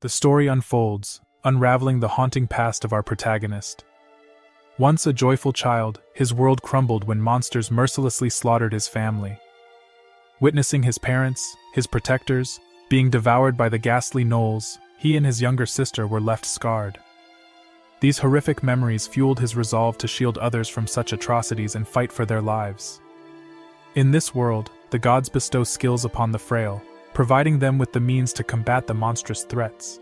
The story unfolds, unraveling the haunting past of our protagonist. Once a joyful child, his world crumbled when monsters mercilessly slaughtered his family. Witnessing his parents, his protectors, being devoured by the ghastly gnolls, he and his younger sister were left scarred. These horrific memories fueled his resolve to shield others from such atrocities and fight for their lives. In this world, the gods bestow skills upon the frail, providing them with the means to combat the monstrous threats.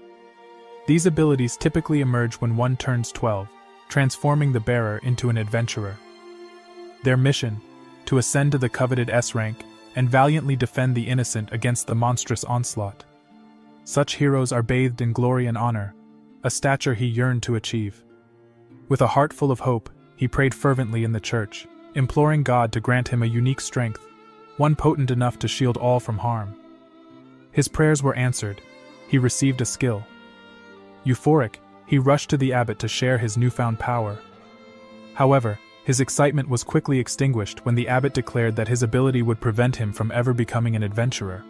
These abilities typically emerge when one turns 12, transforming the bearer into an adventurer. Their mission: to ascend to the coveted S rank and valiantly defend the innocent against the monstrous onslaught. Such heroes are bathed in glory and honor, a stature he yearned to achieve. With a heart full of hope, he prayed fervently in the church, imploring God to grant him a unique strength, one potent enough to shield all from harm. His prayers were answered. He received a skill. Euphoric, he rushed to the abbot to share his newfound power. However, his excitement was quickly extinguished when the abbot declared that his ability would prevent him from ever becoming an adventurer.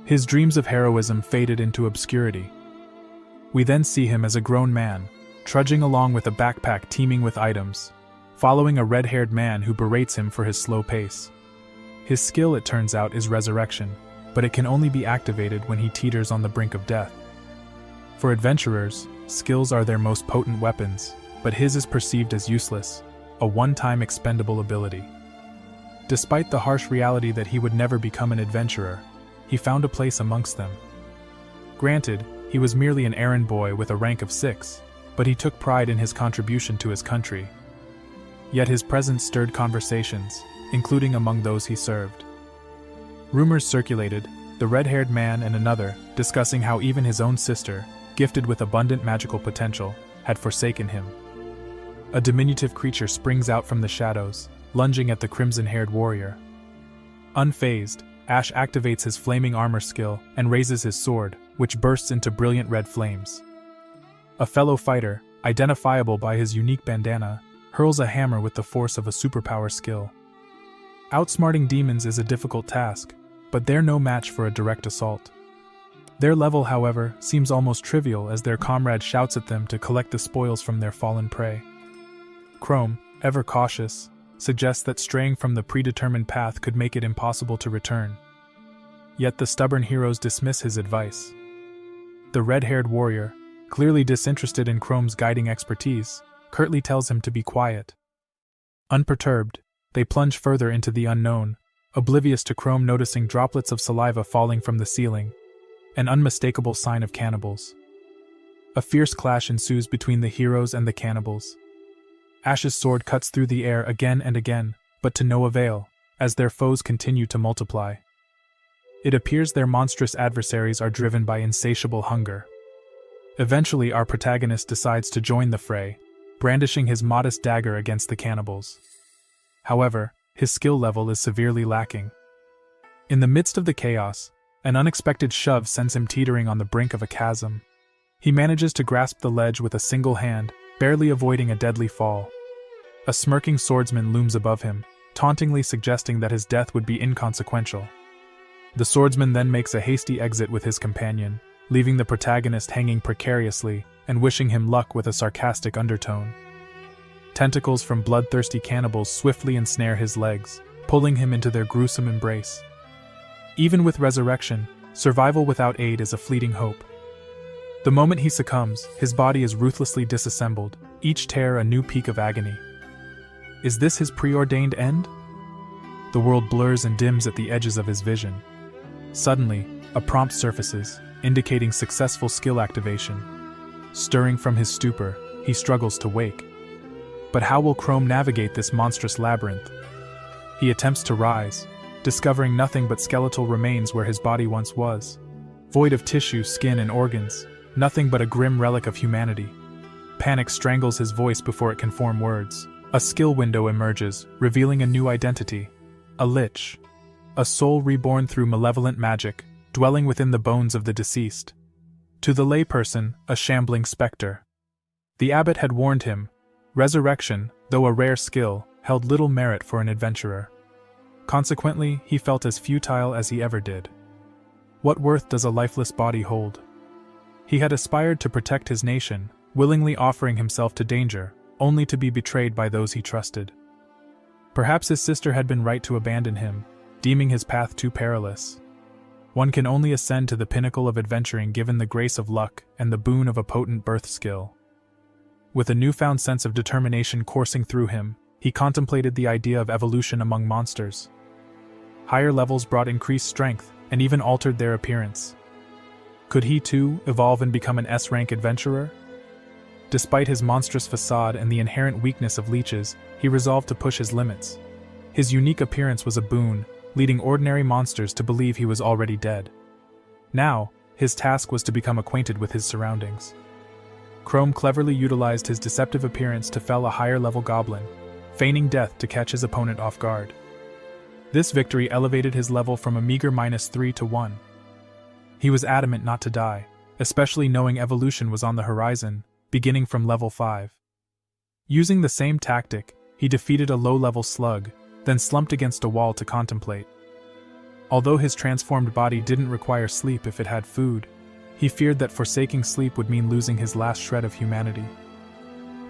His dreams of heroism faded into obscurity. We then see him as a grown man, trudging along with a backpack teeming with items, following a red-haired man who berates him for his slow pace. His skill, it turns out, is resurrection, but it can only be activated when he teeters on the brink of death. For adventurers, skills are their most potent weapons, but his is perceived as useless, a one-time expendable ability. Despite the harsh reality that he would never become an adventurer, he found a place amongst them. Granted, he was merely an errand boy with a rank of 6, but he took pride in his contribution to his country. Yet his presence stirred conversations, including among those he served. Rumors circulated, the red-haired man and another, discussing how even his own sister, gifted with abundant magical potential, had forsaken him. A diminutive creature springs out from the shadows, lunging at the crimson-haired warrior. Unfazed, Ash activates his flaming armor skill and raises his sword, which bursts into brilliant red flames. A fellow fighter, identifiable by his unique bandana, hurls a hammer with the force of a superpower skill. Outsmarting demons is a difficult task, but they're no match for a direct assault. Their level, however, seems almost trivial as their comrade shouts at them to collect the spoils from their fallen prey. Chrome, ever cautious, suggests that straying from the predetermined path could make it impossible to return. Yet the stubborn heroes dismiss his advice. The red-haired warrior, clearly disinterested in Chrome's guiding expertise, curtly tells him to be quiet. Unperturbed, they plunge further into the unknown, oblivious to Chrome noticing droplets of saliva falling from the ceiling, an unmistakable sign of cannibals. A fierce clash ensues between the heroes and the cannibals. Ash's sword cuts through the air again and again, but to no avail, as their foes continue to multiply. It appears their monstrous adversaries are driven by insatiable hunger. Eventually, our protagonist decides to join the fray, brandishing his modest dagger against the cannibals. However, his skill level is severely lacking. In the midst of the chaos, an unexpected shove sends him teetering on the brink of a chasm. He manages to grasp the ledge with a single hand, barely avoiding a deadly fall. A smirking swordsman looms above him, tauntingly suggesting that his death would be inconsequential. The swordsman then makes a hasty exit with his companion, leaving the protagonist hanging precariously and wishing him luck with a sarcastic undertone. Tentacles from bloodthirsty cannibals swiftly ensnare his legs, pulling him into their gruesome embrace. Even with resurrection, survival without aid is a fleeting hope. The moment he succumbs, his body is ruthlessly disassembled, each tear a new peak of agony. Is this his preordained end? The world blurs and dims at the edges of his vision. Suddenly, a prompt surfaces, indicating successful skill activation. Stirring from his stupor, he struggles to wake. But how will Chrome navigate this monstrous labyrinth? He attempts to rise, discovering nothing but skeletal remains where his body once was. Void of tissue, skin, and organs, nothing but a grim relic of humanity. Panic strangles his voice before it can form words. A skill window emerges, revealing a new identity. A lich. A soul reborn through malevolent magic, dwelling within the bones of the deceased. To the layperson, a shambling specter. The abbot had warned him. Resurrection, though a rare skill, held little merit for an adventurer. Consequently, he felt as futile as he ever did. What worth does a lifeless body hold? He had aspired to protect his nation, willingly offering himself to danger, only to be betrayed by those he trusted. Perhaps his sister had been right to abandon him, deeming his path too perilous. One can only ascend to the pinnacle of adventuring given the grace of luck and the boon of a potent birth skill. With a newfound sense of determination coursing through him, he contemplated the idea of evolution among monsters. Higher levels brought increased strength, and even altered their appearance. Could he too evolve and become an S-rank adventurer? Despite his monstrous facade and the inherent weakness of leeches, he resolved to push his limits. His unique appearance was a boon, leading ordinary monsters to believe he was already dead. Now, his task was to become acquainted with his surroundings. Chrome cleverly utilized his deceptive appearance to fell a higher-level goblin, feigning death to catch his opponent off guard. This victory elevated his level from a meager -3 to 1. He was adamant not to die, especially knowing evolution was on the horizon, beginning from level 5. Using the same tactic, he defeated a low-level slug, then slumped against a wall to contemplate. Although his transformed body didn't require sleep if it had food, he feared that forsaking sleep would mean losing his last shred of humanity.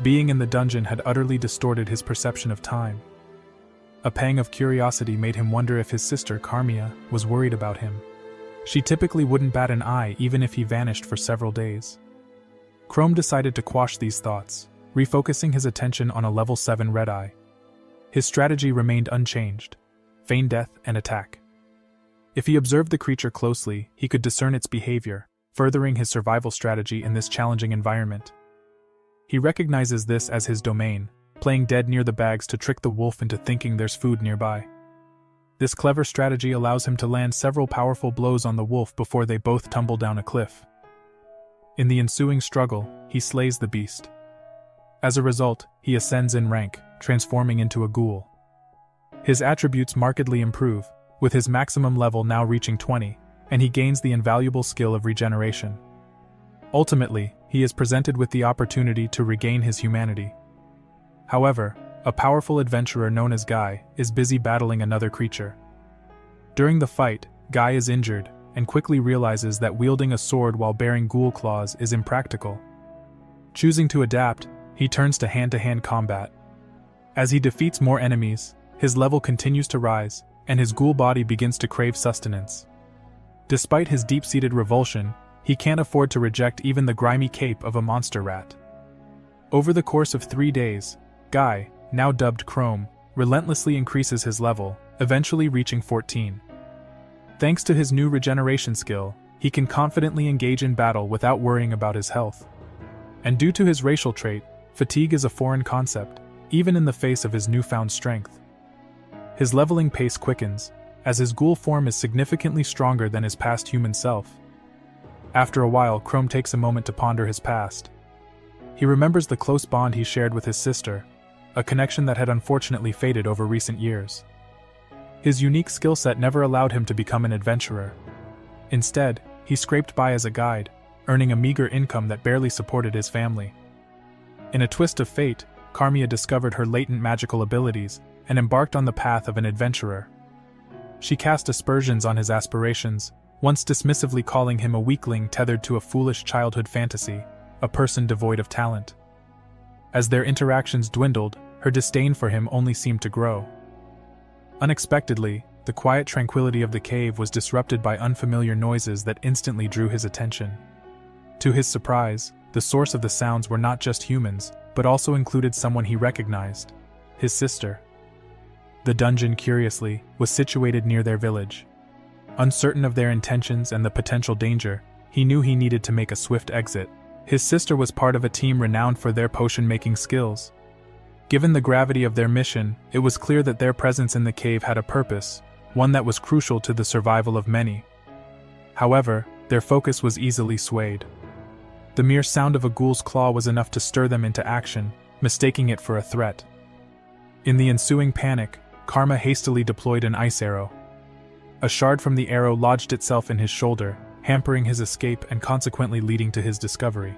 Being in the dungeon had utterly distorted his perception of time. A pang of curiosity made him wonder if his sister, Karmya, was worried about him. She typically wouldn't bat an eye even if he vanished for several days. Chrome decided to quash these thoughts, refocusing his attention on a level 7 red eye. His strategy remained unchanged: feign death and attack. If he observed the creature closely, he could discern its behavior, furthering his survival strategy in this challenging environment. He recognizes this as his domain, playing dead near the bags to trick the wolf into thinking there's food nearby. This clever strategy allows him to land several powerful blows on the wolf before they both tumble down a cliff. In the ensuing struggle, he slays the beast. As a result, he ascends in rank, transforming into a ghoul. His attributes markedly improve, with his maximum level now reaching 20, and he gains the invaluable skill of regeneration. Ultimately, he is presented with the opportunity to regain his humanity. However, a powerful adventurer known as Guy is busy battling another creature. During the fight, Guy is injured, and quickly realizes that wielding a sword while bearing ghoul claws is impractical. Choosing to adapt, he turns to hand-to-hand combat. As he defeats more enemies, his level continues to rise, and his ghoul body begins to crave sustenance. Despite his deep-seated revulsion, he can't afford to reject even the grimy cape of a monster rat. Over the course of 3 days, Guy, now dubbed Chrome, relentlessly increases his level, eventually reaching 14. Thanks to his new regeneration skill, he can confidently engage in battle without worrying about his health. And due to his racial trait, fatigue is a foreign concept, even in the face of his newfound strength. His leveling pace quickens, as his ghoul form is significantly stronger than his past human self. After a while, Chrome takes a moment to ponder his past. He remembers the close bond he shared with his sister, a connection that had unfortunately faded over recent years. His unique skill set never allowed him to become an adventurer. Instead, he scraped by as a guide, earning a meager income that barely supported his family. In a twist of fate, Karmya discovered her latent magical abilities and embarked on the path of an adventurer. She cast aspersions on his aspirations, once dismissively calling him a weakling tethered to a foolish childhood fantasy, a person devoid of talent. As their interactions dwindled, her disdain for him only seemed to grow. Unexpectedly, the quiet tranquility of the cave was disrupted by unfamiliar noises that instantly drew his attention. To his surprise, the source of the sounds were not just humans, but also included someone he recognized: his sister. The dungeon, curiously, was situated near their village. Uncertain of their intentions and the potential danger, he knew he needed to make a swift exit. His sister was part of a team renowned for their potion-making skills. Given the gravity of their mission, it was clear that their presence in the cave had a purpose, one that was crucial to the survival of many. However, their focus was easily swayed. The mere sound of a ghoul's claw was enough to stir them into action, mistaking it for a threat. In the ensuing panic, Karma hastily deployed an ice arrow. A shard from the arrow lodged itself in his shoulder, hampering his escape and consequently leading to his discovery.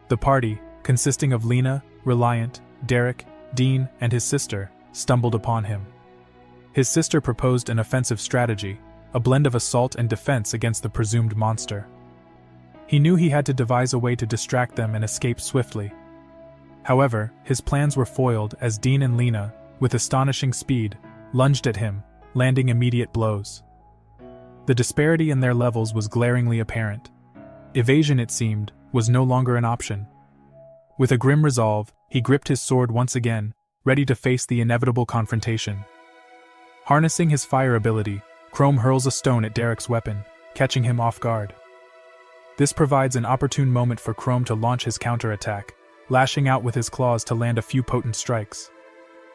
The party, consisting of Lena, Reliant, Derek, Dean, and his sister, stumbled upon him. His sister proposed an offensive strategy, a blend of assault and defense against the presumed monster. He knew he had to devise a way to distract them and escape swiftly. However, his plans were foiled as Dean and Lena, with astonishing speed, lunged at him, landing immediate blows. The disparity in their levels was glaringly apparent. Evasion, it seemed, was no longer an option. With a grim resolve, he gripped his sword once again, ready to face the inevitable confrontation. Harnessing his fire ability, Chrome hurls a stone at Derek's weapon, catching him off guard. This provides an opportune moment for Chrome to launch his counterattack, lashing out with his claws to land a few potent strikes.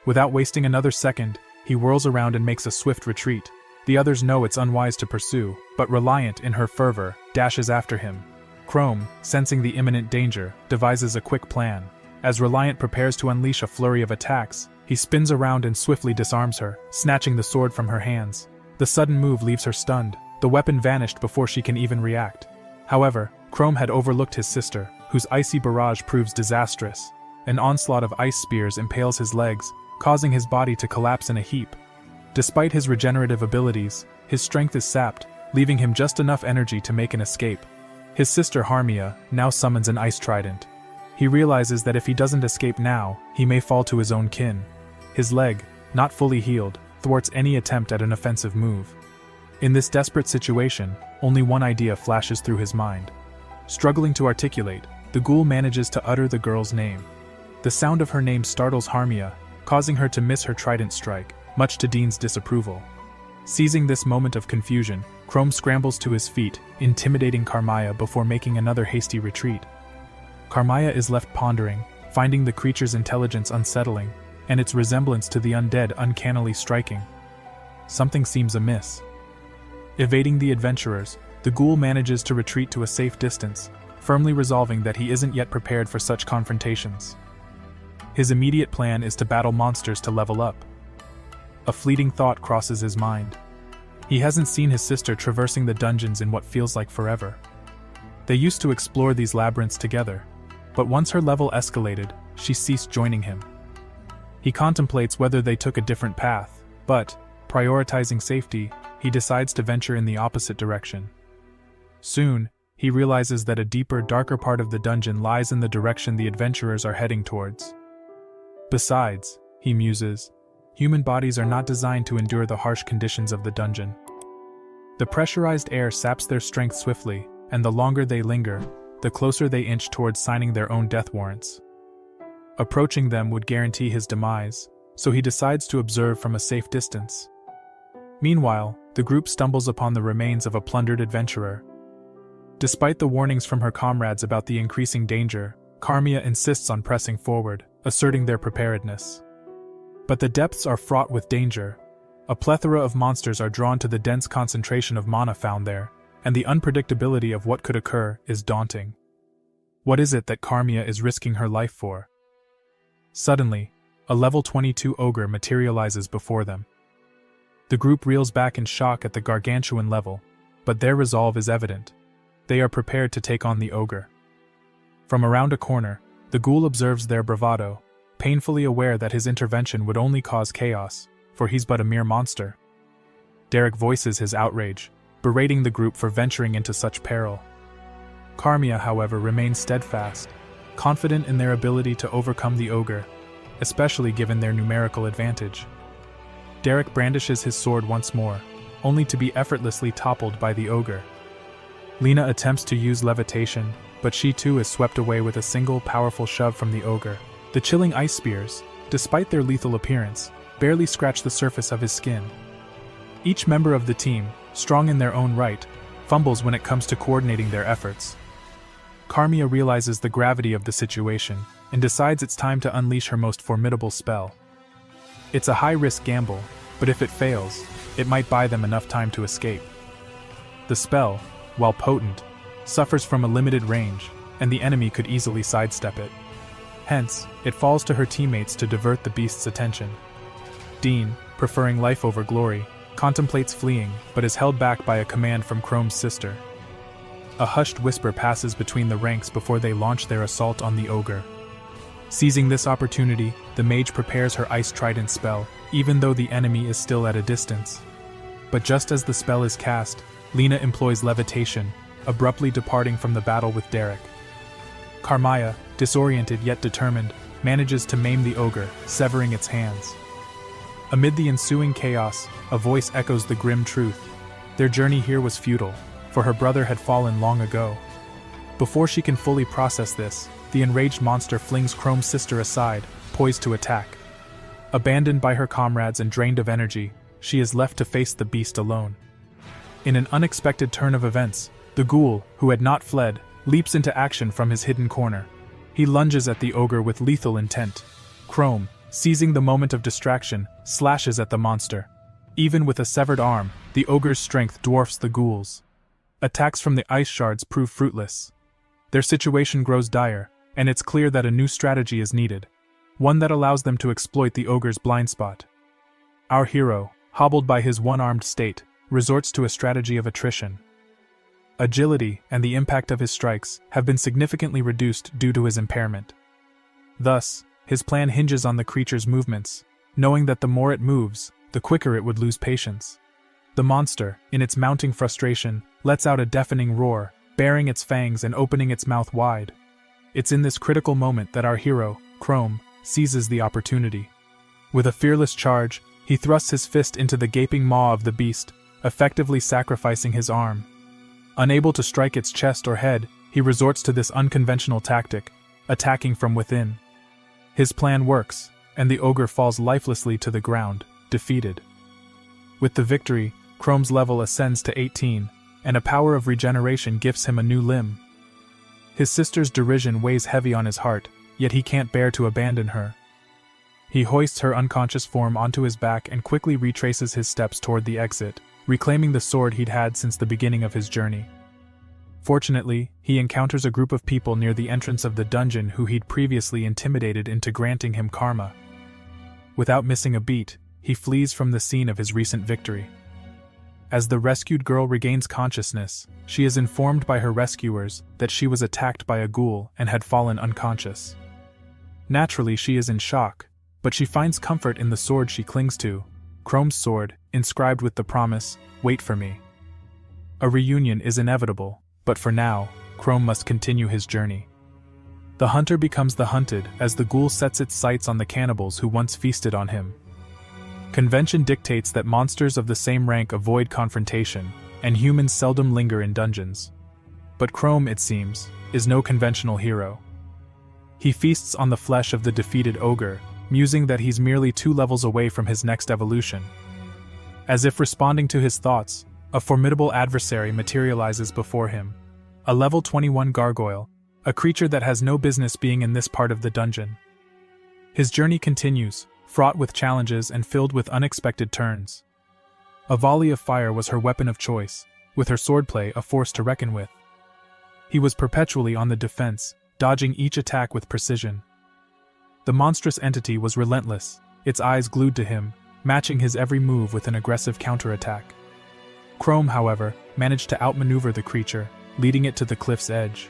Without wasting another second, he whirls around and makes a swift retreat. The others know it's unwise to pursue, but Reliant, in her fervor, dashes after him. Chrome, sensing the imminent danger, devises a quick plan. As Reliant prepares to unleash a flurry of attacks, he spins around and swiftly disarms her, snatching the sword from her hands. The sudden move leaves her stunned, the weapon vanished before she can even react. However, Chrome had overlooked his sister, whose icy barrage proves disastrous. An onslaught of ice spears impales his legs, causing his body to collapse in a heap. Despite his regenerative abilities, his strength is sapped, leaving him just enough energy to make an escape. His sister Karmya now summons an ice trident. He realizes that if he doesn't escape now, he may fall to his own kin. His leg, not fully healed, thwarts any attempt at an offensive move. In this desperate situation, only one idea flashes through his mind. Struggling to articulate, the ghoul manages to utter the girl's name. The sound of her name startles Karmya, causing her to miss her trident strike, much to Dean's disapproval. Seizing this moment of confusion, Chrome scrambles to his feet, intimidating Karmya before making another hasty retreat. Karmya is left pondering, finding the creature's intelligence unsettling, and its resemblance to the undead uncannily striking. Something seems amiss. Evading the adventurers, the ghoul manages to retreat to a safe distance, firmly resolving that he isn't yet prepared for such confrontations. His immediate plan is to battle monsters to level up. A fleeting thought crosses his mind. He hasn't seen his sister traversing the dungeons in what feels like forever. They used to explore these labyrinths together, but once her level escalated, she ceased joining him. He contemplates whether they took a different path, but, prioritizing safety, he decides to venture in the opposite direction. Soon, he realizes that a deeper, darker part of the dungeon lies in the direction the adventurers are heading towards. Besides, he muses, human bodies are not designed to endure the harsh conditions of the dungeon. The pressurized air saps their strength swiftly, and the longer they linger, the closer they inch towards signing their own death warrants. Approaching them would guarantee his demise, so he decides to observe from a safe distance. Meanwhile, the group stumbles upon the remains of a plundered adventurer. Despite the warnings from her comrades about the increasing danger, Karmya insists on pressing forward, asserting their preparedness. But the depths are fraught with danger. A plethora of monsters are drawn to the dense concentration of mana found there, and the unpredictability of what could occur is daunting. What is it that Karmya is risking her life for? Suddenly, a level 22 ogre materializes before them. The group reels back in shock at the gargantuan level, but their resolve is evident. They are prepared to take on the ogre. From around a corner, the ghoul observes their bravado, painfully aware that his intervention would only cause chaos, for he's but a mere monster. Derek voices his outrage, berating the group for venturing into such peril. Karmya, however, remains steadfast, confident in their ability to overcome the ogre, especially given their numerical advantage. Derek brandishes his sword once more, only to be effortlessly toppled by the ogre. Lena attempts to use levitation, but she too is swept away with a single powerful shove from the ogre. The chilling ice spears, despite their lethal appearance, barely scratch the surface of his skin. Each member of the team, strong in their own right, fumbles when it comes to coordinating their efforts. Karmya realizes the gravity of the situation, and decides it's time to unleash her most formidable spell. It's a high-risk gamble, but if it fails, it might buy them enough time to escape. The spell, while potent, suffers from a limited range, and the enemy could easily sidestep it. Hence, it falls to her teammates to divert the beast's attention. Dean, preferring life over glory, contemplates fleeing, but is held back by a command from Chrome's sister. A hushed whisper passes between the ranks before they launch their assault on the ogre. Seizing this opportunity, the mage prepares her ice trident spell, even though the enemy is still at a distance. But just as the spell is cast, Lena employs levitation, abruptly departing from the battle with Derek. Karmya, disoriented yet determined, manages to maim the ogre, severing its hands. Amid the ensuing chaos, a voice echoes the grim truth. Their journey here was futile, for her brother had fallen long ago. Before she can fully process this, the enraged monster flings Chrome's sister aside, poised to attack. Abandoned by her comrades and drained of energy, she is left to face the beast alone. In an unexpected turn of events, the ghoul, who had not fled, leaps into action from his hidden corner. He lunges at the ogre with lethal intent. Chrome, seizing the moment of distraction, slashes at the monster. Even with a severed arm, the ogre's strength dwarfs the ghoul's. Attacks from the ice shards prove fruitless. Their situation grows dire, and it's clear that a new strategy is needed. One that allows them to exploit the ogre's blind spot. Our hero, hobbled by his one-armed state, resorts to a strategy of attrition. Agility and the impact of his strikes have been significantly reduced due to his impairment. Thus, his plan hinges on the creature's movements, knowing that the more it moves, the quicker it would lose patience. The monster, in its mounting frustration, lets out a deafening roar, baring its fangs and opening its mouth wide. It's in this critical moment that our hero, Chrome, seizes the opportunity. With a fearless charge, he thrusts his fist into the gaping maw of the beast, effectively sacrificing his arm. Unable to strike its chest or head, he resorts to this unconventional tactic, attacking from within. His plan works, and the ogre falls lifelessly to the ground, defeated. With the victory, Chrome's level ascends to 18, and a power of regeneration gifts him a new limb. His sister's derision weighs heavy on his heart, yet he can't bear to abandon her. He hoists her unconscious form onto his back and quickly retraces his steps toward the exit, reclaiming the sword he'd had since the beginning of his journey. Fortunately, he encounters a group of people near the entrance of the dungeon who he'd previously intimidated into granting him karma. Without missing a beat, he flees from the scene of his recent victory. As the rescued girl regains consciousness, she is informed by her rescuers that she was attacked by a ghoul and had fallen unconscious. Naturally, she is in shock, but she finds comfort in the sword she clings to, Chrome's sword, inscribed with the promise, "Wait for me." A reunion is inevitable, but for now, Chrome must continue his journey. The hunter becomes the hunted as the ghoul sets its sights on the cannibals who once feasted on him. Convention dictates that monsters of the same rank avoid confrontation, and humans seldom linger in dungeons. But Chrome, it seems, is no conventional hero. He feasts on the flesh of the defeated ogre, musing that he's merely 2 levels away from his next evolution. As if responding to his thoughts, a formidable adversary materializes before him. A level 21 gargoyle, a creature that has no business being in this part of the dungeon. His journey continues, fraught with challenges and filled with unexpected turns. A volley of fire was her weapon of choice, with her swordplay a force to reckon with. He was perpetually on the defense, dodging each attack with precision. The monstrous entity was relentless, its eyes glued to him, matching his every move with an aggressive counterattack. Chrome, however, managed to outmaneuver the creature, leading it to the cliff's edge.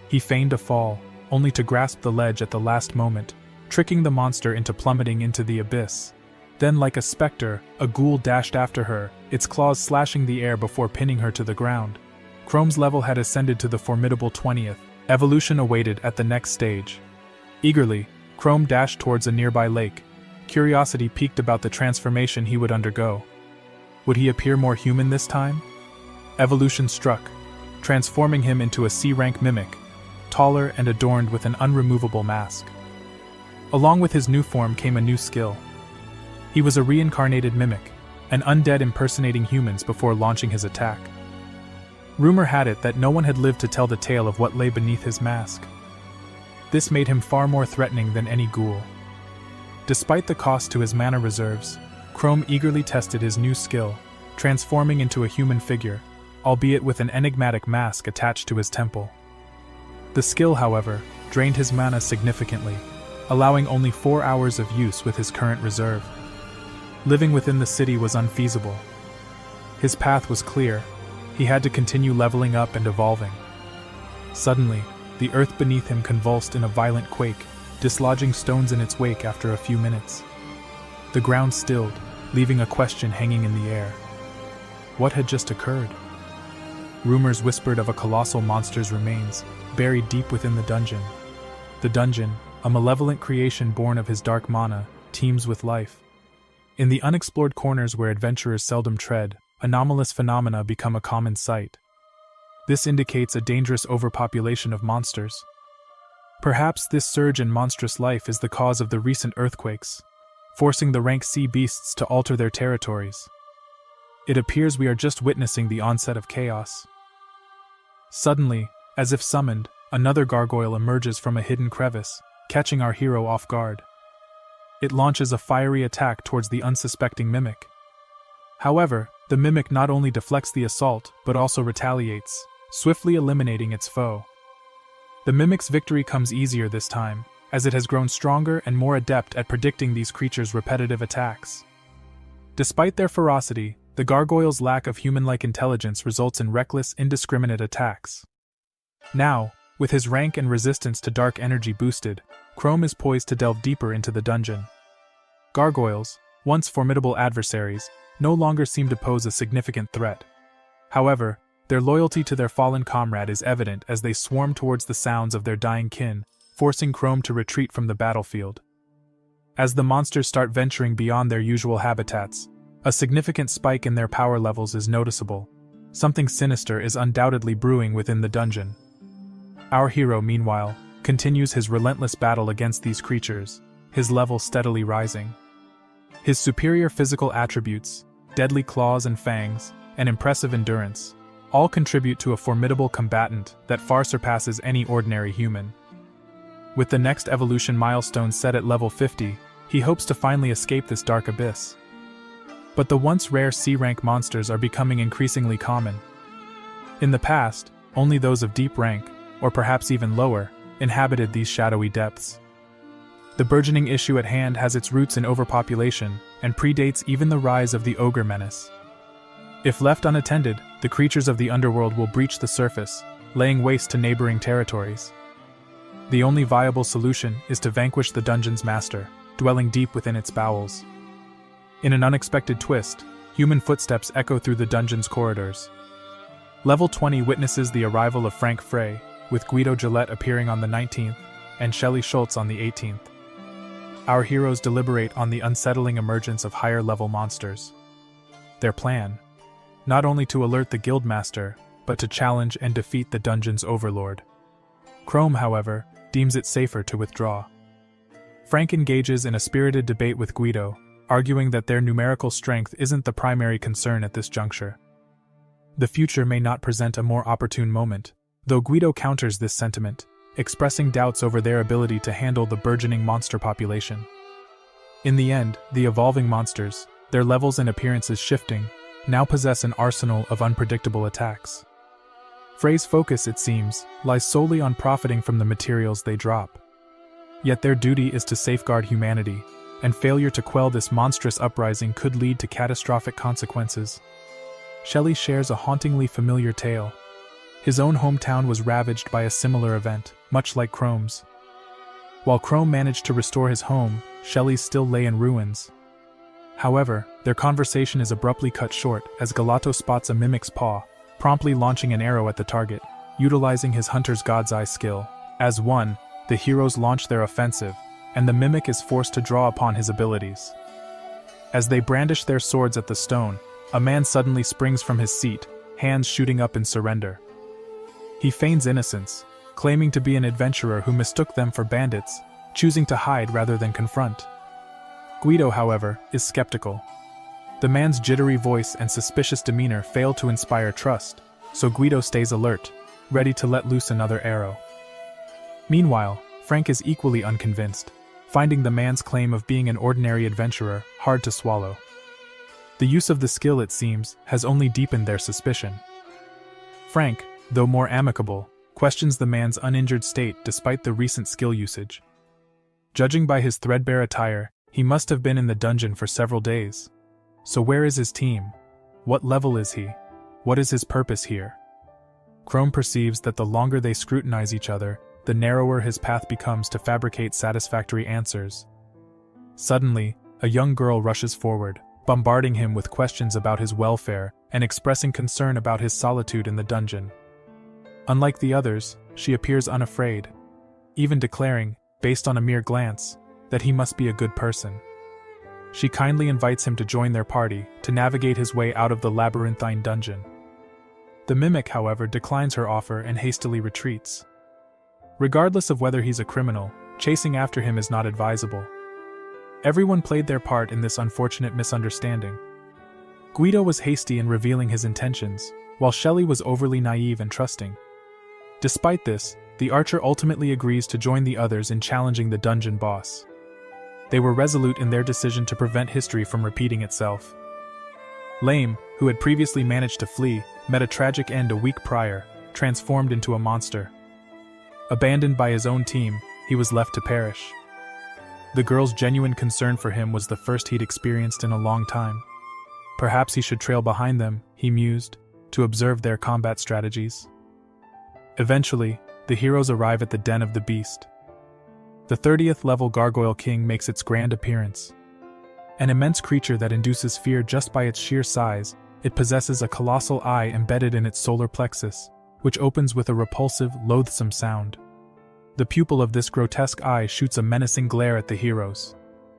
He feigned a fall, only to grasp the ledge at the last moment, tricking the monster into plummeting into the abyss. Then, like a specter, a ghoul dashed after her, its claws slashing the air before pinning her to the ground. Chrome's level had ascended to the formidable 20th. Evolution awaited at the next stage. Eagerly, Chrome dashed towards a nearby lake. Curiosity piqued about the transformation he would undergo. Would he appear more human this time? Evolution struck, transforming him into a C-rank mimic, taller and adorned with an unremovable mask. Along with his new form came a new skill. He was a reincarnated mimic, an undead impersonating humans before launching his attack. Rumor had it that no one had lived to tell the tale of what lay beneath his mask. This made him far more threatening than any ghoul. Despite the cost to his mana reserves, Chrome eagerly tested his new skill, transforming into a human figure, albeit with an enigmatic mask attached to his temple. The skill, however, drained his mana significantly, allowing only 4 hours of use with his current reserve. Living within the city was unfeasible. His path was clear. He had to continue leveling up and evolving. Suddenly, the earth beneath him convulsed in a violent quake, dislodging stones in its wake after a few minutes. The ground stilled, leaving a question hanging in the air. What had just occurred? rumors whispered of a colossal monster's remains, buried deep within the dungeon. The dungeon, a malevolent creation born of his dark mana, teems with life. In the unexplored corners where adventurers seldom tread, anomalous phenomena become a common sight. This indicates a dangerous overpopulation of monsters. Perhaps this surge in monstrous life is the cause of the recent earthquakes, forcing the rank sea beasts to alter their territories. It appears we are just witnessing the onset of chaos. Suddenly, as if summoned, another gargoyle emerges from a hidden crevice, catching our hero off guard. It launches a fiery attack towards the unsuspecting mimic. However, the mimic not only deflects the assault but also retaliates, swiftly eliminating its foe. The mimic's victory comes easier this time, as it has grown stronger and more adept at predicting these creatures' repetitive attacks. Despite their ferocity, the gargoyle's lack of human-like intelligence results in reckless, indiscriminate attacks. Now, with his rank and resistance to dark energy boosted, Chrome is poised to delve deeper into the dungeon. Gargoyles, once formidable adversaries, no longer seem to pose a significant threat. However, their loyalty to their fallen comrade is evident as they swarm towards the sounds of their dying kin, forcing Chrome to retreat from the battlefield. As the monsters start venturing beyond their usual habitats, a significant spike in their power levels is noticeable. Something sinister is undoubtedly brewing within the dungeon. Our hero, meanwhile, continues his relentless battle against these creatures, his level steadily rising. His superior physical attributes, deadly claws and fangs, and impressive endurance, all contribute to a formidable combatant that far surpasses any ordinary human. With the next evolution milestone set at level 50, he hopes to finally escape this dark abyss. But the once rare C-rank monsters are becoming increasingly common. In the past, only those of deep rank, or perhaps even lower, inhabited these shadowy depths. The burgeoning issue at hand has its roots in overpopulation and predates even the rise of the ogre menace. If left unattended, the creatures of the underworld will breach the surface, laying waste to neighboring territories. The only viable solution is to vanquish the dungeon's master, dwelling deep within its bowels. In an unexpected twist, human footsteps echo through the dungeon's corridors. Level 20 witnesses the arrival of Frank Frey, with Guido Gillette appearing on the 19th, and Shelly Schultz on the 18th. Our heroes deliberate on the unsettling emergence of higher-level monsters. Their plan? Not only to alert the guildmaster, but to challenge and defeat the dungeon's overlord. Chrome, however, deems it safer to withdraw. Frank engages in a spirited debate with Guido, arguing that their numerical strength isn't the primary concern at this juncture. The future may not present a more opportune moment, though Guido counters this sentiment, expressing doubts over their ability to handle the burgeoning monster population. In the end, the evolving monsters, their levels and appearances shifting, now possess an arsenal of unpredictable attacks. Frey's focus, it seems, lies solely on profiting from the materials they drop. Yet their duty is to safeguard humanity, and failure to quell this monstrous uprising could lead to catastrophic consequences. Shelly shares a hauntingly familiar tale. His own hometown was ravaged by a similar event, much like Chrome's. While Chrome managed to restore his home, Shelly's still lay in ruins. However, their conversation is abruptly cut short as Galato spots a mimic's paw, promptly launching an arrow at the target, utilizing his hunter's god's eye skill. As one, the heroes launch their offensive, and the mimic is forced to draw upon his abilities. As they brandish their swords at the stone, a man suddenly springs from his seat, hands shooting up in surrender. He feigns innocence, claiming to be an adventurer who mistook them for bandits, choosing to hide rather than confront. Guido, however, is skeptical. The man's jittery voice and suspicious demeanor fail to inspire trust, so Guido stays alert, ready to let loose another arrow. Meanwhile, Frank is equally unconvinced, finding the man's claim of being an ordinary adventurer hard to swallow. The use of the skill, it seems, has only deepened their suspicion. Frank, though more amicable, questions the man's uninjured state despite the recent skill usage. Judging by his threadbare attire, he must have been in the dungeon for several days. So where is his team? What level is he? What is his purpose here? Chrome perceives that the longer they scrutinize each other, the narrower his path becomes to fabricate satisfactory answers. Suddenly, a young girl rushes forward, bombarding him with questions about his welfare and expressing concern about his solitude in the dungeon. Unlike the others, she appears unafraid, even declaring, based on a mere glance, that he must be a good person. She kindly invites him to join their party to navigate his way out of the labyrinthine dungeon. The mimic, however, declines her offer and hastily retreats. Regardless of whether he's a criminal, chasing after him is not advisable. Everyone played their part in this unfortunate misunderstanding. Guido was hasty in revealing his intentions, while Shelly was overly naive and trusting. Despite this, the archer ultimately agrees to join the others in challenging the dungeon boss. They were resolute in their decision to prevent history from repeating itself. Lame, who had previously managed to flee, met a tragic end a week prior, transformed into a monster. Abandoned by his own team, he was left to perish. The girl's genuine concern for him was the first he'd experienced in a long time. Perhaps he should trail behind them, he mused, to observe their combat strategies. Eventually, the heroes arrive at the den of the beast. The 30th level Gargoyle King makes its grand appearance. An immense creature that induces fear just by its sheer size, it possesses a colossal eye embedded in its solar plexus, which opens with a repulsive, loathsome sound. The pupil of this grotesque eye shoots a menacing glare at the heroes.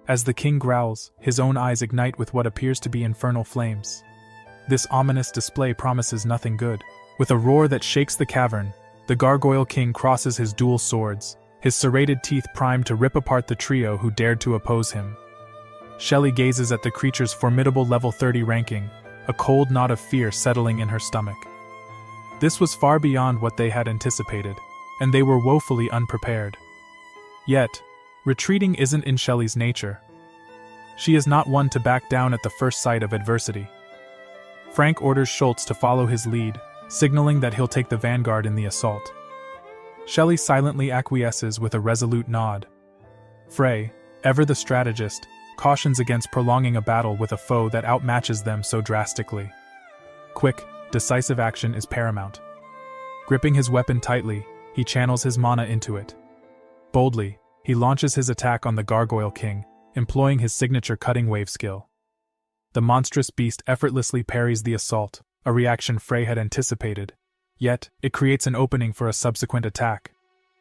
As the king growls, his own eyes ignite with what appears to be infernal flames. This ominous display promises nothing good. With a roar that shakes the cavern, the Gargoyle King crosses his dual swords, his serrated teeth primed to rip apart the trio who dared to oppose him. Shelly gazes at the creature's formidable level 30 ranking, a cold knot of fear settling in her stomach. This was far beyond what they had anticipated, and they were woefully unprepared. Yet, retreating isn't in Shelly's nature. She is not one to back down at the first sight of adversity. Frank orders Schultz to follow his lead, signaling that he'll take the vanguard in the assault. Shelly silently acquiesces with a resolute nod. Frey, ever the strategist, cautions against prolonging a battle with a foe that outmatches them so drastically. Quick, decisive action is paramount. Gripping his weapon tightly, he channels his mana into it. Boldly, he launches his attack on the Gargoyle King, employing his signature cutting wave skill. The monstrous beast effortlessly parries the assault, a reaction Frey had anticipated, yet it creates an opening for a subsequent attack.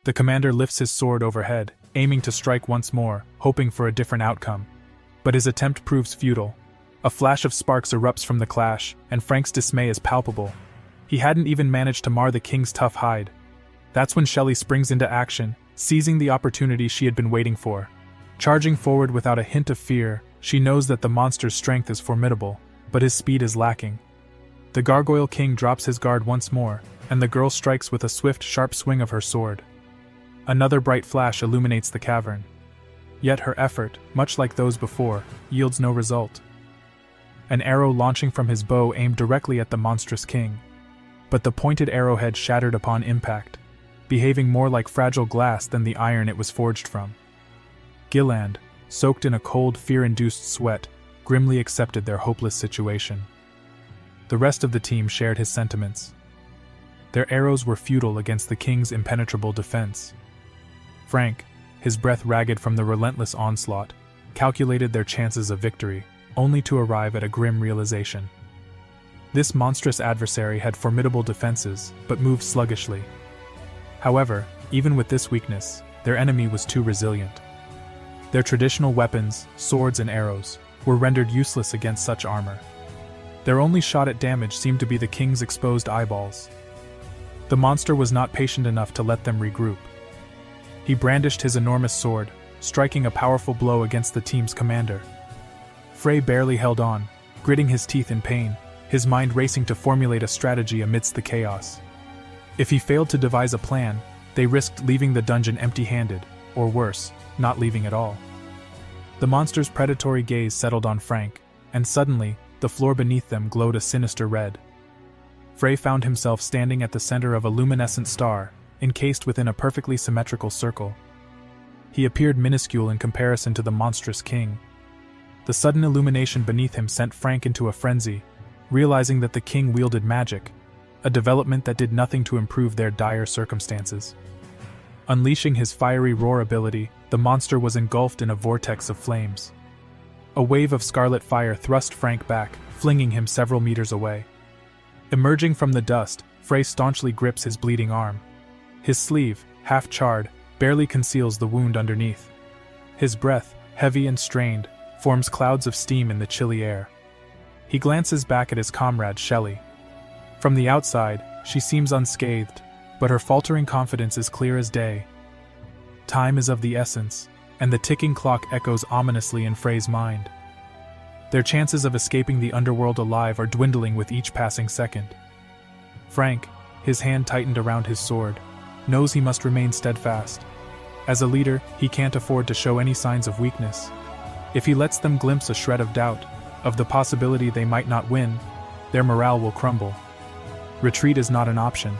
The commander lifts his sword overhead, aiming to strike once more, hoping for a different outcome. But his attempt proves futile. A flash of sparks erupts from the clash, and Frank's dismay is palpable. He hadn't even managed to mar the king's tough hide. That's when Shelly springs into action, seizing the opportunity she had been waiting for. Charging forward without a hint of fear, she knows that the monster's strength is formidable, but his speed is lacking. The Gargoyle King drops his guard once more, and the girl strikes with a swift, sharp swing of her sword. Another bright flash illuminates the cavern. Yet her effort, much like those before, yields no result. An arrow launching from his bow aimed directly at the monstrous king. But the pointed arrowhead shattered upon impact, behaving more like fragile glass than the iron it was forged from. Gilland, soaked in a cold, fear-induced sweat, grimly accepted their hopeless situation. The rest of the team shared his sentiments. Their arrows were futile against the king's impenetrable defense. Frank, his breath ragged from the relentless onslaught, calculated their chances of victory, only to arrive at a grim realization. This monstrous adversary had formidable defenses, but moved sluggishly. However, even with this weakness, their enemy was too resilient. Their traditional weapons, swords and arrows, were rendered useless against such armor. Their only shot at damage seemed to be the king's exposed eyeballs. The monster was not patient enough to let them regroup. He brandished his enormous sword, striking a powerful blow against the team's commander. Frey barely held on, gritting his teeth in pain, his mind racing to formulate a strategy amidst the chaos. If he failed to devise a plan, they risked leaving the dungeon empty-handed, or worse, not leaving at all. The monster's predatory gaze settled on Frank, and suddenly, the floor beneath them glowed a sinister red. Frey found himself standing at the center of a luminescent star, encased within a perfectly symmetrical circle. He appeared minuscule in comparison to the monstrous king. The sudden illumination beneath him sent Frank into a frenzy, realizing that the king wielded magic, a development that did nothing to improve their dire circumstances. Unleashing his fiery roar ability, the monster was engulfed in a vortex of flames. A wave of scarlet fire thrust Frank back, flinging him several meters away. Emerging from the dust, Frey staunchly grips his bleeding arm. His sleeve, half charred, barely conceals the wound underneath. His breath, heavy and strained, forms clouds of steam in the chilly air. He glances back at his comrade Shelly. From the outside, she seems unscathed, but her faltering confidence is clear as day. Time is of the essence, and the ticking clock echoes ominously in Frey's mind. Their chances of escaping the underworld alive are dwindling with each passing second. Frank, his hand tightened around his sword, knows he must remain steadfast. As a leader, he can't afford to show any signs of weakness. If he lets them glimpse a shred of doubt, of the possibility they might not win, their morale will crumble. Retreat is not an option.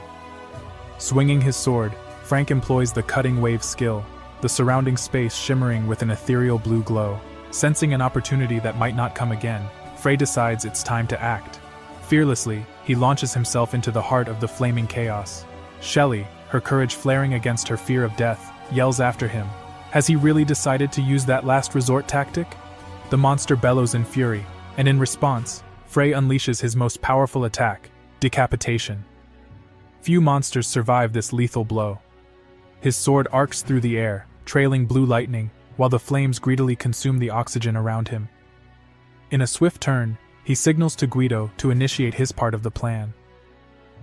Swinging his sword, Frank employs the cutting wave skill, the surrounding space shimmering with an ethereal blue glow. Sensing an opportunity that might not come again, Frey decides it's time to act. Fearlessly, he launches himself into the heart of the flaming chaos. Shelly, her courage flaring against her fear of death, yells after him. Has he really decided to use that last resort tactic? The monster bellows in fury, and in response, Frey unleashes his most powerful attack, decapitation. Few monsters survive this lethal blow. His sword arcs through the air, trailing blue lightning, while the flames greedily consume the oxygen around him. In a swift turn, he signals to Guido to initiate his part of the plan.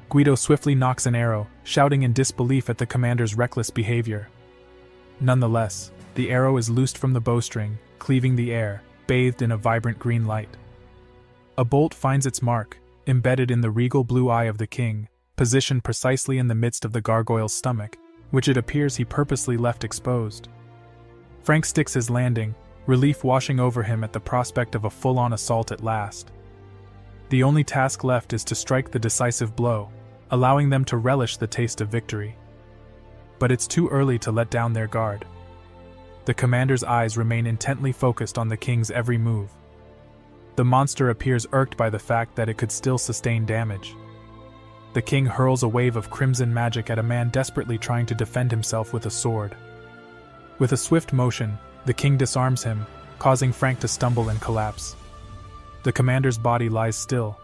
Guido swiftly nocks an arrow, shouting in disbelief at the commander's reckless behavior. Nonetheless, the arrow is loosed from the bowstring, cleaving the air, bathed in a vibrant green light. A bolt finds its mark, embedded in the regal blue eye of the king, positioned precisely in the midst of the gargoyle's stomach, which it appears he purposely left exposed. Frank sticks his landing, relief washing over him at the prospect of a full-on assault at last. The only task left is to strike the decisive blow, allowing them to relish the taste of victory. But it's too early to let down their guard. The commander's eyes remain intently focused on the king's every move. The monster appears irked by the fact that it could still sustain damage. The king hurls a wave of crimson magic at a man desperately trying to defend himself with a sword. With a swift motion, the king disarms him, causing Frank to stumble and collapse. The commander's body lies still,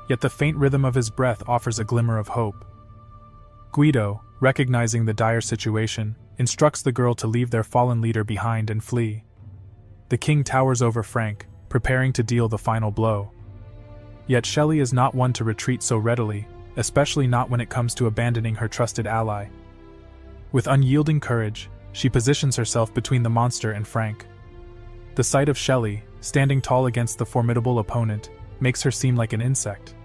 yet the faint rhythm of his breath offers a glimmer of hope. Guido, recognizing the dire situation, instructs the girl to leave their fallen leader behind and flee. The king towers over Frank, preparing to deal the final blow. Yet Shelly is not one to retreat so readily, especially not when it comes to abandoning her trusted ally. With unyielding courage, she positions herself between the monster and Frank. The sight of Shelly, standing tall against the formidable opponent, makes her seem like an insect.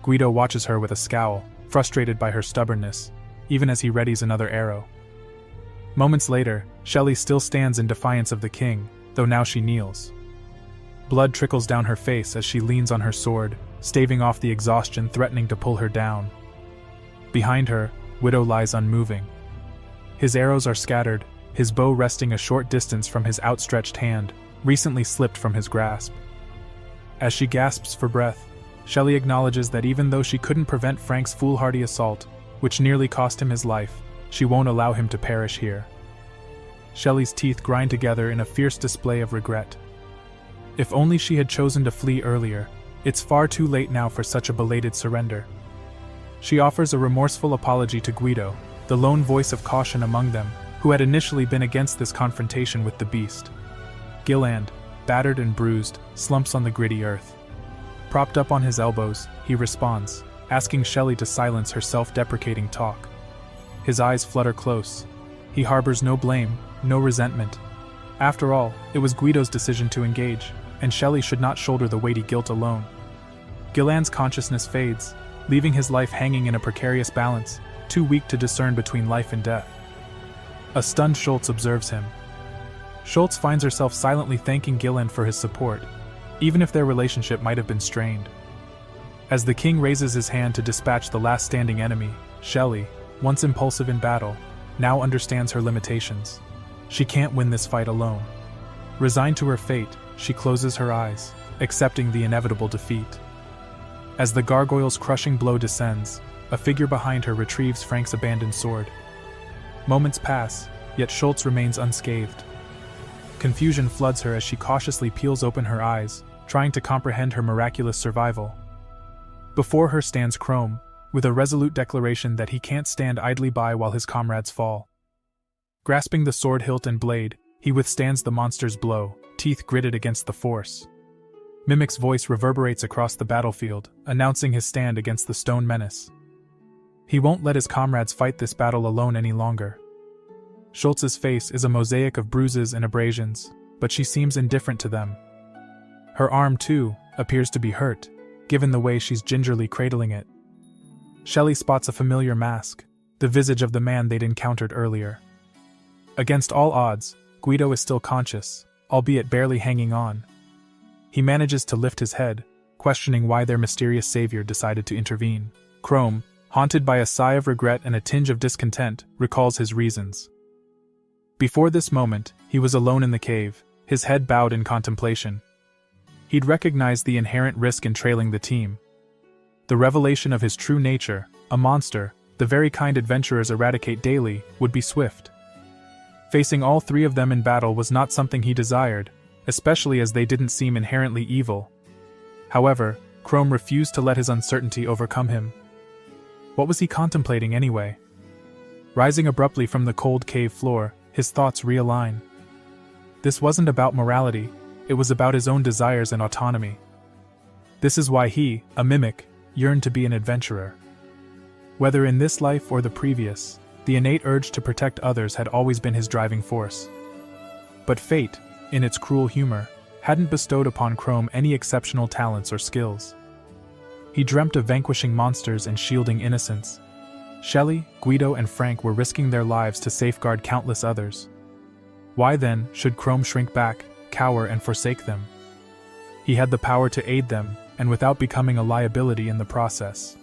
Guido watches her with a scowl, frustrated by her stubbornness, even as he readies another arrow. Moments later, Shelly still stands in defiance of the king, though now she kneels. Blood trickles down her face as she leans on her sword, staving off the exhaustion threatening to pull her down. Behind her, Guido lies unmoving. His arrows are scattered, his bow resting a short distance from his outstretched hand, recently slipped from his grasp. As she gasps for breath, Shelly acknowledges that even though she couldn't prevent Frank's foolhardy assault, which nearly cost him his life, she won't allow him to perish here. Shelly's teeth grind together in a fierce display of regret. If only she had chosen to flee earlier, it's far too late now for such a belated surrender. She offers a remorseful apology to Guido, the lone voice of caution among them, who had initially been against this confrontation with the beast. Gilland, battered and bruised, slumps on the gritty earth. Propped up on his elbows, he responds, asking Shelly to silence her self-deprecating talk. His eyes flutter close. He harbors no blame, no resentment. After all, it was Guido's decision to engage, and Shelly should not shoulder the weighty guilt alone. Gilland's consciousness fades, leaving his life hanging in a precarious balance, too weak to discern between life and death. A stunned Schultz observes him. Schultz finds herself silently thanking Gilland for his support, even if their relationship might have been strained. As the king raises his hand to dispatch the last standing enemy, Shelly, once impulsive in battle, now understands her limitations. She can't win this fight alone. Resigned to her fate, she closes her eyes, accepting the inevitable defeat. As the gargoyle's crushing blow descends, a figure behind her retrieves Frank's abandoned sword. Moments pass, yet Schultz remains unscathed. Confusion floods her as she cautiously peels open her eyes, trying to comprehend her miraculous survival. Before her stands Chrome, with a resolute declaration that he can't stand idly by while his comrades fall. Grasping the sword hilt and blade, he withstands the monster's blow, teeth gritted against the force. Mimic's voice reverberates across the battlefield, announcing his stand against the stone menace. He won't let his comrades fight this battle alone any longer. Schultz's face is a mosaic of bruises and abrasions, but she seems indifferent to them. Her arm, too, appears to be hurt, given the way she's gingerly cradling it. Shelly spots a familiar mask, the visage of the man they'd encountered earlier. Against all odds, Guido is still conscious, albeit barely hanging on. He manages to lift his head, questioning why their mysterious savior decided to intervene. Chrome, haunted by a sigh of regret and a tinge of discontent, recalls his reasons. Before this moment, he was alone in the cave, his head bowed in contemplation. He'd recognized the inherent risk in trailing the team. The revelation of his true nature, a monster, the very kind adventurers eradicate daily, would be swift. Facing all three of them in battle was not something he desired, especially as they didn't seem inherently evil. However, Chrome refused to let his uncertainty overcome him. What was he contemplating anyway? Rising abruptly from the cold cave floor, his thoughts realign. This wasn't about morality, it was about his own desires and autonomy. This is why he, a mimic, yearned to be an adventurer. Whether in this life or the previous, the innate urge to protect others had always been his driving force. But fate, in its cruel humor, hadn't bestowed upon Chrome any exceptional talents or skills. He dreamt of vanquishing monsters and shielding innocents. Shelly, Guido, and Frank were risking their lives to safeguard countless others. Why then should Chrome shrink back, cower, and forsake them? He had the power to aid them, and without becoming a liability in the process.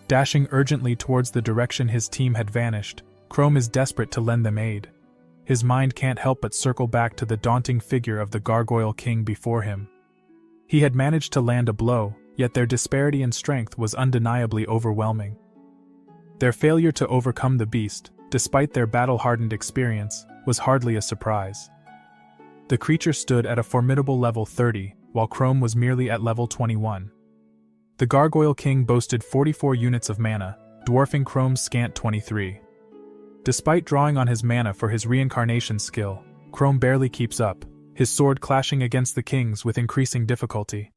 Dashing urgently towards the direction his team had vanished, Chrome is desperate to lend them aid. His mind can't help but circle back to the daunting figure of the Gargoyle King before him. He had managed to land a blow, yet their disparity in strength was undeniably overwhelming. Their failure to overcome the beast, despite their battle-hardened experience, was hardly a surprise. The creature stood at a formidable level 30, while Chrome was merely at level 21. The Gargoyle King boasted 44 units of mana, dwarfing Chrome's scant 23. Despite drawing on his mana for his reincarnation skill, Chrome barely keeps up, his sword clashing against the king's with increasing difficulty.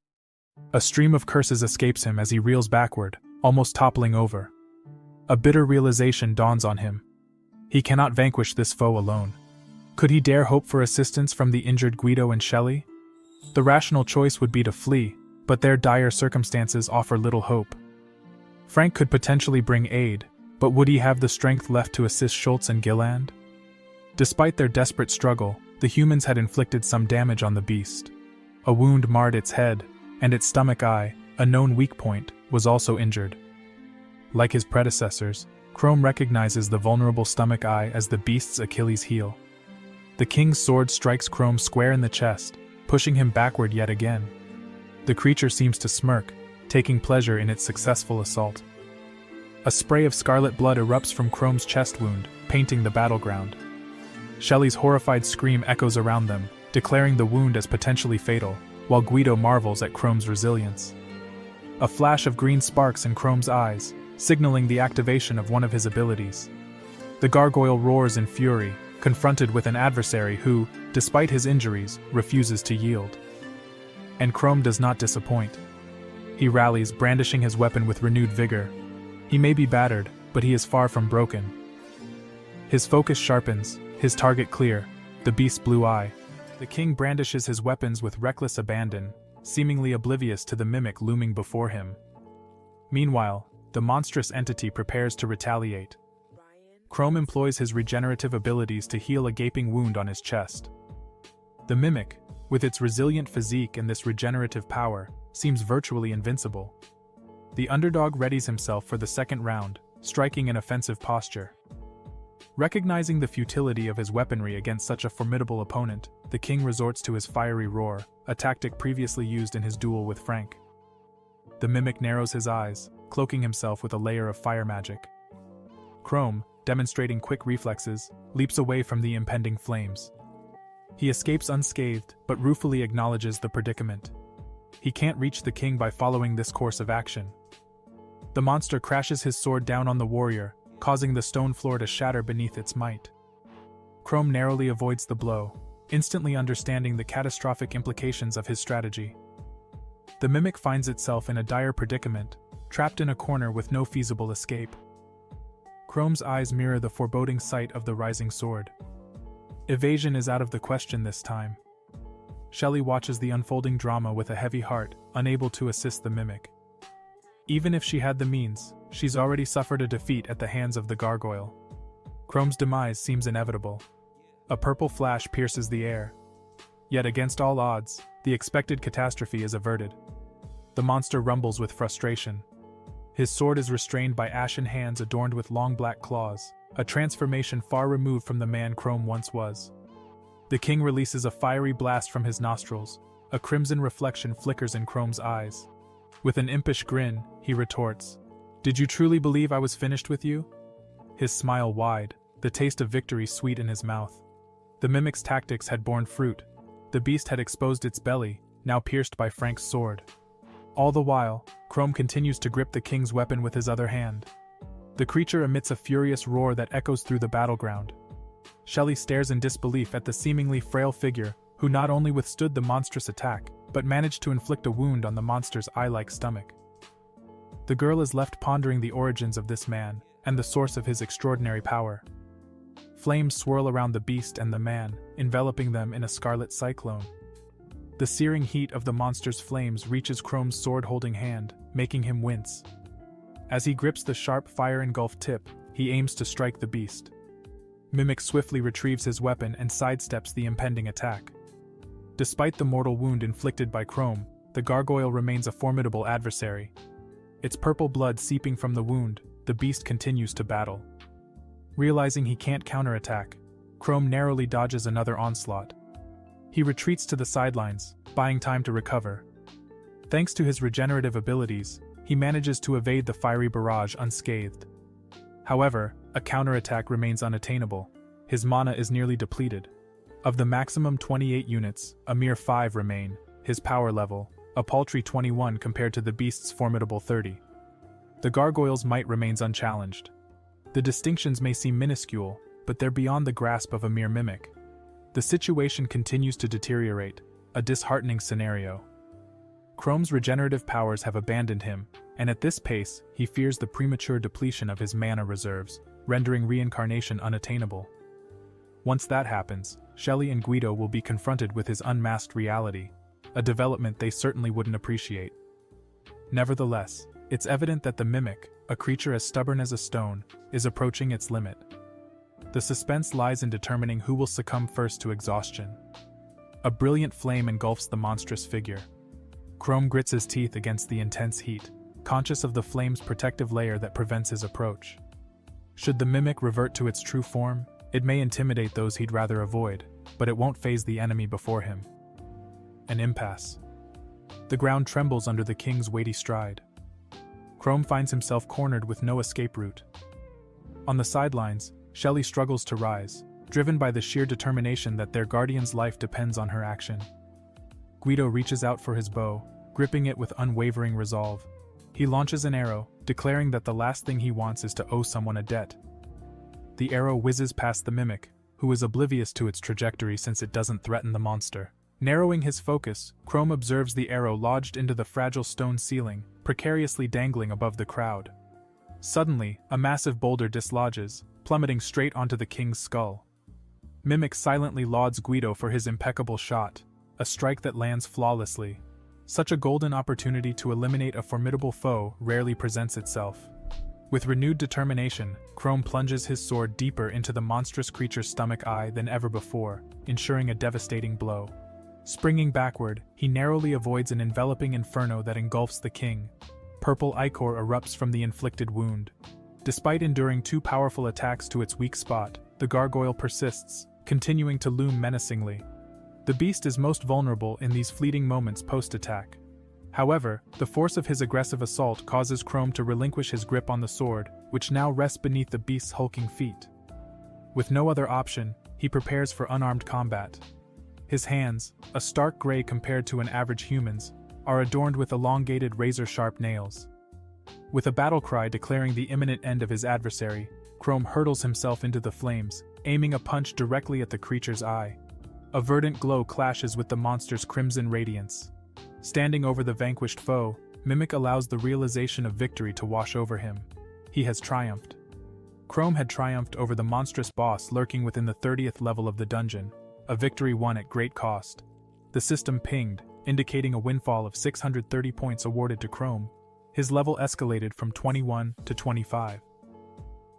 A stream of curses escapes him as he reels backward, almost toppling over. A bitter realization dawns on him. He cannot vanquish this foe alone. Could he dare hope for assistance from the injured Guido and Shelly? The rational choice would be to flee, but their dire circumstances offer little hope. Frank could potentially bring aid, but would he have the strength left to assist Schultz and Gilland? Despite their desperate struggle, the humans had inflicted some damage on the beast. A wound marred its head, and its stomach eye, a known weak point, was also injured. Like his predecessors, Chrome recognizes the vulnerable stomach eye as the beast's Achilles heel. The king's sword strikes Chrome square in the chest, pushing him backward yet again. The creature seems to smirk, taking pleasure in its successful assault. A spray of scarlet blood erupts from Chrome's chest wound, painting the battleground. Shelly's horrified scream echoes around them, declaring the wound as potentially fatal, while Guido marvels at Chrome's resilience. A flash of green sparks in Chrome's eyes, signaling the activation of one of his abilities. The gargoyle roars in fury, confronted with an adversary who, despite his injuries, refuses to yield. And Chrome does not disappoint. He rallies, brandishing his weapon with renewed vigor. He may be battered, but he is far from broken. His focus sharpens, his target clear, the beast's blue eye. The king brandishes his weapons with reckless abandon, seemingly oblivious to the mimic looming before him. Meanwhile, the monstrous entity prepares to retaliate. Chrome employs his regenerative abilities to heal a gaping wound on his chest. The mimic, with its resilient physique and this regenerative power, seems virtually invincible. The underdog readies himself for the second round, striking an offensive posture. Recognizing the futility of his weaponry against such a formidable opponent, the king resorts to his fiery roar, a tactic previously used in his duel with Frank. The mimic narrows his eyes, cloaking himself with a layer of fire magic. Chrome, demonstrating quick reflexes, leaps away from the impending flames. He escapes unscathed, but ruefully acknowledges the predicament. He can't reach the king by following this course of action. The monster crashes his sword down on the warrior, causing the stone floor to shatter beneath its might. Chrome narrowly avoids the blow, instantly understanding the catastrophic implications of his strategy. The mimic finds itself in a dire predicament, trapped in a corner with no feasible escape. Chrome's eyes mirror the foreboding sight of the rising sword. Evasion is out of the question this time. Shelly watches the unfolding drama with a heavy heart, unable to assist the mimic. Even if she had the means, she's already suffered a defeat at the hands of the gargoyle. Chrome's demise seems inevitable. A purple flash pierces the air. Yet against all odds, the expected catastrophe is averted. The monster rumbles with frustration. His sword is restrained by ashen hands adorned with long black claws, a transformation far removed from the man Chrome once was. The king releases a fiery blast from his nostrils. A crimson reflection flickers in Chrome's eyes. With an impish grin, he retorts, "Did you truly believe I was finished with you?" His smile wide, the taste of victory sweet in his mouth. The mimic's tactics had borne fruit. The beast had exposed its belly, now pierced by Frank's sword. All the while, Chrome continues to grip the king's weapon with his other hand. The creature emits a furious roar that echoes through the battleground. Shelly stares in disbelief at the seemingly frail figure, who not only withstood the monstrous attack, but managed to inflict a wound on the monster's eye-like stomach. The girl is left pondering the origins of this man, and the source of his extraordinary power. Flames swirl around the beast and the man, enveloping them in a scarlet cyclone. The searing heat of the monster's flames reaches Chrome's sword-holding hand, making him wince. As he grips the sharp fire-engulfed tip, he aims to strike the beast. Mimic swiftly retrieves his weapon and sidesteps the impending attack. Despite the mortal wound inflicted by Chrome, the gargoyle remains a formidable adversary. Its purple blood seeping from the wound, the beast continues to battle. Realizing he can't counterattack, Chrome narrowly dodges another onslaught. He retreats to the sidelines, buying time to recover. Thanks to his regenerative abilities, he manages to evade the fiery barrage unscathed. However, a counterattack remains unattainable. His mana is nearly depleted. Of the maximum 28 units, a mere 5 remain, his power level, a paltry 21 compared to the beast's formidable 30. The gargoyle's might remains unchallenged. The distinctions may seem minuscule, but they're beyond the grasp of a mere mimic. The situation continues to deteriorate, a disheartening scenario. Chrome's regenerative powers have abandoned him, and at this pace, he fears the premature depletion of his mana reserves, rendering reincarnation unattainable. Once that happens, Shelly and Guido will be confronted with his unmasked reality, a development they certainly wouldn't appreciate. Nevertheless, it's evident that the mimic, a creature as stubborn as a stone, is approaching its limit. The suspense lies in determining who will succumb first to exhaustion. A brilliant flame engulfs the monstrous figure. Chrome grits his teeth against the intense heat, conscious of the flame's protective layer that prevents his approach. Should the mimic revert to its true form, it may intimidate those he'd rather avoid, but it won't faze the enemy before him. An impasse. The ground trembles under the king's weighty stride. Chrome finds himself cornered with no escape route. On the sidelines, Shelly struggles to rise, driven by the sheer determination that their guardian's life depends on her action. Guido reaches out for his bow, gripping it with unwavering resolve. He launches an arrow, declaring that the last thing he wants is to owe someone a debt. The arrow whizzes past the mimic, who is oblivious to its trajectory since it doesn't threaten the monster. Narrowing his focus, Chrome observes the arrow lodged into the fragile stone ceiling, precariously dangling above the crowd. Suddenly, a massive boulder dislodges, plummeting straight onto the king's skull. Mimic silently lauds Guido for his impeccable shot, a strike that lands flawlessly. Such a golden opportunity to eliminate a formidable foe rarely presents itself. With renewed determination, Chrome plunges his sword deeper into the monstrous creature's stomach eye than ever before, ensuring a devastating blow. Springing backward, he narrowly avoids an enveloping inferno that engulfs the king. Purple ichor erupts from the inflicted wound. Despite enduring 2 powerful attacks to its weak spot, the gargoyle persists, continuing to loom menacingly. The beast is most vulnerable in these fleeting moments post-attack. However, the force of his aggressive assault causes Chrome to relinquish his grip on the sword, which now rests beneath the beast's hulking feet. With no other option, he prepares for unarmed combat. His hands, a stark gray compared to an average human's, are adorned with elongated razor-sharp nails. With a battle cry declaring the imminent end of his adversary, Chrome hurtles himself into the flames, aiming a punch directly at the creature's eye. A verdant glow clashes with the monster's crimson radiance. Standing over the vanquished foe, Mimic allows the realization of victory to wash over him. He has triumphed. Chrome had triumphed over the monstrous boss lurking within the 30th level of the dungeon, a victory won at great cost. The system pinged, indicating a windfall of 630 points awarded to Chrome. His level escalated from 21 to 25.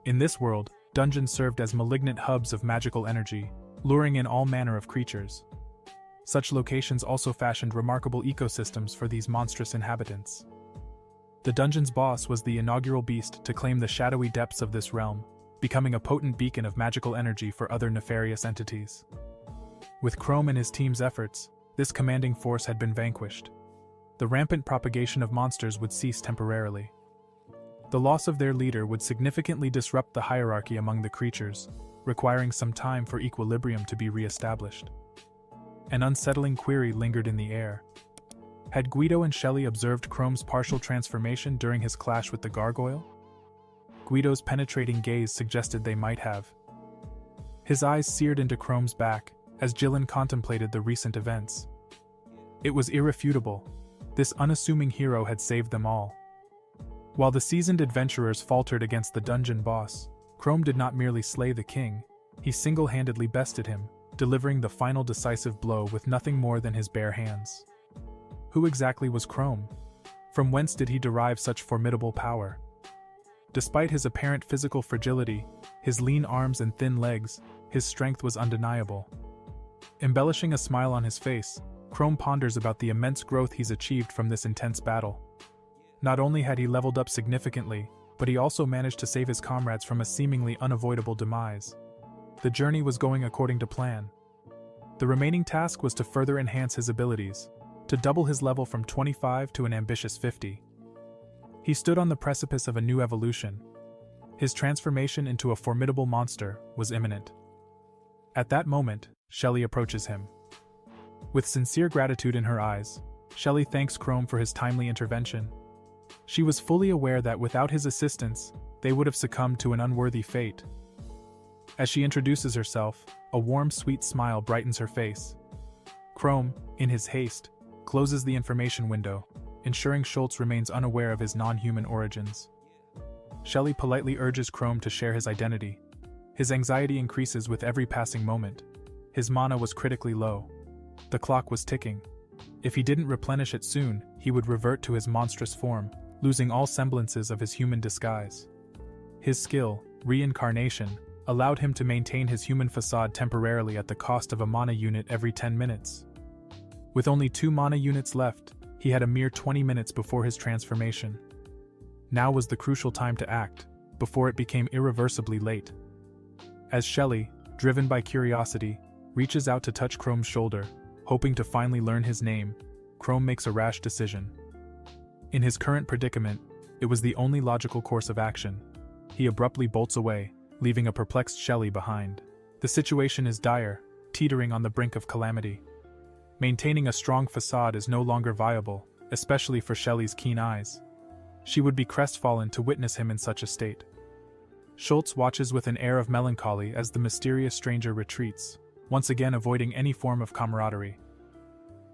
In this world, dungeons served as malignant hubs of magical energy, luring in all manner of creatures. Such locations also fashioned remarkable ecosystems for these monstrous inhabitants. The dungeon's boss was the inaugural beast to claim the shadowy depths of this realm, becoming a potent beacon of magical energy for other nefarious entities. With Chrome and his team's efforts, this commanding force had been vanquished. The rampant propagation of monsters would cease temporarily. The loss of their leader would significantly disrupt the hierarchy among the creatures, requiring some time for equilibrium to be re-established. An unsettling query lingered in the air. Had Guido and Shelly observed Chrome's partial transformation during his clash with the gargoyle? Guido's penetrating gaze suggested they might have. His eyes seared into Chrome's back as Jillian contemplated the recent events. It was irrefutable. This unassuming hero had saved them all. While the seasoned adventurers faltered against the dungeon boss, Chrome did not merely slay the king, he single-handedly bested him, delivering the final decisive blow with nothing more than his bare hands. Who exactly was Chrome? From whence did he derive such formidable power? Despite his apparent physical fragility, his lean arms and thin legs, his strength was undeniable. Embellishing a smile on his face, Chrome ponders about the immense growth he's achieved from this intense battle. Not only had he leveled up significantly, but he also managed to save his comrades from a seemingly unavoidable demise. The journey was going according to plan. The remaining task was to further enhance his abilities, to double his level from 25 to an ambitious 50. He stood on the precipice of a new evolution. His transformation into a formidable monster was imminent. At that moment, Shelly approaches him. With sincere gratitude in her eyes, Shelly thanks Chrome for his timely intervention. She was fully aware that without his assistance, they would have succumbed to an unworthy fate. As she introduces herself, a warm, sweet smile brightens her face. Chrome, in his haste, closes the information window, ensuring Schultz remains unaware of his non-human origins. Shelly politely urges Chrome to share his identity. His anxiety increases with every passing moment. His mana was critically low. The clock was ticking. If he didn't replenish it soon, he would revert to his monstrous form, losing all semblances of his human disguise. His skill, Reincarnation, allowed him to maintain his human facade temporarily at the cost of a mana unit every 10 minutes. With only 2 mana units left, he had a mere 20 minutes before his transformation. Now was the crucial time to act, before it became irreversibly late. As Shelly, driven by curiosity, reaches out to touch Chrome's shoulder, hoping to finally learn his name, Chrome makes a rash decision. In his current predicament, it was the only logical course of action. He abruptly bolts away, leaving a perplexed Shelly behind. The situation is dire, teetering on the brink of calamity. Maintaining a strong facade is no longer viable, especially for Shelly's keen eyes. She would be crestfallen to witness him in such a state. Schultz watches with an air of melancholy as the mysterious stranger retreats, once again avoiding any form of camaraderie.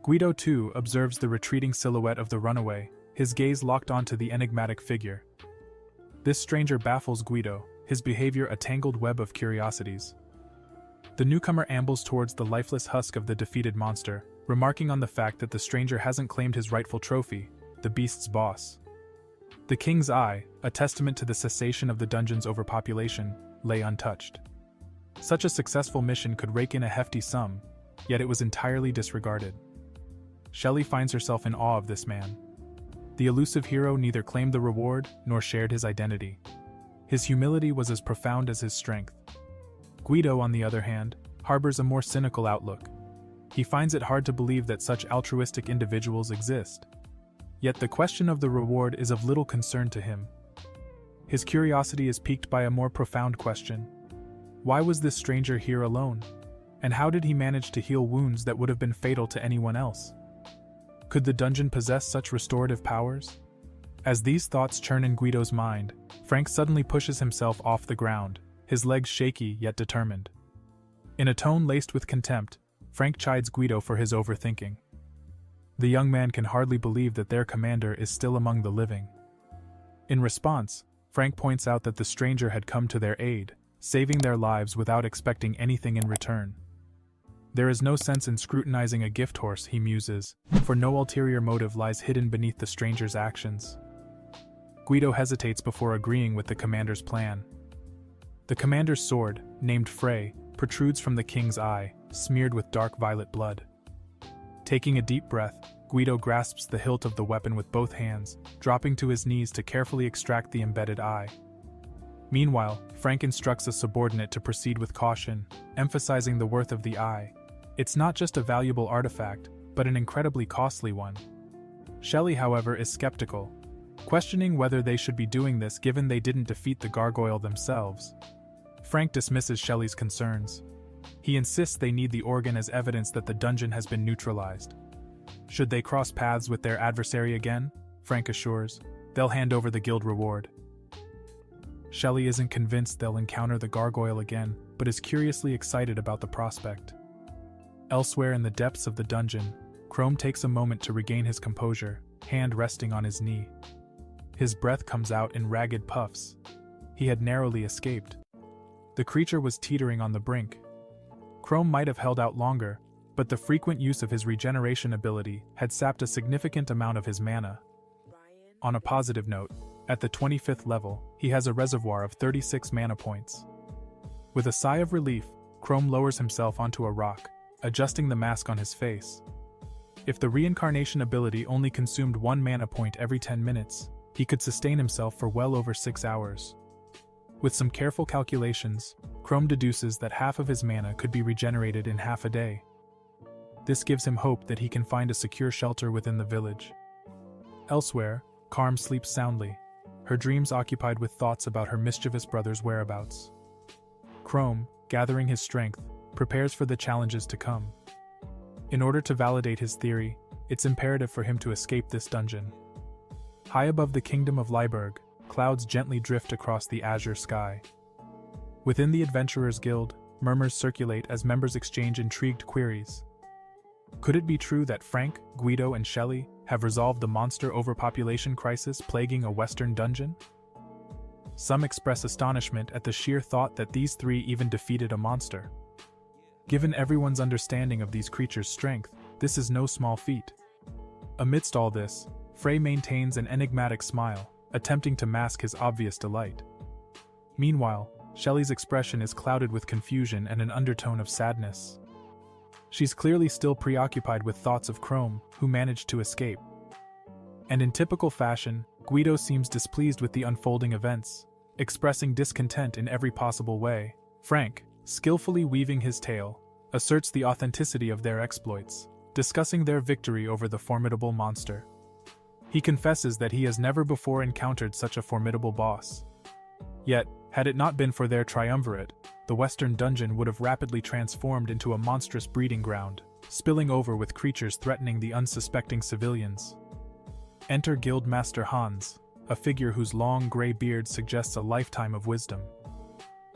Guido too observes the retreating silhouette of the runaway, his gaze locked onto the enigmatic figure. This stranger baffles Guido, his behavior a tangled web of curiosities. The newcomer ambles towards the lifeless husk of the defeated monster, remarking on the fact that the stranger hasn't claimed his rightful trophy, the beast's boss. The king's eye, a testament to the cessation of the dungeon's overpopulation, lay untouched. Such a successful mission could rake in a hefty sum, yet it was entirely disregarded. Shelly finds herself in awe of this man. The elusive hero neither claimed the reward nor shared his identity. His humility was as profound as his strength. Guido, on the other hand, harbors a more cynical outlook. He finds it hard to believe that such altruistic individuals exist. Yet the question of the reward is of little concern to him. His curiosity is piqued by a more profound question. Why was this stranger here alone? And how did he manage to heal wounds that would have been fatal to anyone else? Could the dungeon possess such restorative powers? As these thoughts churn in Guido's mind, Frank suddenly pushes himself off the ground, his legs shaky yet determined. In a tone laced with contempt, Frank chides Guido for his overthinking. The young man can hardly believe that their commander is still among the living. In response, Frank points out that the stranger had come to their aid, saving their lives without expecting anything in return. There is no sense in scrutinizing a gift horse, he muses, for no ulterior motive lies hidden beneath the stranger's actions. Guido hesitates before agreeing with the commander's plan. The commander's sword, named Frey, protrudes from the king's eye, smeared with dark violet blood. Taking a deep breath, Guido grasps the hilt of the weapon with both hands, dropping to his knees to carefully extract the embedded eye. Meanwhile, Frank instructs a subordinate to proceed with caution, emphasizing the worth of the eye. It's not just a valuable artifact, but an incredibly costly one. Shelly, however, is skeptical, questioning whether they should be doing this given they didn't defeat the gargoyle themselves. Frank dismisses Shelly's concerns. He insists they need the organ as evidence that the dungeon has been neutralized. Should they cross paths with their adversary again, Frank assures, they'll hand over the guild reward. Shelly isn't convinced they'll encounter the gargoyle again, but is curiously excited about the prospect. Elsewhere in the depths of the dungeon, Chrome takes a moment to regain his composure, hand resting on his knee. His breath comes out in ragged puffs. He had narrowly escaped. The creature was teetering on the brink. Chrome might have held out longer, but the frequent use of his regeneration ability had sapped a significant amount of his mana. On a positive note, at the 25th level, he has a reservoir of 36 mana points. With a sigh of relief, Chrome lowers himself onto a rock, adjusting the mask on his face. If the reincarnation ability only consumed 1 mana point every 10 minutes, he could sustain himself for well over 6 hours. With some careful calculations, Chrome deduces that half of his mana could be regenerated in half a day. This gives him hope that he can find a secure shelter within the village. Elsewhere, Karm sleeps soundly, her dreams occupied with thoughts about her mischievous brother's whereabouts. Chrome, gathering his strength, prepares for the challenges to come. In order to validate his theory, it's imperative for him to escape this dungeon. High above the kingdom of Liburg, clouds gently drift across the azure sky. Within the Adventurers Guild, murmurs circulate as members exchange intrigued queries. Could it be true that Frank, Guido, and Shelly have resolved the monster overpopulation crisis plaguing a Western dungeon? Some express astonishment at the sheer thought that these three even defeated a monster. Given everyone's understanding of these creatures' strength, this is no small feat. Amidst all this, Frey maintains an enigmatic smile, attempting to mask his obvious delight. Meanwhile, Shelly's expression is clouded with confusion and an undertone of sadness. She's clearly still preoccupied with thoughts of Chrome, who managed to escape. And in typical fashion, Guido seems displeased with the unfolding events, expressing discontent in every possible way. Frank, skillfully weaving his tale, asserts the authenticity of their exploits, discussing their victory over the formidable monster. He confesses that he has never before encountered such a formidable boss. Yet, had it not been for their triumvirate, the Western dungeon would have rapidly transformed into a monstrous breeding ground, spilling over with creatures threatening the unsuspecting civilians. Enter Guildmaster Hans, a figure whose long gray beard suggests a lifetime of wisdom.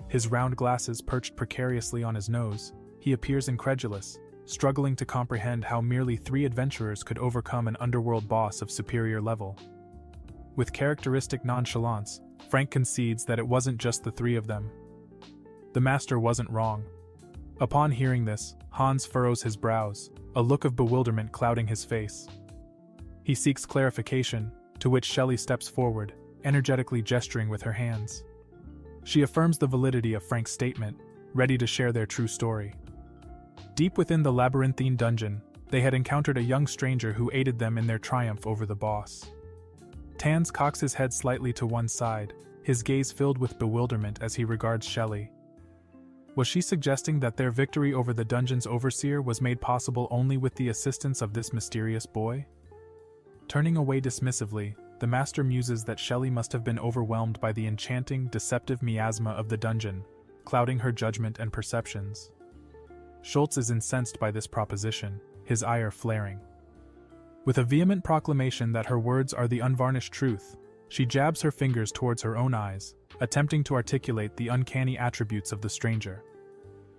His round glasses perched precariously on his nose, he appears incredulous, struggling to comprehend how merely 3 adventurers could overcome an underworld boss of superior level. With characteristic nonchalance, Frank concedes that it wasn't just the 3 of them. The master wasn't wrong. Upon hearing this, Hans furrows his brows, a look of bewilderment clouding his face. He seeks clarification, to which Shelly steps forward, energetically gesturing with her hands. She affirms the validity of Frank's statement, ready to share their true story. Deep within the labyrinthine dungeon, they had encountered a young stranger who aided them in their triumph over the boss. Tans cocks his head slightly to one side, his gaze filled with bewilderment as he regards Shelly. Was she suggesting that their victory over the dungeon's overseer was made possible only with the assistance of this mysterious boy? Turning away dismissively, the master muses that Shelly must have been overwhelmed by the enchanting, deceptive miasma of the dungeon, clouding her judgment and perceptions. Schultz is incensed by this proposition, his ire flaring. With a vehement proclamation that her words are the unvarnished truth, she jabs her fingers towards her own eyes, attempting to articulate the uncanny attributes of the stranger.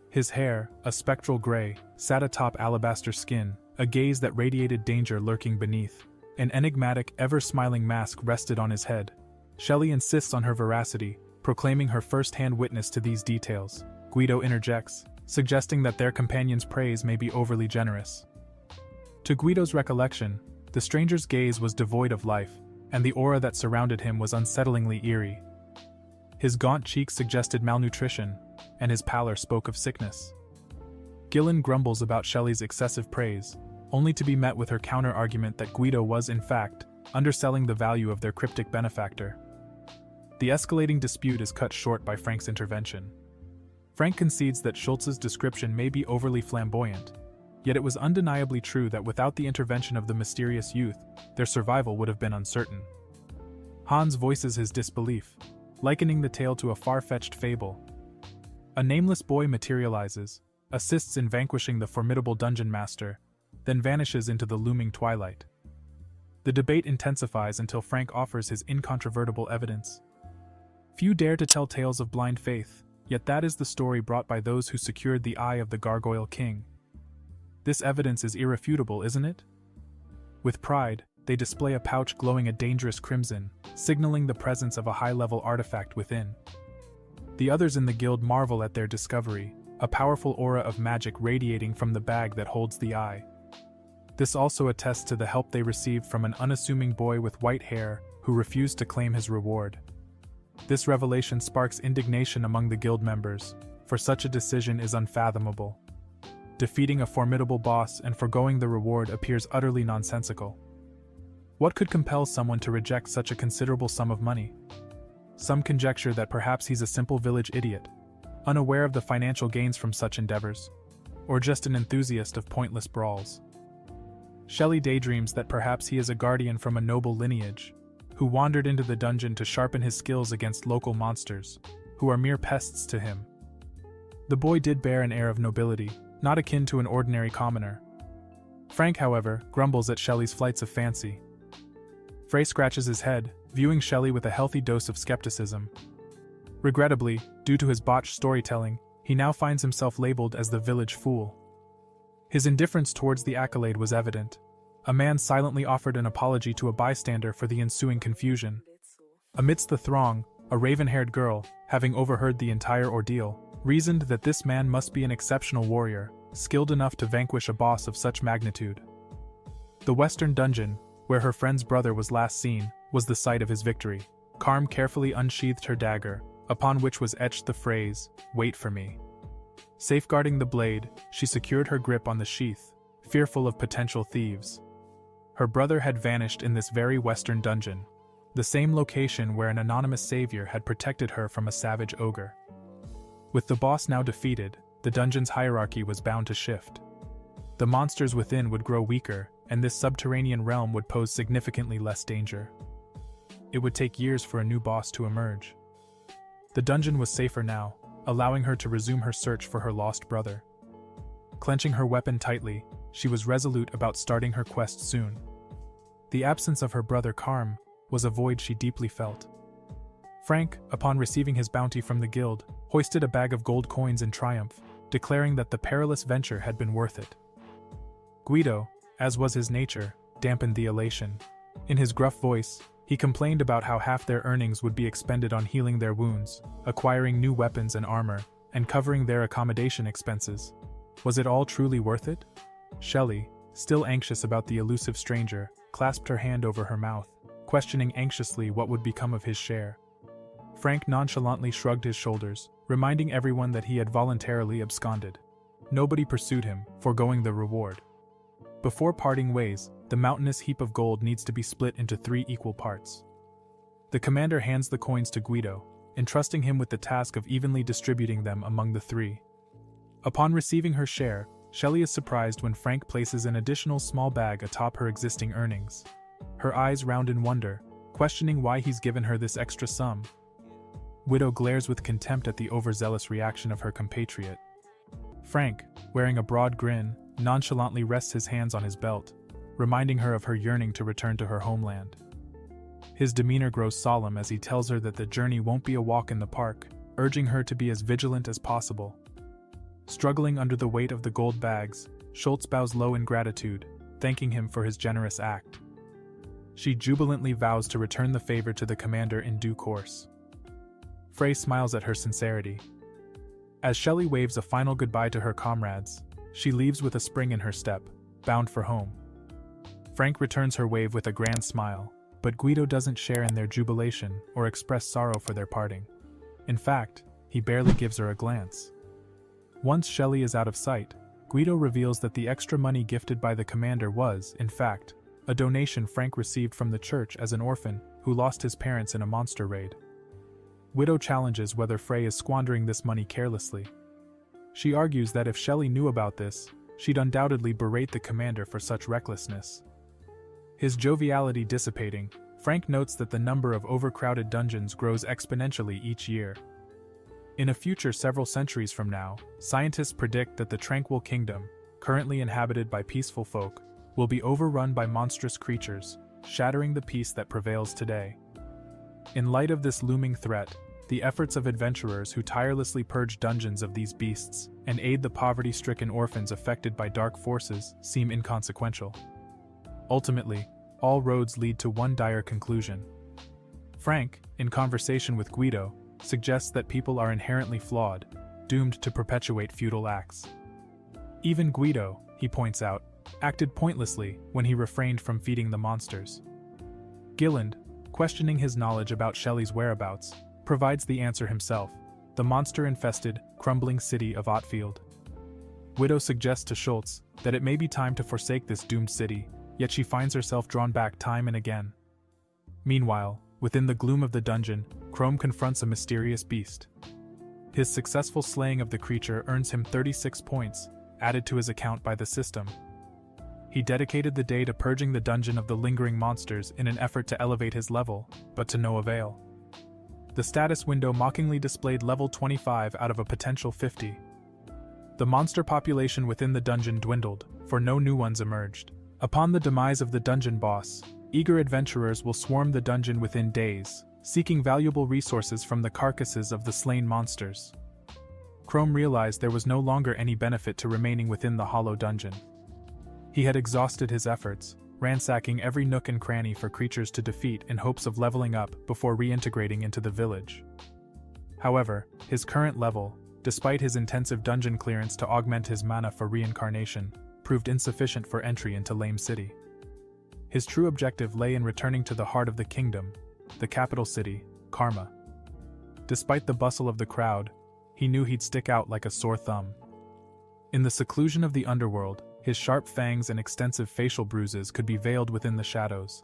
His hair, a spectral gray, sat atop alabaster skin, a gaze that radiated danger lurking beneath. An enigmatic, ever-smiling mask rested on his head. Shelly insists on her veracity, proclaiming her first-hand witness to these details. Guido interjects, suggesting that their companion's praise may be overly generous. To Guido's recollection, the stranger's gaze was devoid of life, and the aura that surrounded him was unsettlingly eerie. His gaunt cheeks suggested malnutrition, and his pallor spoke of sickness. Gillen grumbles about Shelly's excessive praise, only to be met with her counter-argument that Guido was, in fact, underselling the value of their cryptic benefactor. The escalating dispute is cut short by Frank's intervention. Frank concedes that Schultz's description may be overly flamboyant, yet it was undeniably true that without the intervention of the mysterious youth, their survival would have been uncertain. Hans voices his disbelief, likening the tale to a far-fetched fable. A nameless boy materializes, assists in vanquishing the formidable dungeon master, then vanishes into the looming twilight. The debate intensifies until Frank offers his incontrovertible evidence. Few dare to tell tales of blind faith, yet that is the story brought by those who secured the eye of the Gargoyle King. This evidence is irrefutable, isn't it? With pride, they display a pouch glowing a dangerous crimson, signaling the presence of a high-level artifact within. The others in the guild marvel at their discovery, a powerful aura of magic radiating from the bag that holds the eye. This also attests to the help they received from an unassuming boy with white hair who refused to claim his reward. This revelation sparks indignation among the guild members, for such a decision is unfathomable. Defeating a formidable boss and foregoing the reward appears utterly nonsensical. What could compel someone to reject such a considerable sum of money? Some conjecture that perhaps he's a simple village idiot, unaware of the financial gains from such endeavors, or just an enthusiast of pointless brawls. Shelly daydreams that perhaps he is a guardian from a noble lineage, who wandered into the dungeon to sharpen his skills against local monsters, who are mere pests to him. The boy did bear an air of nobility, not akin to an ordinary commoner. Frank, however, grumbles at Shelly's flights of fancy. Frey scratches his head, viewing Shelly with a healthy dose of skepticism. Regrettably, due to his botched storytelling, he now finds himself labeled as the village fool. His indifference towards the accolade was evident. A man silently offered an apology to a bystander for the ensuing confusion. Amidst the throng, a raven-haired girl, having overheard the entire ordeal, reasoned that this man must be an exceptional warrior, skilled enough to vanquish a boss of such magnitude. The western dungeon, where her friend's brother was last seen, was the site of his victory. Karm carefully unsheathed her dagger, upon which was etched the phrase, "Wait for me." Safeguarding the blade, she secured her grip on the sheath, fearful of potential thieves. Her brother had vanished in this very western dungeon, the same location where an anonymous savior had protected her from a savage ogre. With the boss now defeated, the dungeon's hierarchy was bound to shift. The monsters within would grow weaker, and this subterranean realm would pose significantly less danger. It would take years for a new boss to emerge. The dungeon was safer now, allowing her to resume her search for her lost brother. Clenching her weapon tightly, she was resolute about starting her quest soon. The absence of her brother Karm was a void she deeply felt. Frank, upon receiving his bounty from the guild, hoisted a bag of gold coins in triumph, declaring that the perilous venture had been worth it. Guido, as was his nature, dampened the elation. In his gruff voice, he complained about how half their earnings would be expended on healing their wounds, acquiring new weapons and armor, and covering their accommodation expenses. Was it all truly worth it? Shelly, still anxious about the elusive stranger, clasped her hand over her mouth, questioning anxiously what would become of his share. Frank nonchalantly shrugged his shoulders, reminding everyone that he had voluntarily absconded. Nobody pursued him, foregoing the reward. Before parting ways, the mountainous heap of gold needs to be split into 3 equal parts. The commander hands the coins to Guido, entrusting him with the task of evenly distributing them among the 3. Upon receiving her share, Shelly is surprised when Frank places an additional small bag atop her existing earnings. Her eyes round in wonder, questioning why he's given her this extra sum. Guido glares with contempt at the overzealous reaction of her compatriot. Frank, wearing a broad grin, nonchalantly rests his hands on his belt, reminding her of her yearning to return to her homeland. His demeanor grows solemn as he tells her that the journey won't be a walk in the park, urging her to be as vigilant as possible. Struggling under the weight of the gold bags, Schultz bows low in gratitude, thanking him for his generous act. She jubilantly vows to return the favor to the commander in due course. Frey smiles at her sincerity. As Shelly waves a final goodbye to her comrades, she leaves with a spring in her step, bound for home. Frank returns her wave with a grand smile, but Guido doesn't share in their jubilation or express sorrow for their parting. In fact, he barely gives her a glance. Once Shelly is out of sight, Guido reveals that the extra money gifted by the commander was, in fact, a donation Frank received from the church as an orphan who lost his parents in a monster raid. Guido challenges whether Frey is squandering this money carelessly. She argues that if Shelly knew about this, she'd undoubtedly berate the commander for such recklessness. His joviality dissipating, Frank notes that the number of overcrowded dungeons grows exponentially each year. In a future several centuries from now, scientists predict that the tranquil kingdom, currently inhabited by peaceful folk, will be overrun by monstrous creatures, shattering the peace that prevails today. In light of this looming threat, the efforts of adventurers who tirelessly purge dungeons of these beasts and aid the poverty-stricken orphans affected by dark forces seem inconsequential. Ultimately, all roads lead to one dire conclusion. Frank, in conversation with Guido, suggests that people are inherently flawed, doomed to perpetuate futile acts. Even Guido, he points out, acted pointlessly when he refrained from feeding the monsters. Gilland, questioning his knowledge about Shelly's whereabouts, provides the answer himself: the monster-infested, crumbling city of Atfield. Guido suggests to Schultz that it may be time to forsake this doomed city, yet she finds herself drawn back time and again. Meanwhile, within the gloom of the dungeon, Chrome confronts a mysterious beast. His successful slaying of the creature earns him 36 points, added to his account by the system. He dedicated the day to purging the dungeon of the lingering monsters in an effort to elevate his level, but to no avail. The status window mockingly displayed level 25 out of a potential 50. The monster population within the dungeon dwindled, for no new ones emerged. Upon the demise of the dungeon boss, eager adventurers will swarm the dungeon within days, seeking valuable resources from the carcasses of the slain monsters. Chrome realized there was no longer any benefit to remaining within the hollow dungeon. He had exhausted his efforts, ransacking every nook and cranny for creatures to defeat in hopes of leveling up before reintegrating into the village. However, his current level, despite his intensive dungeon clearance to augment his mana for reincarnation, proved insufficient for entry into Lame City. His true objective lay in returning to the heart of the kingdom, the capital city, Karmya. Despite the bustle of the crowd, he knew he'd stick out like a sore thumb. In the seclusion of the underworld, his sharp fangs and extensive facial bruises could be veiled within the shadows.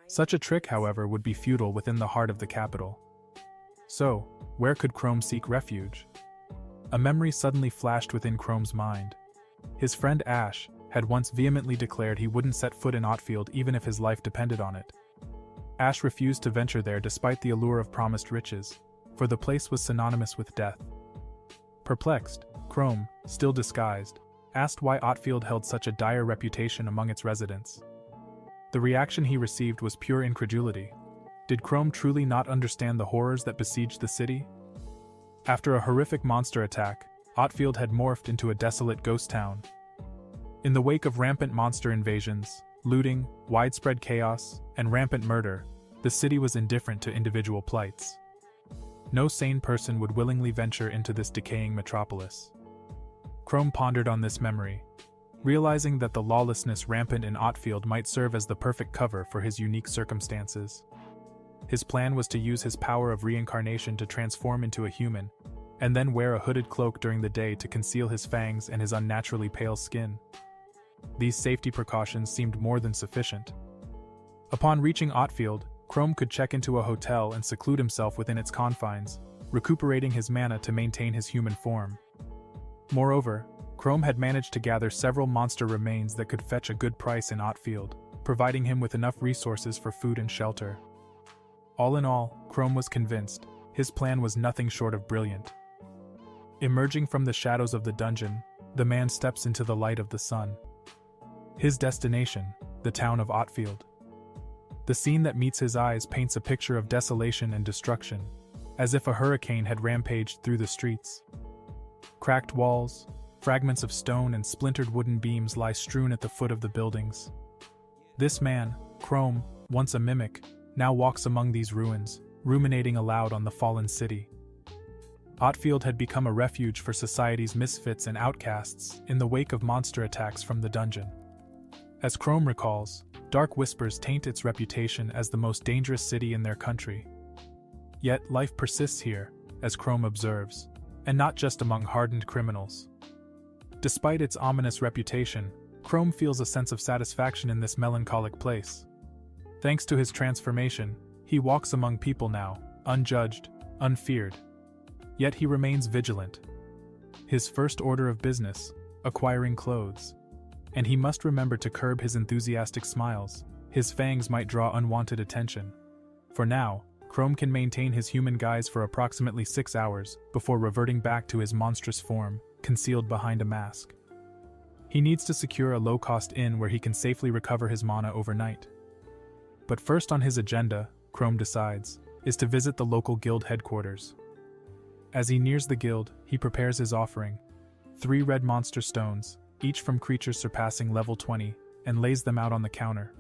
Such a trick, however, would be futile within the heart of the capital. So, where could Chrome seek refuge? A memory suddenly flashed within Chrome's mind. His friend Ash had once vehemently declared he wouldn't set foot in Atfield even if his life depended on it. Ash refused to venture there despite the allure of promised riches, for the place was synonymous with death. Perplexed, Chrome, still disguised, asked why Atfield held such a dire reputation among its residents. The reaction he received was pure incredulity. Did Chrome truly not understand the horrors that besieged the city? After a horrific monster attack, Atfield had morphed into a desolate ghost town. In the wake of rampant monster invasions, looting, widespread chaos, and rampant murder, the city was indifferent to individual plights. No sane person would willingly venture into this decaying metropolis. Chrome pondered on this memory, realizing that the lawlessness rampant in Atfield might serve as the perfect cover for his unique circumstances. His plan was to use his power of reincarnation to transform into a human, and then wear a hooded cloak during the day to conceal his fangs and his unnaturally pale skin. These safety precautions seemed more than sufficient. Upon reaching Atfield, Chrome could check into a hotel and seclude himself within its confines, recuperating his mana to maintain his human form. Moreover, Chrome had managed to gather several monster remains that could fetch a good price in Atfield, providing him with enough resources for food and shelter. All in all, Chrome was convinced his plan was nothing short of brilliant. Emerging from the shadows of the dungeon, the man steps into the light of the sun. His destination, the town of Atfield. The scene that meets his eyes paints a picture of desolation and destruction, as if a hurricane had rampaged through the streets. Cracked walls, fragments of stone and splintered wooden beams lie strewn at the foot of the buildings. This man, Chrome, once a mimic, now walks among these ruins, ruminating aloud on the fallen city. Atfield had become a refuge for society's misfits and outcasts in the wake of monster attacks from the dungeon. As Chrome recalls, dark whispers taint its reputation as the most dangerous city in their country. Yet life persists here, as Chrome observes, and not just among hardened criminals. Despite its ominous reputation, Chrome feels a sense of satisfaction in this melancholic place. Thanks to his transformation, he walks among people now, unjudged, unfeared. Yet he remains vigilant. His first order of business, acquiring clothes. And he must remember to curb his enthusiastic smiles. His fangs might draw unwanted attention. For now, Chrome can maintain his human guise for approximately 6 hours before reverting back to his monstrous form, concealed behind a mask. He needs to secure a low-cost inn where he can safely recover his mana overnight. But first on his agenda, Chrome decides, is to visit the local guild headquarters. As he nears the guild, he prepares his offering, 3 red monster stones, each from creatures surpassing level 20, and lays them out on the counter.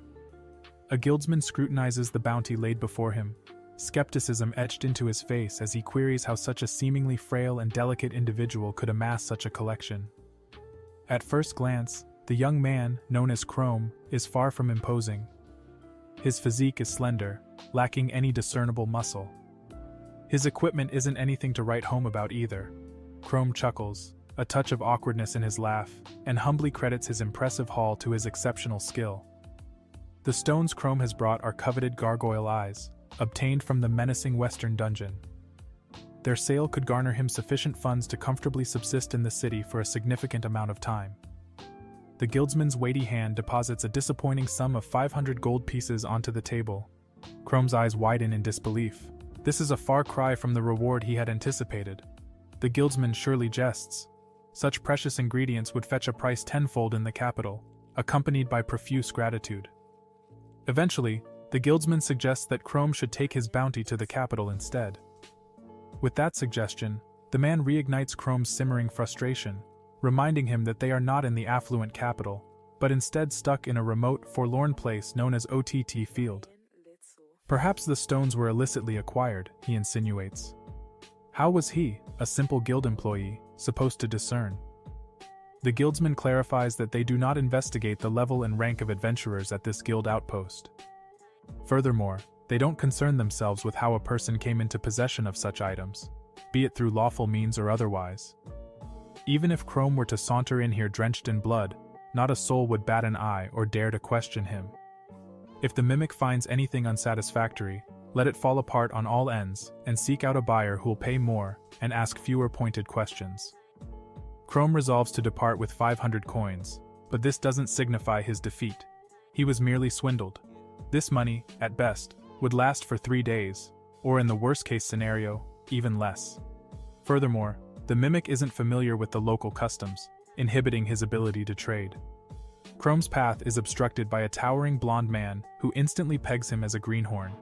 A guildsman scrutinizes the bounty laid before him, skepticism etched into his face as he queries how such a seemingly frail and delicate individual could amass such a collection. At first glance, the young man, known as Chrome, is far from imposing. His physique is slender, lacking any discernible muscle. His equipment isn't anything to write home about either. Chrome chuckles, a touch of awkwardness in his laugh, and humbly credits his impressive haul to his exceptional skill. The stones Chrome has brought are coveted gargoyle eyes, obtained from the menacing western dungeon. Their sale could garner him sufficient funds to comfortably subsist in the city for a significant amount of time. The guildsman's weighty hand deposits a disappointing sum of 500 gold pieces onto the table. Chrome's eyes widen in disbelief. This is a far cry from the reward he had anticipated. The guildsman surely jests. Such precious ingredients would fetch a price tenfold in the capital, accompanied by profuse gratitude. Eventually, the guildsman suggests that Chrome should take his bounty to the capital instead. With that suggestion, the man reignites Chrome's simmering frustration, reminding him that they are not in the affluent capital, but instead stuck in a remote, forlorn place known as OTT Field. Perhaps the stones were illicitly acquired, he insinuates. How was he, a simple guild employee, supposed to discern? The guildsman clarifies that they do not investigate the level and rank of adventurers at this guild outpost. Furthermore, they don't concern themselves with how a person came into possession of such items, be it through lawful means or otherwise. Even if Chrome were to saunter in here drenched in blood, not a soul would bat an eye or dare to question him. If the mimic finds anything unsatisfactory, let it fall apart on all ends, and seek out a buyer who'll pay more and ask fewer pointed questions. Chrome resolves to depart with 500 coins, but this doesn't signify his defeat. He was merely swindled. This money, at best, would last for 3 days, or in the worst-case scenario, even less. Furthermore, the mimic isn't familiar with the local customs, inhibiting his ability to trade. Chrome's path is obstructed by a towering blonde man who instantly pegs him as a greenhorn.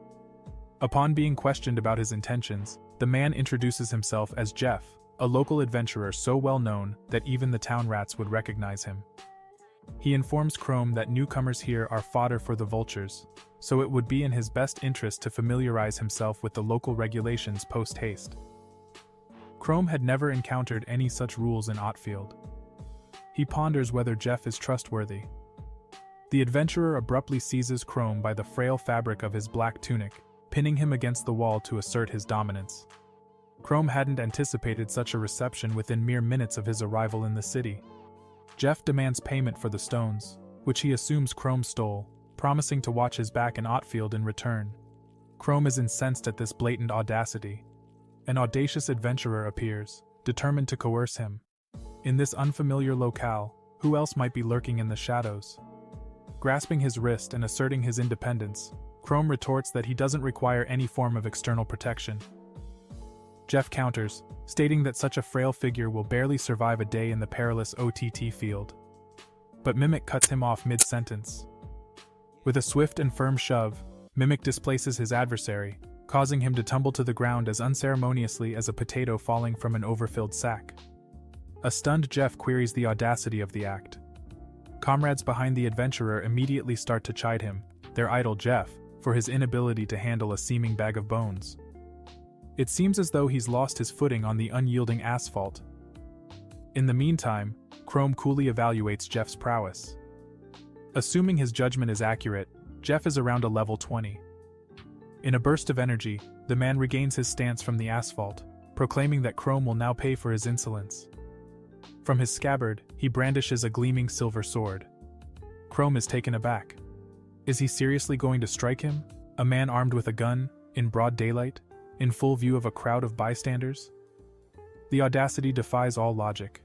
Upon being questioned about his intentions, the man introduces himself as Jeff, a local adventurer so well known that even the town rats would recognize him. He informs Chrome that newcomers here are fodder for the vultures, so it would be in his best interest to familiarize himself with the local regulations post-haste. Chrome had never encountered any such rules in Atfield. He ponders whether Jeff is trustworthy. The adventurer abruptly seizes Chrome by the frail fabric of his black tunic, pinning him against the wall to assert his dominance. Chrome hadn't anticipated such a reception within mere minutes of his arrival in the city. Jeff demands payment for the stones, which he assumes Chrome stole, promising to watch his back in Atfield in return. Chrome is incensed at this blatant audacity. An audacious adventurer appears, determined to coerce him. In this unfamiliar locale, who else might be lurking in the shadows? Grasping his wrist and asserting his independence, Chrome retorts that he doesn't require any form of external protection. Jeff counters, stating that such a frail figure will barely survive a day in the perilous OTT field. But Mimic cuts him off mid-sentence. With a swift and firm shove, Mimic displaces his adversary, causing him to tumble to the ground as unceremoniously as a potato falling from an overfilled sack. A stunned Jeff queries the audacity of the act. Comrades behind the adventurer immediately start to chide him, their idol Jeff, for his inability to handle a seeming bag of bones. It seems as though he's lost his footing on the unyielding asphalt. In the meantime, Chrome coolly evaluates Jeff's prowess. Assuming his judgment is accurate, Jeff is around a level 20. In a burst of energy, the man regains his stance from the asphalt, proclaiming that Chrome will now pay for his insolence. From his scabbard, he brandishes a gleaming silver sword. Chrome is taken aback. Is he seriously going to strike him, a man armed with a gun, in broad daylight, in full view of a crowd of bystanders? The audacity defies all logic.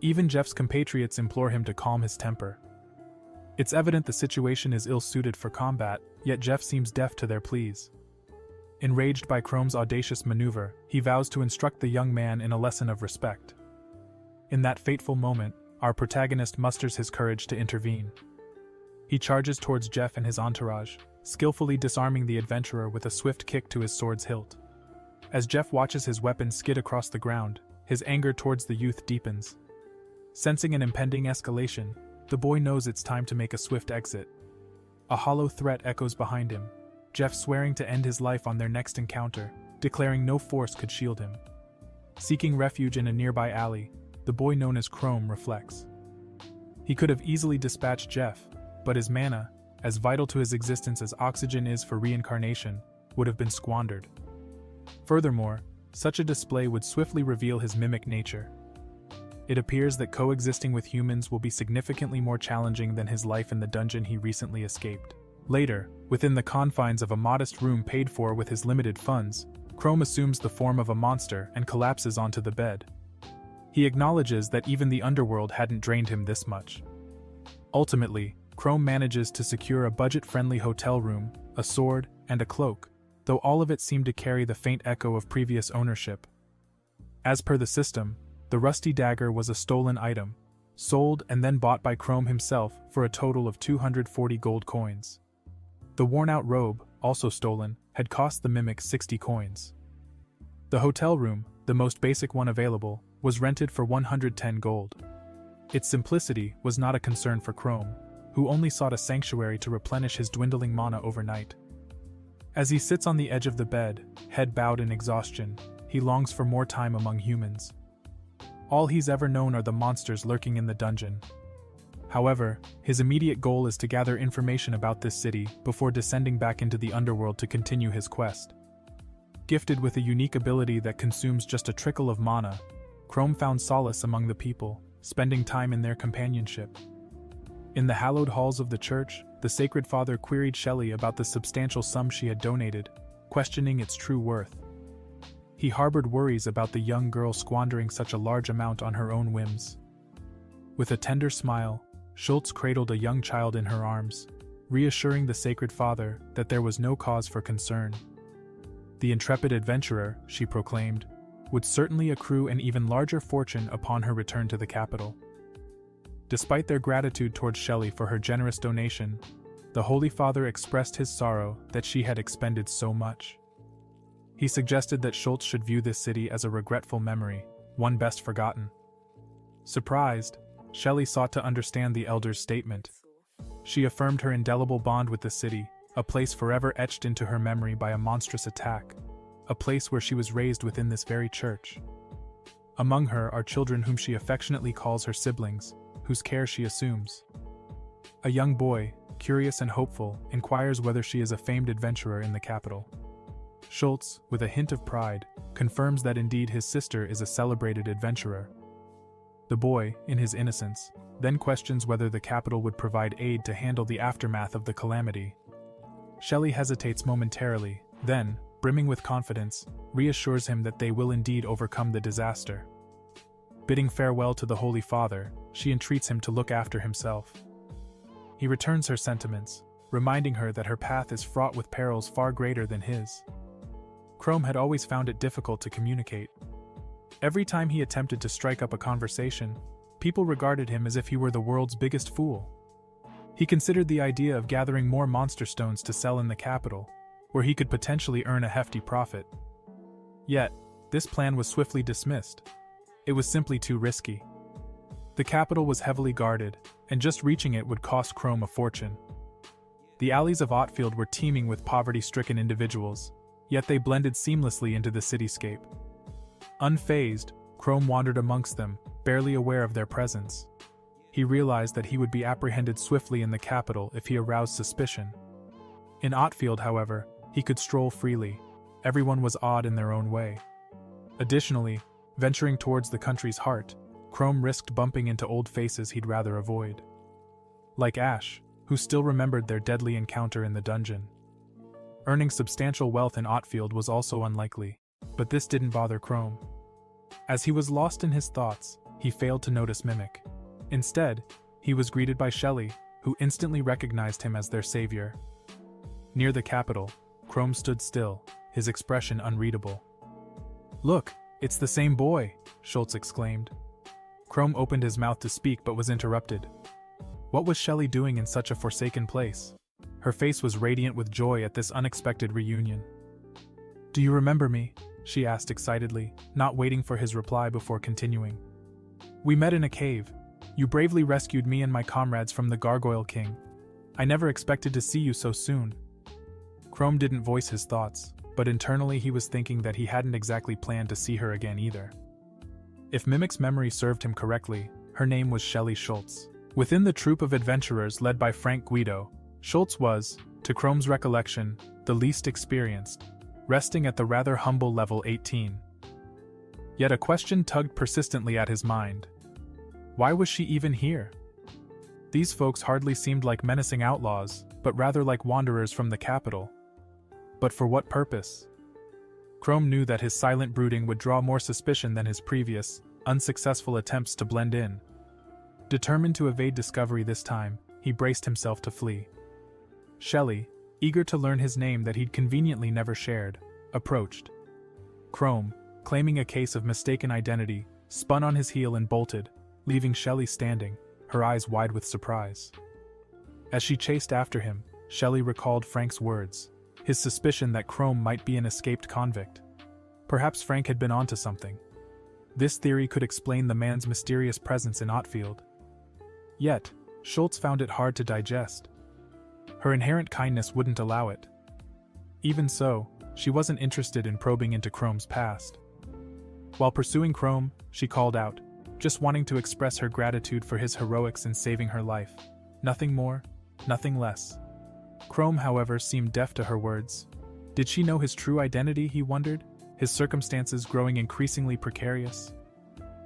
Even Jeff's compatriots implore him to calm his temper. It's evident the situation is ill-suited for combat, yet Jeff seems deaf to their pleas. Enraged by Chrome's audacious maneuver, he vows to instruct the young man in a lesson of respect. In that fateful moment, our protagonist musters his courage to intervene. He charges towards Jeff and his entourage, skillfully disarming the adventurer with a swift kick to his sword's hilt. As Jeff watches his weapon skid across the ground, his anger towards the youth deepens. Sensing an impending escalation, the boy knows it's time to make a swift exit. A hollow threat echoes behind him, Jeff swearing to end his life on their next encounter, declaring no force could shield him. Seeking refuge in a nearby alley, the boy known as Chrome reflects. He could have easily dispatched Jeff, but his mana, as vital to his existence as oxygen is for reincarnation, would have been squandered. Furthermore, such a display would swiftly reveal his mimic nature. It appears that coexisting with humans will be significantly more challenging than his life in the dungeon he recently escaped. Later, within the confines of a modest room paid for with his limited funds, Chrome assumes the form of a monster and collapses onto the bed. He acknowledges that even the underworld hadn't drained him this much. Ultimately, Chrome manages to secure a budget-friendly hotel room, a sword, and a cloak, though all of it seemed to carry the faint echo of previous ownership. As per the system, the rusty dagger was a stolen item, sold and then bought by Chrome himself for a total of 240 gold coins. The worn-out robe, also stolen, had cost the mimic 60 coins. The hotel room, the most basic one available, was rented for 110 gold. Its simplicity was not a concern for Chrome, who only sought a sanctuary to replenish his dwindling mana overnight. As he sits on the edge of the bed, head bowed in exhaustion, he longs for more time among humans. All he's ever known are the monsters lurking in the dungeon. However, his immediate goal is to gather information about this city before descending back into the underworld to continue his quest. Gifted with a unique ability that consumes just a trickle of mana, Chrome found solace among the people, spending time in their companionship. In the hallowed halls of the church, the Sacred Father queried Shelly about the substantial sum she had donated, questioning its true worth. He harbored worries about the young girl squandering such a large amount on her own whims. With a tender smile, Schultz cradled a young child in her arms, reassuring the Sacred Father that there was no cause for concern. The intrepid adventurer, she proclaimed, would certainly accrue an even larger fortune upon her return to the capital. Despite their gratitude towards Shelly for her generous donation, the Holy Father expressed his sorrow that she had expended so much. He suggested that Schultz should view this city as a regretful memory, one best forgotten. Surprised, Shelly sought to understand the elder's statement. She affirmed her indelible bond with the city, a place forever etched into her memory by a monstrous attack, a place where she was raised within this very church. Among her are children whom she affectionately calls her siblings, whose care she assumes. A young boy, curious and hopeful, inquires whether she is a famed adventurer in the capital. Schultz, with a hint of pride, confirms that indeed his sister is a celebrated adventurer. The boy, in his innocence, then questions whether the capital would provide aid to handle the aftermath of the calamity. Shelly hesitates momentarily, then, brimming with confidence, reassures him that they will indeed overcome the disaster. Bidding farewell to the Holy Father, she entreats him to look after himself. He returns her sentiments, reminding her that her path is fraught with perils far greater than his. Chrome had always found it difficult to communicate. Every time he attempted to strike up a conversation, people regarded him as if he were the world's biggest fool. He considered the idea of gathering more monster stones to sell in the capital, where he could potentially earn a hefty profit. Yet, this plan was swiftly dismissed. It was simply too risky. The capital was heavily guarded, and just reaching it would cost Chrome a fortune. The alleys of Atfield were teeming with poverty-stricken individuals, yet they blended seamlessly into the cityscape. Unfazed, Chrome wandered amongst them, barely aware of their presence. He realized that he would be apprehended swiftly in the capital if he aroused suspicion. In Atfield, however, he could stroll freely. Everyone was odd in their own way. Additionally, venturing towards the country's heart, Chrome risked bumping into old faces he'd rather avoid. Like Ash, who still remembered their deadly encounter in the dungeon. Earning substantial wealth in Atfield was also unlikely, but this didn't bother Chrome. As he was lost in his thoughts, he failed to notice Mimic. Instead, he was greeted by Shelly, who instantly recognized him as their savior. Near the capital, Chrome stood still, his expression unreadable. "Look, it's the same boy!" Schultz exclaimed. Chrome opened his mouth to speak but was interrupted. What was Shelly doing in such a forsaken place? Her face was radiant with joy at this unexpected reunion. "Do you remember me?" she asked excitedly, not waiting for his reply before continuing. "We met in a cave. You bravely rescued me and my comrades from the Gargoyle King. I never expected to see you so soon." Chrome didn't voice his thoughts, but internally he was thinking that he hadn't exactly planned to see her again either. If Mimic's memory served him correctly, her name was Shelly Schultz. Within the troop of adventurers led by Frank Guido, Schultz was, to Chrome's recollection, the least experienced, resting at the rather humble level 18. Yet a question tugged persistently at his mind. Why was she even here? These folks hardly seemed like menacing outlaws, but rather like wanderers from the capital. But for what purpose? Chrome knew that his silent brooding would draw more suspicion than his previous, unsuccessful attempts to blend in. Determined to evade discovery this time, he braced himself to flee. Shelly, eager to learn his name that he'd conveniently never shared, approached. Chrome, claiming a case of mistaken identity, spun on his heel and bolted, leaving Shelly standing, her eyes wide with surprise. As she chased after him, Shelly recalled Frank's words, his suspicion that Chrome might be an escaped convict. Perhaps Frank had been onto something. This theory could explain the man's mysterious presence in Atfield. Yet, Schultz found it hard to digest. Her inherent kindness wouldn't allow it. Even so, she wasn't interested in probing into Chrome's past. While pursuing Chrome, she called out, just wanting to express her gratitude for his heroics in saving her life. Nothing more, nothing less. Chrome, however, seemed deaf to her words. Did she know his true identity, he wondered, his circumstances growing increasingly precarious?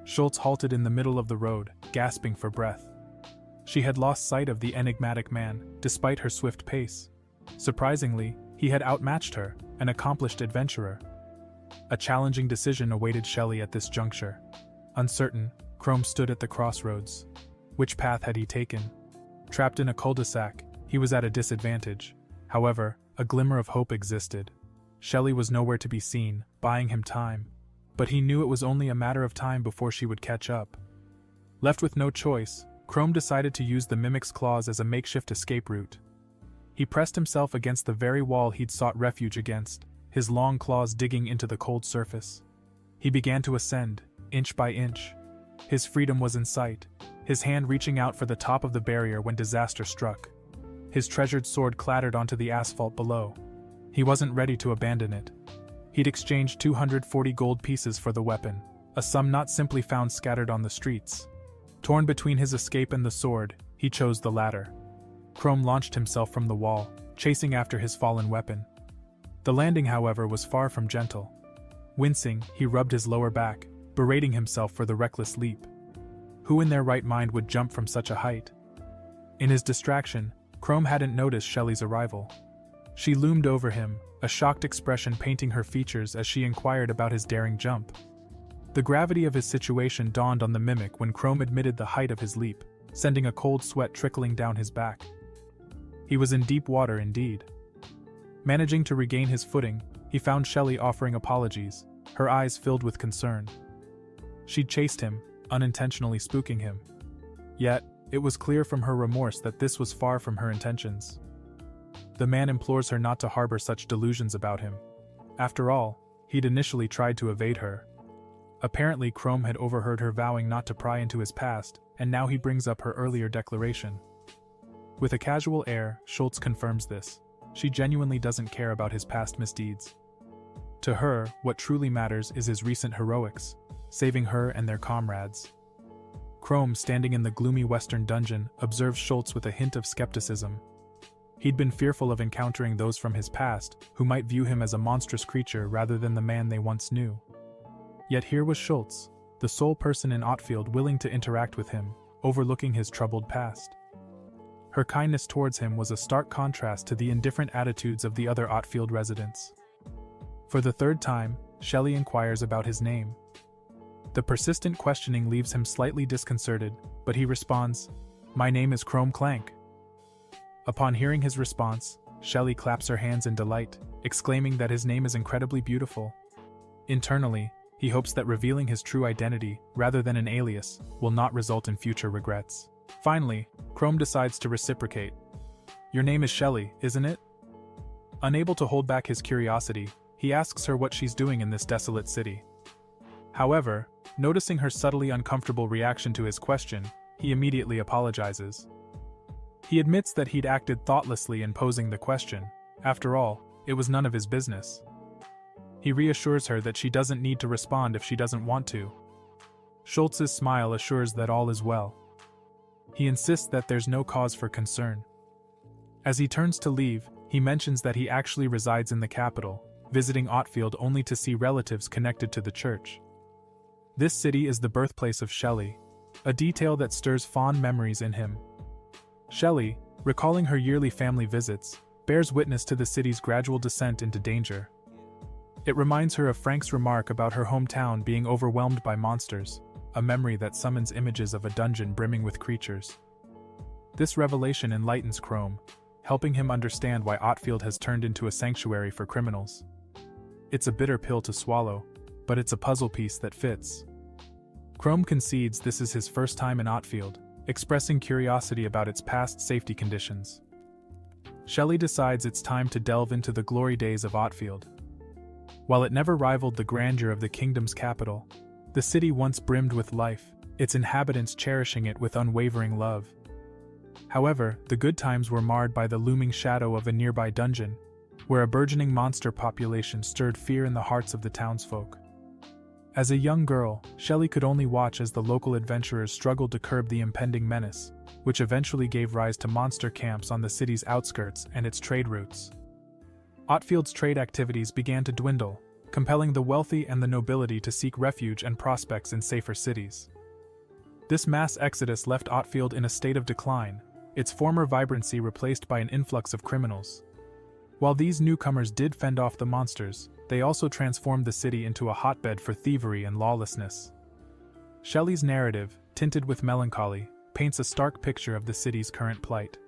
Schultz halted in the middle of the road, gasping for breath. She had lost sight of the enigmatic man, despite her swift pace. Surprisingly, he had outmatched her, an accomplished adventurer. A challenging decision awaited Shelly at this juncture. Uncertain, Chrome stood at the crossroads. Which path had he taken? Trapped in a cul-de-sac, he was at a disadvantage. However, a glimmer of hope existed. Shelly was nowhere to be seen, buying him time. But he knew it was only a matter of time before she would catch up. Left with no choice, Chrome decided to use the Mimic's claws as a makeshift escape route. He pressed himself against the very wall he'd sought refuge against, his long claws digging into the cold surface. He began to ascend, inch by inch. His freedom was in sight, his hand reaching out for the top of the barrier when disaster struck. His treasured sword clattered onto the asphalt below. He wasn't ready to abandon it. He'd exchanged 240 gold pieces for the weapon, a sum not simply found scattered on the streets. Torn between his escape and the sword, he chose the latter. Chrome launched himself from the wall, chasing after his fallen weapon. The landing, however, was far from gentle. Wincing, he rubbed his lower back, berating himself for the reckless leap. Who in their right mind would jump from such a height? In his distraction, Chrome hadn't noticed Shelly's arrival. She loomed over him, a shocked expression painting her features as she inquired about his daring jump. The gravity of his situation dawned on the Mimic when Chrome admitted the height of his leap, sending a cold sweat trickling down his back. He was in deep water indeed. Managing to regain his footing, he found Shelly offering apologies, her eyes filled with concern. She'd chased him, unintentionally spooking him. Yet, it was clear from her remorse that this was far from her intentions. The man implores her not to harbor such delusions about him. After all, he'd initially tried to evade her. Apparently, Chrome had overheard her vowing not to pry into his past, and now he brings up her earlier declaration. With a casual air, Schultz confirms this. She genuinely doesn't care about his past misdeeds. To her, what truly matters is his recent heroics, saving her and their comrades. Chrome, standing in the gloomy western dungeon, observes Schultz with a hint of skepticism. He'd been fearful of encountering those from his past, who might view him as a monstrous creature rather than the man they once knew. Yet here was Schultz, the sole person in Atfield willing to interact with him, overlooking his troubled past. Her kindness towards him was a stark contrast to the indifferent attitudes of the other Atfield residents. For the third time, Shelly inquires about his name. The persistent questioning leaves him slightly disconcerted, but he responds, "My name is Chrome Clank." Upon hearing his response, Shelly claps her hands in delight, exclaiming that his name is incredibly beautiful. Internally, he hopes that revealing his true identity, rather than an alias, will not result in future regrets. Finally, Chrome decides to reciprocate. "Your name is Shelly, isn't it?" Unable to hold back his curiosity, he asks her what she's doing in this desolate city. However, noticing her subtly uncomfortable reaction to his question, he immediately apologizes. He admits that he'd acted thoughtlessly in posing the question. After all, it was none of his business. He reassures her that she doesn't need to respond if she doesn't want to. Schultz's smile assures that all is well. He insists that there's no cause for concern. As he turns to leave, he mentions that he actually resides in the capital, visiting Atfield only to see relatives connected to the church. This city is the birthplace of Shelly, a detail that stirs fond memories in him. Shelly, recalling her yearly family visits, bears witness to the city's gradual descent into danger. It reminds her of Frank's remark about her hometown being overwhelmed by monsters, a memory that summons images of a dungeon brimming with creatures. This revelation enlightens Chrome, helping him understand why Atfield has turned into a sanctuary for criminals. It's a bitter pill to swallow, but it's a puzzle piece that fits. Chrome concedes this is his first time in Atfield, expressing curiosity about its past safety conditions. Shelly decides it's time to delve into the glory days of Atfield. While it never rivaled the grandeur of the kingdom's capital, the city once brimmed with life, its inhabitants cherishing it with unwavering love. However, the good times were marred by the looming shadow of a nearby dungeon, where a burgeoning monster population stirred fear in the hearts of the townsfolk. As a young girl, Shelly could only watch as the local adventurers struggled to curb the impending menace, which eventually gave rise to monster camps on the city's outskirts and its trade routes. Atfield's trade activities began to dwindle, compelling the wealthy and the nobility to seek refuge and prospects in safer cities. This mass exodus left Atfield in a state of decline, its former vibrancy replaced by an influx of criminals. While these newcomers did fend off the monsters, they also transformed the city into a hotbed for thievery and lawlessness. Shelley's narrative, tinted with melancholy, paints a stark picture of the city's current plight.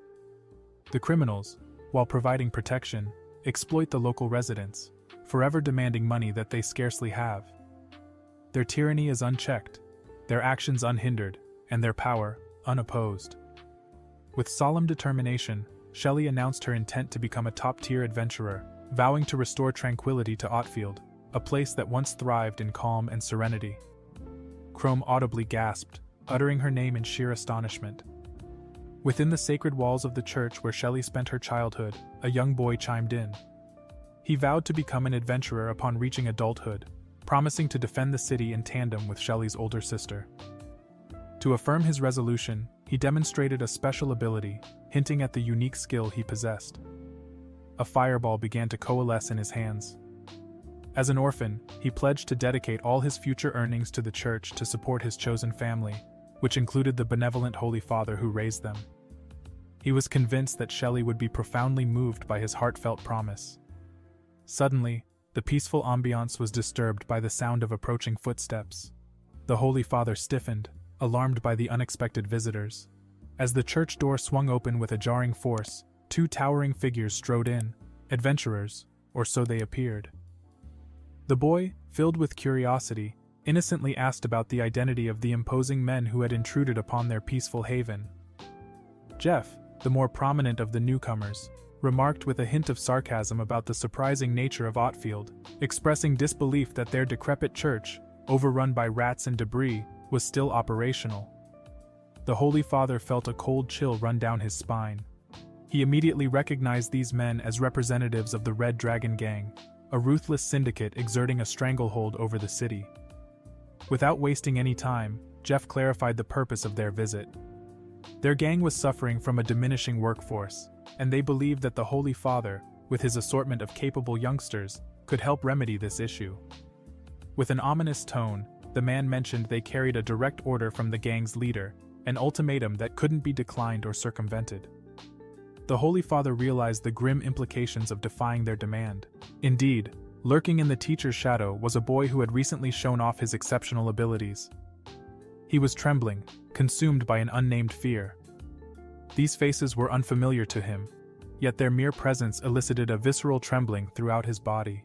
The criminals, while providing protection, exploit the local residents, forever demanding money that they scarcely have. Their tyranny is unchecked, their actions unhindered, and their power unopposed. With solemn determination, Shelly announced her intent to become a top-tier adventurer, vowing to restore tranquility to Atfield, a place that once thrived in calm and serenity. Chrome audibly gasped, uttering her name in sheer astonishment. Within the sacred walls of the church where Shelly spent her childhood, a young boy chimed in. He vowed to become an adventurer upon reaching adulthood, promising to defend the city in tandem with Shelly's older sister. To affirm his resolution, he demonstrated a special ability, hinting at the unique skill he possessed. A fireball began to coalesce in his hands. As an orphan, he pledged to dedicate all his future earnings to the church to support his chosen family, which included the benevolent Holy Father who raised them. He was convinced that Shelly would be profoundly moved by his heartfelt promise. Suddenly, the peaceful ambiance was disturbed by the sound of approaching footsteps. The Holy Father stiffened, alarmed by the unexpected visitors. As the church door swung open with a jarring force, two towering figures strode in, adventurers, or so they appeared. The boy, filled with curiosity, innocently asked about the identity of the imposing men who had intruded upon their peaceful haven. Jeff, the more prominent of the newcomers, remarked with a hint of sarcasm about the surprising nature of Atfield, expressing disbelief that their decrepit church, overrun by rats and debris, was still operational. The Holy Father felt a cold chill run down his spine. He immediately recognized these men as representatives of the Red Dragon Gang, a ruthless syndicate exerting a stranglehold over the city. Without wasting any time, Jeff clarified the purpose of their visit. Their gang was suffering from a diminishing workforce, and they believed that the Holy Father, with his assortment of capable youngsters, could help remedy this issue. With an ominous tone, the man mentioned they carried a direct order from the gang's leader, an ultimatum that couldn't be declined or circumvented. The Holy Father realized the grim implications of defying their demand. Indeed, lurking in the teacher's shadow was a boy who had recently shown off his exceptional abilities. He was trembling, consumed by an unnamed fear. These faces were unfamiliar to him, yet their mere presence elicited a visceral trembling throughout his body.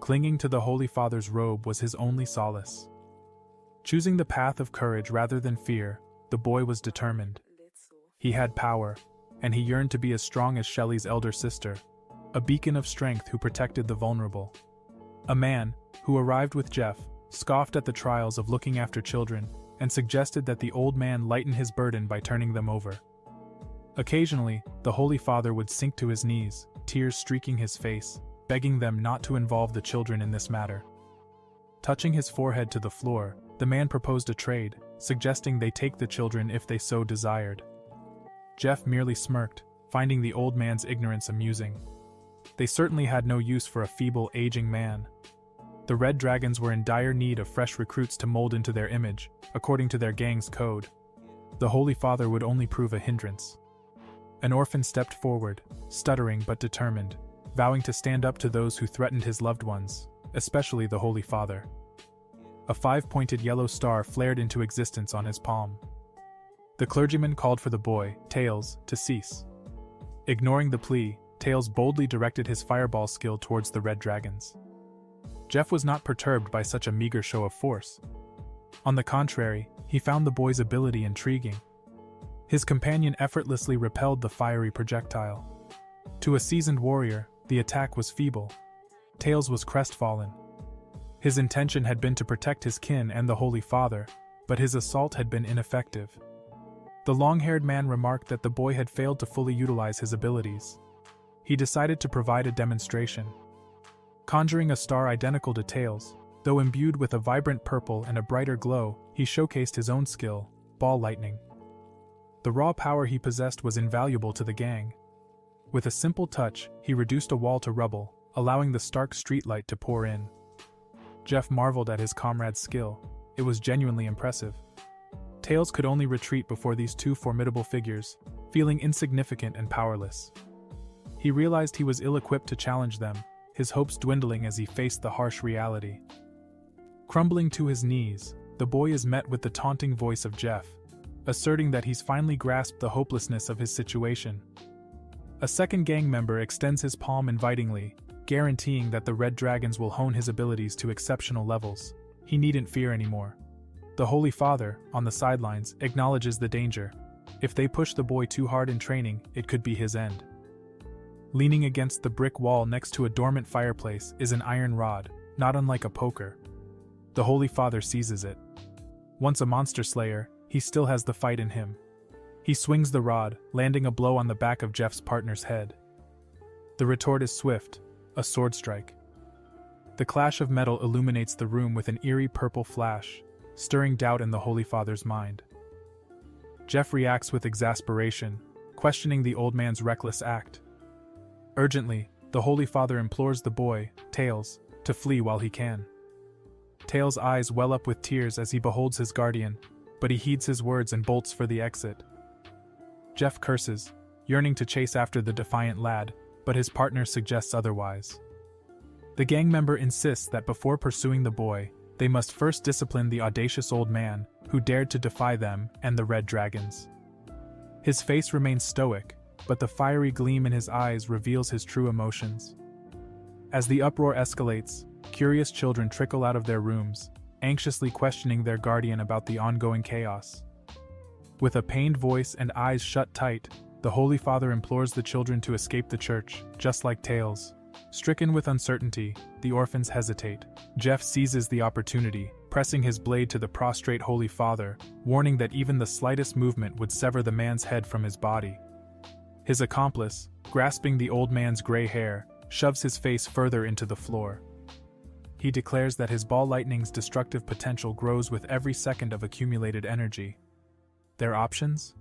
Clinging to the Holy Father's robe was his only solace. Choosing the path of courage rather than fear, the boy was determined. He had power, and he yearned to be as strong as Shelly's elder sister, a beacon of strength who protected the vulnerable. A man, who arrived with Jeff, scoffed at the trials of looking after children, and suggested that the old man lighten his burden by turning them over. Occasionally, the Holy Father would sink to his knees, tears streaking his face, begging them not to involve the children in this matter. Touching his forehead to the floor, the man proposed a trade, suggesting they take the children if they so desired. Jeff merely smirked, finding the old man's ignorance amusing. They certainly had no use for a feeble, aging man. The Red Dragons were in dire need of fresh recruits to mold into their image, according to their gang's code. The Holy Father would only prove a hindrance. An orphan stepped forward, stuttering but determined, vowing to stand up to those who threatened his loved ones, especially the Holy Father. A 5-pointed yellow star flared into existence on his palm. The clergyman called for the boy, Tails, to cease. Ignoring the plea, Tails boldly directed his fireball skill towards the Red Dragons. Jeff was not perturbed by such a meager show of force. On the contrary, he found the boy's ability intriguing. His companion effortlessly repelled the fiery projectile. To a seasoned warrior, the attack was feeble. Tails was crestfallen. His intention had been to protect his kin and the Holy Father, but his assault had been ineffective. The long-haired man remarked that the boy had failed to fully utilize his abilities. He decided to provide a demonstration. Conjuring a star identical to Tails, though imbued with a vibrant purple and a brighter glow, he showcased his own skill, ball lightning. The raw power he possessed was invaluable to the gang. With a simple touch, he reduced a wall to rubble, allowing the stark streetlight to pour in. Jeff marveled at his comrade's skill. It was genuinely impressive. Tails could only retreat before these two formidable figures, feeling insignificant and powerless. He realized he was ill-equipped to challenge them, his hopes dwindling as he faced the harsh reality. Crumbling to his knees, the boy is met with the taunting voice of Jeff, asserting that he's finally grasped the hopelessness of his situation. A second gang member extends his palm invitingly, guaranteeing that the Red Dragons will hone his abilities to exceptional levels. He needn't fear anymore. The Holy Father, on the sidelines, acknowledges the danger. If they push the boy too hard in training, it could be his end. Leaning against the brick wall next to a dormant fireplace is an iron rod, not unlike a poker. The Holy Father seizes it. Once a monster slayer, he still has the fight in him. He swings the rod, landing a blow on the back of Jeff's partner's head. The retort is swift, a sword strike. The clash of metal illuminates the room with an eerie purple flash, stirring doubt in the Holy Father's mind. Jeff reacts with exasperation, questioning the old man's reckless act. Urgently, the Holy Father implores the boy, Tails, to flee while he can. Tails' eyes well up with tears as he beholds his guardian, but he heeds his words and bolts for the exit. Jeff curses, yearning to chase after the defiant lad, but his partner suggests otherwise. The gang member insists that before pursuing the boy, they must first discipline the audacious old man who dared to defy them and the Red Dragons. His face remains stoic, but the fiery gleam in his eyes reveals his true emotions. As the uproar escalates, curious children trickle out of their rooms, anxiously questioning their guardian about the ongoing chaos. With a pained voice and eyes shut tight, the Holy Father implores the children to escape the church, just like Tails. Stricken with uncertainty, the orphans hesitate. Jeff seizes the opportunity, pressing his blade to the prostrate Holy Father, warning that even the slightest movement would sever the man's head from his body. His accomplice, grasping the old man's gray hair, shoves his face further into the floor. He declares that his ball lightning's destructive potential grows with every second of accumulated energy. Their options?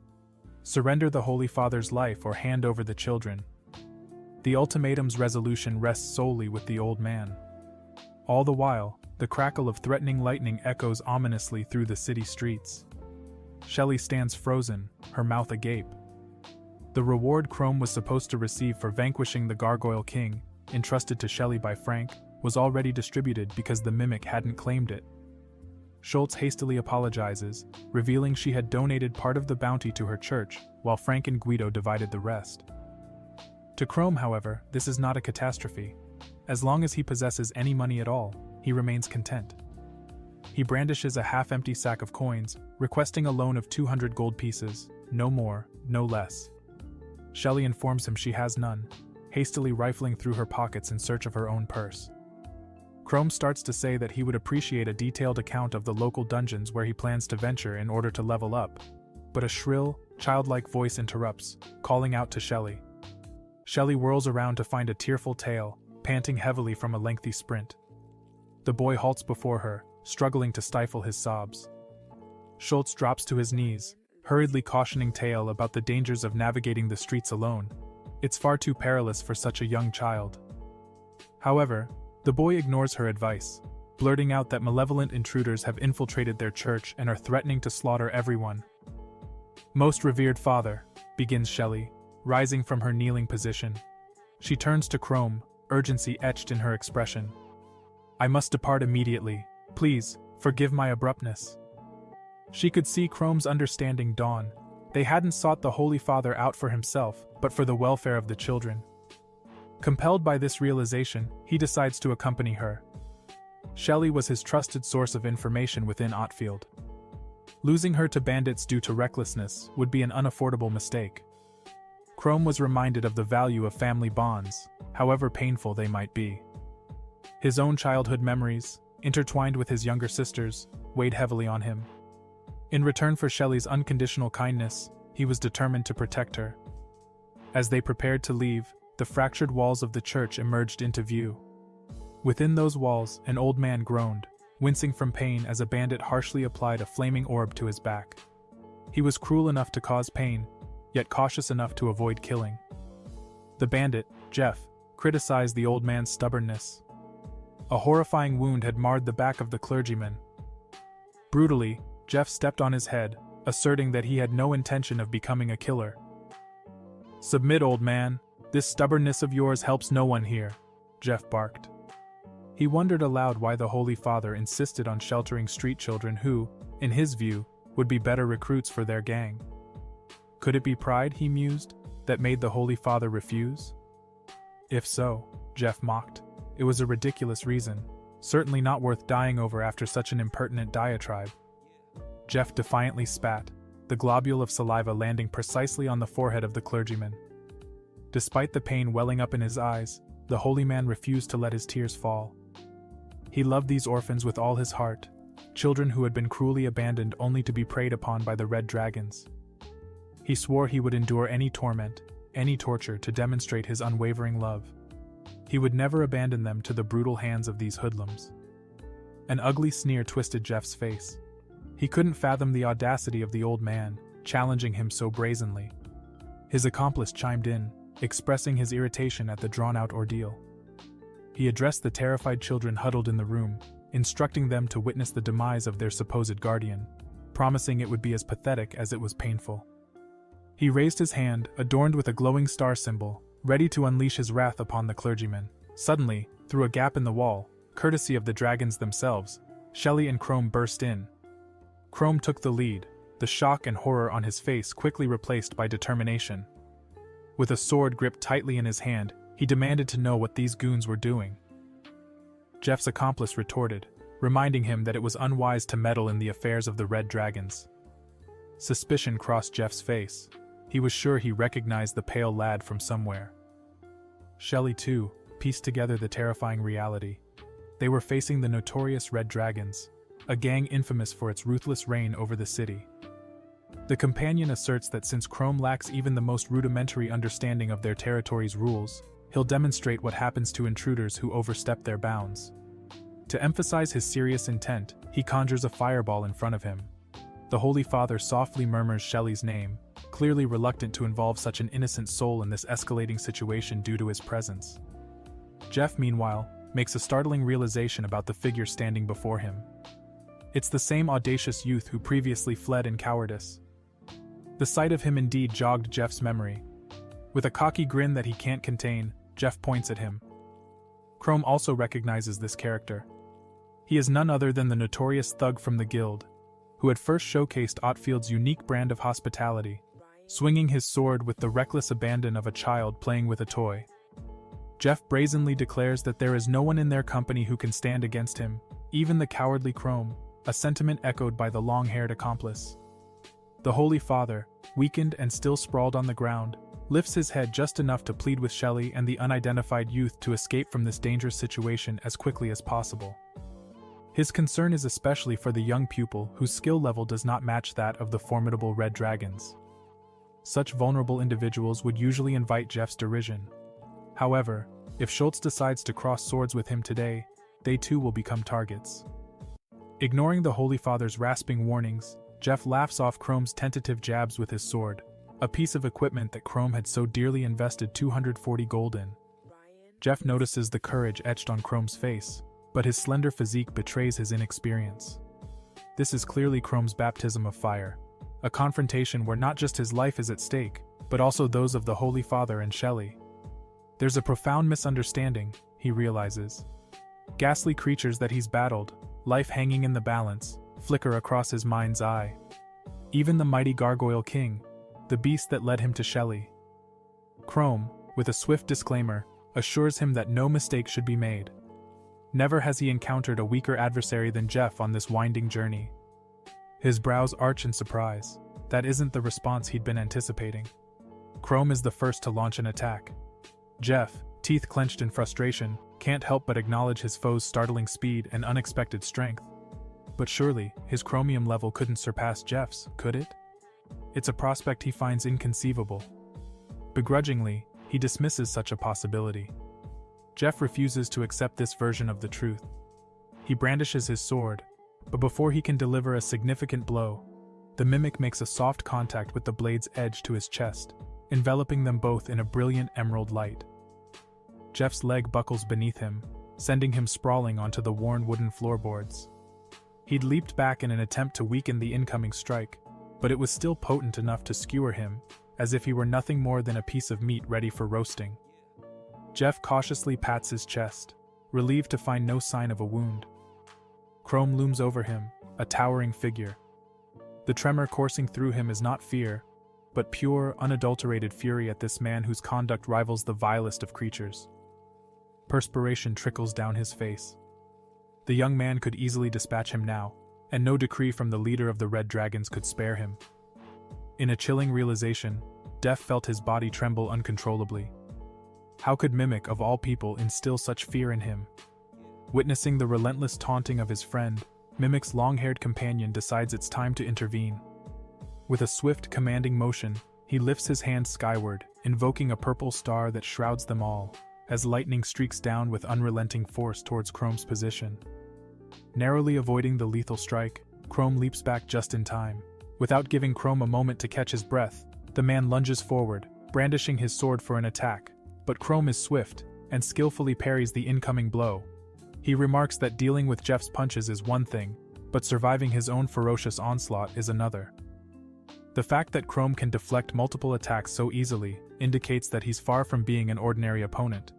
Surrender the Holy Father's life or hand over the children. The ultimatum's resolution rests solely with the old man. All the while, the crackle of threatening lightning echoes ominously through the city streets. Shelly stands frozen, her mouth agape. The reward Chrome was supposed to receive for vanquishing the Gargoyle King, entrusted to Shelly by Frank, was already distributed because the mimic hadn't claimed it. Schultz hastily apologizes, revealing she had donated part of the bounty to her church, while Frank and Guido divided the rest. To Chrome, however, this is not a catastrophe. As long as he possesses any money at all, he remains content. He brandishes a half-empty sack of coins, requesting a loan of 200 gold pieces, no more, no less. Shelly informs him she has none, hastily rifling through her pockets in search of her own purse. Chrome starts to say that he would appreciate a detailed account of the local dungeons where he plans to venture in order to level up, but a shrill, childlike voice interrupts, calling out to Shelly. Shelly whirls around to find a tearful Tail, panting heavily from a lengthy sprint. The boy halts before her, struggling to stifle his sobs. Schultz drops to his knees, hurriedly cautioning Tail about the dangers of navigating the streets alone. It's far too perilous for such a young child. However, the boy ignores her advice, blurting out that malevolent intruders have infiltrated their church and are threatening to slaughter everyone. "Most revered father," begins Shelly, rising from her kneeling position. She turns to Chrome, urgency etched in her expression. "I must depart immediately. Please, forgive my abruptness." She could see Chrome's understanding dawn. They hadn't sought the Holy Father out for himself, but for the welfare of the children. Compelled by this realization, he decides to accompany her. Shelly was his trusted source of information within Atfield. Losing her to bandits due to recklessness would be an unaffordable mistake. Chrome was reminded of the value of family bonds, however painful they might be. His own childhood memories, intertwined with his younger sister's, weighed heavily on him. In return for Shelly's unconditional kindness, he was determined to protect her. As they prepared to leave, the fractured walls of the church emerged into view. Within those walls, an old man groaned, wincing from pain as a bandit harshly applied a flaming orb to his back. He was cruel enough to cause pain, yet cautious enough to avoid killing. The bandit, Jeff, criticized the old man's stubbornness. A horrifying wound had marred the back of the clergyman. Brutally, Jeff stepped on his head, asserting that he had no intention of becoming a killer. "Submit, old man. This stubbornness of yours helps no one here," Jeff barked. He wondered aloud why the Holy Father insisted on sheltering street children who, in his view, would be better recruits for their gang. Could it be pride, he mused, that made the Holy Father refuse? If so, Jeff mocked, it was a ridiculous reason, certainly not worth dying over after such an impertinent diatribe. Jeff defiantly spat, the globule of saliva landing precisely on the forehead of the clergyman. Despite the pain welling up in his eyes, the holy man refused to let his tears fall. He loved these orphans with all his heart, children who had been cruelly abandoned only to be preyed upon by the red dragons. He swore he would endure any torment, any torture to demonstrate his unwavering love. He would never abandon them to the brutal hands of these hoodlums. An ugly sneer twisted Jeff's face. He couldn't fathom the audacity of the old man, challenging him so brazenly. His accomplice chimed in, expressing his irritation at the drawn-out ordeal. He addressed the terrified children huddled in the room, instructing them to witness the demise of their supposed guardian, promising it would be as pathetic as it was painful. He raised his hand, adorned with a glowing star symbol, ready to unleash his wrath upon the clergyman. Suddenly, through a gap in the wall, courtesy of the dragons themselves, Shelly and Chrome burst in. Chrome took the lead, the shock and horror on his face quickly replaced by determination. With a sword gripped tightly in his hand, he demanded to know what these goons were doing. Jeff's accomplice retorted, reminding him that it was unwise to meddle in the affairs of the Red Dragons. Suspicion crossed Jeff's face. He was sure he recognized the pale lad from somewhere. Shelly, too, pieced together the terrifying reality. They were facing the notorious Red Dragons, a gang infamous for its ruthless reign over the city. The companion asserts that since Chrome lacks even the most rudimentary understanding of their territory's rules, he'll demonstrate what happens to intruders who overstep their bounds. To emphasize his serious intent, he conjures a fireball in front of him. The Holy Father softly murmurs Shelly's name, clearly reluctant to involve such an innocent soul in this escalating situation due to his presence. Jeff, meanwhile, makes a startling realization about the figure standing before him. It's the same audacious youth who previously fled in cowardice. The sight of him indeed jogged Jeff's memory. With a cocky grin that he can't contain, Jeff points at him. Chrome also recognizes this character. He is none other than the notorious thug from the guild, who had first showcased Atfield's unique brand of hospitality, swinging his sword with the reckless abandon of a child playing with a toy. Jeff brazenly declares that there is no one in their company who can stand against him, even the cowardly Chrome, a sentiment echoed by the long-haired accomplice. The Holy Father, weakened and still sprawled on the ground, lifts his head just enough to plead with Shelly and the unidentified youth to escape from this dangerous situation as quickly as possible. His concern is especially for the young pupil whose skill level does not match that of the formidable Red Dragons. Such vulnerable individuals would usually invite Jeff's derision. However, if Schultz decides to cross swords with him today, they too will become targets. Ignoring the Holy Father's rasping warnings, Jeff laughs off Chrome's tentative jabs with his sword, a piece of equipment that Chrome had so dearly invested 240 gold in. Jeff notices the courage etched on Chrome's face, but his slender physique betrays his inexperience. This is clearly Chrome's baptism of fire, a confrontation where not just his life is at stake, but also those of the Holy Father and Shelly. There's a profound misunderstanding, he realizes. Ghastly creatures that he's battled, life hanging in the balance, flicker across his mind's eye. Even the mighty Gargoyle King, the beast that led him to Shelly. Chrome, with a swift disclaimer, assures him that no mistake should be made. Never has he encountered a weaker adversary than Jeff on this winding journey. His brows arch in surprise. That isn't the response he'd been anticipating. Chrome is the first to launch an attack. Jeff, teeth clenched in frustration, can't help but acknowledge his foe's startling speed and unexpected strength. But surely, his chromium level couldn't surpass Jeff's, could it? It's a prospect he finds inconceivable. Begrudgingly, he dismisses such a possibility. Jeff refuses to accept this version of the truth. He brandishes his sword, but before he can deliver a significant blow, the mimic makes a soft contact with the blade's edge to his chest, enveloping them both in a brilliant emerald light. Jeff's leg buckles beneath him, sending him sprawling onto the worn wooden floorboards. He'd leaped back in an attempt to weaken the incoming strike, but it was still potent enough to skewer him, as if he were nothing more than a piece of meat ready for roasting. Jeff cautiously pats his chest, relieved to find no sign of a wound. Chrome looms over him, a towering figure. The tremor coursing through him is not fear, but pure, unadulterated fury at this man whose conduct rivals the vilest of creatures. Perspiration trickles down his face. The young man could easily dispatch him now, and no decree from the leader of the Red Dragons could spare him. In a chilling realization, Jeff felt his body tremble uncontrollably. How could Mimic, of all people, instill such fear in him? Witnessing the relentless taunting of his friend, Mimic's long-haired companion decides it's time to intervene. With a swift, commanding motion, he lifts his hand skyward, invoking a purple star that shrouds them all, as lightning streaks down with unrelenting force towards Chrome's position. Narrowly avoiding the lethal strike, Chrome leaps back just in time. Without giving Chrome a moment to catch his breath, the man lunges forward, brandishing his sword for an attack, but Chrome is swift, and skillfully parries the incoming blow. He remarks that dealing with Jeff's punches is one thing, but surviving his own ferocious onslaught is another. The fact that Chrome can deflect multiple attacks so easily indicates that he's far from being an ordinary opponent.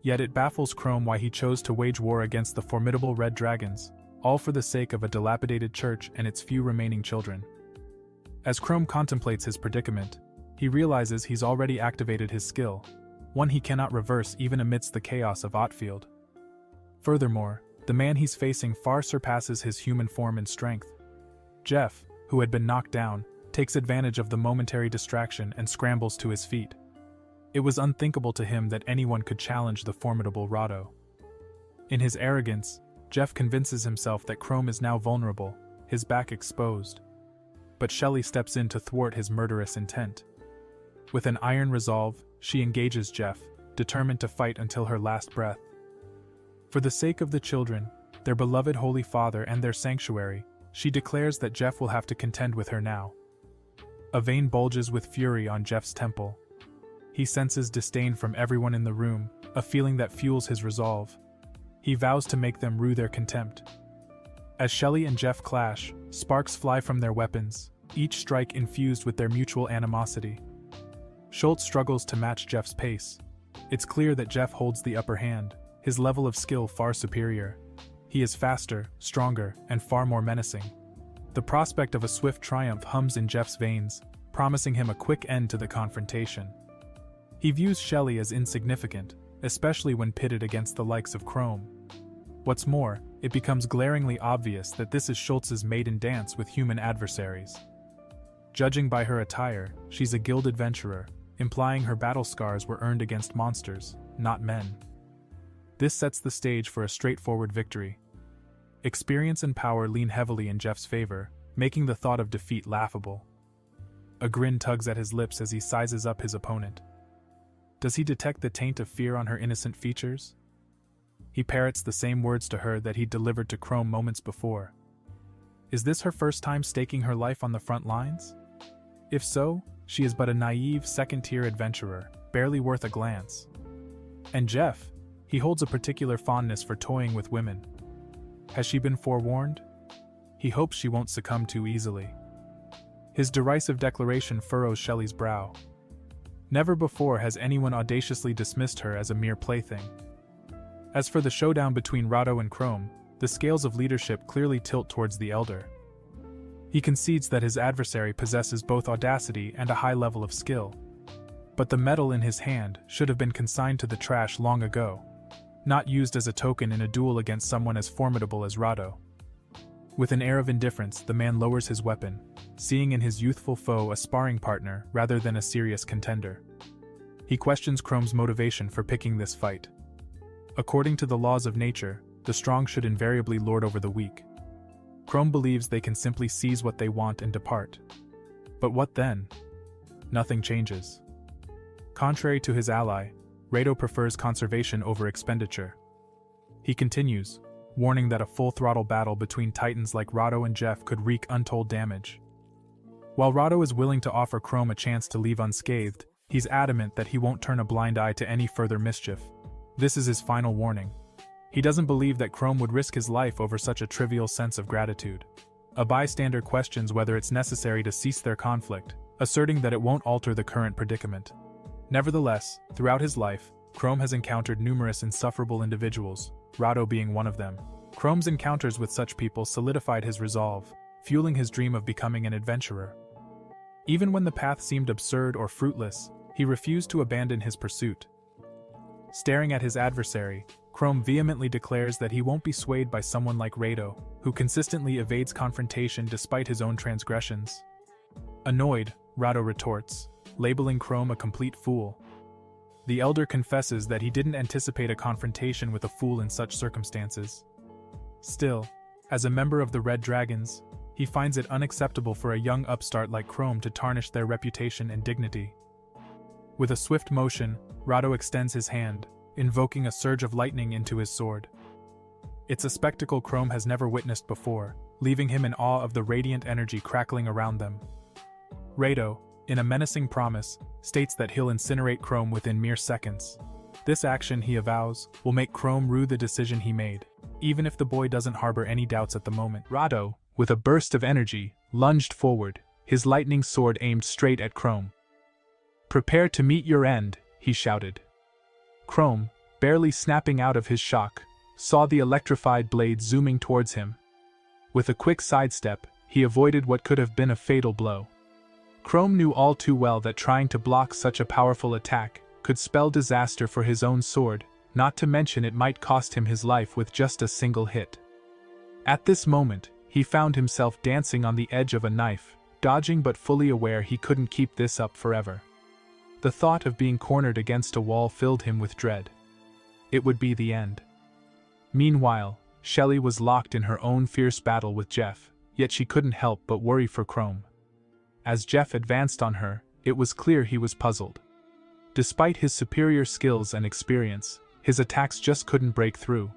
Yet it baffles Chrome why he chose to wage war against the formidable Red Dragons, all for the sake of a dilapidated church and its few remaining children. As Chrome contemplates his predicament, he realizes he's already activated his skill, one he cannot reverse even amidst the chaos of Atfield. Furthermore, the man he's facing far surpasses his human form and strength. Jeff, who had been knocked down, takes advantage of the momentary distraction and scrambles to his feet. It was unthinkable to him that anyone could challenge the formidable Rado. In his arrogance, Jeff convinces himself that Chrome is now vulnerable, his back exposed. But Shelly steps in to thwart his murderous intent. With an iron resolve, she engages Jeff, determined to fight until her last breath. For the sake of the children, their beloved Holy Father and their sanctuary, she declares that Jeff will have to contend with her now. A vein bulges with fury on Jeff's temple. He senses disdain from everyone in the room, a feeling that fuels his resolve. He vows to make them rue their contempt. As Shelly and Jeff clash, sparks fly from their weapons, each strike infused with their mutual animosity. Schultz struggles to match Jeff's pace. It's clear that Jeff holds the upper hand, his level of skill far superior. He is faster, stronger, and far more menacing. The prospect of a swift triumph hums in Jeff's veins, promising him a quick end to the confrontation. He views Shelly as insignificant, especially when pitted against the likes of Chrome. What's more, it becomes glaringly obvious that this is Schultz's maiden dance with human adversaries. Judging by her attire, she's a guild adventurer, implying her battle scars were earned against monsters, not men. This sets the stage for a straightforward victory. Experience and power lean heavily in Jeff's favor, making the thought of defeat laughable. A grin tugs at his lips as he sizes up his opponent. Does he detect the taint of fear on her innocent features? He parrots the same words to her that he'd delivered to Chrome moments before. Is this her first time staking her life on the front lines? If so, she is but a naive second-tier adventurer, barely worth a glance. And Jeff, he holds a particular fondness for toying with women. Has she been forewarned? He hopes she won't succumb too easily. His derisive declaration furrows Shelly's brow. Never before has anyone audaciously dismissed her as a mere plaything. As for the showdown between Rado and Chrome, the scales of leadership clearly tilt towards the elder. He concedes that his adversary possesses both audacity and a high level of skill. But the metal in his hand should have been consigned to the trash long ago, not used as a token in a duel against someone as formidable as Rado. With an air of indifference, the man lowers his weapon, seeing in his youthful foe a sparring partner rather than a serious contender. He questions Chrome's motivation for picking this fight. According to the laws of nature, the strong should invariably lord over the weak. Chrome believes they can simply seize what they want and depart. But what then? Nothing changes. Contrary to his ally, Rado prefers conservation over expenditure. He continues, warning that a full-throttle battle between titans like Rado and Jeff could wreak untold damage. While Rado is willing to offer Chrome a chance to leave unscathed, he's adamant that he won't turn a blind eye to any further mischief. This is his final warning. He doesn't believe that Chrome would risk his life over such a trivial sense of gratitude. A bystander questions whether it's necessary to cease their conflict, asserting that it won't alter the current predicament. Nevertheless, throughout his life, Chrome has encountered numerous insufferable individuals, Rado being one of them. Chrome's encounters with such people solidified his resolve, fueling his dream of becoming an adventurer. Even when the path seemed absurd or fruitless, he refused to abandon his pursuit. Staring at his adversary, Chrome vehemently declares that he won't be swayed by someone like Rado, who consistently evades confrontation despite his own transgressions. Annoyed, Rado retorts, labeling Chrome a complete fool. The elder confesses that he didn't anticipate a confrontation with a fool in such circumstances. Still, as a member of the Red Dragons, he finds it unacceptable for a young upstart like Chrome to tarnish their reputation and dignity. With a swift motion, Rado extends his hand, invoking a surge of lightning into his sword. It's a spectacle Chrome has never witnessed before, leaving him in awe of the radiant energy crackling around them. Rado, in a menacing promise, states that he'll incinerate Chrome within mere seconds. This action, he avows, will make Chrome rue the decision he made, even if the boy doesn't harbor any doubts at the moment. Rado, with a burst of energy, lunged forward, his lightning sword aimed straight at Chrome. "Prepare to meet your end," he shouted. Chrome, barely snapping out of his shock, saw the electrified blade zooming towards him. With a quick sidestep, he avoided what could have been a fatal blow. Chrome knew all too well that trying to block such a powerful attack could spell disaster for his own sword, not to mention it might cost him his life with just a single hit. At this moment, he found himself dancing on the edge of a knife, dodging but fully aware he couldn't keep this up forever. The thought of being cornered against a wall filled him with dread. It would be the end. Meanwhile, Shelly was locked in her own fierce battle with Jeff, yet she couldn't help but worry for Chrome. As Jeff advanced on her, it was clear he was puzzled. Despite his superior skills and experience, his attacks just couldn't break through.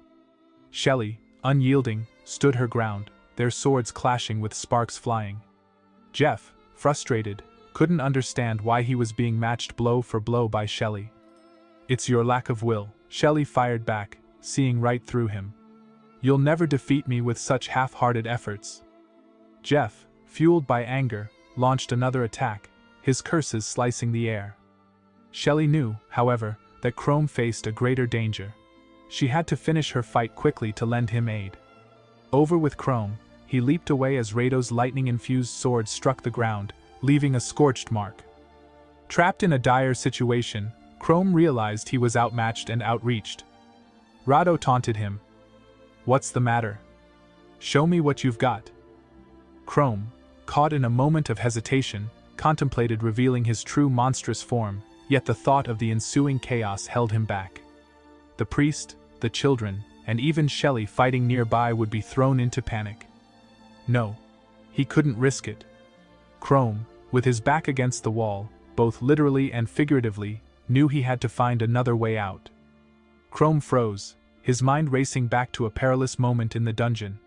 Shelly, unyielding, stood her ground, their swords clashing with sparks flying. Jeff, frustrated, couldn't understand why he was being matched blow for blow by Shelly. "It's your lack of will," Shelly fired back, seeing right through him. "You'll never defeat me with such half-hearted efforts." Jeff, fueled by anger, launched another attack, his curses slicing the air. Shelly knew, however, that Chrome faced a greater danger. She had to finish her fight quickly to lend him aid. Over with Chrome, he leaped away as Rado's lightning-infused sword struck the ground, leaving a scorched mark. Trapped in a dire situation, Chrome realized he was outmatched and outreached. Rado taunted him. "What's the matter? Show me what you've got." Chrome, caught in a moment of hesitation, contemplated revealing his true monstrous form, yet the thought of the ensuing chaos held him back. The priest, the children, and even Shelly fighting nearby would be thrown into panic. No, he couldn't risk it. Chrome, with his back against the wall, both literally and figuratively, knew he had to find another way out. Chrome froze, his mind racing back to a perilous moment in the dungeon.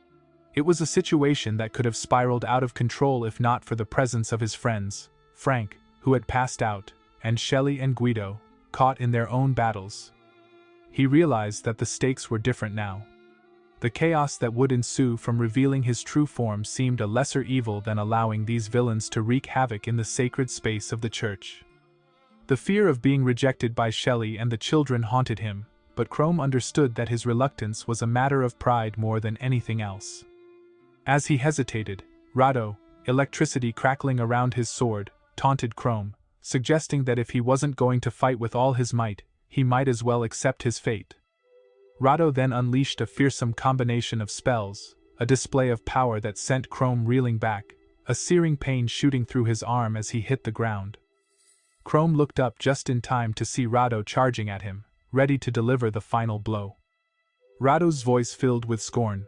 It was a situation that could have spiraled out of control if not for the presence of his friends, Frank, who had passed out, and Shelly and Guido, caught in their own battles. He realized that the stakes were different now. The chaos that would ensue from revealing his true form seemed a lesser evil than allowing these villains to wreak havoc in the sacred space of the church. The fear of being rejected by Shelly and the children haunted him, but Chrome understood that his reluctance was a matter of pride more than anything else. As he hesitated, Rado, electricity crackling around his sword, taunted Chrome, suggesting that if he wasn't going to fight with all his might, he might as well accept his fate. Rado then unleashed a fearsome combination of spells, a display of power that sent Chrome reeling back, a searing pain shooting through his arm as he hit the ground. Chrome looked up just in time to see Rado charging at him, ready to deliver the final blow. Rado's voice filled with scorn.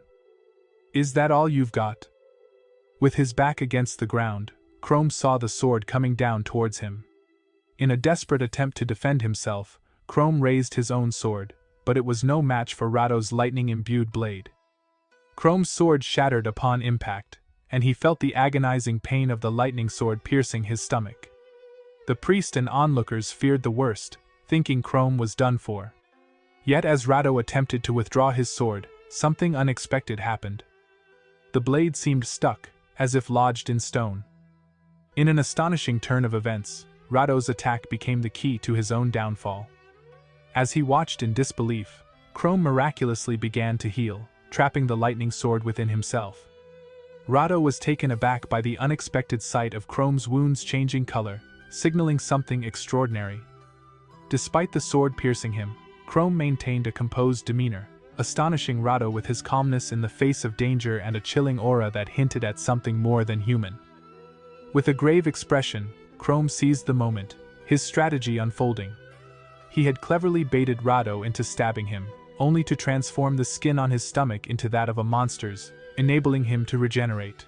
"Is that all you've got?" With his back against the ground, Chrome saw the sword coming down towards him. In a desperate attempt to defend himself, Chrome raised his own sword, but it was no match for Rado's lightning-imbued blade. Chrome's sword shattered upon impact, and he felt the agonizing pain of the lightning sword piercing his stomach. The priest and onlookers feared the worst, thinking Chrome was done for. Yet as Rado attempted to withdraw his sword, something unexpected happened. The blade seemed stuck, as if lodged in stone. In an astonishing turn of events, Rado's attack became the key to his own downfall. As he watched in disbelief, Chrome miraculously began to heal, trapping the lightning sword within himself. Rado was taken aback by the unexpected sight of Chrome's wounds changing color, signaling something extraordinary. Despite the sword piercing him, Chrome maintained a composed demeanor, astonishing Rado with his calmness in the face of danger and a chilling aura that hinted at something more than human. With a grave expression, Chrome seized the moment, his strategy unfolding. He had cleverly baited Rado into stabbing him, only to transform the skin on his stomach into that of a monster's, enabling him to regenerate.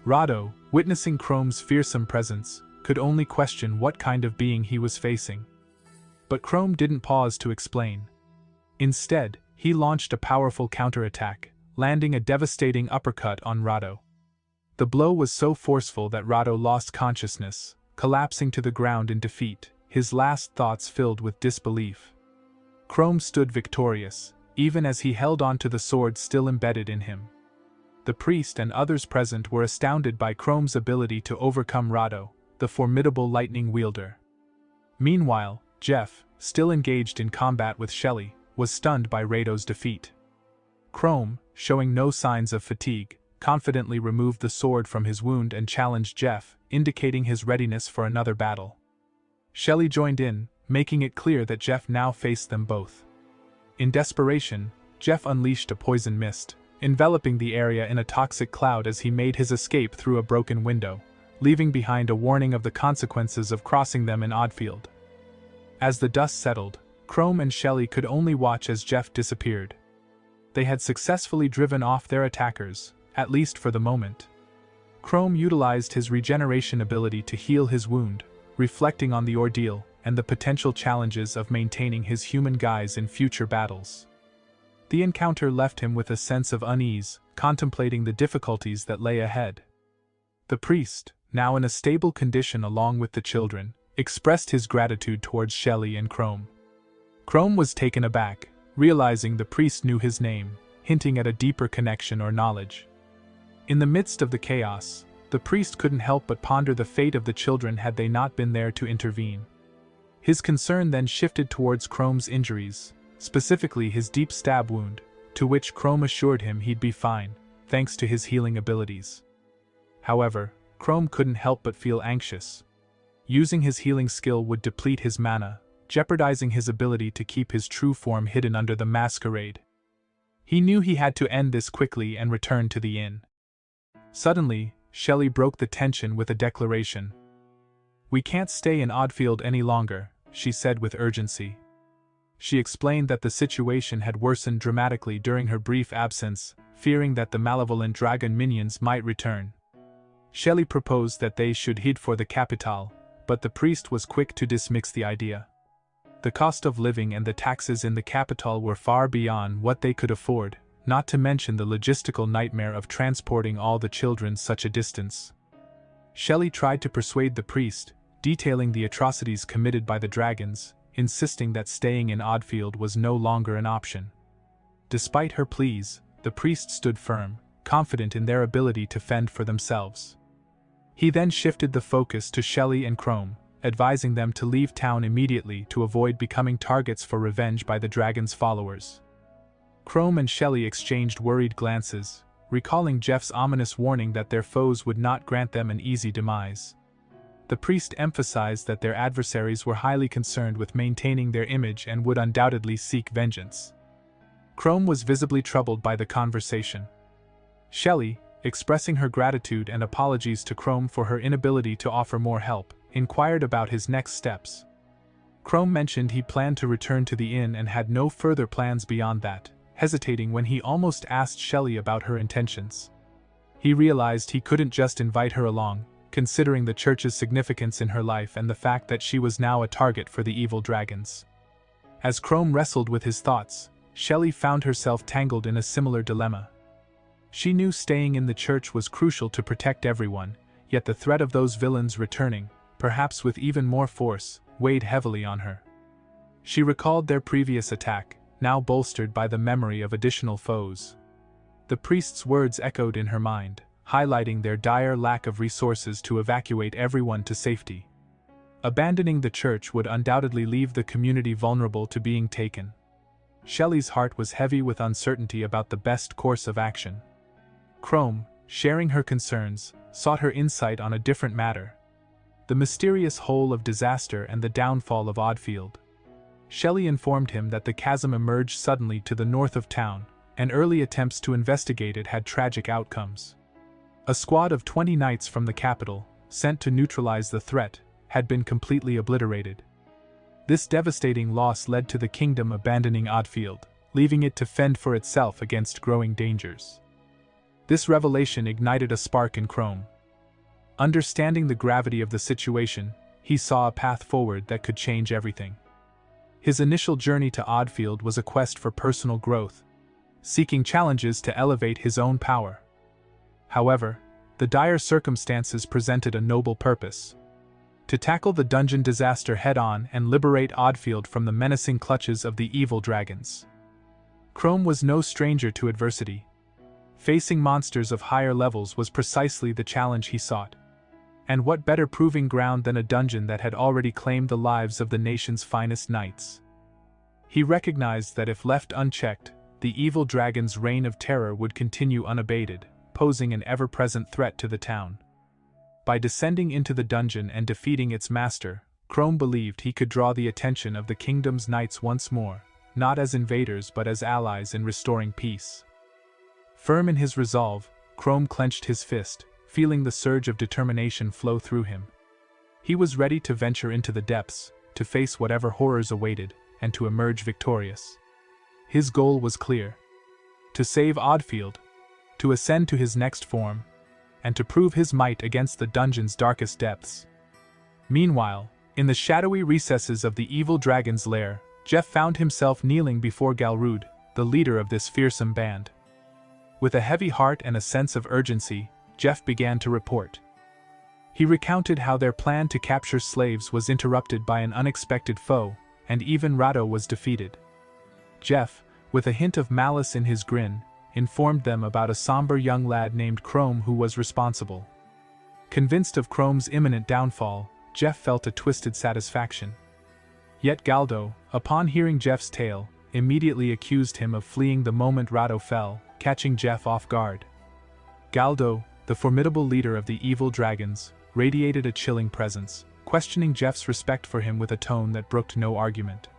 Rado, witnessing Chrome's fearsome presence, could only question what kind of being he was facing. But Chrome didn't pause to explain. Instead, he launched a powerful counterattack, landing a devastating uppercut on Rado. The blow was so forceful that Rado lost consciousness, collapsing to the ground in defeat, his last thoughts filled with disbelief. Chrome stood victorious, even as he held on to the sword still embedded in him. The priest and others present were astounded by Chrome's ability to overcome Rado, the formidable lightning wielder. Meanwhile, Jeff, still engaged in combat with Shelly, was stunned by Rado's defeat. Chrome, showing no signs of fatigue, confidently removed the sword from his wound and challenged Jeff, indicating his readiness for another battle. Shelly joined in, making it clear that Jeff now faced them both. In desperation, Jeff unleashed a poison mist, enveloping the area in a toxic cloud as he made his escape through a broken window, leaving behind a warning of the consequences of crossing them in Atfield. As the dust settled, Chrome and Shelly could only watch as Jeff disappeared. They had successfully driven off their attackers, at least for the moment. Chrome utilized his regeneration ability to heal his wound, reflecting on the ordeal and the potential challenges of maintaining his human guise in future battles. The encounter left him with a sense of unease, contemplating the difficulties that lay ahead. The priest, now in a stable condition along with the children, expressed his gratitude towards Shelly and Chrome. Chrome was taken aback, realizing the priest knew his name, hinting at a deeper connection or knowledge. In the midst of the chaos, the priest couldn't help but ponder the fate of the children had they not been there to intervene. His concern then shifted towards Chrome's injuries, specifically his deep stab wound, to which Chrome assured him he'd be fine, thanks to his healing abilities. However, Chrome couldn't help but feel anxious. Using his healing skill would deplete his mana, jeopardizing his ability to keep his true form hidden under the masquerade. He knew he had to end this quickly and return to the inn. Suddenly, Shelly broke the tension with a declaration. "We can't stay in Atfield any longer," she said with urgency. She explained that the situation had worsened dramatically during her brief absence, fearing that the malevolent dragon minions might return. Shelly proposed that they should head for the capital, but the priest was quick to dismiss the idea. The cost of living and the taxes in the capital were far beyond what they could afford, not to mention the logistical nightmare of transporting all the children such a distance. Shelly tried to persuade the priest, detailing the atrocities committed by the dragons, insisting that staying in Atfield was no longer an option. Despite her pleas, the priest stood firm, confident in their ability to fend for themselves. He then shifted the focus to Shelly and Chrome, advising them to leave town immediately to avoid becoming targets for revenge by the dragon's followers. Chrome and Shelly exchanged worried glances, recalling Jeff's ominous warning that their foes would not grant them an easy demise. The priest emphasized that their adversaries were highly concerned with maintaining their image and would undoubtedly seek vengeance. Chrome was visibly troubled by the conversation. Shelly, expressing her gratitude and apologies to Chrome for her inability to offer more help, inquired about his next steps. Chrome mentioned he planned to return to the inn and had no further plans beyond that, hesitating when he almost asked Shelly about her intentions. He realized he couldn't just invite her along, considering the church's significance in her life and the fact that she was now a target for the evil dragons. As Chrome wrestled with his thoughts, Shelly found herself tangled in a similar dilemma. She knew staying in the church was crucial to protect everyone, yet the threat of those villains returning, perhaps with even more force, weighed heavily on her. She recalled their previous attack, now bolstered by the memory of additional foes. The priest's words echoed in her mind, highlighting their dire lack of resources to evacuate everyone to safety. Abandoning the church would undoubtedly leave the community vulnerable to being taken. Shelly's heart was heavy with uncertainty about the best course of action. Chrome, sharing her concerns, sought her insight on a different matter: the mysterious hole of disaster and the downfall of Atfield. Shelly informed him that the chasm emerged suddenly to the north of town, and early attempts to investigate it had tragic outcomes. A squad of 20 knights from the capital, sent to neutralize the threat, had been completely obliterated. This devastating loss led to the kingdom abandoning Atfield, leaving it to fend for itself against growing dangers. This revelation ignited a spark in Chrome. Understanding the gravity of the situation, he saw a path forward that could change everything. His initial journey to Atfield was a quest for personal growth, seeking challenges to elevate his own power. However, the dire circumstances presented a noble purpose: to tackle the dungeon disaster head-on and liberate Atfield from the menacing clutches of the evil dragons. Chrome was no stranger to adversity. Facing monsters of higher levels was precisely the challenge he sought. And what better proving ground than a dungeon that had already claimed the lives of the nation's finest knights? He recognized that if left unchecked, the evil dragon's reign of terror would continue unabated, posing an ever-present threat to the town. By descending into the dungeon and defeating its master, Chrome believed he could draw the attention of the kingdom's knights once more, not as invaders but as allies in restoring peace. Firm in his resolve, Chrome clenched his fist, feeling the surge of determination flow through him. He was ready to venture into the depths, to face whatever horrors awaited, and to emerge victorious. His goal was clear: to save Atfield, to ascend to his next form, and to prove his might against the dungeon's darkest depths. Meanwhile, in the shadowy recesses of the evil dragon's lair, Jeff found himself kneeling before Galrude, the leader of this fearsome band. With a heavy heart and a sense of urgency, Jeff began to report. He recounted how their plan to capture slaves was interrupted by an unexpected foe, and even Rado was defeated. Jeff, with a hint of malice in his grin, informed them about a somber young lad named Chrome who was responsible. Convinced of Chrome's imminent downfall, Jeff felt a twisted satisfaction. Yet Galdo, upon hearing Jeff's tale, immediately accused him of fleeing the moment Rado fell, catching Jeff off guard. Galdo, the formidable leader of the evil dragons, radiated a chilling presence, questioning Jeff's respect for him with a tone that brooked no argument.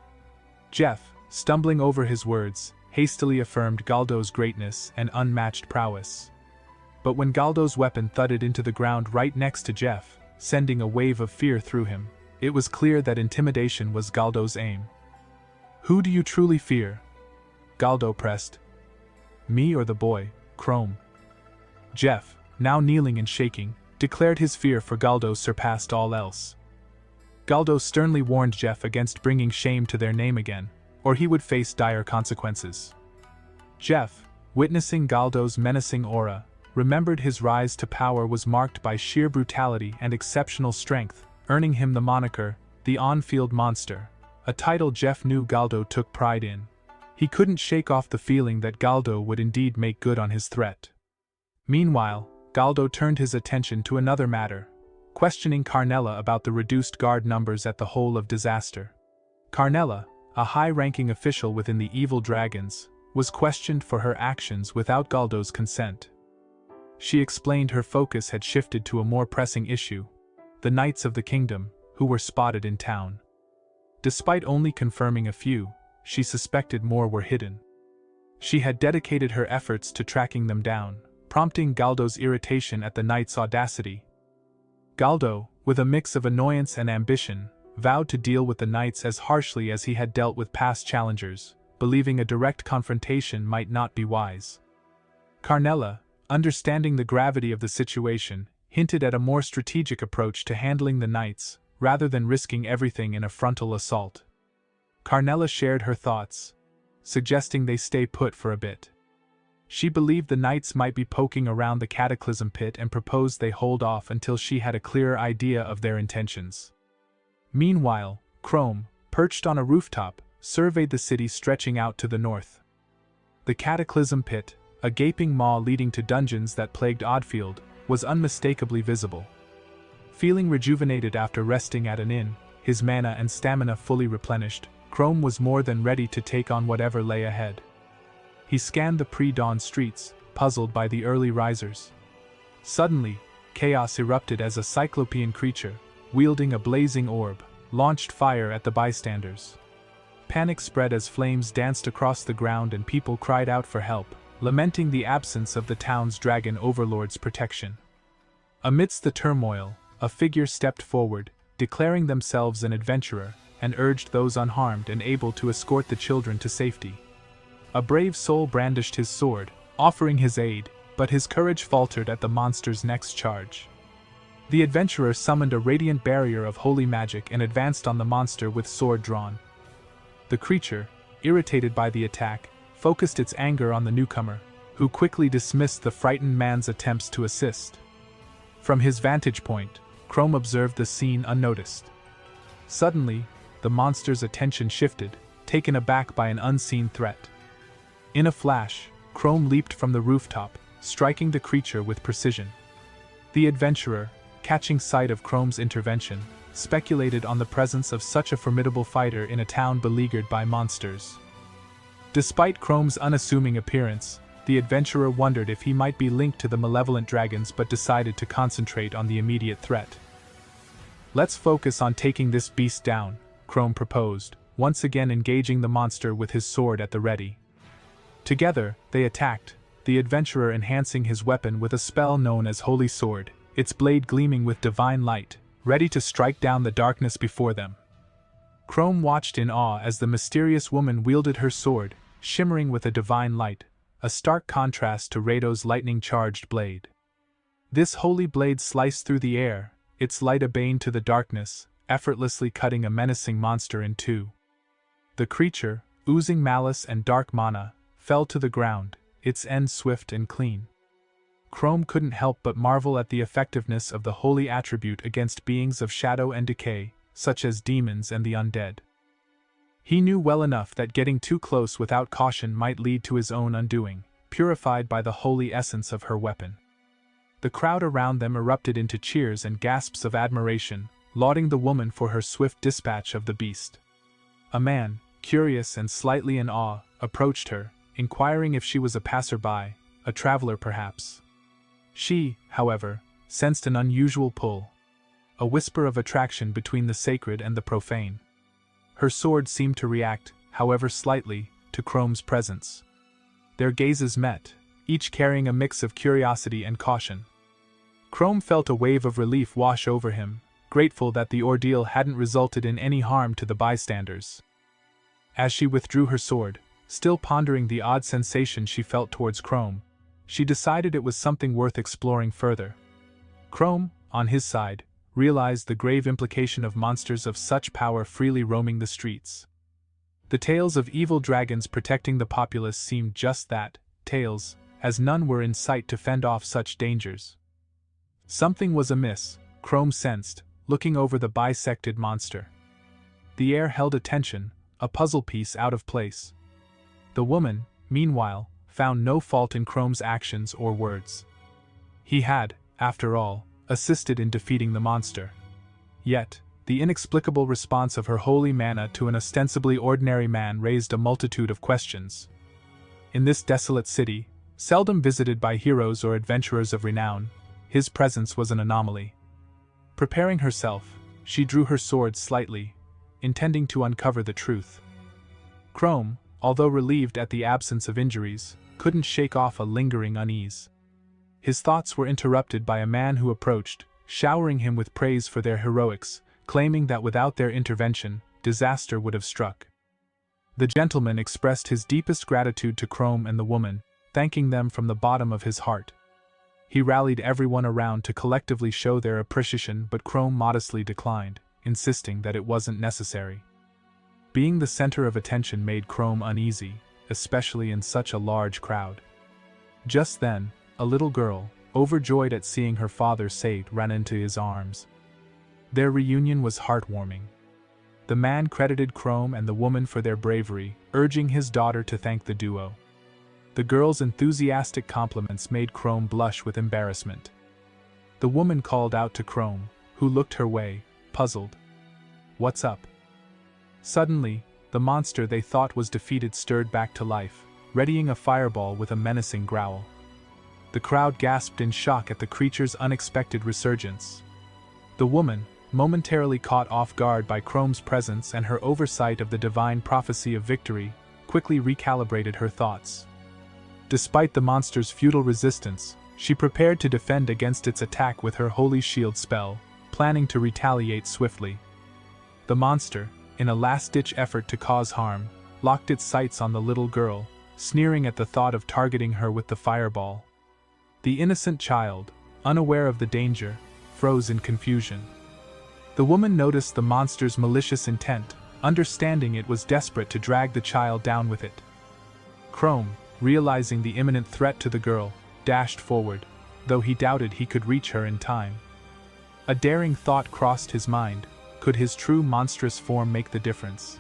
Jeff, stumbling over his words, hastily affirmed Galdo's greatness and unmatched prowess. But when Galdo's weapon thudded into the ground right next to Jeff, sending a wave of fear through him, it was clear that intimidation was Galdo's aim. "Who do you truly fear?" Galdo pressed. "Me or the boy, Chrome?" Jeff, now kneeling and shaking, declared his fear for Galdo surpassed all else. Galdo sternly warned Jeff against bringing shame to their name again, or he would face dire consequences. Jeff, witnessing Galdo's menacing aura, remembered his rise to power was marked by sheer brutality and exceptional strength, earning him the moniker, the on-field monster, a title Jeff knew Galdo took pride in. He couldn't shake off the feeling that Galdo would indeed make good on his threat. Meanwhile, Galdo turned his attention to another matter, questioning Carnella about the reduced guard numbers at the Hole of Disaster. Carnella, a high-ranking official within the evil dragons, was questioned for her actions without Galdo's consent. She explained her focus had shifted to a more pressing issue: the Knights of the Kingdom, who were spotted in town. Despite only confirming a few, she suspected more were hidden. She had dedicated her efforts to tracking them down, prompting Galdo's irritation at the Knight's audacity. Galdo, with a mix of annoyance and ambition, vowed to deal with the Knights as harshly as he had dealt with past challengers, believing a direct confrontation might not be wise. Carnella, understanding the gravity of the situation, hinted at a more strategic approach to handling the Knights, rather than risking everything in a frontal assault. Carnella shared her thoughts, suggesting they stay put for a bit. She believed the Knights might be poking around the Cataclysm pit and proposed they hold off until she had a clearer idea of their intentions. Meanwhile, Chrome, perched on a rooftop, surveyed the city stretching out to the north. The Cataclysm pit, a gaping maw leading to dungeons that plagued Atfield, was unmistakably visible. Feeling rejuvenated after resting at an inn, his mana and stamina fully replenished, Chrome was more than ready to take on whatever lay ahead. He scanned the pre-dawn streets, puzzled by the early risers. Suddenly, chaos erupted as a cyclopean creature, wielding a blazing orb, launched fire at the bystanders. Panic spread as flames danced across the ground and people cried out for help, lamenting the absence of the town's dragon overlord's protection. Amidst the turmoil, a figure stepped forward, declaring themselves an adventurer, and urged those unharmed and able to escort the children to safety. A brave soul brandished his sword, offering his aid, but his courage faltered at the monster's next charge. The adventurer summoned a radiant barrier of holy magic and advanced on the monster with sword drawn. The creature, irritated by the attack, focused its anger on the newcomer, who quickly dismissed the frightened man's attempts to assist. From his vantage point, Chrome observed the scene unnoticed. Suddenly, the monster's attention shifted, taken aback by an unseen threat. In a flash, Chrome leaped from the rooftop, striking the creature with precision. The adventurer, catching sight of Chrome's intervention, speculated on the presence of such a formidable fighter in a town beleaguered by monsters. Despite Chrome's unassuming appearance, the adventurer wondered if he might be linked to the malevolent dragons but decided to concentrate on the immediate threat. "Let's focus on taking this beast down," Chrome proposed, once again engaging the monster with his sword at the ready. Together, they attacked, the adventurer enhancing his weapon with a spell known as Holy Sword, its blade gleaming with divine light, ready to strike down the darkness before them. Chrome watched in awe as the mysterious woman wielded her sword, shimmering with a divine light, a stark contrast to Rado's lightning-charged blade. This holy blade sliced through the air, its light a bane to the darkness, effortlessly cutting a menacing monster in two. The creature, oozing malice and dark mana, fell to the ground, its end swift and clean. Chrome couldn't help but marvel at the effectiveness of the holy attribute against beings of shadow and decay, such as demons and the undead. He knew well enough that getting too close without caution might lead to his own undoing, purified by the holy essence of her weapon. The crowd around them erupted into cheers and gasps of admiration, lauding the woman for her swift dispatch of the beast. A man, curious and slightly in awe, approached her, inquiring if she was a passerby, a traveler perhaps. She, however, sensed an unusual pull, a whisper of attraction between the sacred and the profane. Her sword seemed to react, however slightly, to Chrome's presence. Their gazes met, each carrying a mix of curiosity and caution. Chrome felt a wave of relief wash over him, grateful that the ordeal hadn't resulted in any harm to the bystanders. As she withdrew her sword, still pondering the odd sensation she felt towards Chrome, she decided it was something worth exploring further. Chrome, on his side, realized the grave implication of monsters of such power freely roaming the streets. The tales of evil dragons protecting the populace seemed just that, tales, as none were in sight to fend off such dangers. Something was amiss, Chrome sensed, looking over the bisected monster. The air held a tension, a puzzle piece out of place. The woman, meanwhile, found no fault in Chrome's actions or words. He had, after all, assisted in defeating the monster. Yet, the inexplicable response of her holy mana to an ostensibly ordinary man raised a multitude of questions. In this desolate city, seldom visited by heroes or adventurers of renown, his presence was an anomaly. Preparing herself, she drew her sword slightly, intending to uncover the truth. Chrome, although relieved at the absence of injuries, couldn't shake off a lingering unease. His thoughts were interrupted by a man who approached, showering him with praise for their heroics, claiming that without their intervention, disaster would have struck. The gentleman expressed his deepest gratitude to Chrome and the woman, thanking them from the bottom of his heart. He rallied everyone around to collectively show their appreciation, but Chrome modestly declined, insisting that it wasn't necessary. Being the center of attention made Chrome uneasy, especially in such a large crowd. Just then, a little girl, overjoyed at seeing her father saved, ran into his arms. Their reunion was heartwarming. The man credited Chrome and the woman for their bravery, urging his daughter to thank the duo. The girl's enthusiastic compliments made Chrome blush with embarrassment. The woman called out to Chrome, who looked her way, puzzled. "What's up?" Suddenly, the monster they thought was defeated stirred back to life, readying a fireball with a menacing growl. The crowd gasped in shock at the creature's unexpected resurgence. The woman, momentarily caught off guard by Chrome's presence and her oversight of the divine prophecy of victory, quickly recalibrated her thoughts. Despite the monster's futile resistance, she prepared to defend against its attack with her holy shield spell, planning to retaliate swiftly. The monster, in a last-ditch effort to cause harm, locked its sights on the little girl, sneering at the thought of targeting her with the fireball. The innocent child, unaware of the danger, froze in confusion. The woman noticed the monster's malicious intent, understanding it was desperate to drag the child down with it. Chrome, realizing the imminent threat to the girl, dashed forward, though he doubted he could reach her in time. A daring thought crossed his mind: could his true monstrous form make the difference?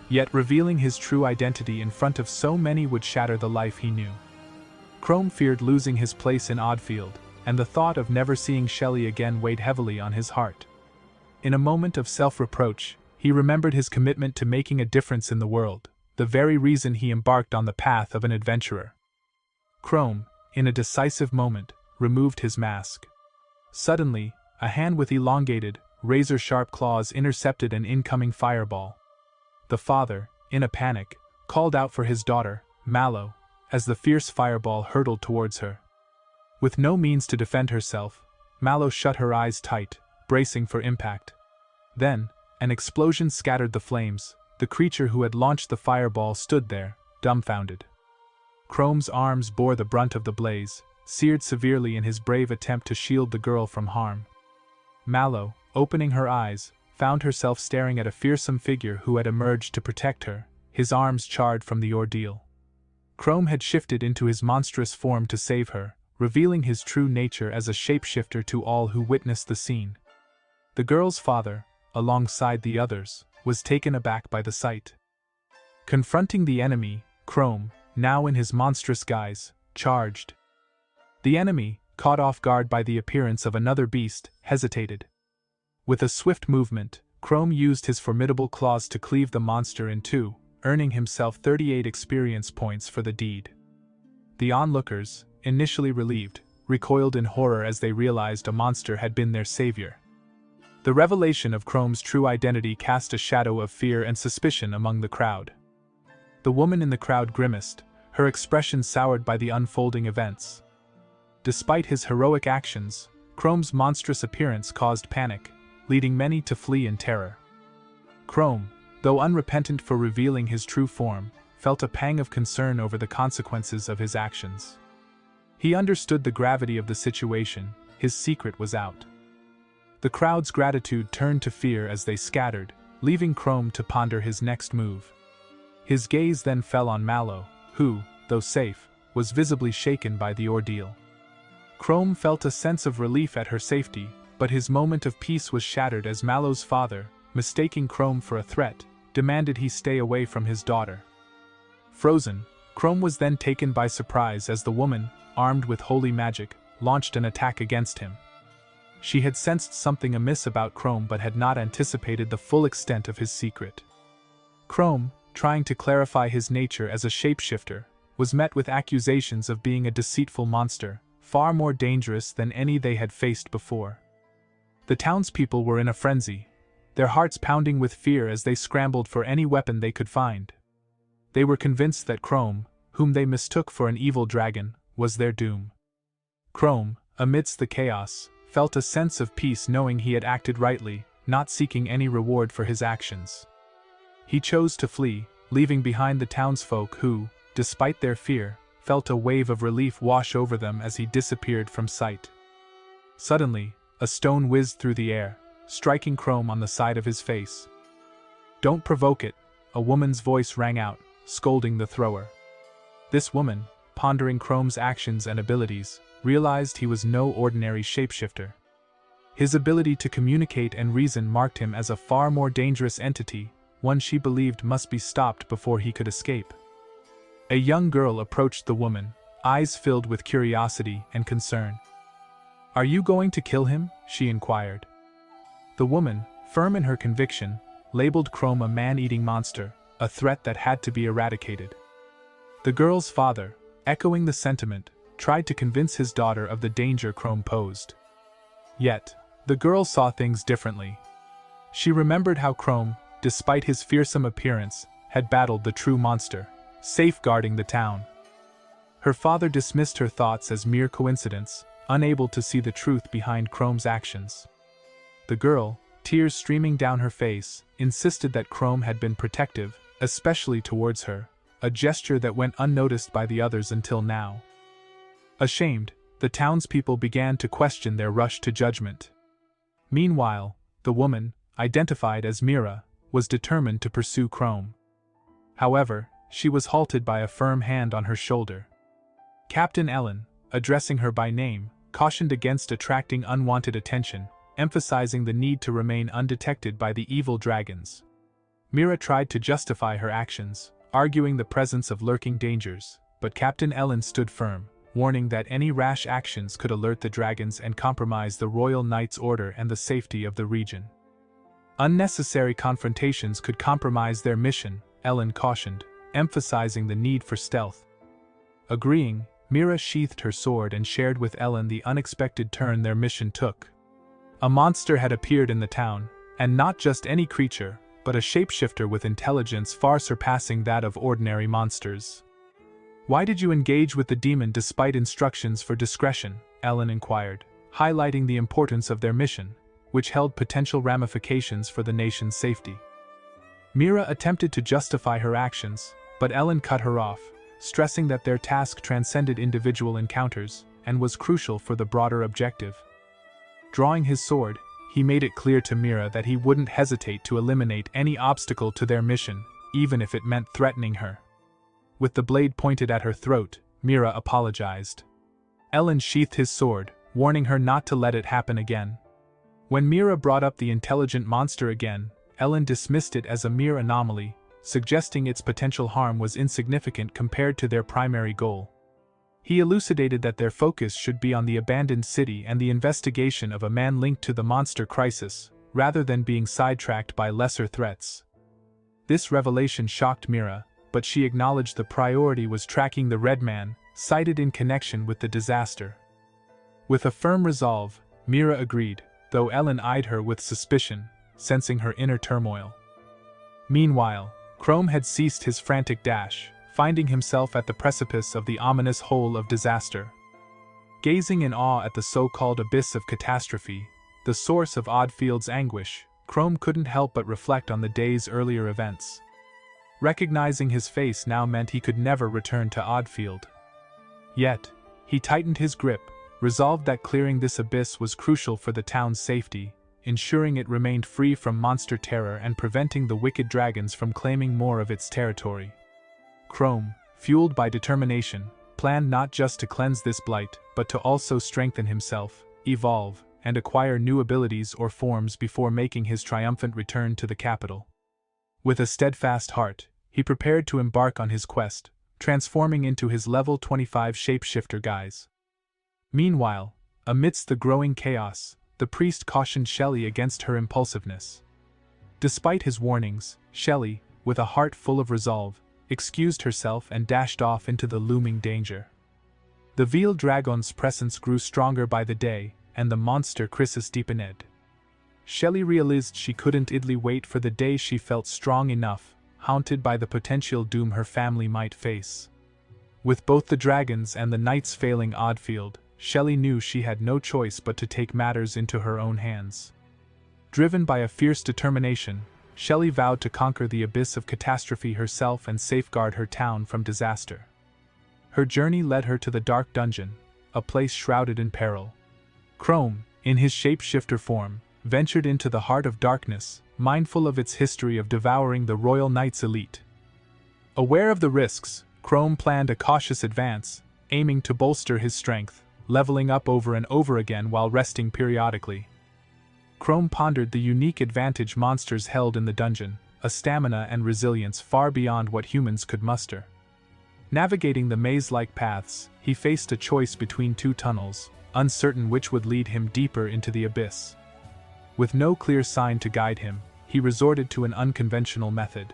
Yet revealing his true identity in front of so many would shatter the life he knew. Chrome feared losing his place in Atfield, and the thought of never seeing Shelly again weighed heavily on his heart. In a moment of self-reproach, he remembered his commitment to making a difference in the world, the very reason he embarked on the path of an adventurer. Chrome, in a decisive moment, removed his mask. Suddenly, a hand with elongated, razor-sharp claws intercepted an incoming fireball. The father, in a panic, called out for his daughter, Mallow, as the fierce fireball hurtled towards her. With no means to defend herself, Mallow shut her eyes tight, bracing for impact. Then, an explosion scattered the flames. The creature who had launched the fireball stood there, dumbfounded. Chrome's arms bore the brunt of the blaze, seared severely in his brave attempt to shield the girl from harm. Mallow, opening her eyes, found herself staring at a fearsome figure who had emerged to protect her, his arms charred from the ordeal. Chrome had shifted into his monstrous form to save her, revealing his true nature as a shapeshifter to all who witnessed the scene. The girl's father, alongside the others, was taken aback by the sight. Confronting the enemy, Chrome, now in his monstrous guise, charged. The enemy, caught off guard by the appearance of another beast, hesitated. With a swift movement, Chrome used his formidable claws to cleave the monster in two, earning himself 38 experience points for the deed. The onlookers, initially relieved, recoiled in horror as they realized a monster had been their savior. The revelation of Chrome's true identity cast a shadow of fear and suspicion among the crowd. The woman in the crowd grimaced, her expression soured by the unfolding events. Despite his heroic actions, Chrome's monstrous appearance caused panic, leading many to flee in terror. Chrome, though unrepentant for revealing his true form, felt a pang of concern over the consequences of his actions. He understood the gravity of the situation. His secret was out. The crowd's gratitude turned to fear as they scattered, leaving Chrome to ponder his next move. His gaze then fell on Mallow, who, though safe, was visibly shaken by the ordeal. Chrome felt a sense of relief at her safety, but his moment of peace was shattered as Mallow's father, mistaking Chrome for a threat, demanded he stay away from his daughter. Frozen, Chrome was then taken by surprise as the woman, armed with holy magic, launched an attack against him. She had sensed something amiss about Chrome but had not anticipated the full extent of his secret. Chrome, trying to clarify his nature as a shapeshifter, was met with accusations of being a deceitful monster, far more dangerous than any they had faced before. The townspeople were in a frenzy, their hearts pounding with fear as they scrambled for any weapon they could find. They were convinced that Chrome, whom they mistook for an evil dragon, was their doom. Chrome, amidst the chaos, felt a sense of peace knowing he had acted rightly, not seeking any reward for his actions. He chose to flee, leaving behind the townsfolk who, despite their fear, felt a wave of relief wash over them as he disappeared from sight. Suddenly, a stone whizzed through the air, striking Chrome on the side of his face. "Don't provoke it," a woman's voice rang out, scolding the thrower. This woman, pondering Chrome's actions and abilities, realized he was no ordinary shapeshifter. His ability to communicate and reason marked him as a far more dangerous entity, one she believed must be stopped before he could escape. A young girl approached the woman, eyes filled with curiosity and concern. "Are you going to kill him?" she inquired. The woman, firm in her conviction, labeled Chrome a man-eating monster, a threat that had to be eradicated. The girl's father, echoing the sentiment, tried to convince his daughter of the danger Chrome posed. Yet, the girl saw things differently. She remembered how Chrome, despite his fearsome appearance, had battled the true monster, safeguarding the town. Her father dismissed her thoughts as mere coincidence, unable to see the truth behind Chrome's actions. The girl, tears streaming down her face, insisted that Chrome had been protective, especially towards her, a gesture that went unnoticed by the others until now. Ashamed, the townspeople began to question their rush to judgment. Meanwhile, the woman, identified as Mira, was determined to pursue Chrome. However, she was halted by a firm hand on her shoulder. Captain Ellen, addressing her by name, cautioned against attracting unwanted attention, emphasizing the need to remain undetected by the evil dragons. Mira tried to justify her actions, arguing the presence of lurking dangers, but Captain Ellen stood firm, warning that any rash actions could alert the dragons and compromise the Royal Knight's order and the safety of the region. Unnecessary confrontations could compromise their mission, Ellen cautioned, emphasizing the need for stealth. Agreeing, Mira sheathed her sword and shared with Ellen the unexpected turn their mission took. A monster had appeared in the town, and not just any creature, but a shapeshifter with intelligence far surpassing that of ordinary monsters. "Why did you engage with the demon despite instructions for discretion?" Ellen inquired, highlighting the importance of their mission, which held potential ramifications for the nation's safety. Mira attempted to justify her actions, but Ellen cut her off, stressing that their task transcended individual encounters and was crucial for the broader objective. Drawing his sword, he made it clear to Mira that he wouldn't hesitate to eliminate any obstacle to their mission, even if it meant threatening her. With the blade pointed at her throat, Mira apologized. Ellen sheathed his sword, warning her not to let it happen again. When Mira brought up the intelligent monster again, Ellen dismissed it as a mere anomaly, suggesting its potential harm was insignificant compared to their primary goal. He elucidated that their focus should be on the abandoned city and the investigation of a man linked to the monster crisis, rather than being sidetracked by lesser threats. This revelation shocked Mira, but she acknowledged the priority was tracking the Red Man, cited in connection with the disaster. With a firm resolve, Mira agreed, though Ellen eyed her with suspicion, sensing her inner turmoil. Meanwhile, Chrome had ceased his frantic dash, finding himself at the precipice of the ominous hole of disaster. Gazing in awe at the so-called abyss of catastrophe, the source of Atfield's anguish, Chrome couldn't help but reflect on the day's earlier events. Recognizing his face now meant he could never return to Atfield. Yet, he tightened his grip, resolved that clearing this abyss was crucial for the town's safety, ensuring it remained free from monster terror and preventing the wicked dragons from claiming more of its territory. Chrome, fueled by determination, planned not just to cleanse this blight, but to also strengthen himself, evolve, and acquire new abilities or forms before making his triumphant return to the capital. With a steadfast heart, he prepared to embark on his quest, transforming into his level 25 shapeshifter guise. Meanwhile, amidst the growing chaos, the priest cautioned Shelly against her impulsiveness. Despite his warnings, Shelly, with a heart full of resolve, excused herself and dashed off into the looming danger. The veiled dragon's presence grew stronger by the day, and the monster crisis deepened. Shelly realized she couldn't idly wait for the day she felt strong enough, haunted by the potential doom her family might face. With both the dragons and the knights failing Atfield, Shelly knew she had no choice but to take matters into her own hands. Driven by a fierce determination, Shelly vowed to conquer the abyss of catastrophe herself and safeguard her town from disaster. Her journey led her to the dark dungeon, a place shrouded in peril. Chrome, in his shapeshifter form, ventured into the heart of darkness, mindful of its history of devouring the Royal Knights elite. Aware of the risks, Chrome planned a cautious advance, aiming to bolster his strength, leveling up over and over again while resting periodically. Chrome pondered the unique advantage monsters held in the dungeon, a stamina and resilience far beyond what humans could muster. Navigating the maze-like paths, he faced a choice between two tunnels, uncertain which would lead him deeper into the abyss. With no clear sign to guide him, he resorted to an unconventional method.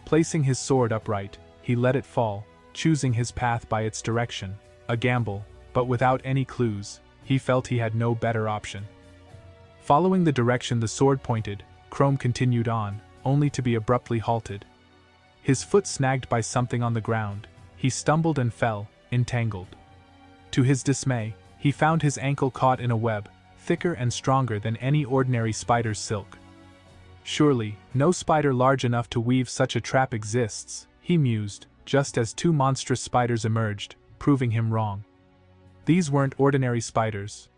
Placing his sword upright, he let it fall, choosing his path by its direction, a gamble, but without any clues. He felt he had no better option. Following the direction the sword pointed, Chrome continued on, only to be abruptly halted. His foot snagged by something on the ground, he stumbled and fell, entangled. To his dismay, he found his ankle caught in a web, thicker and stronger than any ordinary spider's silk. Surely, no spider large enough to weave such a trap exists, he mused, just as two monstrous spiders emerged, proving him wrong. These weren't ordinary spiders.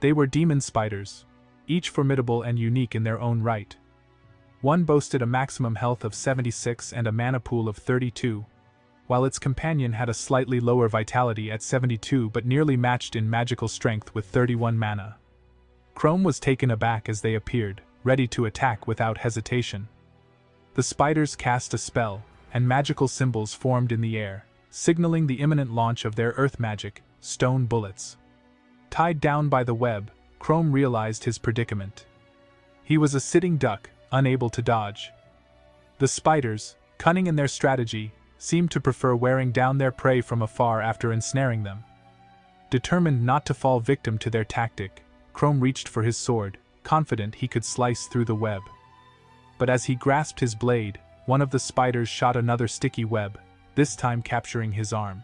They were demon spiders, each formidable and unique in their own right. One boasted a maximum health of 76 and a mana pool of 32, while its companion had a slightly lower vitality at 72 but nearly matched in magical strength with 31 mana. Chrome was taken aback as they appeared, ready to attack without hesitation. The spiders cast a spell, and magical symbols formed in the air, signaling the imminent launch of their earth magic, stone bullets. Tied down by the web, Chrome realized his predicament. He was a sitting duck, unable to dodge. The spiders, cunning in their strategy, seemed to prefer wearing down their prey from afar after ensnaring them. Determined not to fall victim to their tactic, Chrome reached for his sword, confident he could slice through the web. but as he grasped his blade, one of the spiders shot another sticky web, this time capturing his arm.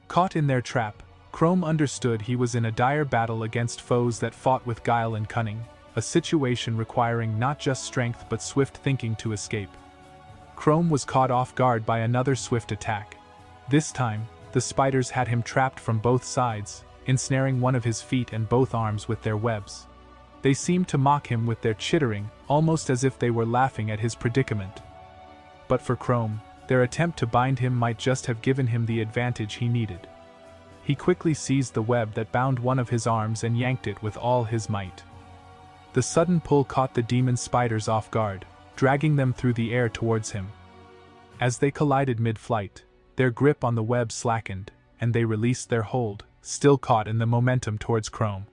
Caught in their trap, Chrome understood he was in a dire battle against foes that fought with guile and cunning, a situation requiring not just strength but swift thinking to escape. Chrome was caught off guard by another swift attack. This time, the spiders had him trapped from both sides, ensnaring one of his feet and both arms with their webs. They seemed to mock him with their chittering, almost as if they were laughing at his predicament. But for Chrome, their attempt to bind him might just have given him the advantage he needed. He quickly seized the web that bound one of his arms and yanked it with all his might. The sudden pull caught the demon spiders off guard, dragging them through the air towards him. As they collided mid-flight, their grip on the web slackened, and they released their hold, still caught in the momentum towards Chrome.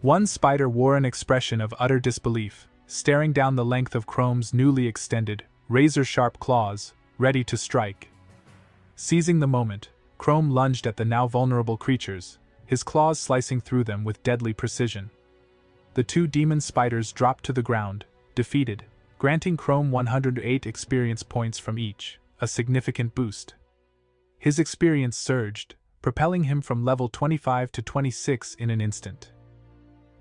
One spider wore an expression of utter disbelief, staring down the length of Chrome's newly extended, razor-sharp claws, ready to strike. Seizing the moment, Chrome lunged at the now vulnerable creatures, his claws slicing through them with deadly precision. The two demon spiders dropped to the ground, defeated, granting Chrome 108 experience points from each, a significant boost. His experience surged, propelling him from level 25 to 26 in an instant.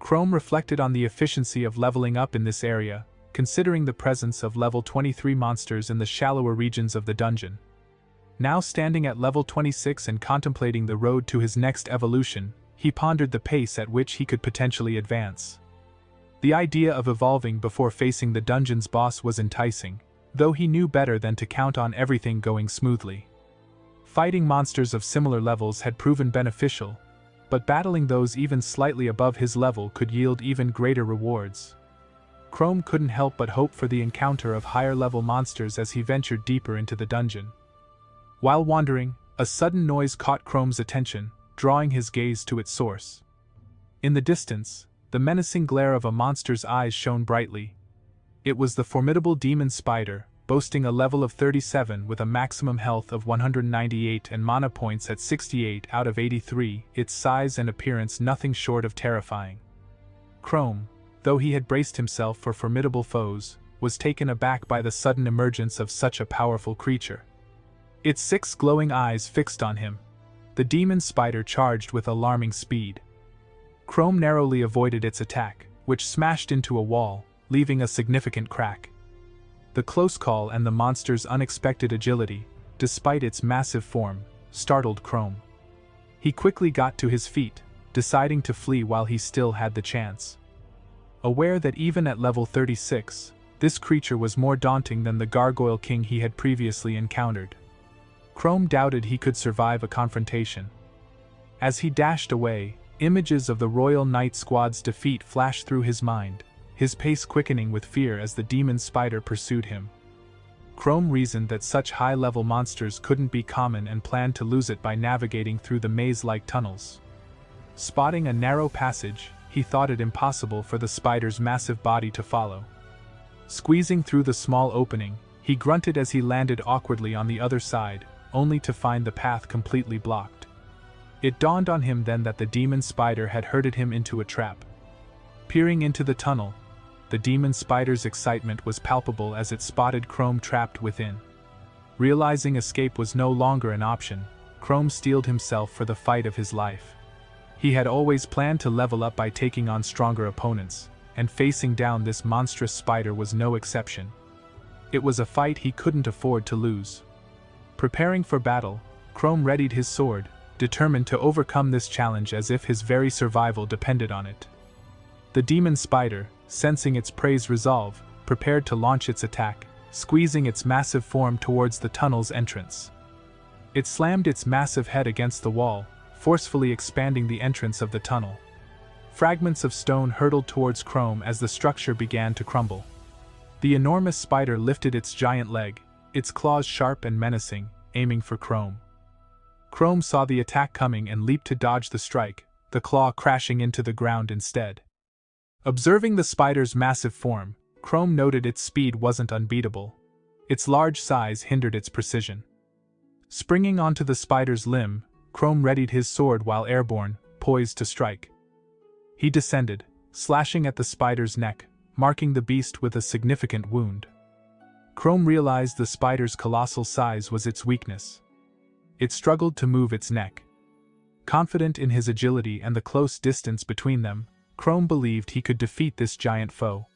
Chrome reflected on the efficiency of leveling up in this area, considering the presence of level 23 monsters in the shallower regions of the dungeon. Now standing at level 26 and contemplating the road to his next evolution, he pondered the pace at which he could potentially advance. The idea of evolving before facing the dungeon's boss was enticing, though he knew better than to count on everything going smoothly. Fighting monsters of similar levels had proven beneficial, but battling those even slightly above his level could yield even greater rewards. Chrome couldn't help but hope for the encounter of higher-level monsters as he ventured deeper into the dungeon. While wandering, a sudden noise caught Chrome's attention, drawing his gaze to its source. In the distance, the menacing glare of a monster's eyes shone brightly. It was the formidable demon spider, boasting a level of 37 with a maximum health of 198 and mana points at 68 out of 83, its size and appearance nothing short of terrifying. Chrome, though he had braced himself for formidable foes, was taken aback by the sudden emergence of such a powerful creature. Its 6 glowing eyes fixed on him. The demon spider charged with alarming speed. Chrome narrowly avoided its attack, which smashed into a wall, leaving a significant crack. The close call and the monster's unexpected agility, despite its massive form, startled Chrome. He quickly got to his feet, deciding to flee while he still had the chance. Aware that even at level 36, this creature was more daunting than the Gargoyle King he had previously encountered. Chrome doubted he could survive a confrontation. As he dashed away, images of the Royal Knight Squad's defeat flashed through his mind, his pace quickening with fear as the demon spider pursued him. Chrome reasoned that such high-level monsters couldn't be common and planned to lose it by navigating through the maze-like tunnels. Spotting a narrow passage, he thought it impossible for the spider's massive body to follow. Squeezing through the small opening, he grunted as he landed awkwardly on the other side, only to find the path completely blocked. It dawned on him then that the demon spider had herded him into a trap. Peering into the tunnel, the demon spider's excitement was palpable as it spotted Chrome trapped within. Realizing escape was no longer an option, Chrome steeled himself for the fight of his life. He had always planned to level up by taking on stronger opponents, and facing down this monstrous spider was no exception. It was a fight he couldn't afford to lose. Preparing for battle, Chrome readied his sword, determined to overcome this challenge as if his very survival depended on it. The demon spider, sensing its prey's resolve, prepared to launch its attack, squeezing its massive form towards the tunnel's entrance. It slammed its massive head against the wall, forcefully expanding the entrance of the tunnel. Fragments of stone hurtled towards Chrome as the structure began to crumble. The enormous spider lifted its giant leg, its claws sharp and menacing, aiming for Chrome. Chrome saw the attack coming and leaped to dodge the strike, the claw crashing into the ground instead. Observing the spider's massive form, Chrome noted its speed wasn't unbeatable. Its large size hindered its precision. Springing onto the spider's limb, Chrome readied his sword while airborne, poised to strike. He descended, slashing at the spider's neck, marking the beast with a significant wound. Chrome realized the spider's colossal size was its weakness. It struggled to move its neck. Confident in his agility and the close distance between them, Chrome believed he could defeat this giant foe.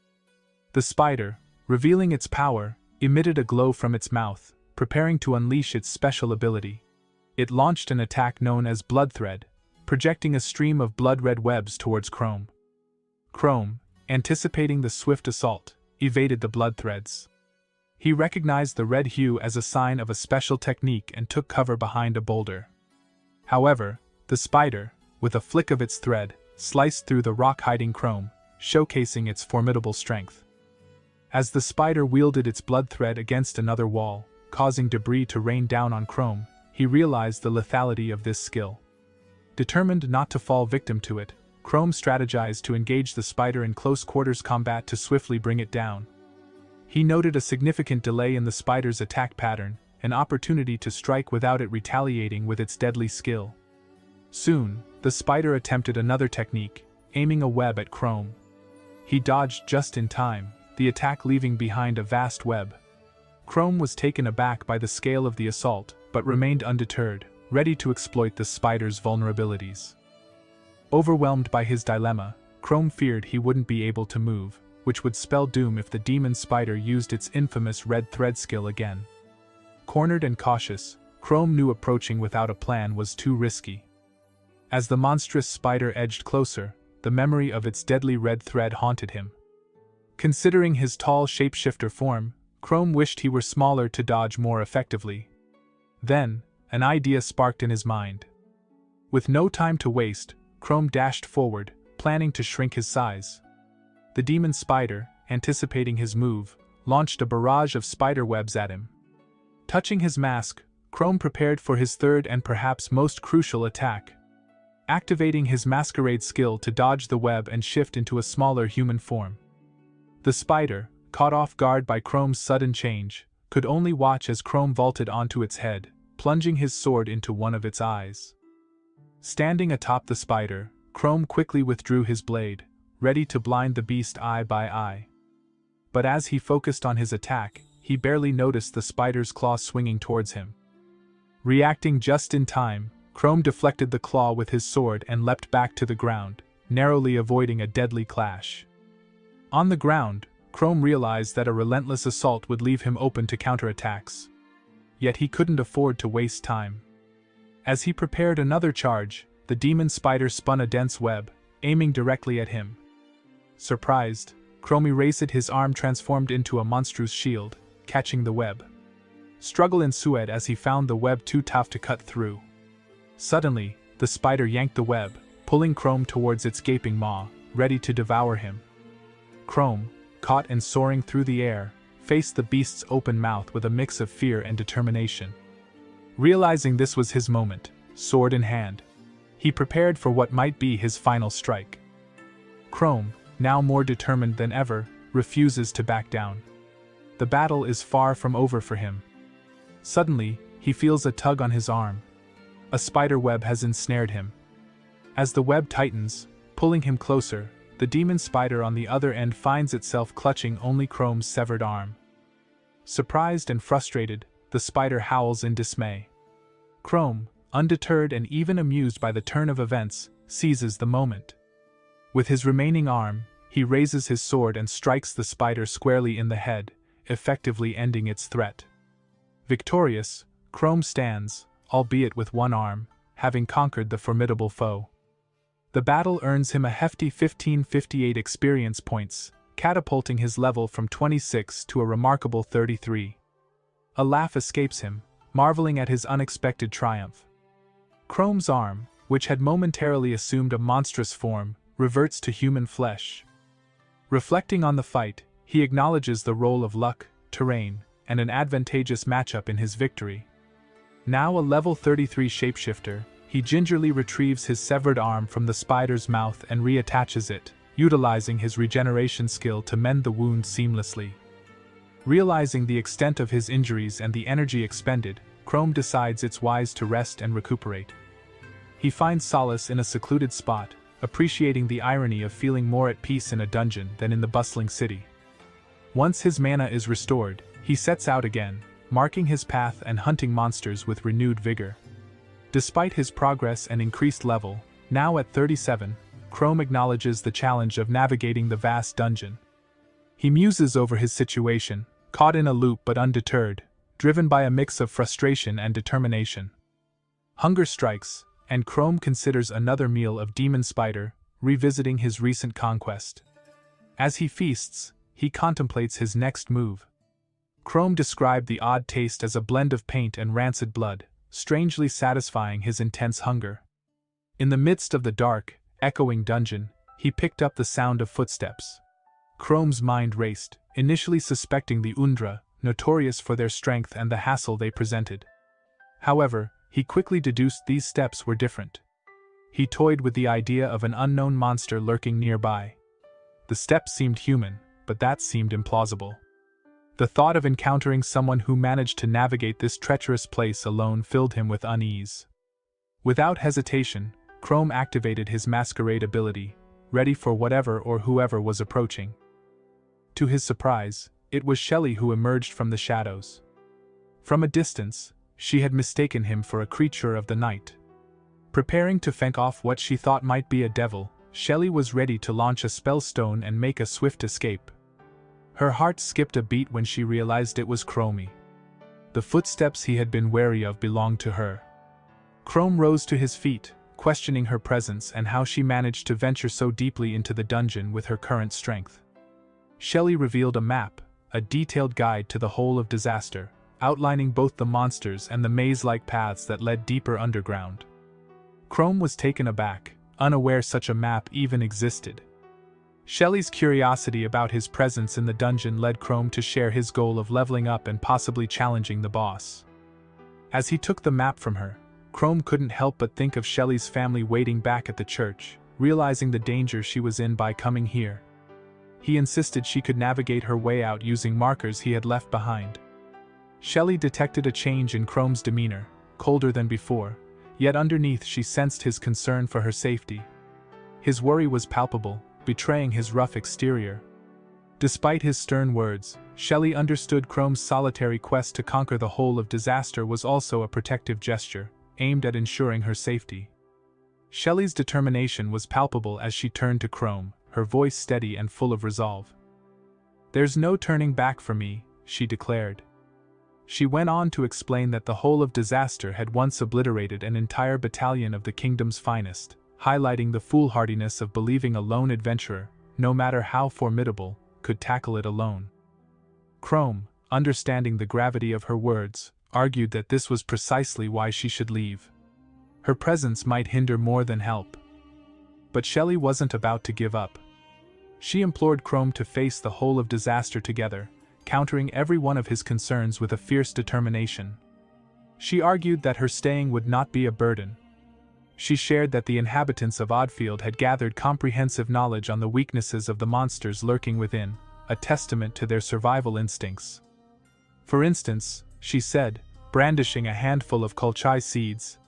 The spider, revealing its power, emitted a glow from its mouth, preparing to unleash its special ability. It launched an attack known as Blood Thread, projecting a stream of blood-red webs towards Chrome. Chrome, anticipating the swift assault, evaded the blood threads. He recognized the red hue as a sign of a special technique and took cover behind a boulder. However, the spider, with a flick of its thread, sliced through the rock-hiding Chrome, showcasing its formidable strength. As the spider wielded its blood thread against another wall, causing debris to rain down on Chrome, he realized the lethality of this skill. Determined not to fall victim to it, Chrome strategized to engage the spider in close-quarters combat to swiftly bring it down. He noted a significant delay in the spider's attack pattern, an opportunity to strike without it retaliating with its deadly skill. Soon, the spider attempted another technique, aiming a web at Chrome. He dodged just in time, the attack leaving behind a vast web. Chrome was taken aback by the scale of the assault, but remained undeterred, ready to exploit the spider's vulnerabilities. Overwhelmed by his dilemma, Chrome feared he wouldn't be able to move, which would spell doom if the demon spider used its infamous red thread skill again. Cornered and cautious, Chrome knew approaching without a plan was too risky. As the monstrous spider edged closer, the memory of its deadly red thread haunted him. Considering his tall shapeshifter form, Chrome wished he were smaller to dodge more effectively. Then, an idea sparked in his mind. With no time to waste, Chrome dashed forward, planning to shrink his size. The demon spider, anticipating his move, launched a barrage of spider webs at him. Touching his mask, Chrome prepared for his third and perhaps most crucial attack. Activating his masquerade skill to dodge the web and shift into a smaller human form. The spider, caught off guard by Chrome's sudden change, could only watch as Chrome vaulted onto its head, plunging his sword into one of its eyes. Standing atop the spider, Chrome quickly withdrew his blade, ready to blind the beast eye by eye. But as he focused on his attack, he barely noticed the spider's claw swinging towards him. Reacting just in time, Chrome deflected the claw with his sword and leapt back to the ground, narrowly avoiding a deadly clash. On the ground, Chrome realized that a relentless assault would leave him open to counterattacks. Yet he couldn't afford to waste time. As he prepared another charge, the demon spider spun a dense web, aiming directly at him. Surprised, Chrome erased his arm transformed into a monstrous shield, catching the web. Struggle ensued as he found the web too tough to cut through. Suddenly, the spider yanked the web, pulling Chrome towards its gaping maw, ready to devour him. Chrome, caught and soaring through the air, faced the beast's open mouth with a mix of fear and determination. Realizing this was his moment, sword in hand, he prepared for what might be his final strike. Chrome, now more determined than ever, refuses to back down. The battle is far from over for him. Suddenly, he feels a tug on his arm. A spider web has ensnared him. As the web tightens, pulling him closer, the demon spider on the other end finds itself clutching only Chrome's severed arm. Surprised and frustrated, the spider howls in dismay. Chrome, undeterred and even amused by the turn of events, seizes the moment. With his remaining arm, he raises his sword and strikes the spider squarely in the head, effectively ending its threat. Victorious, Chrome stands, albeit with one arm, having conquered the formidable foe. The battle earns him a hefty 1558 experience points, catapulting his level from 26 to a remarkable 33. A laugh escapes him, marveling at his unexpected triumph. Chrome's arm, which had momentarily assumed a monstrous form, reverts to human flesh. Reflecting on the fight, he acknowledges the role of luck, terrain, and an advantageous matchup in his victory. Now a level 33 shapeshifter, he gingerly retrieves his severed arm from the spider's mouth and reattaches it, utilizing his regeneration skill to mend the wound seamlessly. Realizing the extent of his injuries and the energy expended, Chrome decides it's wise to rest and recuperate. He finds solace in a secluded spot, appreciating the irony of feeling more at peace in a dungeon than in the bustling city. Once his mana is restored, he sets out again, marking his path and hunting monsters with renewed vigor. Despite his progress and increased level, now at 37, Chrome acknowledges the challenge of navigating the vast dungeon. He muses over his situation, caught in a loop but undeterred, driven by a mix of frustration and determination. Hunger strikes, and Chrome considers another meal of demon spider, revisiting his recent conquest. As he feasts, he contemplates his next move. Chrome described the odd taste as a blend of paint and rancid blood, strangely satisfying his intense hunger. In the midst of the dark, echoing dungeon, he picked up the sound of footsteps. Chrome's mind raced, initially suspecting the Undra, notorious for their strength and the hassle they presented. However, he quickly deduced these steps were different. He toyed with the idea of an unknown monster lurking nearby. The steps seemed human, but that seemed implausible. The thought of encountering someone who managed to navigate this treacherous place alone filled him with unease. Without hesitation, Chrome activated his masquerade ability, ready for whatever or whoever was approaching. To his surprise, it was Shelly who emerged from the shadows. From a distance, she had mistaken him for a creature of the night. Preparing to fend off what she thought might be a devil, Shelly was ready to launch a spellstone and make a swift escape. Her heart skipped a beat when she realized it was Chromie. The footsteps he had been wary of belonged to her. Chrome rose to his feet, questioning her presence and how she managed to venture so deeply into the dungeon with her current strength. Shelly revealed a map, a detailed guide to the Hole of Disaster, outlining both the monsters and the maze-like paths that led deeper underground. Chrome was taken aback, unaware such a map even existed. Shelly's curiosity about his presence in the dungeon led Chrome to share his goal of leveling up and possibly challenging the boss. As he took the map from her, Chrome couldn't help but think of Shelly's family waiting back at the church, realizing the danger she was in by coming here. He insisted she could navigate her way out using markers he had left behind. Shelly detected a change in Chrome's demeanor, colder than before, yet underneath she sensed his concern for her safety. His worry was palpable, betraying his rough exterior. Despite his stern words, Shelly understood Chrome's solitary quest to conquer the Hole of Disaster was also a protective gesture, aimed at ensuring her safety. Shelly's determination was palpable as she turned to Chrome, her voice steady and full of resolve. "There's no turning back for me," she declared. She went on to explain that the Hole of Disaster had once obliterated an entire battalion of the kingdom's finest, highlighting the foolhardiness of believing a lone adventurer, no matter how formidable, could tackle it alone. Chrome, understanding the gravity of her words, argued that this was precisely why she should leave. Her presence might hinder more than help. But Shelly wasn't about to give up. She implored Chrome to face the Hole of Disaster together, countering every one of his concerns with a fierce determination. She argued that her staying would not be a burden. She shared that the inhabitants of Atfield had gathered comprehensive knowledge on the weaknesses of the monsters lurking within, a testament to their survival instincts. For instance, she said, brandishing a handful of kulchai seeds,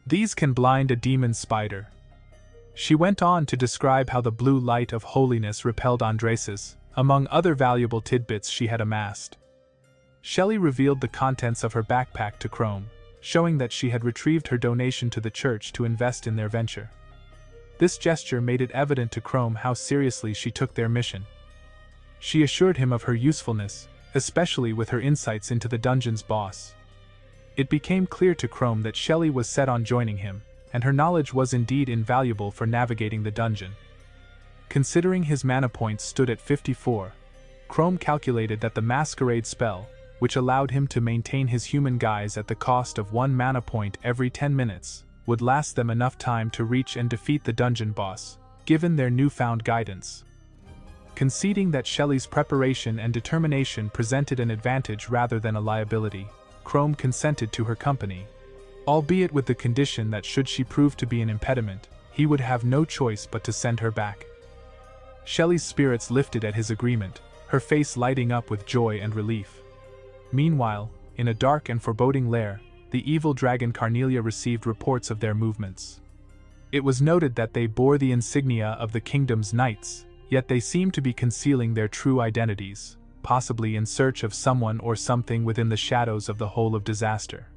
"These can blind a demon spider." She went on to describe how the blue light of holiness repelled Andreses, among other valuable tidbits she had amassed. Shelly revealed the contents of her backpack to Chrome, showing that she had retrieved her donation to the church to invest in their venture. This gesture made it evident to Chrome how seriously she took their mission. She assured him of her usefulness, especially with her insights into the dungeon's boss. It became clear to Chrome that Shelly was set on joining him, and her knowledge was indeed invaluable for navigating the dungeon. Considering his mana points stood at 54, Chrome calculated that the Masquerade spell, which allowed him to maintain his human guise at the cost of 1 mana point every 10 minutes, would last them enough time to reach and defeat the dungeon boss, given their newfound guidance. Conceding that Shelly's preparation and determination presented an advantage rather than a liability, Chrome consented to her company, albeit with the condition that should she prove to be an impediment, he would have no choice but to send her back. Shelly's spirits lifted at his agreement, her face lighting up with joy and relief. Meanwhile, in a dark and foreboding lair, the evil dragon Karmya received reports of their movements. It was noted that they bore the insignia of the kingdom's knights, yet they seemed to be concealing their true identities, possibly in search of someone or something within the shadows of the whole of disaster.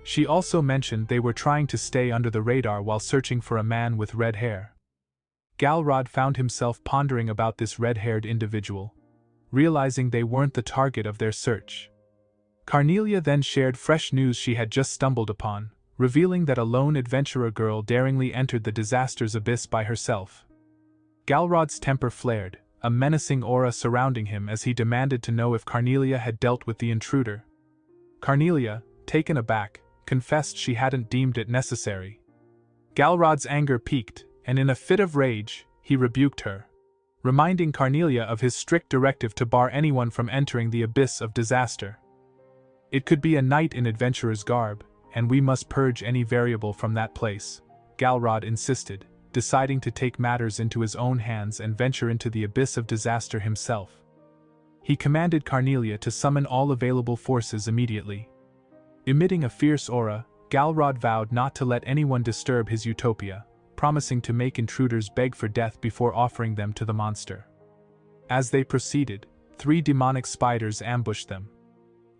She also mentioned they were trying to stay under the radar while searching for a man with red hair. Galrod found himself pondering about this red-haired individual, realizing they weren't the target of their search. Carnelia then shared fresh news she had just stumbled upon, revealing that a lone adventurer girl daringly entered the disaster's abyss by herself. Galrod's temper flared, a menacing aura surrounding him as he demanded to know if Carnelia had dealt with the intruder. Carnelia, taken aback, confessed she hadn't deemed it necessary. Galrod's anger peaked, and in a fit of rage, he rebuked her, reminding Carnelia of his strict directive to bar anyone from entering the abyss of disaster. It could be a knight in adventurer's garb, and we must purge any variable from that place, Galrod insisted, deciding to take matters into his own hands and venture into the abyss of disaster himself. He commanded Carnelia to summon all available forces immediately. Emitting a fierce aura, Galrod vowed not to let anyone disturb his utopia, promising to make intruders beg for death before offering them to the monster. As they proceeded, 3 demonic spiders ambushed them.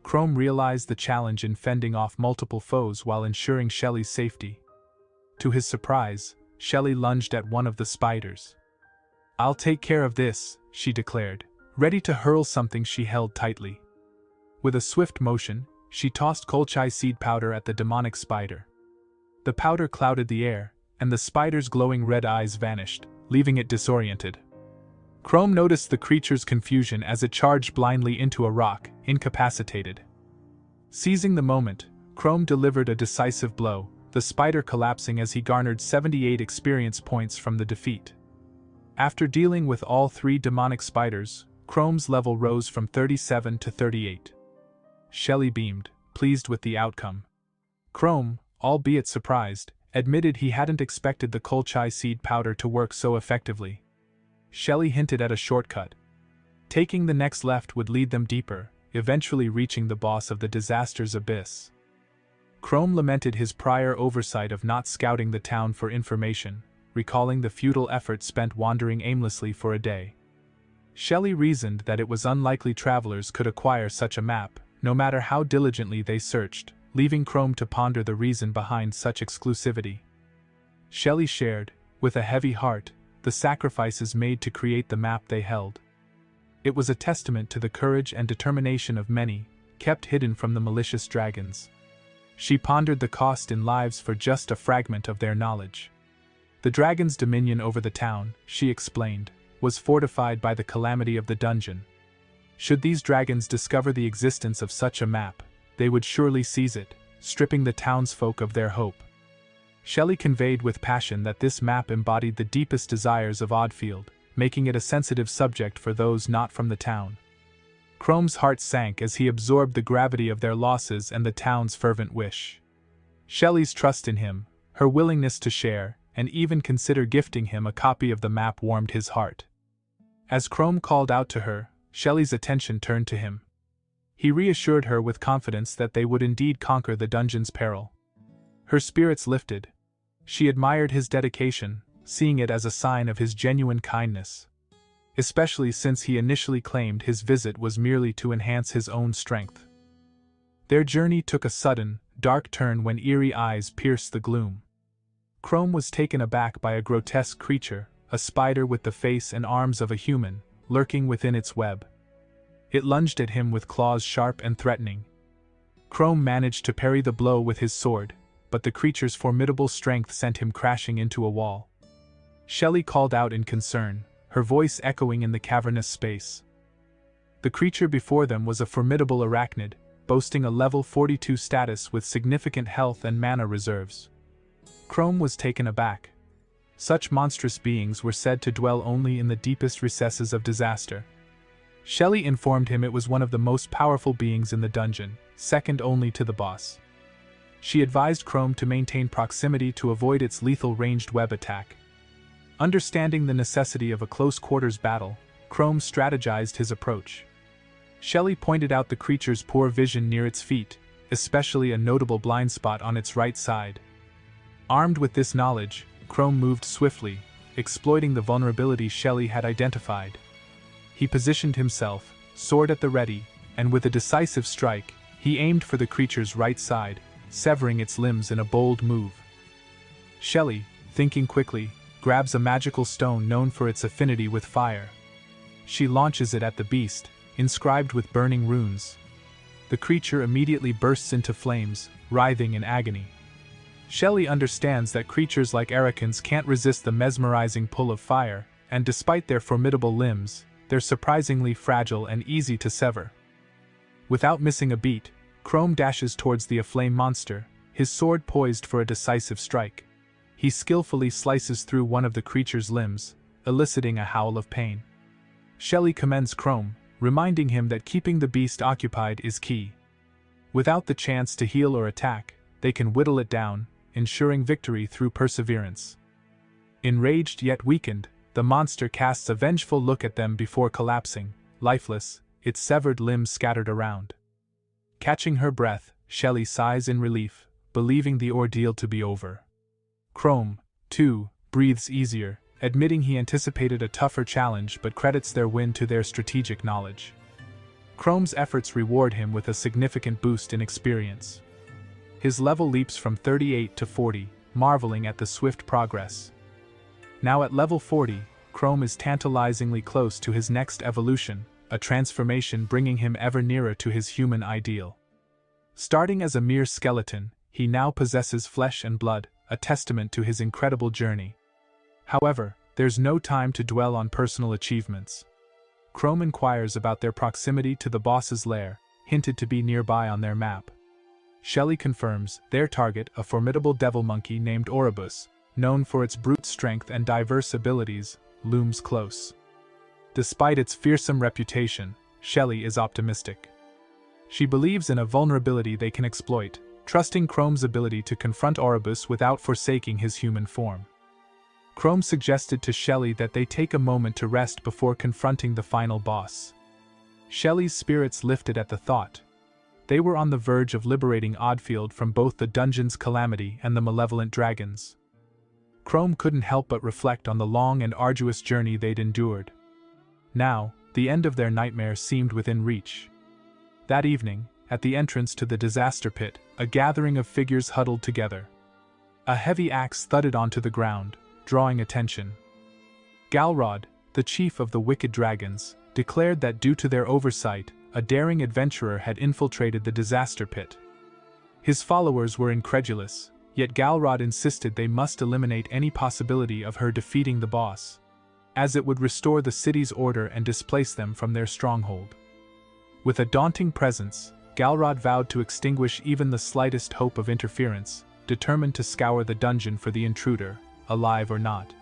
Chrome realized the challenge in fending off multiple foes while ensuring Shelly's safety. To his surprise, Shelly lunged at one of the spiders. "I'll take care of this," she declared, ready to hurl something she held tightly. With a swift motion, she tossed kolchai seed powder at the demonic spider. The powder clouded the air, and the spider's glowing red eyes vanished, leaving it disoriented. Chrome noticed the creature's confusion as it charged blindly into a rock, incapacitated. Seizing the moment, Chrome delivered a decisive blow, the spider collapsing as he garnered 78 experience points from the defeat. After dealing with all 3 demonic spiders, Chrome's level rose from 37 to 38. Shelly beamed, pleased with the outcome. Chrome, albeit surprised, admitted he hadn't expected the kolchai seed powder to work so effectively. Shelly hinted at a shortcut. Taking the next left would lead them deeper, eventually reaching the boss of the disaster's abyss. Chrome lamented his prior oversight of not scouting the town for information, recalling the futile effort spent wandering aimlessly for a day. Shelly reasoned that it was unlikely travelers could acquire such a map, no matter how diligently they searched, leaving Chrome to ponder the reason behind such exclusivity. Shelly shared, with a heavy heart, the sacrifices made to create the map they held. It was a testament to the courage and determination of many, kept hidden from the malicious dragons. She pondered the cost in lives for just a fragment of their knowledge. The dragon's dominion over the town, she explained, was fortified by the calamity of the dungeon. Should these dragons discover the existence of such a map, they would surely seize it, stripping the townsfolk of their hope. Shelly conveyed with passion that this map embodied the deepest desires of Atfield, making it a sensitive subject for those not from the town. Chrome's heart sank as he absorbed the gravity of their losses and the town's fervent wish. Shelly's trust in him, her willingness to share, and even consider gifting him a copy of the map warmed his heart. As Chrome called out to her, Shelly's attention turned to him. He reassured her with confidence that they would indeed conquer the dungeon's peril. Her spirits lifted. She admired his dedication, seeing it as a sign of his genuine kindness. Especially since he initially claimed his visit was merely to enhance his own strength. Their journey took a sudden, dark turn when eerie eyes pierced the gloom. Chrome was taken aback by a grotesque creature, a spider with the face and arms of a human, lurking within its web. It lunged at him with claws sharp and threatening. Chrome managed to parry the blow with his sword, but the creature's formidable strength sent him crashing into a wall. Shelly called out in concern, her voice echoing in the cavernous space. The creature before them was a formidable arachnid, boasting a level 42 status with significant health and mana reserves. Chrome was taken aback. Such monstrous beings were said to dwell only in the deepest recesses of disaster. Shelly informed him it was one of the most powerful beings in the dungeon, second only to the boss. She advised Chrome to maintain proximity to avoid its lethal ranged web attack. Understanding the necessity of a close-quarters battle, Chrome strategized his approach. Shelly pointed out the creature's poor vision near its feet, especially a notable blind spot on its right side. Armed with this knowledge, Chrome moved swiftly, exploiting the vulnerability Shelly had identified. He positioned himself, sword at the ready, and with a decisive strike, he aimed for the creature's right side, severing its limbs in a bold move. Shelly, thinking quickly, grabs a magical stone known for its affinity with fire. She launches it at the beast, inscribed with burning runes. The creature immediately bursts into flames, writhing in agony. Shelly understands that creatures like Arachons can't resist the mesmerizing pull of fire, and despite their formidable limbs, they're surprisingly fragile and easy to sever. Without missing a beat, Chrome dashes towards the aflame monster, his sword poised for a decisive strike. He skillfully slices through one of the creature's limbs, eliciting a howl of pain. Shelly commends Chrome, reminding him that keeping the beast occupied is key. Without the chance to heal or attack, they can whittle it down, ensuring victory through perseverance. Enraged yet weakened, the monster casts a vengeful look at them before collapsing, lifeless, its severed limbs scattered around. Catching her breath, Shelly sighs in relief, believing the ordeal to be over. Chrome, too, breathes easier, admitting he anticipated a tougher challenge but credits their win to their strategic knowledge. Chrome's efforts reward him with a significant boost in experience. His level leaps from 38 to 40, marveling at the swift progress. Now at level 40, Chrome is tantalizingly close to his next evolution, a transformation bringing him ever nearer to his human ideal. Starting as a mere skeleton, he now possesses flesh and blood, a testament to his incredible journey. However, there's no time to dwell on personal achievements. Chrome inquires about their proximity to the boss's lair, hinted to be nearby on their map. Shelly confirms their target, a formidable devil monkey named Oribus, known for its brute strength and diverse abilities, looms close. Despite its fearsome reputation, Shelly is optimistic. She believes in a vulnerability they can exploit, trusting Chrome's ability to confront Oribus without forsaking his human form. Chrome suggested to Shelly that they take a moment to rest before confronting the final boss. Shelly's spirits lifted at the thought. They were on the verge of liberating Atfield from both the dungeon's calamity and the malevolent dragons. Chrome couldn't help but reflect on the long and arduous journey they'd endured. Now, the end of their nightmare seemed within reach. That evening, at the entrance to the disaster pit, a gathering of figures huddled together. A heavy axe thudded onto the ground, drawing attention. Galrod, the chief of the wicked dragons, declared that due to their oversight, a daring adventurer had infiltrated the disaster pit. His followers were incredulous, yet Galrod insisted they must eliminate any possibility of her defeating the boss, as it would restore the city's order and displace them from their stronghold. With a daunting presence, Galrod vowed to extinguish even the slightest hope of interference, determined to scour the dungeon for the intruder, alive or not.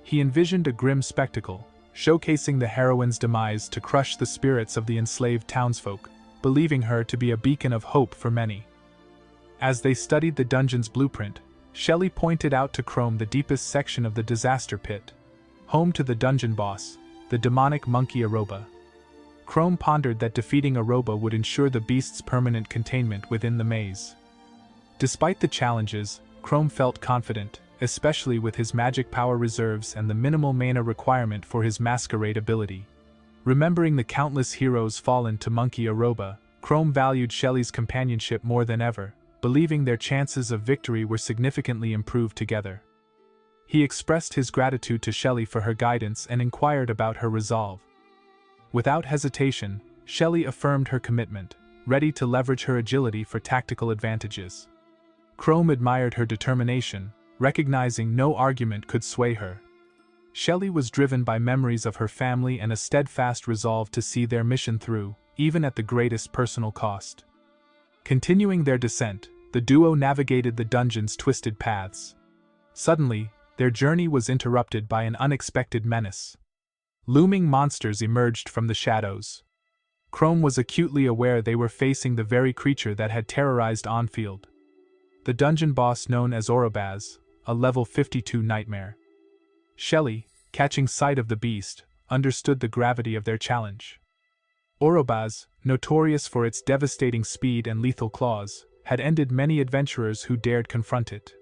He envisioned a grim spectacle, showcasing the heroine's demise to crush the spirits of the enslaved townsfolk, believing her to be a beacon of hope for many. As they studied the dungeon's blueprint, Shelly pointed out to Chrome the deepest section of the disaster pit, home to the dungeon boss, the demonic monkey Aroba. Chrome pondered that defeating Aroba would ensure the beast's permanent containment within the maze. Despite the challenges, Chrome felt confident, especially with his magic power reserves and the minimal mana requirement for his masquerade ability. Remembering the countless heroes fallen to Monkey Aroba, Chrome valued Shelly's companionship more than ever, believing their chances of victory were significantly improved together. He expressed his gratitude to Shelly for her guidance and inquired about her resolve. Without hesitation, Shelly affirmed her commitment, ready to leverage her agility for tactical advantages. Chrome admired her determination, recognizing no argument could sway her. Shelly was driven by memories of her family and a steadfast resolve to see their mission through, even at the greatest personal cost. Continuing their descent, the duo navigated the dungeon's twisted paths. Suddenly, their journey was interrupted by an unexpected menace. Looming monsters emerged from the shadows. Chrome was acutely aware they were facing the very creature that had terrorized Atfield. The dungeon boss known as Oribaz, a level 52 nightmare. Shelly, catching sight of the beast, understood the gravity of their challenge. Oribaz, notorious for its devastating speed and lethal claws, had ended many adventurers who dared confront it.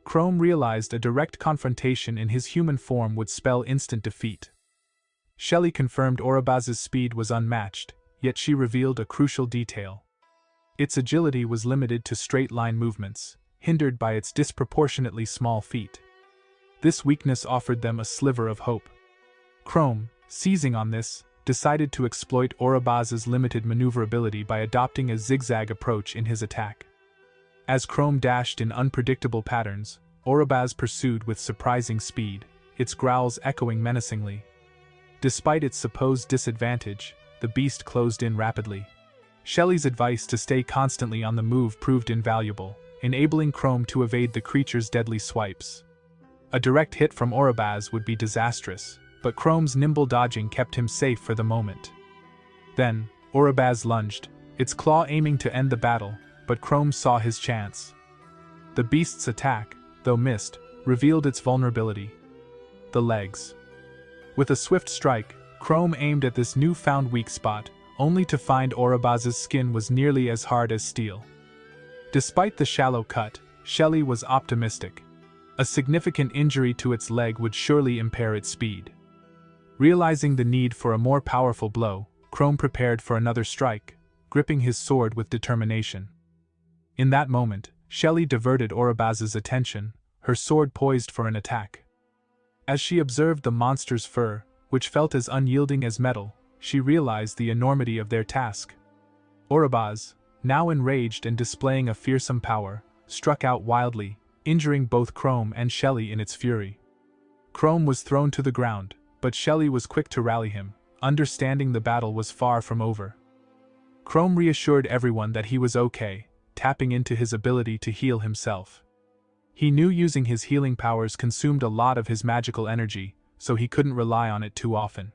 Chrome realized a direct confrontation in his human form would spell instant defeat. Shelly confirmed Orobaz's speed was unmatched, yet she revealed a crucial detail. Its agility was limited to straight-line movements, hindered by its disproportionately small feet. This weakness offered them a sliver of hope. Chrome, seizing on this, decided to exploit Orobaz's limited maneuverability by adopting a zigzag approach in his attack. As Chrome dashed in unpredictable patterns, Orobaz pursued with surprising speed, its growls echoing menacingly. Despite its supposed disadvantage, the beast closed in rapidly. Shelly's advice to stay constantly on the move proved invaluable, enabling Chrome to evade the creature's deadly swipes. A direct hit from Orobaz would be disastrous, but Chrome's nimble dodging kept him safe for the moment. Then, Orobaz lunged, its claw aiming to end the battle, but Chrome saw his chance. The beast's attack, though missed, revealed its vulnerability. The legs. With a swift strike, Chrome aimed at this newfound weak spot, only to find Orobaz's skin was nearly as hard as steel. Despite the shallow cut, Shelly was optimistic. A significant injury to its leg would surely impair its speed. Realizing the need for a more powerful blow, Chrome prepared for another strike, gripping his sword with determination. In that moment, Shelly diverted Orobaz's attention, her sword poised for an attack. As she observed the monster's fur, which felt as unyielding as metal, she realized the enormity of their task. Orobaz, now enraged and displaying a fearsome power, struck out wildly, injuring both Chrome and Shelly in its fury. Chrome was thrown to the ground, but Shelly was quick to rally him, understanding the battle was far from over. Chrome reassured everyone that he was okay, tapping into his ability to heal himself. He knew using his healing powers consumed a lot of his magical energy, so he couldn't rely on it too often.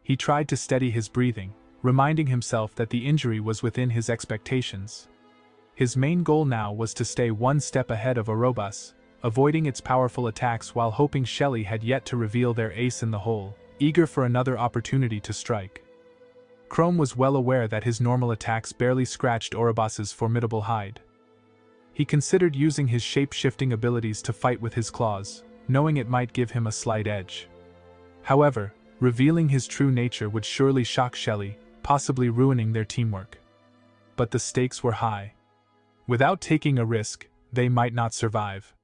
He tried to steady his breathing, reminding himself that the injury was within his expectations. His main goal now was to stay one step ahead of Orobaz, avoiding its powerful attacks while hoping Shelly had yet to reveal their ace in the hole, eager for another opportunity to strike. Chrome was well aware that his normal attacks barely scratched Orobaz's formidable hide. He considered using his shape-shifting abilities to fight with his claws, knowing it might give him a slight edge. However, revealing his true nature would surely shock Shelly, possibly ruining their teamwork. But the stakes were high. Without taking a risk, they might not survive.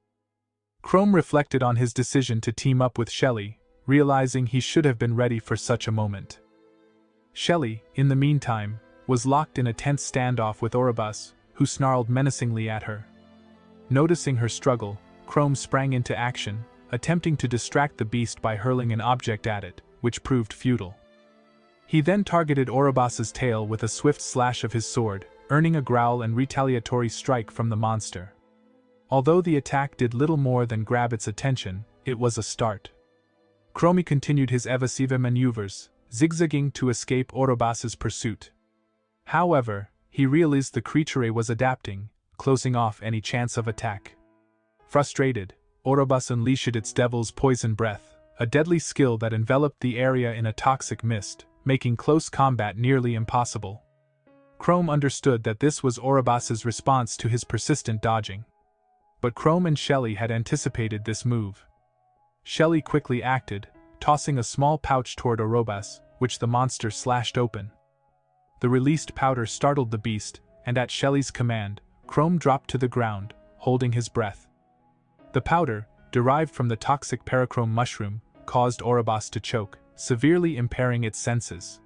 Chrome reflected on his decision to team up with Shelly, realizing he should have been ready for such a moment. Shelly, in the meantime, was locked in a tense standoff with Orobaz, who snarled menacingly at her. Noticing her struggle, Chrome sprang into action, attempting to distract the beast by hurling an object at it, which proved futile. He then targeted Orobaz's tail with a swift slash of his sword, earning a growl and retaliatory strike from the monster. Although the attack did little more than grab its attention, it was a start. Chrome continued his evasive maneuvers, zigzagging to escape Orobaz's pursuit. However, he realized the creature was adapting, closing off any chance of attack. Frustrated, Orobaz unleashed its devil's poison breath, a deadly skill that enveloped the area in a toxic mist, making close combat nearly impossible. Chrome understood that this was Orobaz's response to his persistent dodging. But Chrome and Shelly had anticipated this move. Shelly quickly acted, tossing a small pouch toward Orobaz, which the monster slashed open. The released powder startled the beast, and at Shelly's command, Chrome dropped to the ground, holding his breath. The powder, derived from the toxic parachrome mushroom, caused Orobaz to choke, severely impairing its senses.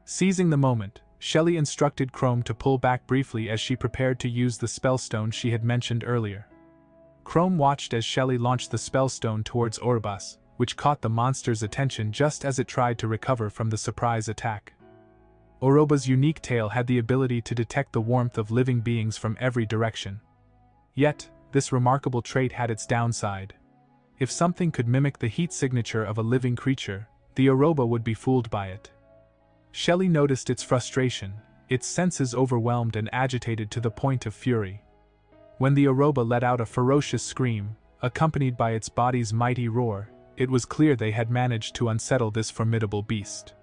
Seizing the moment, Shelly instructed Chrome to pull back briefly as she prepared to use the spellstone she had mentioned earlier. Chrome watched as Shelly launched the spellstone towards Orobaz, which caught the monster's attention just as it tried to recover from the surprise attack. Orobaz's unique tail had the ability to detect the warmth of living beings from every direction. Yet, this remarkable trait had its downside. If something could mimic the heat signature of a living creature, the Oroba would be fooled by it. Shelly noticed its frustration, its senses overwhelmed and agitated to the point of fury. When the Oroba let out a ferocious scream, accompanied by its body's mighty roar, it was clear they had managed to unsettle this formidable beast.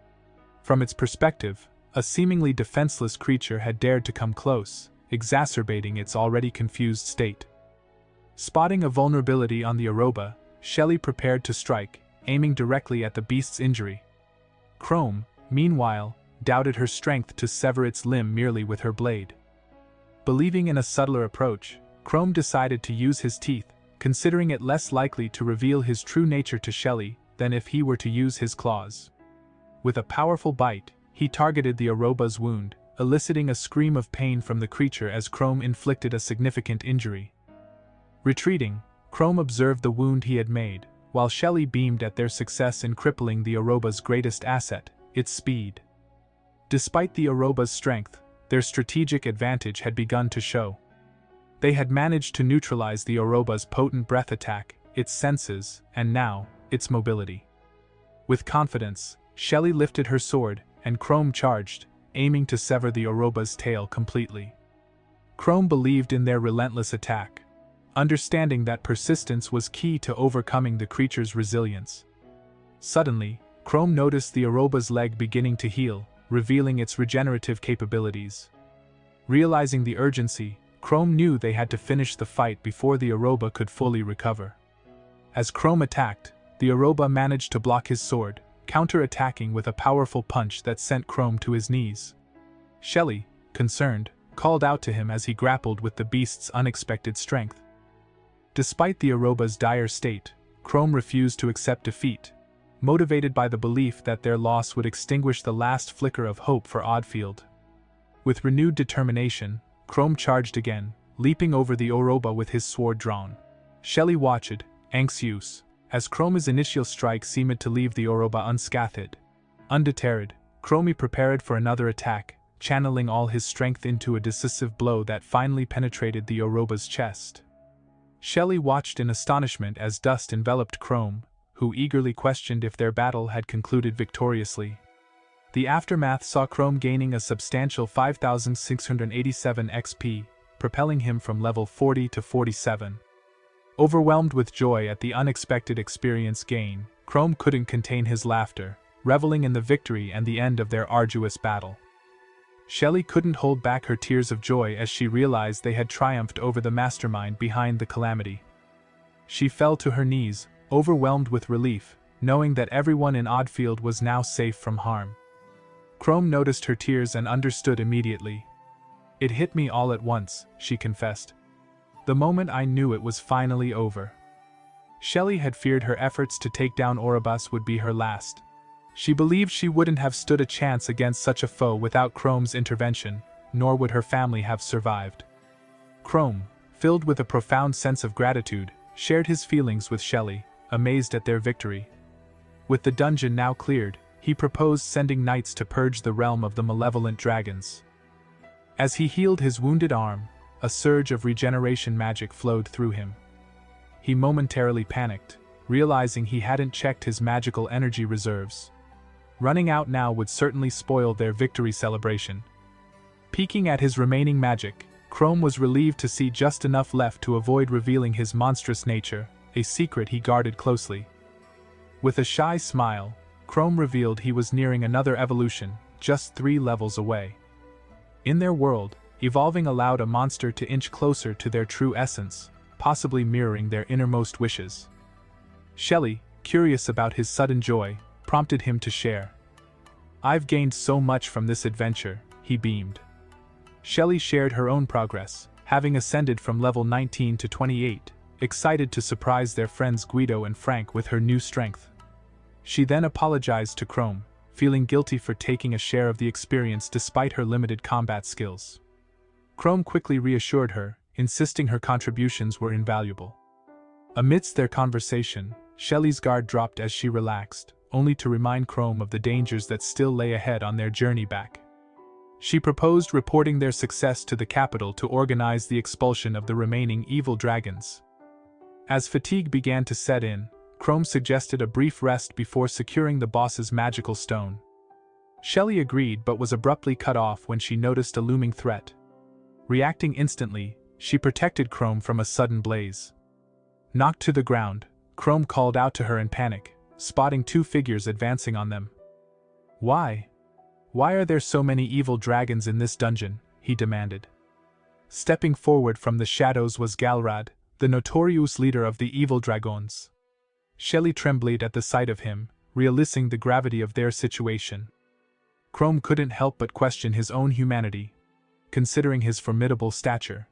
From its perspective, a seemingly defenseless creature had dared to come close, exacerbating its already confused state. Spotting a vulnerability on the Aroba, Shelly prepared to strike, aiming directly at the beast's injury. Chrome, meanwhile, doubted her strength to sever its limb merely with her blade. Believing in a subtler approach, Chrome decided to use his teeth, considering it less likely to reveal his true nature to Shelly than if he were to use his claws. With a powerful bite, he targeted the Aroba's wound, eliciting a scream of pain from the creature as Chrome inflicted a significant injury. Retreating, Chrome observed the wound he had made, while Shelly beamed at their success in crippling the Aroba's greatest asset, its speed. Despite the Aroba's strength, their strategic advantage had begun to show. They had managed to neutralize the Aroba's potent breath attack, its senses, and now, its mobility. With confidence, Shelly lifted her sword, and Chrome charged, aiming to sever the Aroba's tail completely. Chrome believed in their relentless attack, understanding that persistence was key to overcoming the creature's resilience. Suddenly, Chrome noticed the Aroba's leg beginning to heal, revealing its regenerative capabilities. Realizing the urgency, Chrome knew they had to finish the fight before the Aroba could fully recover. As Chrome attacked, the Aroba managed to block his sword, counter-attacking with a powerful punch that sent Chrome to his knees. Shelly, concerned, called out to him as he grappled with the beast's unexpected strength. Despite the Aroba's dire state, Chrome refused to accept defeat, motivated by the belief that their loss would extinguish the last flicker of hope for Atfield. With renewed determination, Chrome charged again, leaping over the Aroba with his sword drawn. Shelly watched, anxious, as Chrome's initial strike seemed to leave the Aroba unscathed. Undeterred, Chrome prepared for another attack, channeling all his strength into a decisive blow that finally penetrated the Aroba's chest. Shelly watched in astonishment as dust enveloped Chrome, who eagerly questioned if their battle had concluded victoriously. The aftermath saw Chrome gaining a substantial 5,687 XP, propelling him from level 40 to 47. Overwhelmed with joy at the unexpected experience gain, Chrome couldn't contain his laughter, reveling in the victory and the end of their arduous battle. Shelly couldn't hold back her tears of joy as she realized they had triumphed over the mastermind behind the calamity. She fell to her knees, overwhelmed with relief, knowing that everyone in Atfield was now safe from harm. Chrome noticed her tears and understood immediately. "It hit me all at once," she confessed. "The moment I knew it was finally over." Shelly had feared her efforts to take down Orobus would be her last. She believed she wouldn't have stood a chance against such a foe without Chrome's intervention, nor would her family have survived. Chrome, filled with a profound sense of gratitude, shared his feelings with Shelly, amazed at their victory. With the dungeon now cleared, he proposed sending knights to purge the realm of the malevolent dragons. As he healed his wounded arm, a surge of regeneration magic flowed through him. He momentarily panicked, realizing he hadn't checked his magical energy reserves. Running out now would certainly spoil their victory celebration. Peeking at his remaining magic, Chrome was relieved to see just enough left to avoid revealing his monstrous nature, a secret he guarded closely. With a shy smile, Chrome revealed he was nearing another evolution, just 3 levels away. In their world, evolving allowed a monster to inch closer to their true essence, possibly mirroring their innermost wishes. Shelly, curious about his sudden joy, prompted him to share. "I've gained so much from this adventure," he beamed. Shelly shared her own progress, having ascended from level 19 to 28, excited to surprise their friends Guido and Frank with her new strength. She then apologized to Chrome, feeling guilty for taking a share of the experience despite her limited combat skills. Chrome quickly reassured her, insisting her contributions were invaluable. Amidst their conversation, Shelly's guard dropped as she relaxed, only to remind Chrome of the dangers that still lay ahead on their journey back. She proposed reporting their success to the capital to organize the expulsion of the remaining evil dragons. As fatigue began to set in, Chrome suggested a brief rest before securing the boss's magical stone. Shelly agreed but was abruptly cut off when she noticed a looming threat. Reacting instantly, she protected Chrome from a sudden blaze. Knocked to the ground, Chrome called out to her in panic, spotting 2 figures advancing on them. "Why? Why are there so many evil dragons in this dungeon?" he demanded. Stepping forward from the shadows was Galrad, the notorious leader of the evil dragons. Shelly trembled at the sight of him, realizing the gravity of their situation. Chrome couldn't help but question his own humanity, considering his formidable stature.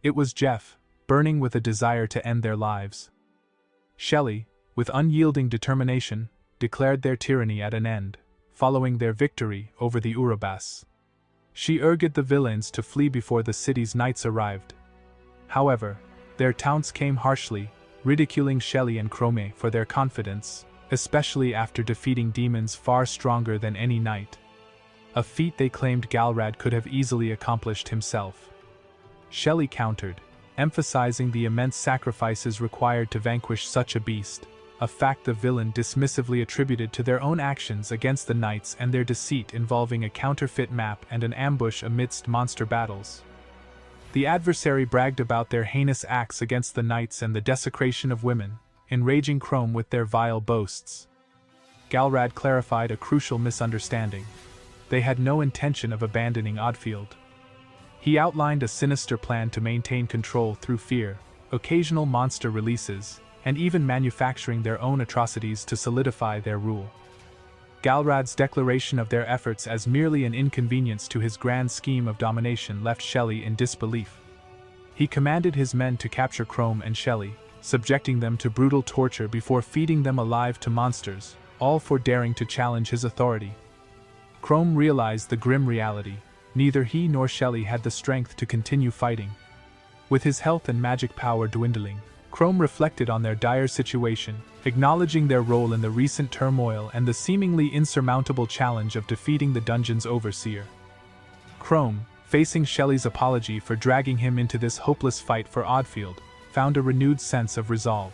It was Jeff, burning with a desire to end their lives. Shelly, with unyielding determination, declared their tyranny at an end, following their victory over the Urubas. She urged the villains to flee before the city's knights arrived. However, their taunts came harshly, ridiculing Shelly and Chrome for their confidence, especially after defeating demons far stronger than any knight. A feat they claimed Galrad could have easily accomplished himself. Shelly countered, emphasizing the immense sacrifices required to vanquish such a beast, a fact the villain dismissively attributed to their own actions against the knights and their deceit involving a counterfeit map and an ambush amidst monster battles. The adversary bragged about their heinous acts against the knights and the desecration of women, enraging Chrome with their vile boasts. Galrad clarified a crucial misunderstanding. They had no intention of abandoning Atfield. He outlined a sinister plan to maintain control through fear, occasional monster releases, and even manufacturing their own atrocities to solidify their rule. Galrad's declaration of their efforts as merely an inconvenience to his grand scheme of domination left Shelly in disbelief. He commanded his men to capture Chrome and Shelly, subjecting them to brutal torture before feeding them alive to monsters, all for daring to challenge his authority. Chrome realized the grim reality: neither he nor Shelly had the strength to continue fighting. With his health and magic power dwindling, Chrome reflected on their dire situation, acknowledging their role in the recent turmoil and the seemingly insurmountable challenge of defeating the dungeon's overseer. Chrome, facing Shelly's apology for dragging him into this hopeless fight for Atfield, found a renewed sense of resolve.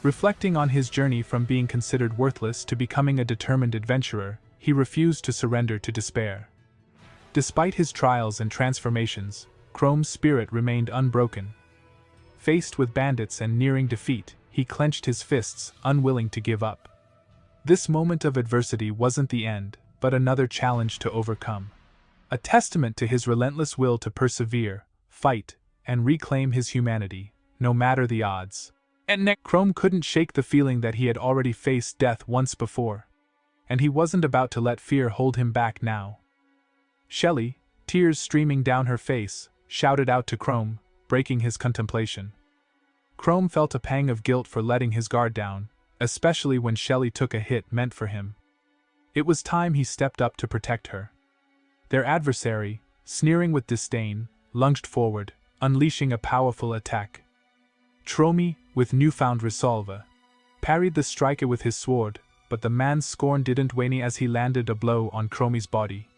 Reflecting on his journey from being considered worthless to becoming a determined adventurer, he refused to surrender to despair. Despite his trials and transformations, Chrome's spirit remained unbroken. Faced with bandits and nearing defeat, he clenched his fists, unwilling to give up. This moment of adversity wasn't the end, but another challenge to overcome. A testament to his relentless will to persevere, fight, and reclaim his humanity, no matter the odds. Chrome couldn't shake the feeling that he had already faced death once before, and he wasn't about to let fear hold him back now. Shelly, tears streaming down her face, shouted out to Chrome, breaking his contemplation. Chrome felt a pang of guilt for letting his guard down, especially when Shelly took a hit meant for him. It was time he stepped up to protect her. Their adversary, sneering with disdain, lunged forward, unleashing a powerful attack. Chrome, with newfound resolve, parried the striker with his sword, but the man's scorn didn't wane as he landed a blow on Chrome's body.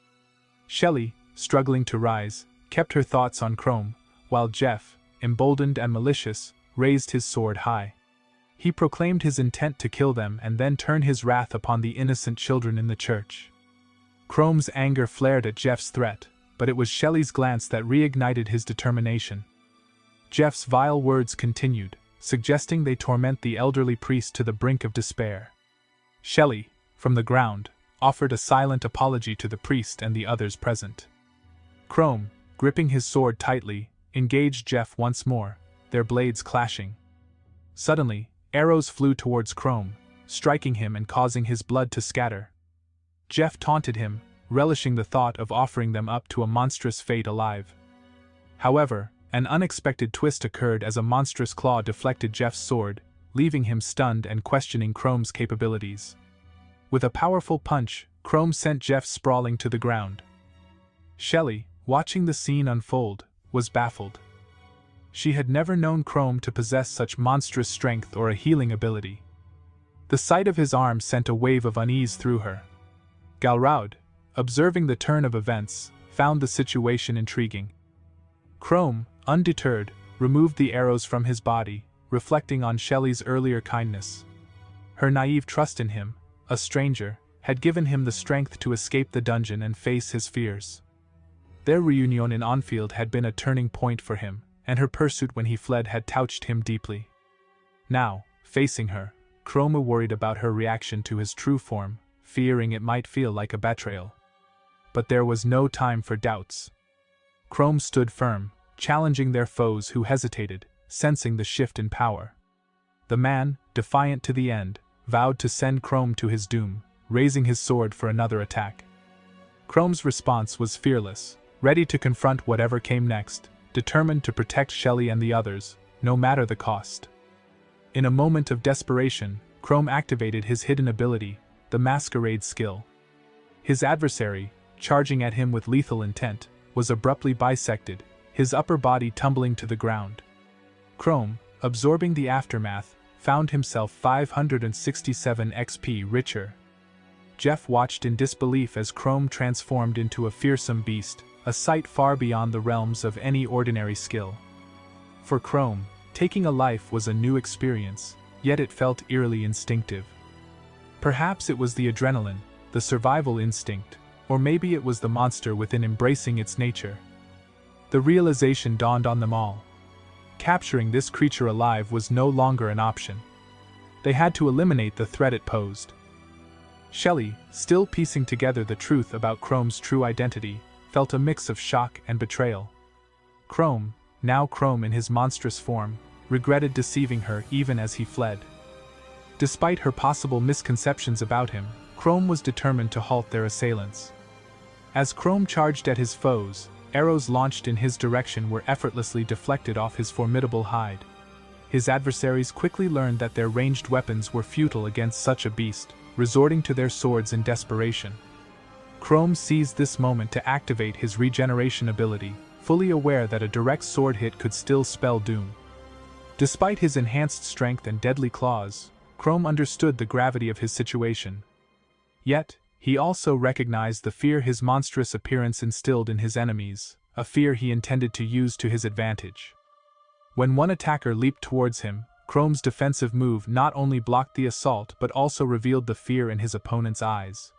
Shelly, struggling to rise, kept her thoughts on Chrome, while Jeff, emboldened and malicious, raised his sword high. He proclaimed his intent to kill them and then turn his wrath upon the innocent children in the church. Chrome's anger flared at Jeff's threat, but it was Shelly's glance that reignited his determination. Jeff's vile words continued, suggesting they torment the elderly priest to the brink of despair. Shelly, from the ground, offered a silent apology to the priest and the others present. Chrome, gripping his sword tightly, engaged Jeff once more, their blades clashing. Suddenly, arrows flew towards Chrome, striking him and causing his blood to scatter. Jeff taunted him, relishing the thought of offering them up to a monstrous fate alive. However, an unexpected twist occurred as a monstrous claw deflected Jeff's sword, leaving him stunned and questioning Chrome's capabilities. With a powerful punch, Chrome sent Jeff sprawling to the ground. Shelly, watching the scene unfold, was baffled. She had never known Chrome to possess such monstrous strength or a healing ability. The sight of his arm sent a wave of unease through her. Galraud, observing the turn of events, found the situation intriguing. Chrome, undeterred, removed the arrows from his body, reflecting on Shelly's earlier kindness. Her naive trust in him, a stranger, had given him the strength to escape the dungeon and face his fears. Their reunion in Atfield had been a turning point for him, and her pursuit when he fled had touched him deeply. Now, facing her, Chrome worried about her reaction to his true form, fearing it might feel like a betrayal. But there was no time for doubts. Chrome stood firm, challenging their foes who hesitated, sensing the shift in power. The man, defiant to the end, vowed to send Chrome to his doom, raising his sword for another attack. Chrome's response was fearless, ready to confront whatever came next, determined to protect Shelly and the others, no matter the cost. In a moment of desperation, Chrome activated his hidden ability, the Masquerade skill. His adversary, charging at him with lethal intent, was abruptly bisected, his upper body tumbling to the ground. Chrome, absorbing the aftermath, found himself 567 XP richer. Jeff watched in disbelief as Chrome transformed into a fearsome beast, a sight far beyond the realms of any ordinary skill. For Chrome, taking a life was a new experience, yet it felt eerily instinctive. Perhaps it was the adrenaline, the survival instinct, or maybe it was the monster within embracing its nature. The realization dawned on them all. Capturing this creature alive was no longer an option. They had to eliminate the threat it posed. Shelly, still piecing together the truth about Chrome's true identity, felt a mix of shock and betrayal. Chrome, now Chrome in his monstrous form, regretted deceiving her even as he fled. Despite her possible misconceptions about him, Chrome was determined to halt their assailants. As Chrome charged at his foes, arrows launched in his direction were effortlessly deflected off his formidable hide. His adversaries quickly learned that their ranged weapons were futile against such a beast, resorting to their swords in desperation. Chrome seized this moment to activate his regeneration ability, fully aware that a direct sword hit could still spell doom. Despite his enhanced strength and deadly claws, Chrome understood the gravity of his situation. Yet, he also recognized the fear his monstrous appearance instilled in his enemies, a fear he intended to use to his advantage. When one attacker leaped towards him, Chrome's defensive move not only blocked the assault but also revealed the fear in his opponent's eyes.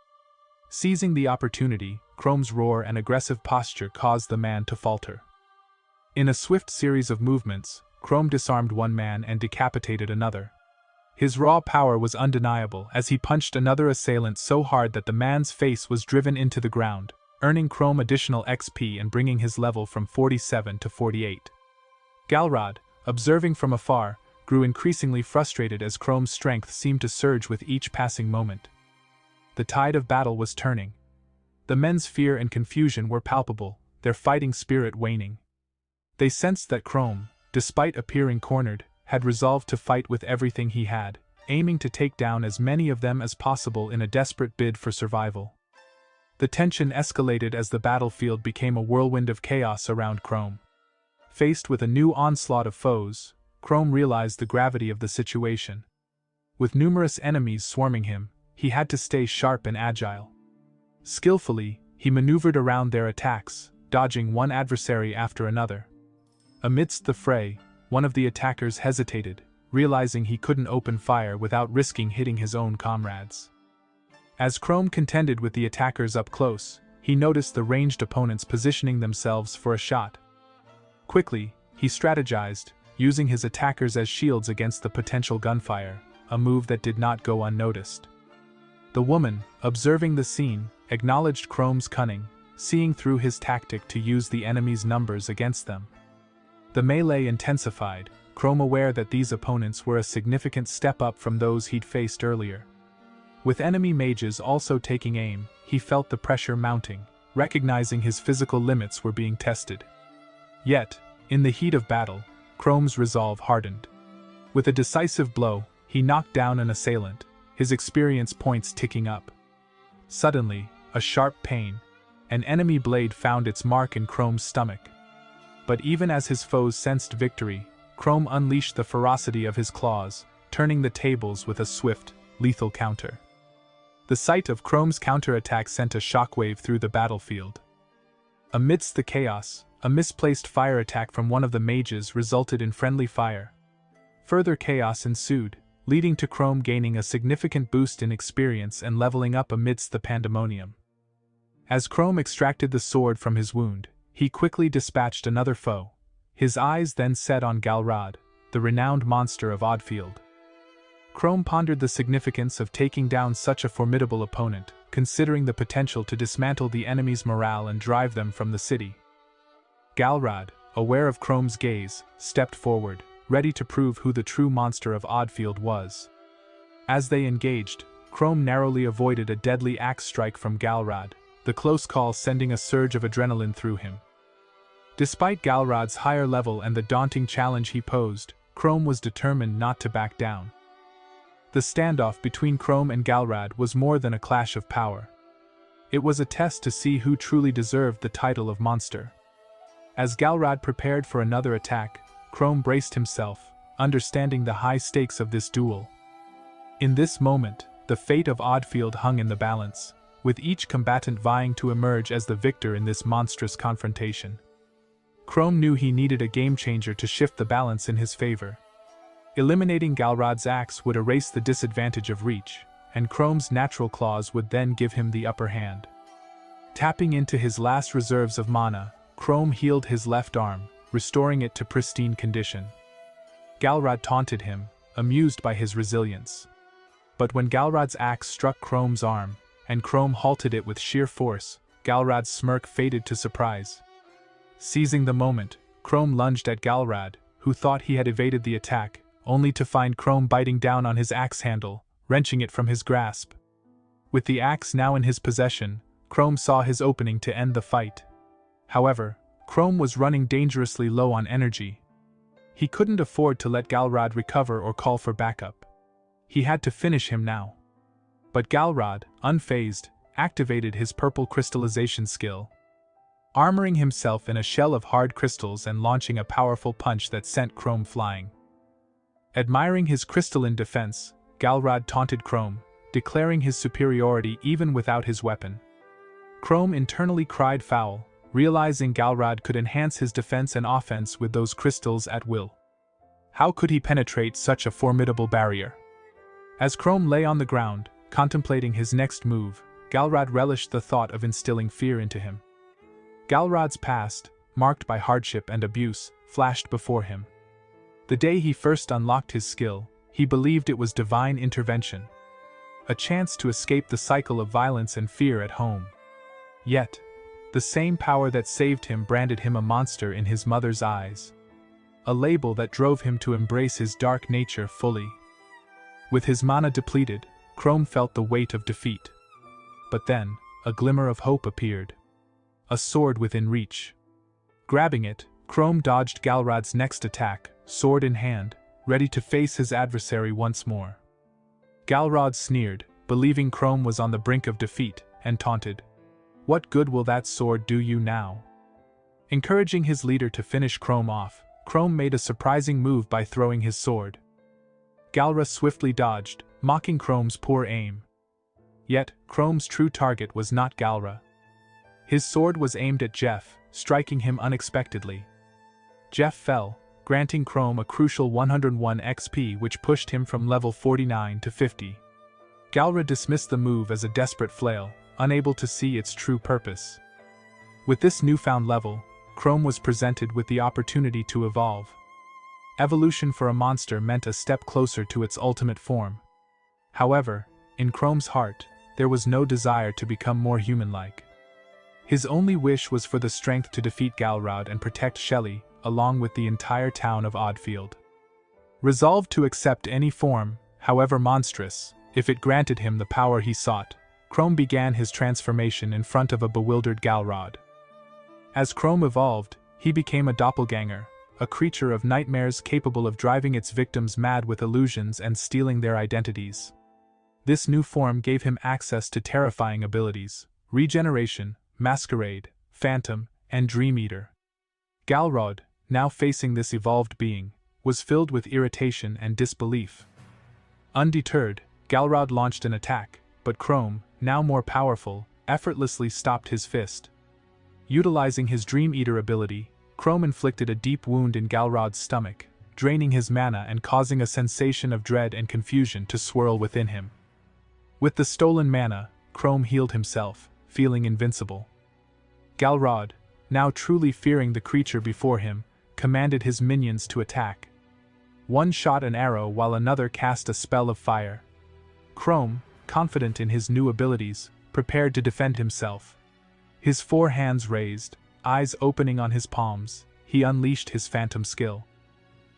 Seizing the opportunity, Chrome's roar and aggressive posture caused the man to falter. In a swift series of movements, Chrome disarmed one man and decapitated another. His raw power was undeniable as he punched another assailant so hard that the man's face was driven into the ground, earning Chrome additional XP and bringing his level from 47 to 48. Galrod, observing from afar, grew increasingly frustrated as Chrome's strength seemed to surge with each passing moment. The tide of battle was turning. The men's fear and confusion were palpable, their fighting spirit waning. They sensed that Chrome, despite appearing cornered, had resolved to fight with everything he had, aiming to take down as many of them as possible in a desperate bid for survival. The tension escalated as the battlefield became a whirlwind of chaos around Chrome. Faced with a new onslaught of foes, Chrome realized the gravity of the situation. With numerous enemies swarming him, he had to stay sharp and agile. Skillfully, he maneuvered around their attacks, dodging one adversary after another. Amidst the fray, one of the attackers hesitated, realizing he couldn't open fire without risking hitting his own comrades. As Chrome contended with the attackers up close, he noticed the ranged opponents positioning themselves for a shot. Quickly, he strategized, using his attackers as shields against the potential gunfire, a move that did not go unnoticed. The woman, observing the scene, acknowledged Chrome's cunning, seeing through his tactic to use the enemy's numbers against them. The melee intensified, Chrome aware that these opponents were a significant step up from those he'd faced earlier. With enemy mages also taking aim, he felt the pressure mounting, recognizing his physical limits were being tested. Yet, in the heat of battle, Chrome's resolve hardened. With a decisive blow, he knocked down an assailant, his experience points ticking up. Suddenly, a sharp pain. An enemy blade found its mark in Chrome's stomach. But even as his foes sensed victory, Chrome unleashed the ferocity of his claws, turning the tables with a swift, lethal counter. The sight of Chrome's counterattack sent a shockwave through the battlefield. Amidst the chaos, a misplaced fire attack from one of the mages resulted in friendly fire. Further chaos ensued, leading to Chrome gaining a significant boost in experience and leveling up amidst the pandemonium. As Chrome extracted the sword from his wound, he quickly dispatched another foe. His eyes then set on Galrod, the renowned monster of Atfield. Chrome pondered the significance of taking down such a formidable opponent, considering the potential to dismantle the enemy's morale and drive them from the city. Galrod, aware of Chrome's gaze, stepped forward, ready to prove who the true monster of Atfield was. As they engaged, Chrome narrowly avoided a deadly axe strike from Galrad, the close call sending a surge of adrenaline through him. Despite Galrad's higher level and the daunting challenge he posed, Chrome was determined not to back down. The standoff between Chrome and Galrad was more than a clash of power. It was a test to see who truly deserved the title of monster. As Galrad prepared for another attack, Chrome braced himself, understanding the high stakes of this duel. In this moment, the fate of Atfield hung in the balance, with each combatant vying to emerge as the victor in this monstrous confrontation. Chrome knew he needed a game-changer to shift the balance in his favor. Eliminating Galrad's axe would erase the disadvantage of reach, and Chrome's natural claws would then give him the upper hand. Tapping into his last reserves of mana, Chrome healed his left arm, restoring it to pristine condition. Galrad taunted him, amused by his resilience. But when Galrad's axe struck Chrome's arm, and Chrome halted it with sheer force, Galrad's smirk faded to surprise. Seizing the moment, Chrome lunged at Galrad, who thought he had evaded the attack, only to find Chrome biting down on his axe handle, wrenching it from his grasp. With the axe now in his possession, Chrome saw his opening to end the fight. However, Chrome was running dangerously low on energy. He couldn't afford to let Galrad recover or call for backup. He had to finish him now. But Galrad, unfazed, activated his purple crystallization skill, armoring himself in a shell of hard crystals and launching a powerful punch that sent Chrome flying. Admiring his crystalline defense, Galrad taunted Chrome, declaring his superiority even without his weapon. Chrome internally cried foul, realizing Galrad could enhance his defense and offense with those crystals at will. How could he penetrate such a formidable barrier? As Chrome lay on the ground, contemplating his next move, Galrad relished the thought of instilling fear into him. Galrad's past, marked by hardship and abuse, flashed before him. The day he first unlocked his skill, he believed it was divine intervention. A chance to escape the cycle of violence and fear at home. Yet, the same power that saved him branded him a monster in his mother's eyes. A label that drove him to embrace his dark nature fully. With his mana depleted, Chrome felt the weight of defeat. But then, a glimmer of hope appeared. A sword within reach. Grabbing it, Chrome dodged Galrad's next attack, sword in hand, ready to face his adversary once more. Galrad sneered, believing Chrome was on the brink of defeat, and taunted, "What good will that sword do you now?" Encouraging his leader to finish Chrome off, Chrome made a surprising move by throwing his sword. Galra swiftly dodged, mocking Chrome's poor aim. Yet, Chrome's true target was not Galra. His sword was aimed at Jeff, striking him unexpectedly. Jeff fell, granting Chrome a crucial 101 XP which pushed him from level 49 to 50. Galra dismissed the move as a desperate flail, unable to see its true purpose. With this newfound level, Chrome was presented with the opportunity to evolve. Evolution for a monster meant a step closer to its ultimate form. However, in Chrome's heart, there was no desire to become more human-like. His only wish was for the strength to defeat Galrad and protect Shelly, along with the entire town of Atfield. Resolved to accept any form, however monstrous, if it granted him the power he sought, Chrome began his transformation in front of a bewildered Galrad. As Chrome evolved, he became a doppelganger, a creature of nightmares capable of driving its victims mad with illusions and stealing their identities. This new form gave him access to terrifying abilities: regeneration, masquerade, phantom, and dream eater. Galrad, now facing this evolved being, was filled with irritation and disbelief. Undeterred, Galrad launched an attack, but Chrome, now more powerful, effortlessly stopped his fist. Utilizing his Dream Eater ability, Chrome inflicted a deep wound in Galrad's stomach, draining his mana and causing a sensation of dread and confusion to swirl within him. With the stolen mana, Chrome healed himself, feeling invincible. Galrad, now truly fearing the creature before him, commanded his minions to attack. One shot an arrow while another cast a spell of fire. Chrome, confident in his new abilities, prepared to defend himself. His 4 hands raised, eyes opening on his palms, he unleashed his phantom skill.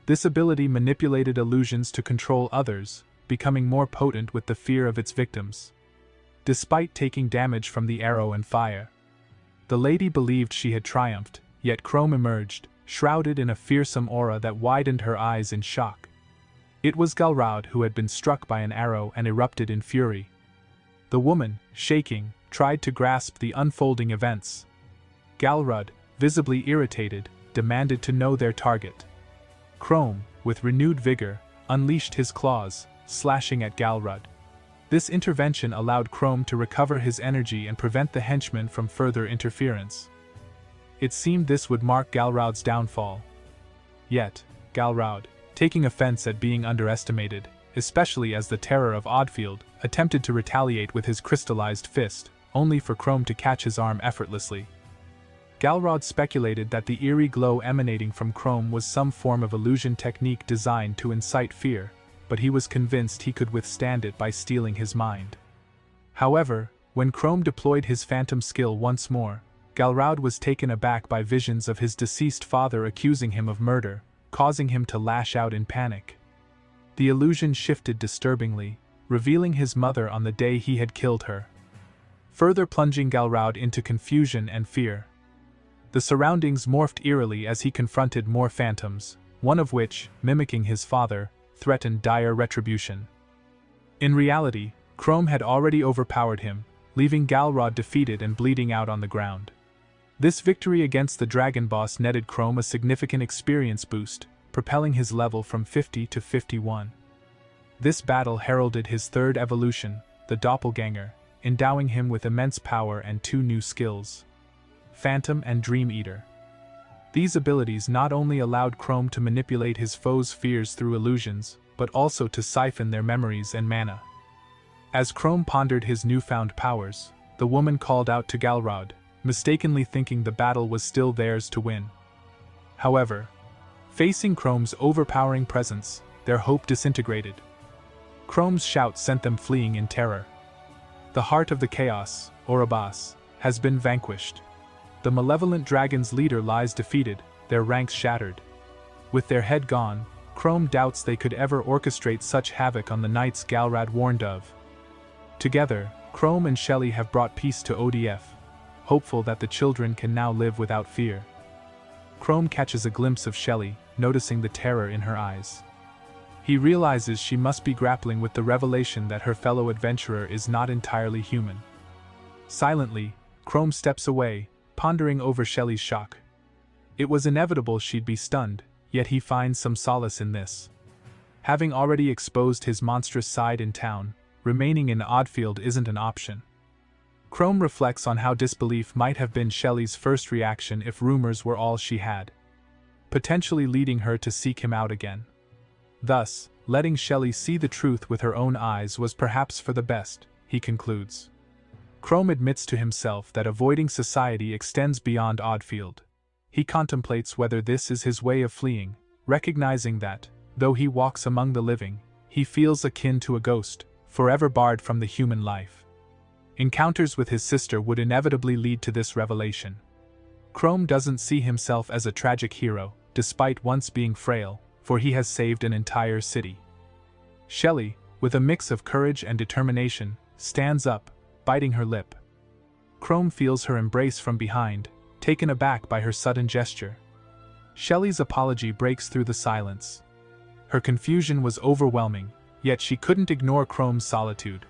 This ability manipulated illusions to control others, becoming more potent with the fear of its victims. Despite taking damage from the arrow and fire, the lady believed she had triumphed, yet Chrome emerged, shrouded in a fearsome aura that widened her eyes in shock. It was Galraud, who had been struck by an arrow and erupted in fury. The woman, shaking, tried to grasp the unfolding events. Galraud, visibly irritated, demanded to know their target. Chrome, with renewed vigor, unleashed his claws, slashing at Galraud. This intervention allowed Chrome to recover his energy and prevent the henchman from further interference. It seemed this would mark Galraud's downfall. Yet, Galraud, taking offense at being underestimated, especially as the terror of Atfield, attempted to retaliate with his crystallized fist, only for Chrome to catch his arm effortlessly. Galraud speculated that the eerie glow emanating from Chrome was some form of illusion technique designed to incite fear, but he was convinced he could withstand it by stealing his mind. However, when Chrome deployed his phantom skill once more, Galraud was taken aback by visions of his deceased father accusing him of murder, causing him to lash out in panic. The illusion shifted disturbingly, revealing his mother on the day he had killed her, further plunging Galraud into confusion and fear. The surroundings morphed eerily as he confronted more phantoms, one of which, mimicking his father, threatened dire retribution. In reality, Chrome had already overpowered him, leaving Galraud defeated and bleeding out on the ground. This victory against the dragon boss netted Chrome a significant experience boost, propelling his level from 50 to 51. This battle heralded his third evolution, the doppelganger, endowing him with immense power and two new skills: Phantom and Dream Eater. These abilities not only allowed Chrome to manipulate his foes' fears through illusions, but also to siphon their memories and mana. As Chrome pondered his newfound powers, the woman called out to Galraud, mistakenly thinking the battle was still theirs to win. However, facing Chrome's overpowering presence, their hope disintegrated. Chrome's shout sent them fleeing in terror. The heart of the chaos, Orobas, has been vanquished. The malevolent dragon's leader lies defeated, their ranks shattered. With their head gone, Chrome doubts they could ever orchestrate such havoc on the nights Galraud warned of. Together, Chrome and Shelly have brought peace to ODF, hopeful that the children can now live without fear. Chrome catches a glimpse of Shelly, noticing the terror in her eyes. He realizes she must be grappling with the revelation that her fellow adventurer is not entirely human. Silently, Chrome steps away, pondering over Shelly's shock. It was inevitable she'd be stunned, yet he finds some solace in this. Having already exposed his monstrous side in town, remaining in Atfield isn't an option. Chrome reflects on how disbelief might have been Shelly's first reaction if rumors were all she had, potentially leading her to seek him out again. Thus, letting Shelly see the truth with her own eyes was perhaps for the best, he concludes. Chrome admits to himself that avoiding society extends beyond Atfield. He contemplates whether this is his way of fleeing, recognizing that, though he walks among the living, he feels akin to a ghost, forever barred from the human life. Encounters with his sister would inevitably lead to this revelation. Chrome doesn't see himself as a tragic hero, despite once being frail, for he has saved an entire city. Shelly, with a mix of courage and determination, stands up, biting her lip. Chrome feels her embrace from behind, taken aback by her sudden gesture. Shelly's apology breaks through the silence. Her confusion was overwhelming, yet she couldn't ignore Chrome's solitude.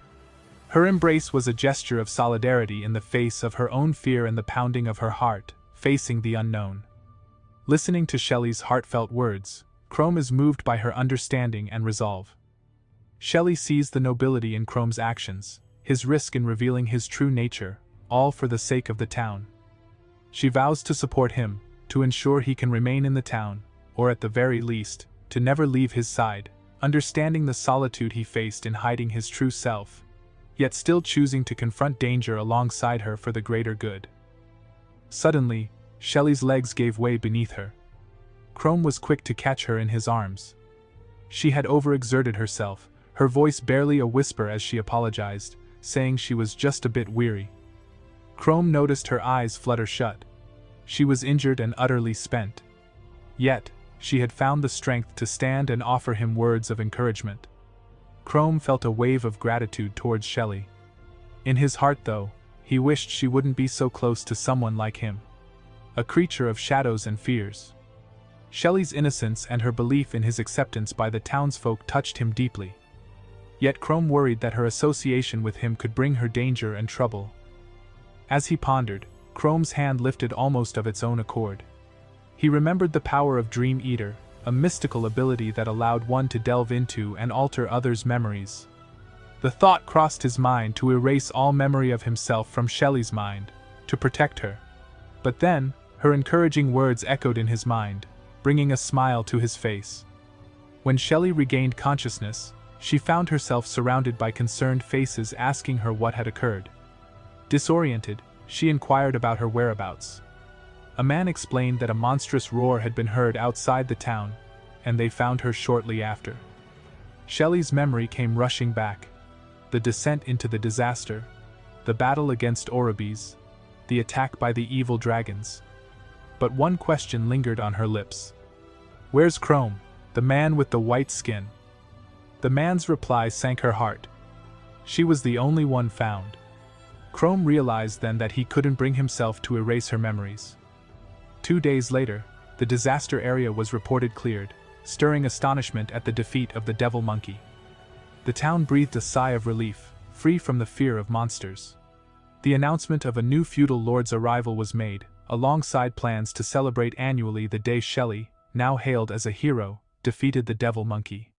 Her embrace was a gesture of solidarity in the face of her own fear and the pounding of her heart, facing the unknown. Listening to Shelly's heartfelt words, Chrome is moved by her understanding and resolve. Shelly sees the nobility in Chrome's actions, his risk in revealing his true nature, all for the sake of the town. She vows to support him, to ensure he can remain in the town, or at the very least, to never leave his side, understanding the solitude he faced in hiding his true self, yet still choosing to confront danger alongside her for the greater good. Suddenly, Shelly's legs gave way beneath her. Chrome was quick to catch her in his arms. She had overexerted herself, her voice barely a whisper as she apologized, saying she was just a bit weary. Chrome noticed her eyes flutter shut. She was injured and utterly spent. Yet, she had found the strength to stand and offer him words of encouragement. Chrome felt a wave of gratitude towards Shelly. In his heart, though, he wished she wouldn't be so close to someone like him. A creature of shadows and fears. Shelly's innocence and her belief in his acceptance by the townsfolk touched him deeply. Yet Chrome worried that her association with him could bring her danger and trouble. As he pondered, Chrome's hand lifted almost of its own accord. He remembered the power of Dream Eater, a mystical ability that allowed one to delve into and alter others' memories. The thought crossed his mind to erase all memory of himself from Shelly's mind, to protect her. But then, her encouraging words echoed in his mind, bringing a smile to his face. When Shelly regained consciousness, she found herself surrounded by concerned faces asking her what had occurred. Disoriented, she inquired about her whereabouts. A man explained that a monstrous roar had been heard outside the town, and they found her shortly after. Shelly's memory came rushing back. The descent into the disaster, the battle against Oribes, the attack by the evil dragons. But one question lingered on her lips. "Where's Chrome, the man with the white skin?" The man's reply sank her heart. She was the only one found. Chrome realized then that he couldn't bring himself to erase her memories. 2 days later, the disaster area was reported cleared, stirring astonishment at the defeat of the devil monkey. The town breathed a sigh of relief, free from the fear of monsters. The announcement of a new feudal lord's arrival was made, alongside plans to celebrate annually the day Shelly, now hailed as a hero, defeated the devil monkey.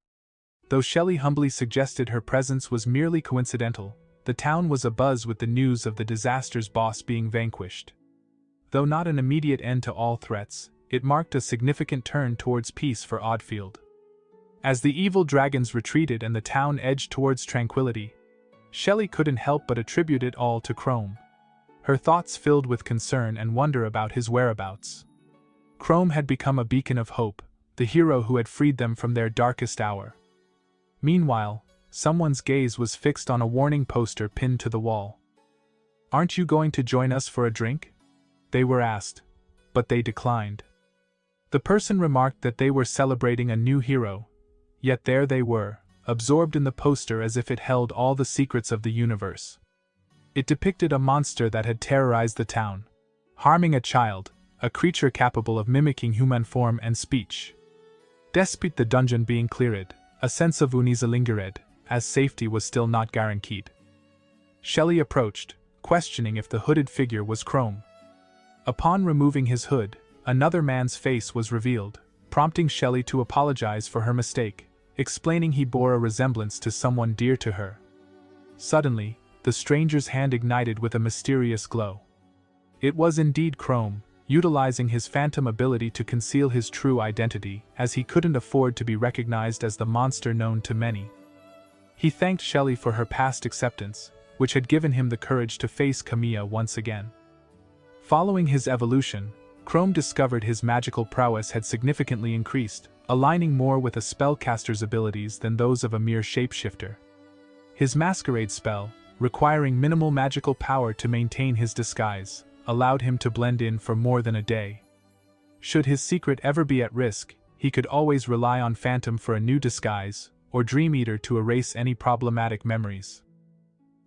Though Shelly humbly suggested her presence was merely coincidental, the town was abuzz with the news of the disaster's boss being vanquished. Though not an immediate end to all threats, it marked a significant turn towards peace for Atfield. As the evil dragons retreated and the town edged towards tranquility, Shelly couldn't help but attribute it all to Chrome. Her thoughts filled with concern and wonder about his whereabouts. Chrome had become a beacon of hope, the hero who had freed them from their darkest hour. Meanwhile, someone's gaze was fixed on a warning poster pinned to the wall. "Aren't you going to join us for a drink?" they were asked, but they declined. The person remarked that they were celebrating a new hero, yet there they were, absorbed in the poster as if it held all the secrets of the universe. It depicted a monster that had terrorized the town, harming a child, a creature capable of mimicking human form and speech. Despite the dungeon being cleared, a sense of unease lingered, as safety was still not guaranteed. Shelly approached, questioning if the hooded figure was Chrome. Upon removing his hood, another man's face was revealed, prompting Shelly to apologize for her mistake, explaining he bore a resemblance to someone dear to her. Suddenly, the stranger's hand ignited with a mysterious glow. It was indeed Chrome, utilizing his phantom ability to conceal his true identity, as he couldn't afford to be recognized as the monster known to many. He thanked Shelly for her past acceptance, which had given him the courage to face Karmya once again. Following his evolution, Chrome discovered his magical prowess had significantly increased, aligning more with a spellcaster's abilities than those of a mere shapeshifter. His masquerade spell, requiring minimal magical power to maintain his disguise, allowed him to blend in for more than a day. Should his secret ever be at risk, he could always rely on Phantom for a new disguise, or Dream Eater to erase any problematic memories.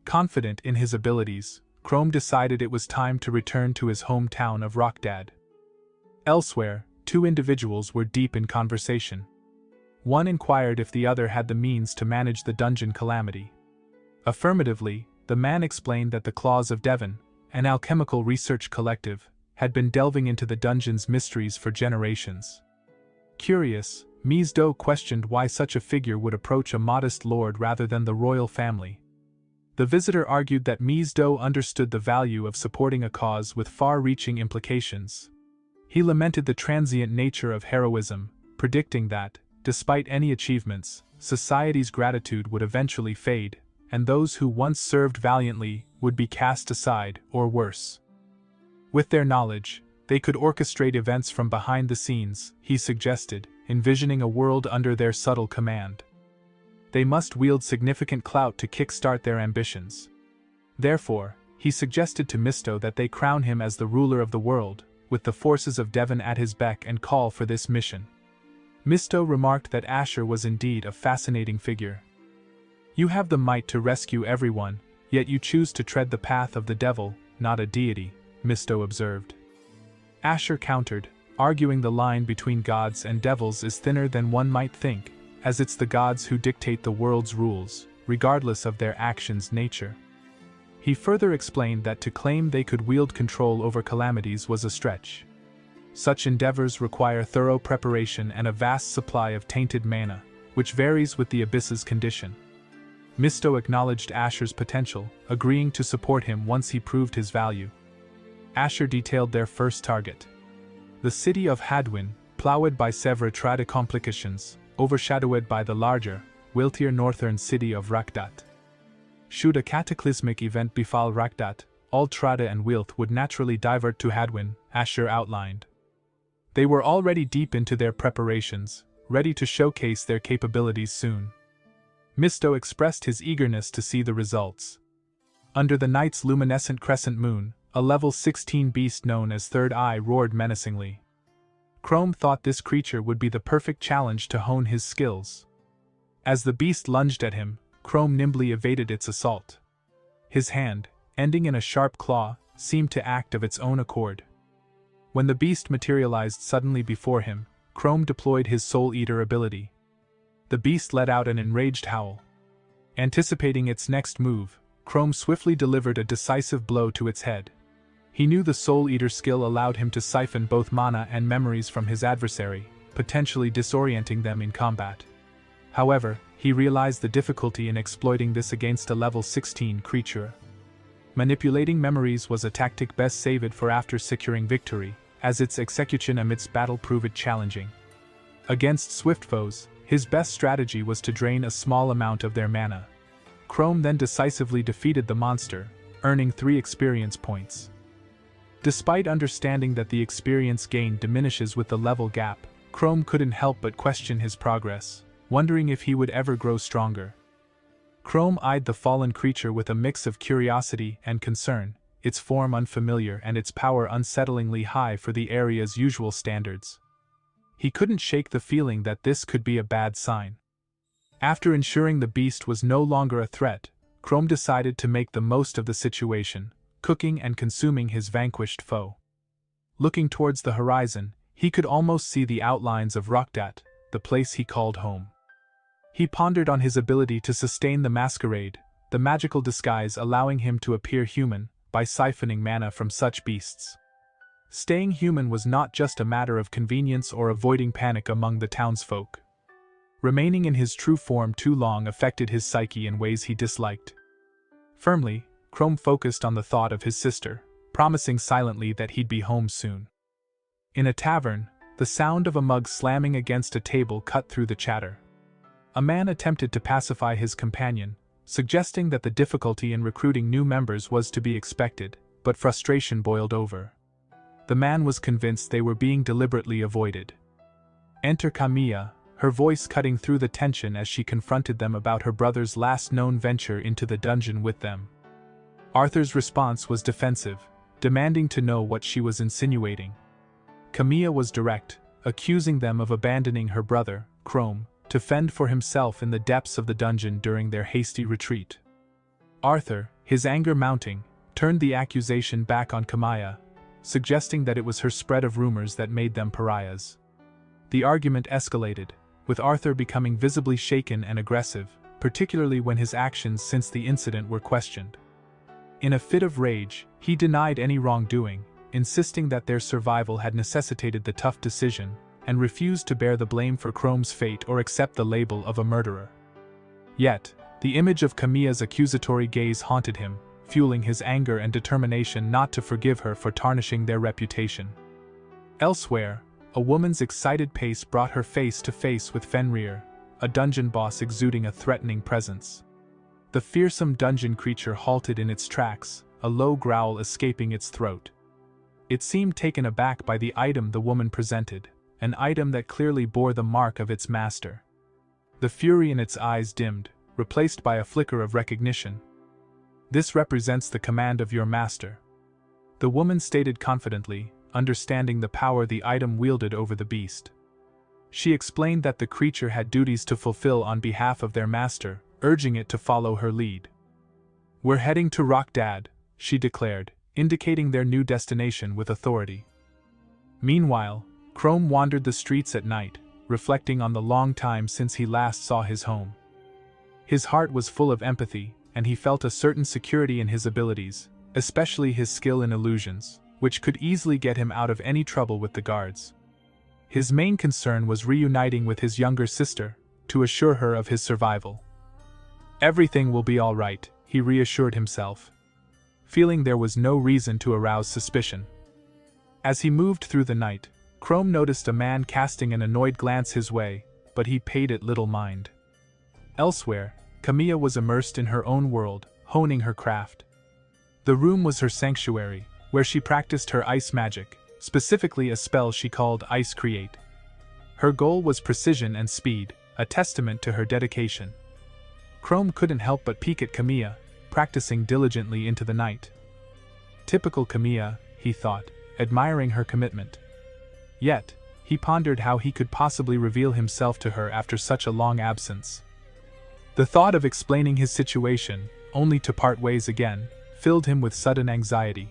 Confident in his abilities, Chrome decided it was time to return to his hometown of Rockdad. Elsewhere, two individuals were deep in conversation. One inquired if the other had the means to manage the dungeon calamity. Affirmatively, the man explained that the Claws of Devon, an alchemical research collective, had been delving into the dungeon's mysteries for generations. Curious, Mies Do questioned why such a figure would approach a modest lord rather than the royal family. The visitor argued that Mies Do understood the value of supporting a cause with far-reaching implications. He lamented the transient nature of heroism, predicting that, despite any achievements, society's gratitude would eventually fade, and those who once served valiantly would be cast aside, or worse. With their knowledge, they could orchestrate events from behind the scenes, he suggested, envisioning a world under their subtle command. They must wield significant clout to kickstart their ambitions. Therefore, he suggested to Misto that they crown him as the ruler of the world, with the forces of Devon at his beck and call for this mission. Misto remarked that Asher was indeed a fascinating figure. You have the might to rescue everyone, yet you choose to tread the path of the devil, not a deity, Misto observed. Asher countered, arguing the line between gods and devils is thinner than one might think, as it's the gods who dictate the world's rules, regardless of their actions' nature. He further explained that to claim they could wield control over calamities was a stretch. Such endeavors require thorough preparation and a vast supply of tainted mana, which varies with the abyss's condition. Misto acknowledged Asher's potential, agreeing to support him once he proved his value. Asher detailed their first target. The city of Hadwin, plowed by several trade complications, overshadowed by the larger, wealthier northern city of Rakdat. Should a cataclysmic event befall Rakdat, all trade and wealth would naturally divert to Hadwin, Asher outlined. They were already deep into their preparations, ready to showcase their capabilities soon. Misto expressed his eagerness to see the results. Under the night's luminescent crescent moon, a level 16 beast known as Third Eye roared menacingly. Chrome thought this creature would be the perfect challenge to hone his skills. As the beast lunged at him, Chrome nimbly evaded its assault. His hand, ending in a sharp claw, seemed to act of its own accord. When the beast materialized suddenly before him, Chrome deployed his Soul Eater ability. The beast let out an enraged howl. Anticipating its next move, Chrome swiftly delivered a decisive blow to its head. He knew the Soul Eater skill allowed him to siphon both mana and memories from his adversary, potentially disorienting them in combat. However, he realized the difficulty in exploiting this against a level 16 creature. Manipulating memories was a tactic best saved for after securing victory, as its execution amidst battle proved challenging. Against swift foes, his best strategy was to drain a small amount of their mana. Chrome then decisively defeated the monster, earning 3 experience points. Despite understanding that the experience gain diminishes with the level gap, Chrome couldn't help but question his progress, wondering if he would ever grow stronger. Chrome eyed the fallen creature with a mix of curiosity and concern, its form unfamiliar and its power unsettlingly high for the area's usual standards. He couldn't shake the feeling that this could be a bad sign. After ensuring the beast was no longer a threat, Chrome decided to make the most of the situation, cooking and consuming his vanquished foe. Looking towards the horizon, he could almost see the outlines of Rakdat, the place he called home. He pondered on his ability to sustain the masquerade, the magical disguise allowing him to appear human, by siphoning mana from such beasts. Staying human was not just a matter of convenience or avoiding panic among the townsfolk. Remaining in his true form too long affected his psyche in ways he disliked. Firmly, Chrome focused on the thought of his sister, promising silently that he'd be home soon. In a tavern, the sound of a mug slamming against a table cut through the chatter. A man attempted to pacify his companion, suggesting that the difficulty in recruiting new members was to be expected, but frustration boiled over. The man was convinced they were being deliberately avoided. Enter Karmya, her voice cutting through the tension as she confronted them about her brother's last known venture into the dungeon with them. Arthur's response was defensive, demanding to know what she was insinuating. Karmya was direct, accusing them of abandoning her brother, Chrome, to fend for himself in the depths of the dungeon during their hasty retreat. Arthur, his anger mounting, turned the accusation back on Karmya, suggesting that it was her spread of rumors that made them pariahs. The argument escalated, with Arthur becoming visibly shaken and aggressive, particularly when his actions since the incident were questioned. In a fit of rage, he denied any wrongdoing, insisting that their survival had necessitated the tough decision, and refused to bear the blame for Chrome's fate or accept the label of a murderer. Yet, the image of Karmya's accusatory gaze haunted him, fueling his anger and determination not to forgive her for tarnishing their reputation. Elsewhere, a woman's excited pace brought her face to face with Fenrir, a dungeon boss exuding a threatening presence. The fearsome dungeon creature halted in its tracks, a low growl escaping its throat. It seemed taken aback by the item the woman presented, an item that clearly bore the mark of its master. The fury in its eyes dimmed, replaced by a flicker of recognition. "This represents the command of your master," the woman stated confidently, understanding the power the item wielded over the beast. She explained that the creature had duties to fulfill on behalf of their master, urging it to follow her lead. "We're heading to Rock Dad," she declared, indicating their new destination with authority. Meanwhile, Chrome wandered the streets at night, reflecting on the long time since he last saw his home. His heart was full of empathy, and he felt a certain security in his abilities, especially his skill in illusions, which could easily get him out of any trouble with the guards. His main concern was reuniting with his younger sister, to assure her of his survival. "Everything will be all right," he reassured himself, feeling there was no reason to arouse suspicion. As he moved through the night, Chrome noticed a man casting an annoyed glance his way, but he paid it little mind. Elsewhere, Karmya was immersed in her own world, honing her craft. The room was her sanctuary, where she practiced her ice magic, specifically a spell she called Ice Create. Her goal was precision and speed, a testament to her dedication. Chrome couldn't help but peek at Karmya, practicing diligently into the night. Typical Karmya, he thought, admiring her commitment. Yet, he pondered how he could possibly reveal himself to her after such a long absence. The thought of explaining his situation, only to part ways again, filled him with sudden anxiety.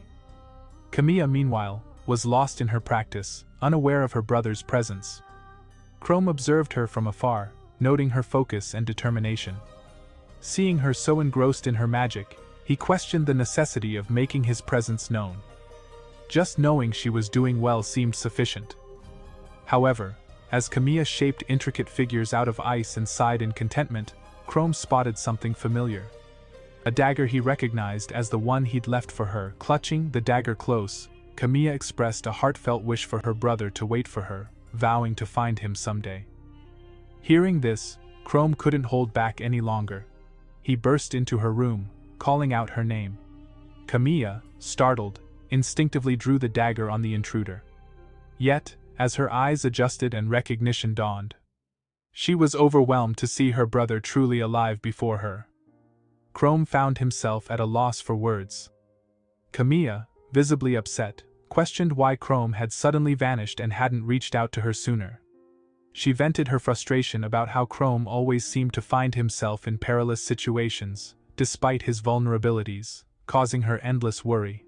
Karmya, meanwhile, was lost in her practice, unaware of her brother's presence. Chrome observed her from afar, noting her focus and determination. Seeing her so engrossed in her magic, he questioned the necessity of making his presence known. Just knowing she was doing well seemed sufficient. However, as Karmya shaped intricate figures out of ice and sighed in contentment, Chrome spotted something familiar. A dagger he recognized as the one he'd left for her. Clutching the dagger close, Karmya expressed a heartfelt wish for her brother to wait for her, vowing to find him someday. Hearing this, Chrome couldn't hold back any longer. He burst into her room, calling out her name. Karmya, startled, instinctively drew the dagger on the intruder. Yet, as her eyes adjusted and recognition dawned, she was overwhelmed to see her brother truly alive before her. Chrome found himself at a loss for words. Karmya, visibly upset, questioned why Chrome had suddenly vanished and hadn't reached out to her sooner. She vented her frustration about how Chrome always seemed to find himself in perilous situations, despite his vulnerabilities, causing her endless worry.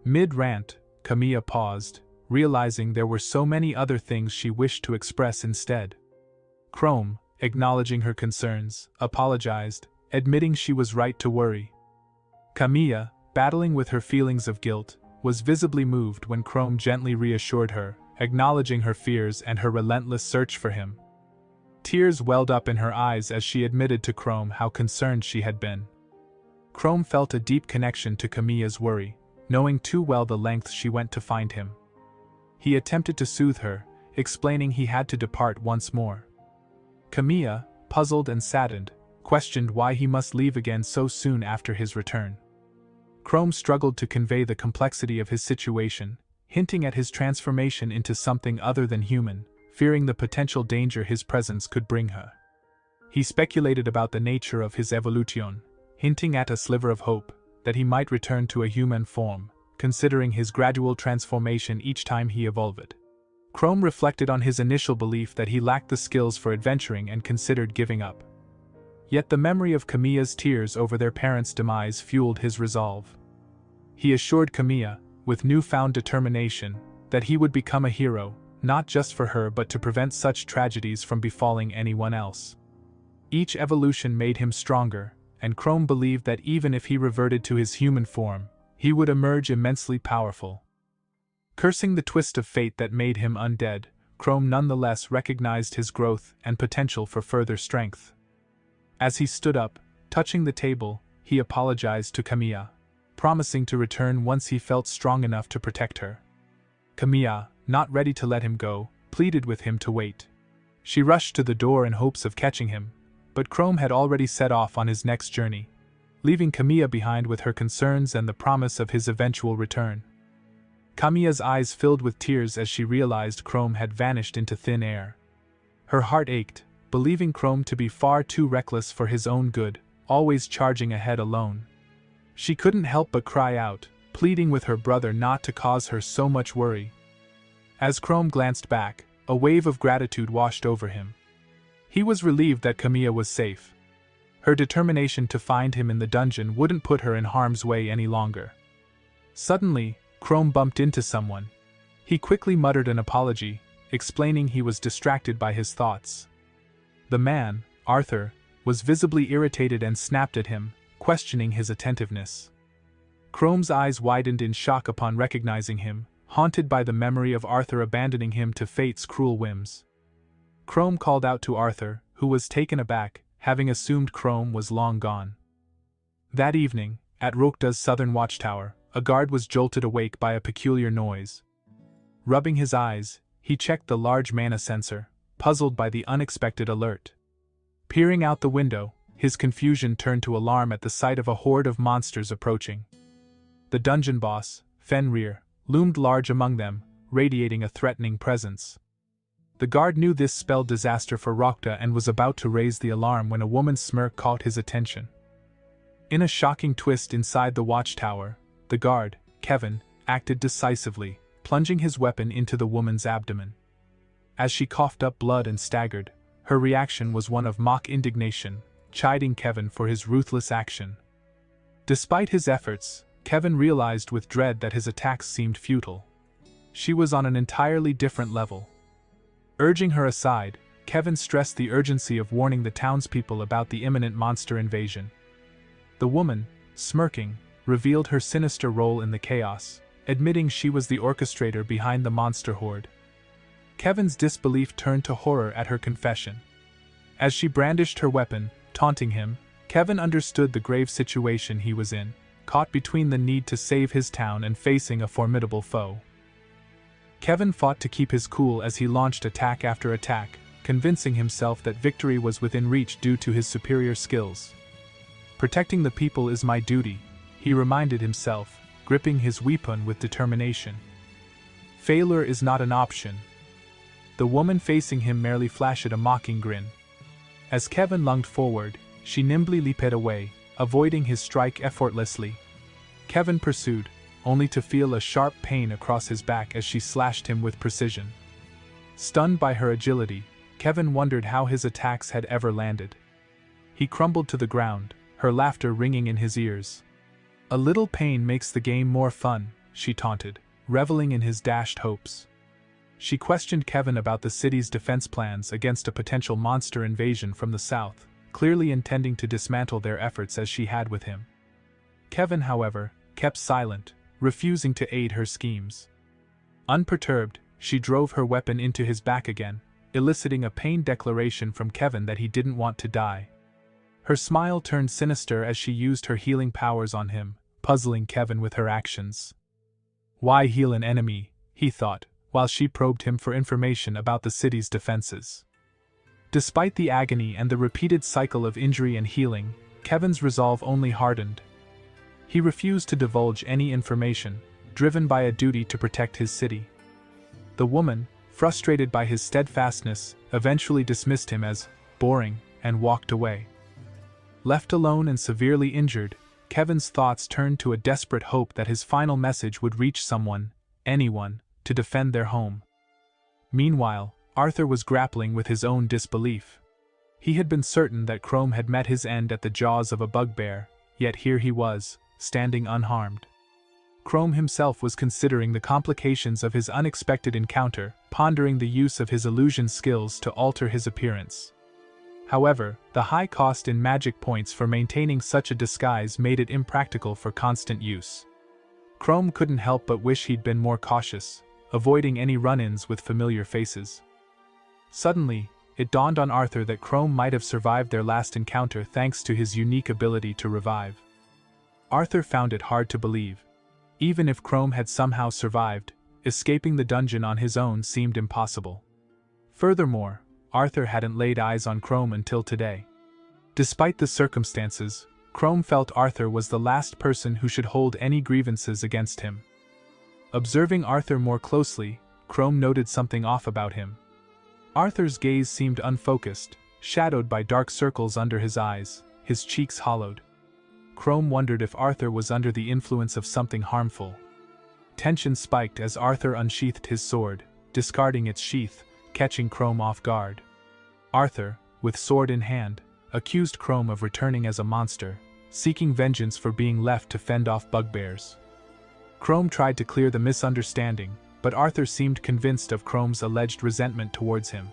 Mid-rant, Karmya paused, realizing there were so many other things she wished to express instead. Chrome, acknowledging her concerns, apologized, admitting she was right to worry. Karmya, battling with her feelings of guilt, was visibly moved when Chrome gently reassured her, acknowledging her fears and her relentless search for him. Tears welled up in her eyes as she admitted to Chrome how concerned she had been. Chrome felt a deep connection to Karmya's worry, knowing too well the lengths she went to find him. He attempted to soothe her, explaining he had to depart once more. Karmya, puzzled and saddened, questioned why he must leave again so soon after his return. Chrome struggled to convey the complexity of his situation, hinting at his transformation into something other than human, fearing the potential danger his presence could bring her. He speculated about the nature of his evolution, hinting at a sliver of hope that he might return to a human form, considering his gradual transformation each time he evolved. Chrome reflected on his initial belief that he lacked the skills for adventuring and considered giving up. Yet the memory of Karmya's tears over their parents' demise fueled his resolve. He assured Karmya, with newfound determination, that he would become a hero, not just for her but to prevent such tragedies from befalling anyone else. Each evolution made him stronger, and Chrome believed that even if he reverted to his human form, he would emerge immensely powerful. Cursing the twist of fate that made him undead, Chrome nonetheless recognized his growth and potential for further strength. As he stood up, touching the table, he apologized to Karmya, promising to return once he felt strong enough to protect her. Karmya, not ready to let him go, pleaded with him to wait. She rushed to the door in hopes of catching him, but Chrome had already set off on his next journey, leaving Karmya behind with her concerns and the promise of his eventual return. Karmya's eyes filled with tears as she realized Chrome had vanished into thin air. Her heart ached, believing Chrome to be far too reckless for his own good, always charging ahead alone. She couldn't help but cry out, pleading with her brother not to cause her so much worry. As Chrome glanced back, a wave of gratitude washed over him. He was relieved that Karmya was safe. Her determination to find him in the dungeon wouldn't put her in harm's way any longer. Suddenly, Chrome bumped into someone. He quickly muttered an apology, explaining he was distracted by his thoughts. The man, Arthur, was visibly irritated and snapped at him, questioning his attentiveness. Chrome's eyes widened in shock upon recognizing him, haunted by the memory of Arthur abandoning him to fate's cruel whims. Chrome called out to Arthur, who was taken aback, having assumed Chrome was long gone. That evening, at Rokta's southern watchtower, a guard was jolted awake by a peculiar noise. Rubbing his eyes, he checked the large mana sensor, puzzled by the unexpected alert. Peering out the window, his confusion turned to alarm at the sight of a horde of monsters approaching. The dungeon boss, Fenrir, loomed large among them, radiating a threatening presence. The guard knew this spelled disaster for Rokta and was about to raise the alarm when a woman's smirk caught his attention. In a shocking twist inside the watchtower, the guard, Kevin, acted decisively, plunging his weapon into the woman's abdomen. As she coughed up blood and staggered, her reaction was one of mock indignation, chiding Kevin for his ruthless action. Despite his efforts, Kevin realized with dread that his attacks seemed futile. She was on an entirely different level. Urging her aside, Kevin stressed the urgency of warning the townspeople about the imminent monster invasion. The woman, smirking, revealed her sinister role in the chaos, admitting she was the orchestrator behind the monster horde. Kevin's disbelief turned to horror at her confession. As she brandished her weapon, taunting him, Kevin understood the grave situation he was in, caught between the need to save his town and facing a formidable foe. Kevin fought to keep his cool as he launched attack after attack, convincing himself that victory was within reach due to his superior skills. Protecting the people is my duty, he reminded himself, gripping his weapon with determination. Failure is not an option. The woman facing him merely flashed a mocking grin. As Kevin lunged forward, she nimbly leaped away, avoiding his strike effortlessly. Kevin pursued, only to feel a sharp pain across his back as she slashed him with precision. Stunned by her agility, Kevin wondered how his attacks had ever landed. He crumbled to the ground, her laughter ringing in his ears. "A little pain makes the game more fun," she taunted, reveling in his dashed hopes. She questioned Kevin about the city's defense plans against a potential monster invasion from the south, clearly intending to dismantle their efforts as she had with him. Kevin, however, kept silent, refusing to aid her schemes. Unperturbed, she drove her weapon into his back again, eliciting a pained declaration from Kevin that he didn't want to die. Her smile turned sinister as she used her healing powers on him, puzzling Kevin with her actions. Why heal an enemy, he thought, while she probed him for information about the city's defenses. Despite the agony and the repeated cycle of injury and healing, Kevin's resolve only hardened. He refused to divulge any information, driven by a duty to protect his city. The woman, frustrated by his steadfastness, eventually dismissed him as boring and walked away. Left alone and severely injured, Kevin's thoughts turned to a desperate hope that his final message would reach someone, anyone, to defend their home. Meanwhile, Arthur was grappling with his own disbelief. He had been certain that Chrome had met his end at the jaws of a bugbear, yet here he was, standing unharmed. Chrome himself was considering the complications of his unexpected encounter, pondering the use of his illusion skills to alter his appearance. However, the high cost in magic points for maintaining such a disguise made it impractical for constant use. Chrome couldn't help but wish he'd been more cautious, avoiding any run-ins with familiar faces. Suddenly, it dawned on Arthur that Chrome might have survived their last encounter thanks to his unique ability to revive. Arthur found it hard to believe. Even if Chrome had somehow survived, escaping the dungeon on his own seemed impossible. Furthermore, Arthur hadn't laid eyes on Chrome until today. Despite the circumstances, Chrome felt Arthur was the last person who should hold any grievances against him. Observing Arthur more closely, Chrome noted something off about him. Arthur's gaze seemed unfocused, shadowed by dark circles under his eyes, his cheeks hollowed. Chrome wondered if Arthur was under the influence of something harmful. Tension spiked as Arthur unsheathed his sword, discarding its sheath, catching Chrome off guard. Arthur, with sword in hand, accused Chrome of returning as a monster, seeking vengeance for being left to fend off bugbears. Chrome tried to clear the misunderstanding, but Arthur seemed convinced of Chrome's alleged resentment towards him.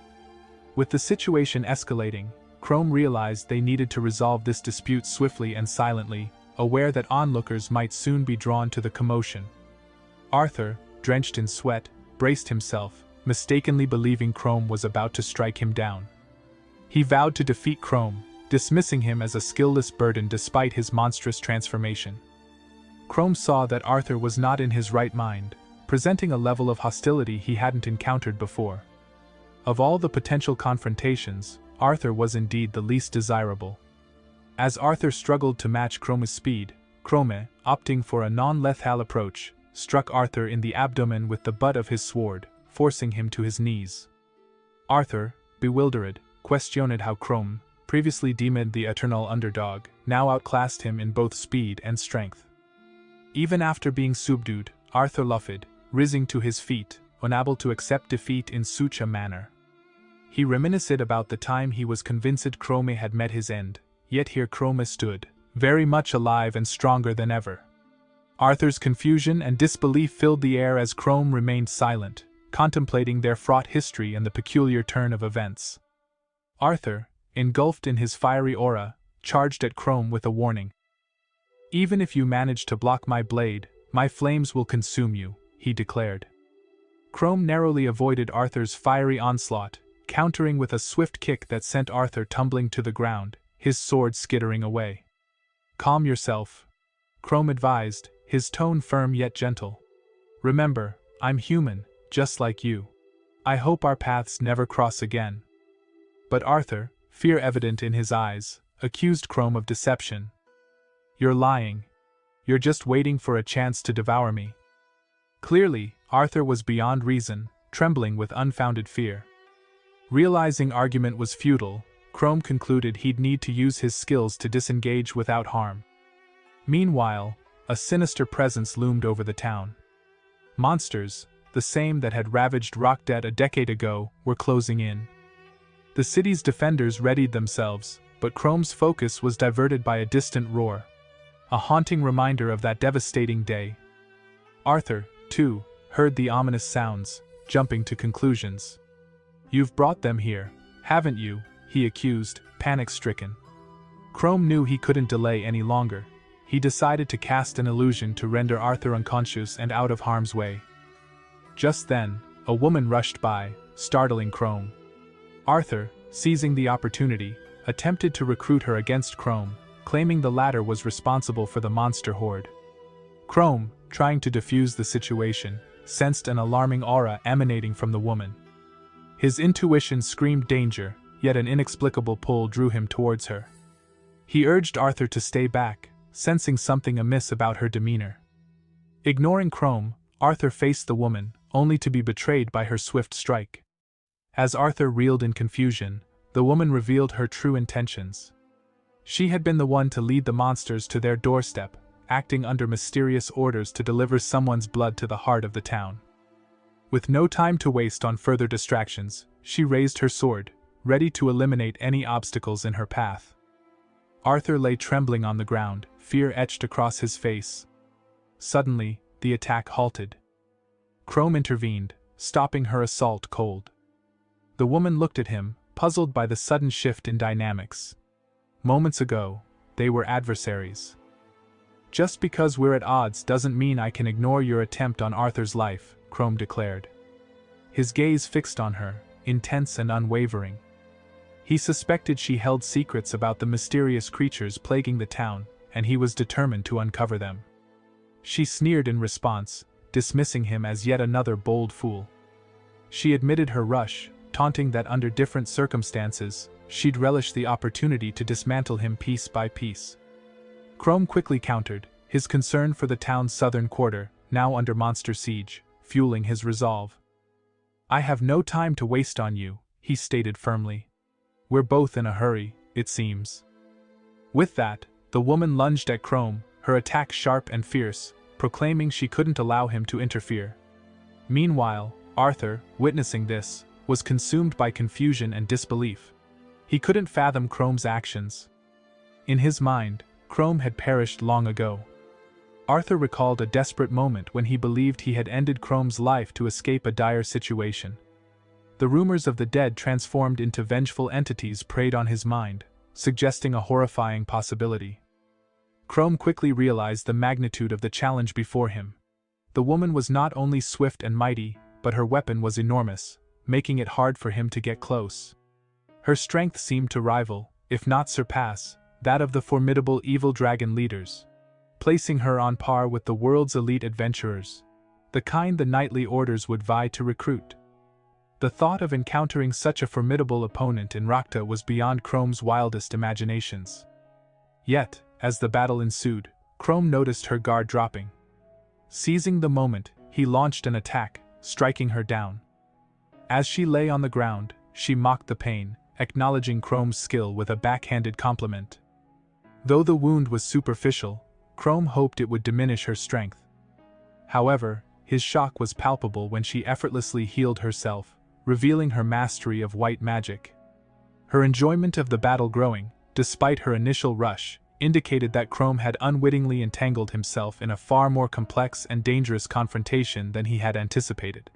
With the situation escalating, Chrome realized they needed to resolve this dispute swiftly and silently, aware that onlookers might soon be drawn to the commotion. Arthur, drenched in sweat, braced himself, mistakenly believing Chrome was about to strike him down. He vowed to defeat Chrome, dismissing him as a skillless burden despite his monstrous transformation. Chrome saw that Arthur was not in his right mind, presenting a level of hostility he hadn't encountered before. Of all the potential confrontations, Arthur was indeed the least desirable. As Arthur struggled to match Chrome's speed, Chrome, opting for a non-lethal approach, struck Arthur in the abdomen with the butt of his sword, forcing him to his knees. Arthur, bewildered, questioned how Chrome, previously deemed the eternal underdog, now outclassed him in both speed and strength. Even after being subdued, Arthur luffed, rising to his feet, unable to accept defeat in such a manner. He reminisced about the time he was convinced Chrome had met his end, yet here Chrome stood, very much alive and stronger than ever. Arthur's confusion and disbelief filled the air as Chrome remained silent, contemplating their fraught history and the peculiar turn of events. Arthur, engulfed in his fiery aura, charged at Chrome with a warning. "Even if you manage to block my blade, my flames will consume you," he declared. Chrome narrowly avoided Arthur's fiery onslaught, countering with a swift kick that sent Arthur tumbling to the ground, his sword skittering away. "Calm yourself," Chrome advised, his tone firm yet gentle. "Remember, I'm human, just like you. I hope our paths never cross again." But Arthur, fear evident in his eyes, accused Chrome of deception. "You're lying. You're just waiting for a chance to devour me." Clearly, Arthur was beyond reason, trembling with unfounded fear. Realizing argument was futile, Chrome concluded he'd need to use his skills to disengage without harm. Meanwhile, a sinister presence loomed over the town. Monsters, the same that had ravaged Rockdead a decade ago, were closing in. The city's defenders readied themselves, but Chrome's focus was diverted by a distant roar, a haunting reminder of that devastating day. Arthur, too, heard the ominous sounds, jumping to conclusions. "You've brought them here, haven't you?" he accused, panic-stricken. Chrome knew he couldn't delay any longer. He decided to cast an illusion to render Arthur unconscious and out of harm's way. Just then, a woman rushed by, startling Chrome. Arthur, seizing the opportunity, attempted to recruit her against Chrome, claiming the latter was responsible for the monster horde. Chrome, trying to defuse the situation, sensed an alarming aura emanating from the woman. His intuition screamed danger, yet an inexplicable pull drew him towards her. He urged Arthur to stay back, sensing something amiss about her demeanor. Ignoring Chrome, Arthur faced the woman, only to be betrayed by her swift strike. As Arthur reeled in confusion, the woman revealed her true intentions. She had been the one to lead the monsters to their doorstep, acting under mysterious orders to deliver someone's blood to the heart of the town. With no time to waste on further distractions, she raised her sword, ready to eliminate any obstacles in her path. Arthur lay trembling on the ground, fear etched across his face. Suddenly, the attack halted. Chrome intervened, stopping her assault cold. The woman looked at him, puzzled by the sudden shift in dynamics. Moments ago, they were adversaries. "Just because we're at odds doesn't mean I can ignore your attempt on Arthur's life," Chrome declared. His gaze fixed on her, intense and unwavering. He suspected she held secrets about the mysterious creatures plaguing the town, and he was determined to uncover them. She sneered in response, dismissing him as yet another bold fool. She admitted her rush, taunting that under different circumstances, she'd relish the opportunity to dismantle him piece by piece. Chrome quickly countered, his concern for the town's southern quarter, now under monster siege, fueling his resolve. "I have no time to waste on you," he stated firmly. "We're both in a hurry, it seems." With that, the woman lunged at Chrome, her attack sharp and fierce, proclaiming she couldn't allow him to interfere. Meanwhile, Arthur, witnessing this, was consumed by confusion and disbelief. He couldn't fathom Chrome's actions. In his mind, Chrome had perished long ago. Arthur recalled a desperate moment when he believed he had ended Chrome's life to escape a dire situation. The rumors of the dead transformed into vengeful entities preyed on his mind, suggesting a horrifying possibility. Chrome quickly realized the magnitude of the challenge before him. The woman was not only swift and mighty, but her weapon was enormous, making it hard for him to get close. Her strength seemed to rival, if not surpass, that of the formidable evil dragon leaders, placing her on par with the world's elite adventurers, the kind the knightly orders would vie to recruit. The thought of encountering such a formidable opponent in Rakta was beyond Chrome's wildest imaginations. Yet, as the battle ensued, Chrome noticed her guard dropping. Seizing the moment, he launched an attack, striking her down. As she lay on the ground, she mocked the pain, acknowledging Chrome's skill with a backhanded compliment. Though the wound was superficial, Chrome hoped it would diminish her strength. However, his shock was palpable when she effortlessly healed herself, revealing her mastery of white magic. Her enjoyment of the battle growing, despite her initial rush, indicated that Chrome had unwittingly entangled himself in a far more complex and dangerous confrontation than he had anticipated.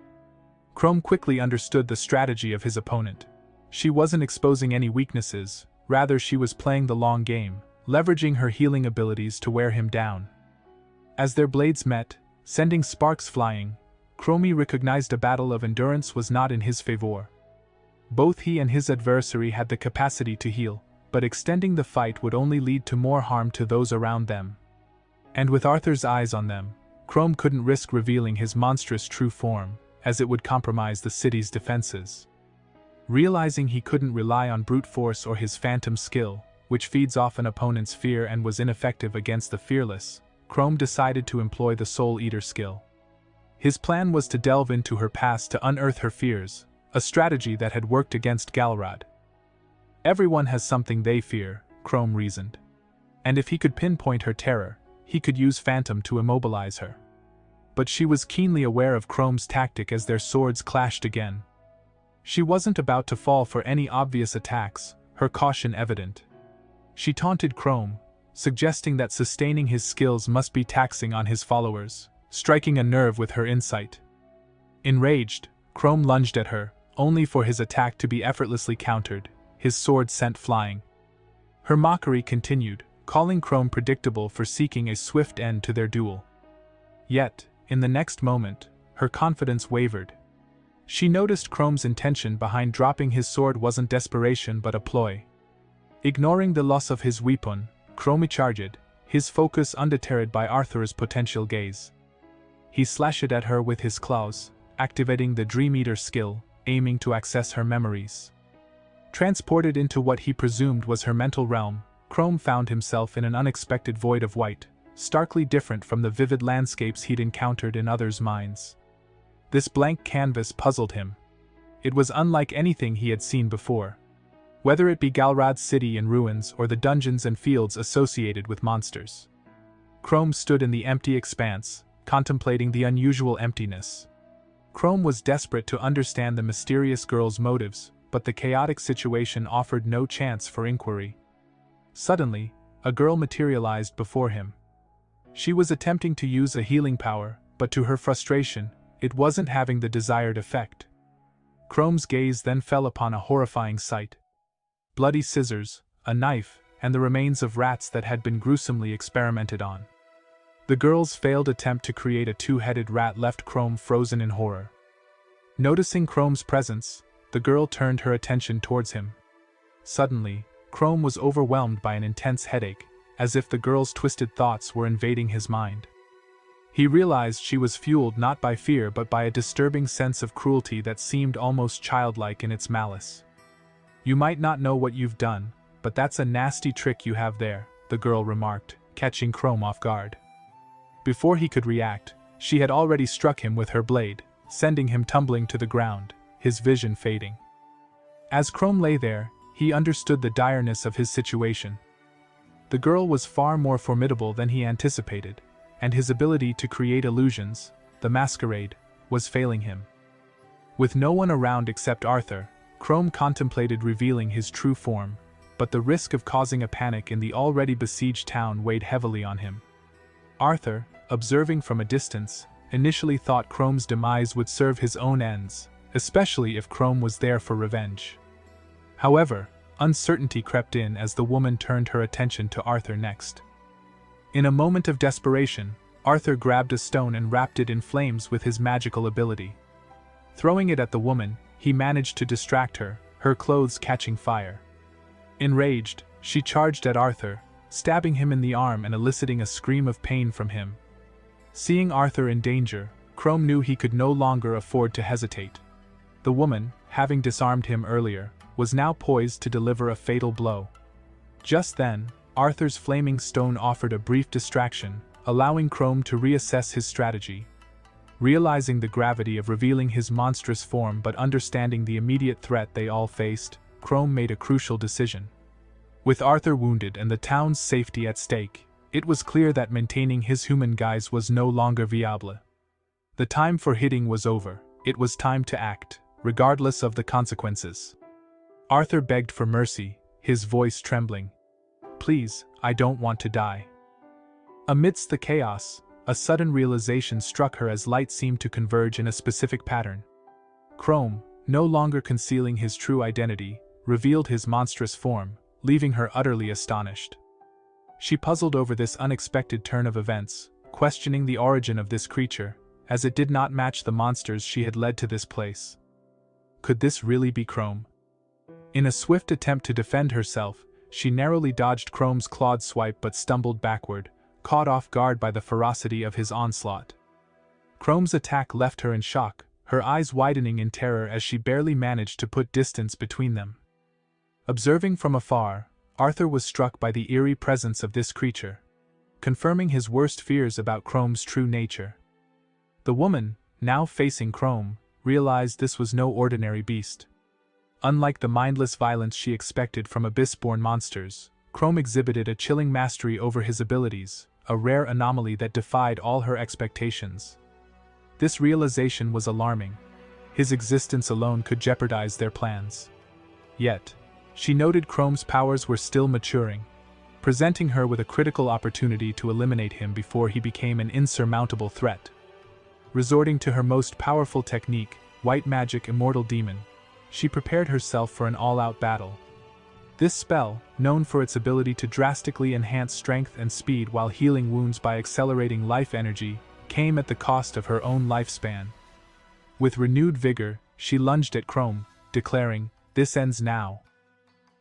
Chrome quickly understood the strategy of his opponent. She wasn't exposing any weaknesses, rather she was playing the long game, leveraging her healing abilities to wear him down. As their blades met, sending sparks flying, Chrome recognized a battle of endurance was not in his favor. Both he and his adversary had the capacity to heal, but extending the fight would only lead to more harm to those around them. And with Arthur's eyes on them, Chrome couldn't risk revealing his monstrous true form, as it would compromise the city's defenses. Realizing he couldn't rely on brute force or his phantom skill, which feeds off an opponent's fear and was ineffective against the fearless, Chrome decided to employ the Soul Eater skill. His plan was to delve into her past to unearth her fears, a strategy that had worked against Galrad. Everyone has something they fear, Chrome reasoned. And if he could pinpoint her terror, he could use Phantom to immobilize her. But she was keenly aware of Chrome's tactic as their swords clashed again. She wasn't about to fall for any obvious attacks, her caution evident. She taunted Chrome, suggesting that sustaining his skills must be taxing on his followers, striking a nerve with her insight. Enraged, Chrome lunged at her, only for his attack to be effortlessly countered, his sword sent flying. Her mockery continued, calling Chrome predictable for seeking a swift end to their duel. Yet, in the next moment, her confidence wavered. She noticed Chrome's intention behind dropping his sword wasn't desperation but a ploy. Ignoring the loss of his weapon, Chrome charged, his focus undeterred by Arthur's potential gaze. He slashed at her with his claws, activating the Dream Eater skill, aiming to access her memories. Transported into what he presumed was her mental realm, Chrome found himself in an unexpected void of white, starkly different from the vivid landscapes he'd encountered in others' minds. This blank canvas puzzled him. It was unlike anything he had seen before. Whether it be Galrad's city in ruins or the dungeons and fields associated with monsters. Chrome stood in the empty expanse, contemplating the unusual emptiness. Chrome was desperate to understand the mysterious girl's motives, but the chaotic situation offered no chance for inquiry. Suddenly, a girl materialized before him. She was attempting to use a healing power, but to her frustration, it wasn't having the desired effect. Chrome's gaze then fell upon a horrifying sight. Bloody scissors, a knife, and the remains of rats that had been gruesomely experimented on. The girl's failed attempt to create a two-headed rat left Chrome frozen in horror. Noticing Chrome's presence, the girl turned her attention towards him. Suddenly, Chrome was overwhelmed by an intense headache, as if the girl's twisted thoughts were invading his mind. He realized she was fueled not by fear but by a disturbing sense of cruelty that seemed almost childlike in its malice. "You might not know what you've done, but that's a nasty trick you have there," the girl remarked, catching Chrome off guard. Before he could react, she had already struck him with her blade, sending him tumbling to the ground, his vision fading. As Chrome lay there, he understood the direness of his situation. The girl was far more formidable than he anticipated, and his ability to create illusions, the masquerade, was failing him. With no one around except Arthur, Chrome contemplated revealing his true form, but the risk of causing a panic in the already besieged town weighed heavily on him. Arthur, observing from a distance, initially thought Chrome's demise would serve his own ends, especially if Chrome was there for revenge. However, uncertainty crept in as the woman turned her attention to Arthur next. In a moment of desperation, Arthur grabbed a stone and wrapped it in flames with his magical ability. Throwing it at the woman, he managed to distract her, her clothes catching fire. Enraged, she charged at Arthur, stabbing him in the arm and eliciting a scream of pain from him. Seeing Arthur in danger, Chrome knew he could no longer afford to hesitate. The woman, having disarmed him earlier, was now poised to deliver a fatal blow. Just then, Arthur's flaming stone offered a brief distraction, allowing Chrome to reassess his strategy. Realizing the gravity of revealing his monstrous form but understanding the immediate threat they all faced, Chrome made a crucial decision. With Arthur wounded and the town's safety at stake, it was clear that maintaining his human guise was no longer viable. The time for hitting was over, it was time to act, regardless of the consequences. Arthur begged for mercy, his voice trembling. "Please, I don't want to die." Amidst the chaos, a sudden realization struck her as light seemed to converge in a specific pattern. Chrome, no longer concealing his true identity, revealed his monstrous form, leaving her utterly astonished. She puzzled over this unexpected turn of events, questioning the origin of this creature, as it did not match the monsters she had led to this place. Could this really be Chrome? In a swift attempt to defend herself, she narrowly dodged Chrome's clawed swipe but stumbled backward, caught off guard by the ferocity of his onslaught. Chrome's attack left her in shock, her eyes widening in terror as she barely managed to put distance between them. Observing from afar, Arthur was struck by the eerie presence of this creature, confirming his worst fears about Chrome's true nature. The woman, now facing Chrome, realized this was no ordinary beast. Unlike the mindless violence she expected from abyss-born monsters, Chrome exhibited a chilling mastery over his abilities, a rare anomaly that defied all her expectations. This realization was alarming. His existence alone could jeopardize their plans. Yet, she noted Chrome's powers were still maturing, presenting her with a critical opportunity to eliminate him before he became an insurmountable threat. Resorting to her most powerful technique, White Magic Immortal Demon, she prepared herself for an all-out battle. This spell, known for its ability to drastically enhance strength and speed while healing wounds by accelerating life energy, came at the cost of her own lifespan. With renewed vigor, she lunged at Chrome, declaring, "This ends now."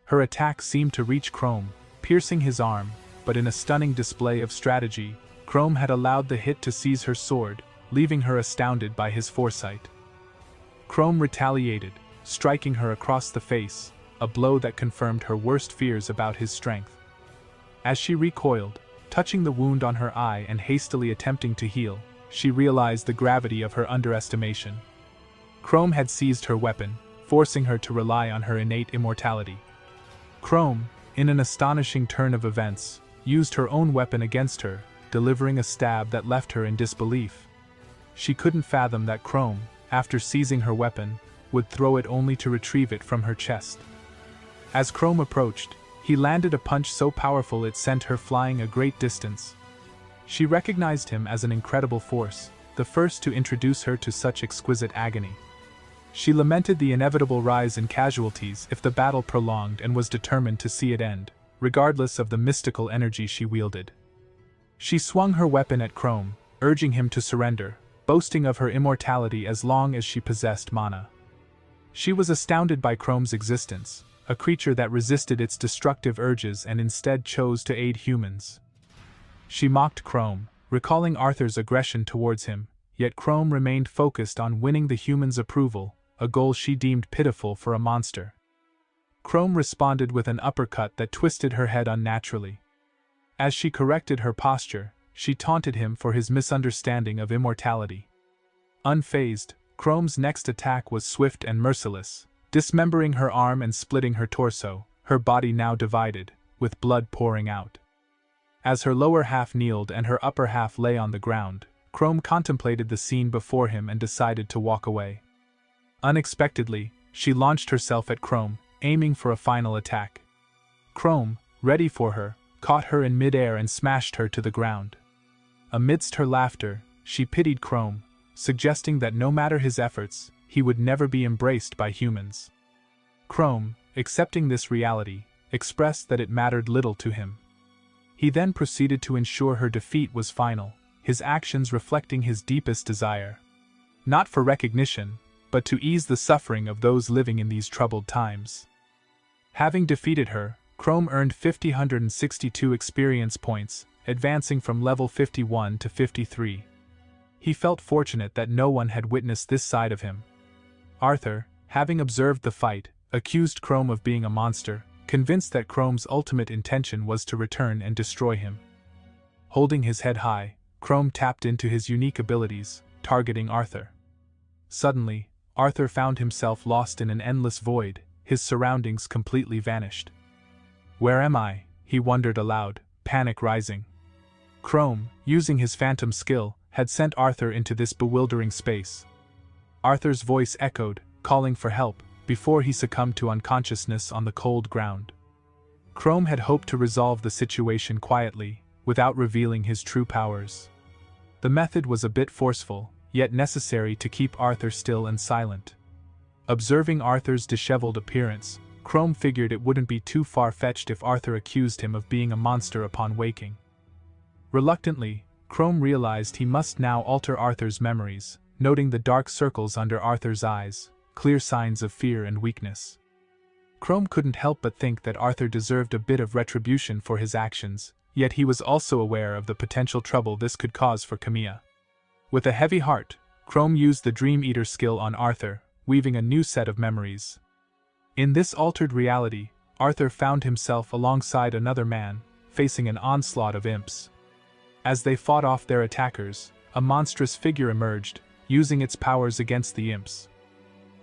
Her attack seemed to reach Chrome, piercing his arm, but in a stunning display of strategy, Chrome had allowed the hit to seize her sword, leaving her astounded by his foresight. Chrome retaliated, striking her across the face, a blow that confirmed her worst fears about his strength. As she recoiled, touching the wound on her eye and hastily attempting to heal, she realized the gravity of her underestimation. Chrome had seized her weapon, forcing her to rely on her innate immortality. Chrome, in an astonishing turn of events, used her own weapon against her, delivering a stab that left her in disbelief. She couldn't fathom that Chrome, after seizing her weapon, would throw it only to retrieve it from her chest. As Chrome approached, he landed a punch so powerful it sent her flying a great distance. She recognized him as an incredible force, the first to introduce her to such exquisite agony. She lamented the inevitable rise in casualties if the battle prolonged and was determined to see it end, regardless of the mystical energy she wielded. She swung her weapon at Chrome, urging him to surrender, boasting of her immortality as long as she possessed mana. She was astounded by Chrome's existence, a creature that resisted its destructive urges and instead chose to aid humans. She mocked Chrome, recalling Arthur's aggression towards him, yet Chrome remained focused on winning the humans' approval, a goal she deemed pitiful for a monster. Chrome responded with an uppercut that twisted her head unnaturally. As she corrected her posture, she taunted him for his misunderstanding of immortality. Unfazed, Chrome's next attack was swift and merciless, dismembering her arm and splitting her torso, her body now divided, with blood pouring out. As her lower half kneeled and her upper half lay on the ground, Chrome contemplated the scene before him and decided to walk away. Unexpectedly, she launched herself at Chrome, aiming for a final attack. Chrome, ready for her, caught her in midair and smashed her to the ground. Amidst her laughter, she pitied Chrome, suggesting that no matter his efforts, he would never be embraced by humans. Chrome, accepting this reality, expressed that it mattered little to him. He then proceeded to ensure her defeat was final, his actions reflecting his deepest desire. Not for recognition, but to ease the suffering of those living in these troubled times. Having defeated her, Chrome earned 5,162 experience points, advancing from level 51 to 53. He felt fortunate that no one had witnessed this side of him. Arthur, having observed the fight, accused Chrome of being a monster, convinced that Chrome's ultimate intention was to return and destroy him. Holding his head high, Chrome tapped into his unique abilities, targeting Arthur. Suddenly, Arthur found himself lost in an endless void, his surroundings completely vanished. "Where am I?" he wondered aloud, panic rising. Chrome, using his phantom skill, had sent Arthur into this bewildering space. Arthur's voice echoed, calling for help, before he succumbed to unconsciousness on the cold ground. Chrome had hoped to resolve the situation quietly, without revealing his true powers. The method was a bit forceful, yet necessary to keep Arthur still and silent. Observing Arthur's disheveled appearance, Chrome figured it wouldn't be too far-fetched if Arthur accused him of being a monster upon waking. Reluctantly, Chrome realized he must now alter Arthur's memories, noting the dark circles under Arthur's eyes, clear signs of fear and weakness. Chrome couldn't help but think that Arthur deserved a bit of retribution for his actions, yet he was also aware of the potential trouble this could cause for Karmya. With a heavy heart, Chrome used the Dream Eater skill on Arthur, weaving a new set of memories. In this altered reality, Arthur found himself alongside another man, facing an onslaught of imps. As they fought off their attackers, a monstrous figure emerged, using its powers against the imps.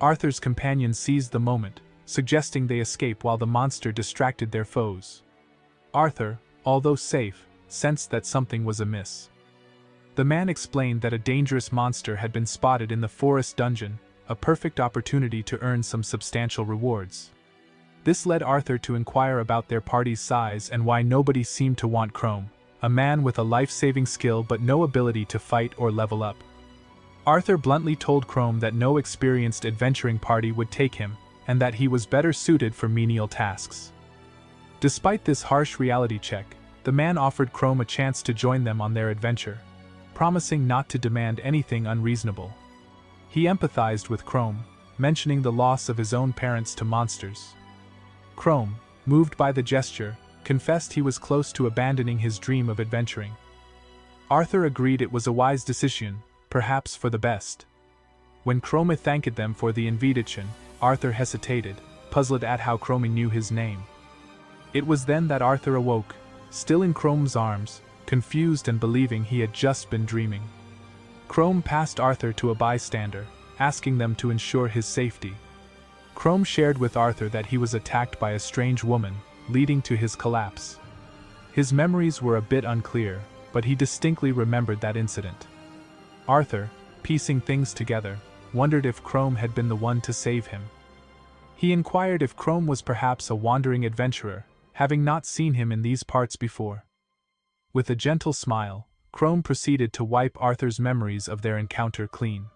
Arthur's companions seized the moment, suggesting they escape while the monster distracted their foes. Arthur, although safe, sensed that something was amiss. The man explained that a dangerous monster had been spotted in the forest dungeon, a perfect opportunity to earn some substantial rewards. This led Arthur to inquire about their party's size and why nobody seemed to want Chrome, a man with a life-saving skill but no ability to fight or level up. Arthur bluntly told Chrome that no experienced adventuring party would take him, and that he was better suited for menial tasks. Despite this harsh reality check, the man offered Chrome a chance to join them on their adventure, promising not to demand anything unreasonable. He empathized with Chrome, mentioning the loss of his own parents to monsters. Chrome, moved by the gesture, confessed he was close to abandoning his dream of adventuring. Arthur agreed it was a wise decision, perhaps for the best. When Chrome thanked them for the invitation, Arthur hesitated, puzzled at how Chrome knew his name. It was then that Arthur awoke, still in Chrome's arms, confused and believing he had just been dreaming. Chrome passed Arthur to a bystander, asking them to ensure his safety. Chrome shared with Arthur that he was attacked by a strange woman, leading to his collapse. His memories were a bit unclear, but he distinctly remembered that incident. Arthur, piecing things together, wondered if Chrome had been the one to save him. He inquired if Chrome was perhaps a wandering adventurer, having not seen him in these parts before. With a gentle smile, Chrome proceeded to wipe Arthur's memories of their encounter clean.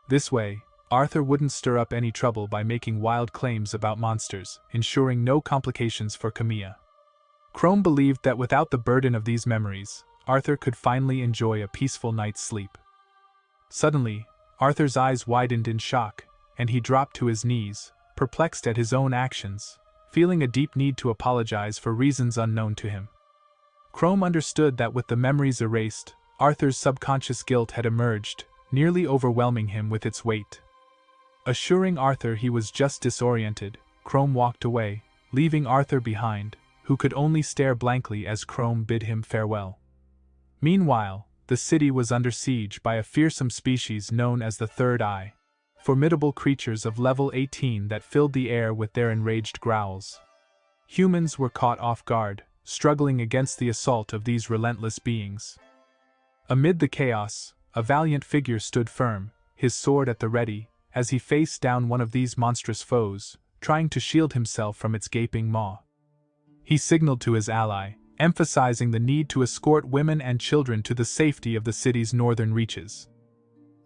This way, Arthur wouldn't stir up any trouble by making wild claims about monsters, ensuring no complications for Karmya. Chrome believed that without the burden of these memories, Arthur could finally enjoy a peaceful night's sleep. Suddenly, Arthur's eyes widened in shock, and he dropped to his knees, perplexed at his own actions, feeling a deep need to apologize for reasons unknown to him. Chrome understood that with the memories erased, Arthur's subconscious guilt had emerged, nearly overwhelming him with its weight. Assuring Arthur he was just disoriented, Chrome walked away, leaving Arthur behind, who could only stare blankly as Chrome bid him farewell. Meanwhile, the city was under siege by a fearsome species known as the Third Eye, formidable creatures of level 18 that filled the air with their enraged growls. Humans were caught off guard, struggling against the assault of these relentless beings. Amid the chaos, a valiant figure stood firm, his sword at the ready, as he faced down one of these monstrous foes, trying to shield himself from its gaping maw. He signaled to his ally, emphasizing the need to escort women and children to the safety of the city's northern reaches.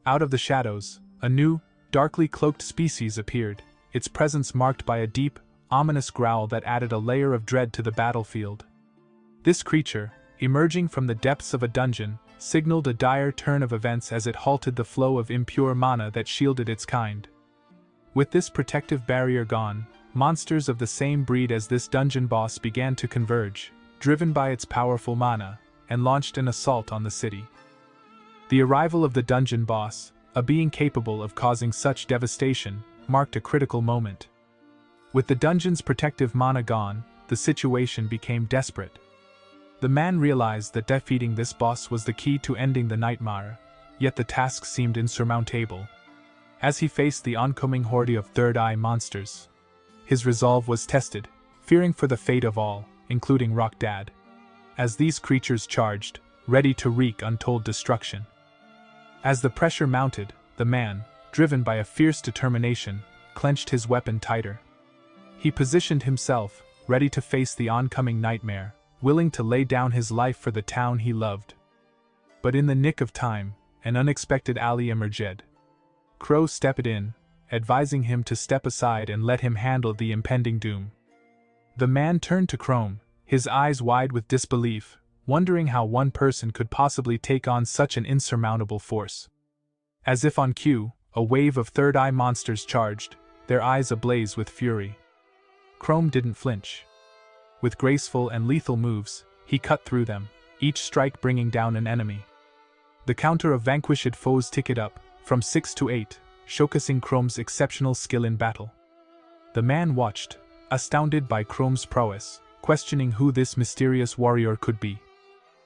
Out of the shadows, a new, darkly cloaked species appeared, its presence marked by a deep, ominous growl that added a layer of dread to the battlefield. This creature, emerging from the depths of a dungeon, signaled a dire turn of events as it halted the flow of impure mana that shielded its kind. With this protective barrier gone, monsters of the same breed as this dungeon boss began to converge, driven by its powerful mana, and launched an assault on the city. The arrival of the dungeon boss, a being capable of causing such devastation, marked a critical moment. With the dungeon's protective mana gone, the situation became desperate. The man realized that defeating this boss was the key to ending the nightmare, yet the task seemed insurmountable. As he faced the oncoming horde of third-eye monsters, his resolve was tested, fearing for the fate of all, including Rock Dad. As these creatures charged, ready to wreak untold destruction. As the pressure mounted, the man, driven by a fierce determination, clenched his weapon tighter. He positioned himself, ready to face the oncoming nightmare, willing to lay down his life for the town he loved. But in the nick of time, an unexpected ally emerged. Crow stepped in, advising him to step aside and let him handle the impending doom. The man turned to Chrome, his eyes wide with disbelief, wondering how one person could possibly take on such an insurmountable force. As if on cue, a wave of third-eye monsters charged, their eyes ablaze with fury. Chrome didn't flinch. With graceful and lethal moves, he cut through them, each strike bringing down an enemy. The counter of vanquished foes ticked up, from 6 to 8, showcasing Chrome's exceptional skill in battle. The man watched, astounded by Chrome's prowess, questioning who this mysterious warrior could be.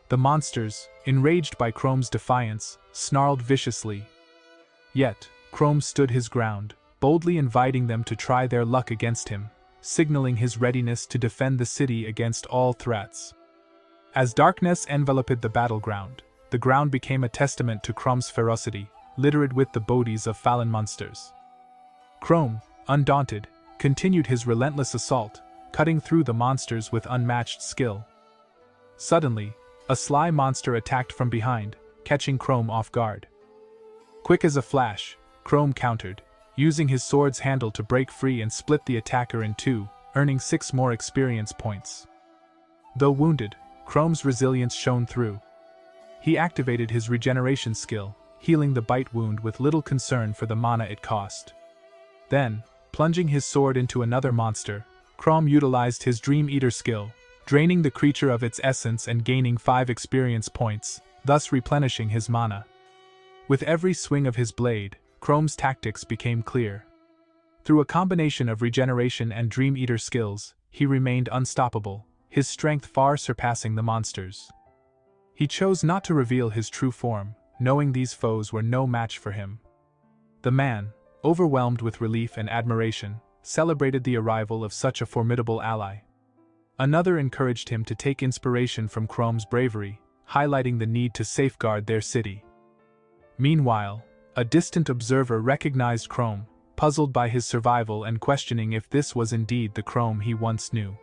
The monsters, enraged by Chrome's defiance, snarled viciously. Yet, Chrome stood his ground, boldly inviting them to try their luck against him, signaling his readiness to defend the city against all threats. As darkness enveloped the battleground, the ground became a testament to Chrome's ferocity, littered with the bodies of fallen monsters. Chrome, undaunted, continued his relentless assault, cutting through the monsters with unmatched skill. Suddenly, a sly monster attacked from behind, catching Chrome off guard. Quick as a flash, Chrome countered, using his sword's handle to break free and split the attacker in two, earning 6 more experience points. Though wounded, Chrome's resilience shone through. He activated his regeneration skill, healing the bite wound with little concern for the mana it cost. Then, plunging his sword into another monster, Chrome utilized his Dream Eater skill, draining the creature of its essence and gaining 5 experience points, thus replenishing his mana. With every swing of his blade, Chrome's tactics became clear. Through a combination of regeneration and Dream Eater skills, he remained unstoppable, his strength far surpassing the monsters. He chose not to reveal his true form, knowing these foes were no match for him. The man, overwhelmed with relief and admiration, celebrated the arrival of such a formidable ally. Another encouraged him to take inspiration from Chrome's bravery, highlighting the need to safeguard their city. Meanwhile, a distant observer recognized Chrome, puzzled by his survival and questioning if this was indeed the Chrome he once knew.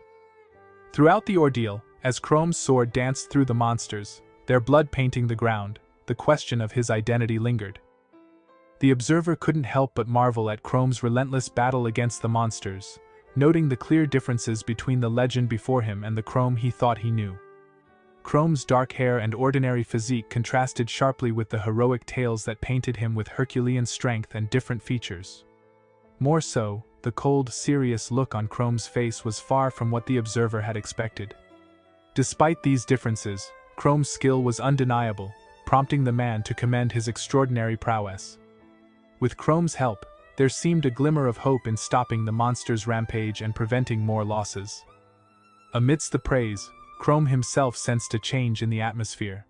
Throughout the ordeal, as Chrome's sword danced through the monsters, their blood painting the ground, the question of his identity lingered. The observer couldn't help but marvel at Chrome's relentless battle against the monsters, noting the clear differences between the legend before him and the Chrome he thought he knew. Chrome's dark hair and ordinary physique contrasted sharply with the heroic tales that painted him with Herculean strength and different features. More so, the cold, serious look on Chrome's face was far from what the observer had expected. Despite these differences, Chrome's skill was undeniable, prompting the man to commend his extraordinary prowess. With Chrome's help, there seemed a glimmer of hope in stopping the monster's rampage and preventing more losses. Amidst the praise, Chrome himself sensed a change in the atmosphere.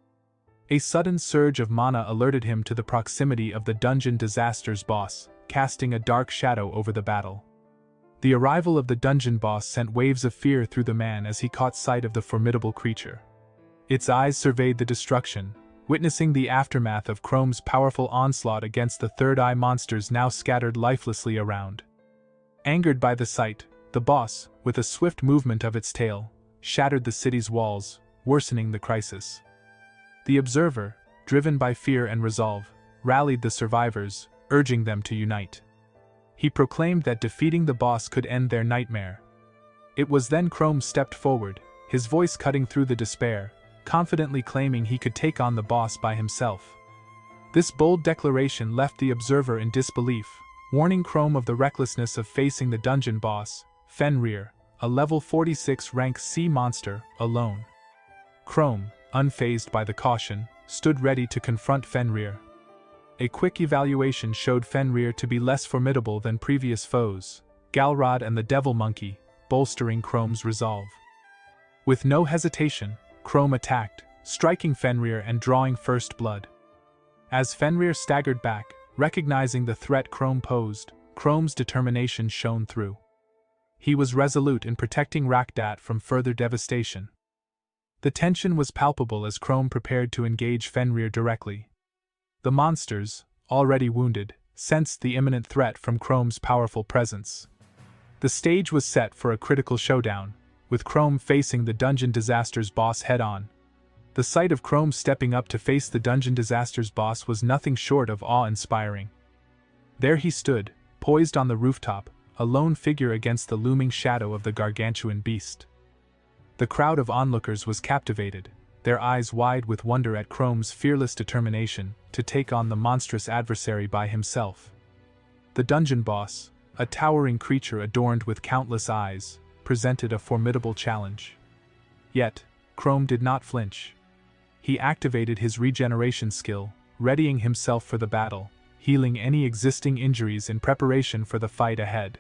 A sudden surge of mana alerted him to the proximity of the dungeon disaster's boss, casting a dark shadow over the battle. The arrival of the dungeon boss sent waves of fear through the man as he caught sight of the formidable creature. Its eyes surveyed the destruction, witnessing the aftermath of Chrome's powerful onslaught against the third eye monsters now scattered lifelessly around. Angered by the sight, the boss, with a swift movement of its tail, shattered the city's walls, worsening the crisis. The observer, driven by fear and resolve, rallied the survivors, urging them to unite. He proclaimed that defeating the boss could end their nightmare. It was then Chrome stepped forward, his voice cutting through the despair, confidently claiming he could take on the boss by himself. This bold declaration left the observer in disbelief, warning Chrome of the recklessness of facing the dungeon boss, Fenrir, a level 46 rank C monster, alone. Chrome, unfazed by the caution, stood ready to confront Fenrir. A quick evaluation showed Fenrir to be less formidable than previous foes, Galrod and the Devil Monkey, bolstering Chrome's resolve. With no hesitation, Chrome attacked, striking Fenrir and drawing first blood. As Fenrir staggered back, recognizing the threat Chrome posed, Chrome's determination shone through. He was resolute in protecting Rakdat from further devastation. The tension was palpable as Chrome prepared to engage Fenrir directly. The monsters, already wounded, sensed the imminent threat from Chrome's powerful presence. The stage was set for a critical showdown, with Chrome facing the Dungeon Disaster's boss head-on. The sight of Chrome stepping up to face the Dungeon Disaster's boss was nothing short of awe-inspiring. There he stood, poised on the rooftop, a lone figure against the looming shadow of the gargantuan beast. The crowd of onlookers was captivated, their eyes wide with wonder at Chrome's fearless determination to take on the monstrous adversary by himself. The dungeon boss, a towering creature adorned with countless eyes, presented a formidable challenge. Yet, Chrome did not flinch. He activated his regeneration skill, readying himself for the battle, healing any existing injuries in preparation for the fight ahead.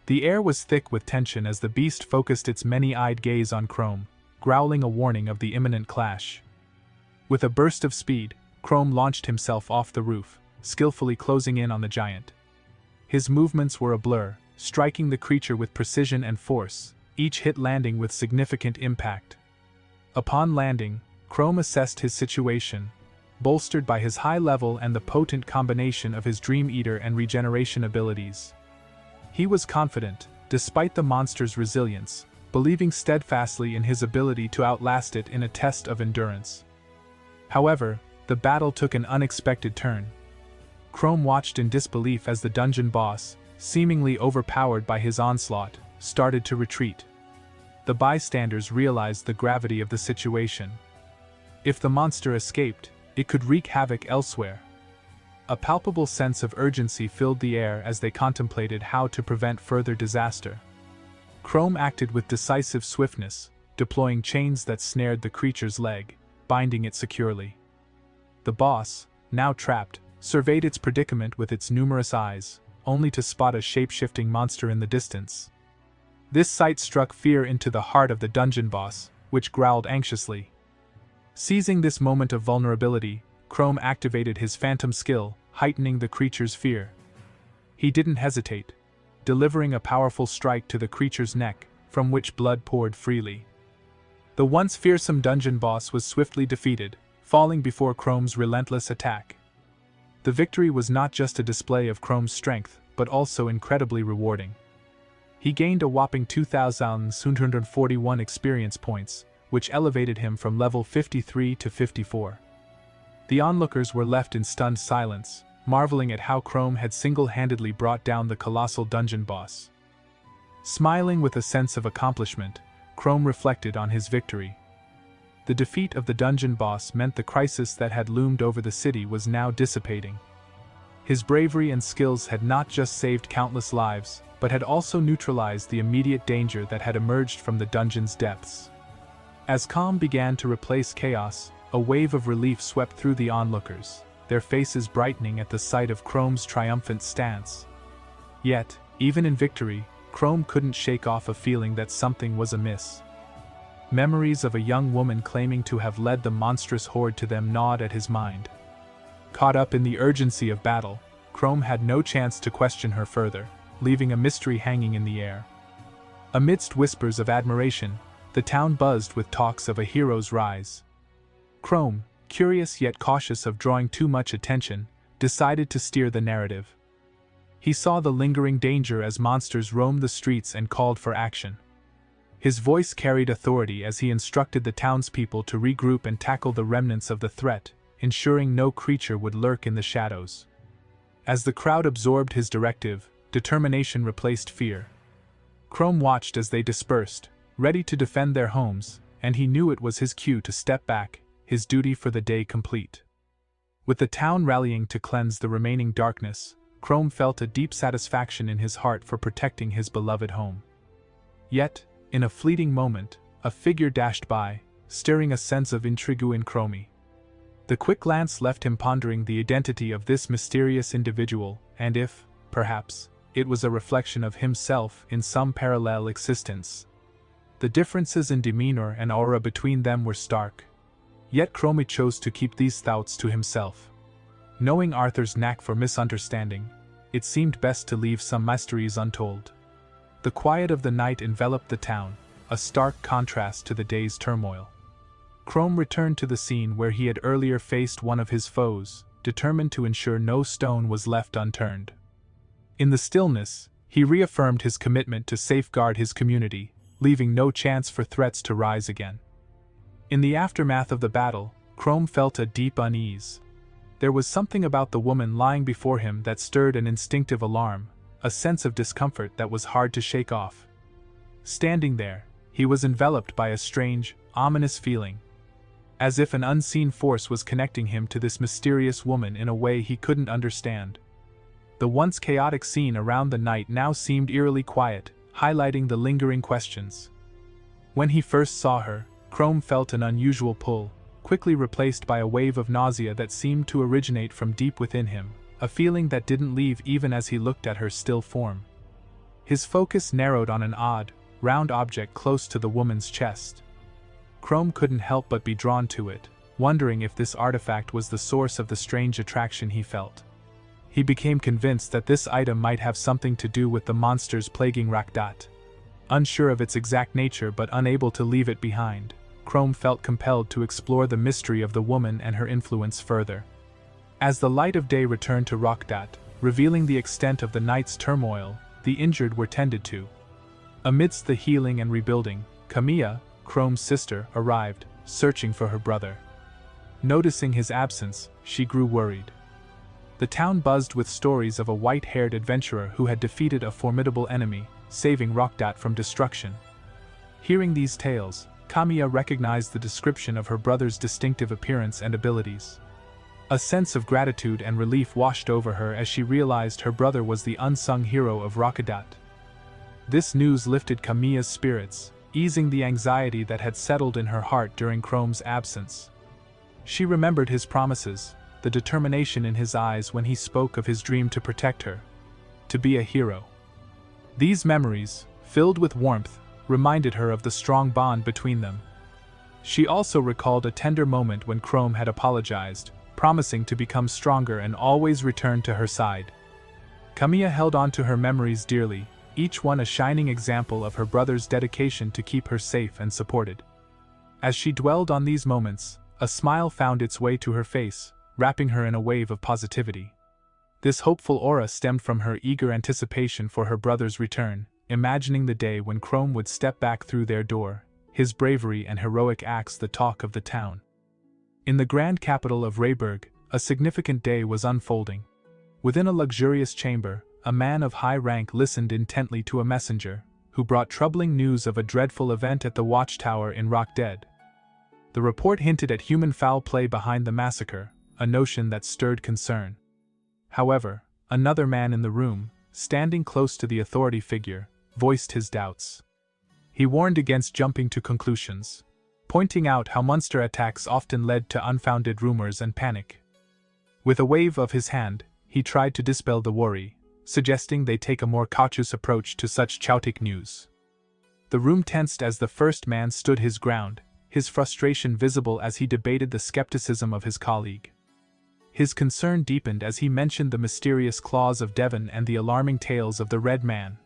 The air was thick with tension as the beast focused its many-eyed gaze on Chrome, growling a warning of the imminent clash. With a burst of speed, Chrome launched himself off the roof, skillfully closing in on the giant. His movements were a blur, striking the creature with precision and force, each hit landing with significant impact. Upon landing, Chrome assessed his situation, bolstered by his high level and the potent combination of his Dream Eater and regeneration abilities. He was confident, despite the monster's resilience, believing steadfastly in his ability to outlast it in a test of endurance. However, the battle took an unexpected turn. Chrome watched in disbelief as the dungeon boss, seemingly overpowered by his onslaught, started to retreat. The bystanders realized the gravity of the situation. If the monster escaped, it could wreak havoc elsewhere. A palpable sense of urgency filled the air as they contemplated how to prevent further disaster. Chrome acted with decisive swiftness, deploying chains that snared the creature's leg, binding it securely. The boss, now trapped, surveyed its predicament with its numerous eyes, only to spot a shape-shifting monster in the distance. This sight struck fear into the heart of the dungeon boss, which growled anxiously. Seizing this moment of vulnerability, Chrome activated his phantom skill, heightening the creature's fear. He didn't hesitate, delivering a powerful strike to the creature's neck, from which blood poured freely. The once fearsome dungeon boss was swiftly defeated, falling before Chrome's relentless attack. The victory was not just a display of Chrome's strength, but also incredibly rewarding. He gained a whopping 2,241 experience points, which elevated him from level 53 to 54. The onlookers were left in stunned silence, marveling at how Chrome had single-handedly brought down the colossal dungeon boss. Smiling with a sense of accomplishment, Chrome reflected on his victory. The defeat of the dungeon boss meant the crisis that had loomed over the city was now dissipating. His bravery and skills had not just saved countless lives, but had also neutralized the immediate danger that had emerged from the dungeon's depths. As calm began to replace chaos, a wave of relief swept through the onlookers, their faces brightening at the sight of Chrome's triumphant stance. Yet, even in victory, Chrome couldn't shake off a feeling that something was amiss. Memories of a young woman claiming to have led the monstrous horde to them gnawed at his mind. Caught up in the urgency of battle, Chrome had no chance to question her further, leaving a mystery hanging in the air. Amidst whispers of admiration, the town buzzed with talks of a hero's rise. Chrome, curious yet cautious of drawing too much attention, decided to steer the narrative. He saw the lingering danger as monsters roamed the streets and called for action. His voice carried authority as he instructed the townspeople to regroup and tackle the remnants of the threat, ensuring no creature would lurk in the shadows. As the crowd absorbed his directive, determination replaced fear. Chrome watched as they dispersed, ready to defend their homes, and he knew it was his cue to step back, his duty for the day complete. With the town rallying to cleanse the remaining darkness, Chrome felt a deep satisfaction in his heart for protecting his beloved home. Yet, in a fleeting moment, a figure dashed by, stirring a sense of intrigue in Chrome. The quick glance left him pondering the identity of this mysterious individual, and if, perhaps, it was a reflection of himself in some parallel existence. The differences in demeanor and aura between them were stark. Yet Chrome chose to keep these thoughts to himself. Knowing Arthur's knack for misunderstanding, it seemed best to leave some mysteries untold. The quiet of the night enveloped the town, a stark contrast to the day's turmoil. Chrome returned to the scene where he had earlier faced one of his foes, determined to ensure no stone was left unturned. In the stillness, he reaffirmed his commitment to safeguard his community, leaving no chance for threats to rise again. In the aftermath of the battle, Chrome felt a deep unease. There was something about the woman lying before him that stirred an instinctive alarm, a sense of discomfort that was hard to shake off. Standing there, he was enveloped by a strange, ominous feeling, as if an unseen force was connecting him to this mysterious woman in a way he couldn't understand. The once chaotic scene around the night now seemed eerily quiet, highlighting the lingering questions. When he first saw her, Chrome felt an unusual pull, quickly replaced by a wave of nausea that seemed to originate from deep within him, a feeling that didn't leave even as he looked at her still form. His focus narrowed on an odd, round object close to the woman's chest. Chrome couldn't help but be drawn to it, wondering if this artifact was the source of the strange attraction he felt. He became convinced that this item might have something to do with the monsters plaguing Rakdat. Unsure of its exact nature but unable to leave it behind, Chrome felt compelled to explore the mystery of the woman and her influence further. As the light of day returned to Rakdat, revealing the extent of the night's turmoil, the injured were tended to. Amidst the healing and rebuilding, Karmya, Chrome's sister, arrived, searching for her brother. Noticing his absence, she grew worried. The town buzzed with stories of a white-haired adventurer who had defeated a formidable enemy, saving Rakdat from destruction. Hearing these tales, Karmya recognized the description of her brother's distinctive appearance and abilities. A sense of gratitude and relief washed over her as she realized her brother was the unsung hero of Rakdat. This news lifted Karmya's spirits, easing the anxiety that had settled in her heart during Chrome's absence. She remembered his promises, the determination in his eyes when he spoke of his dream to protect her, to be a hero. These memories, filled with warmth, reminded her of the strong bond between them. She also recalled a tender moment when Chrome had apologized, promising to become stronger and always return to her side. Karmya held on to her memories dearly, each one a shining example of her brother's dedication to keep her safe and supported. As she dwelled on these moments, a smile found its way to her face, wrapping her in a wave of positivity. This hopeful aura stemmed from her eager anticipation for her brother's return, imagining the day when Chrome would step back through their door, his bravery and heroic acts the talk of the town. In the grand capital of Rayburg, a significant day was unfolding. Within a luxurious chamber, a man of high rank listened intently to a messenger, who brought troubling news of a dreadful event at the watchtower in Undead. The report hinted at human foul play behind the massacre, a notion that stirred concern. However, another man in the room, standing close to the authority figure, voiced his doubts. He warned against jumping to conclusions, pointing out how monster attacks often led to unfounded rumors and panic. With a wave of his hand, he tried to dispel the worry, suggesting they take a more cautious approach to such chaotic news. The room tensed as the first man stood his ground, his frustration visible as he debated the skepticism of his colleague. His concern deepened as he mentioned the mysterious claws of Devon and the alarming tales of the Red Man.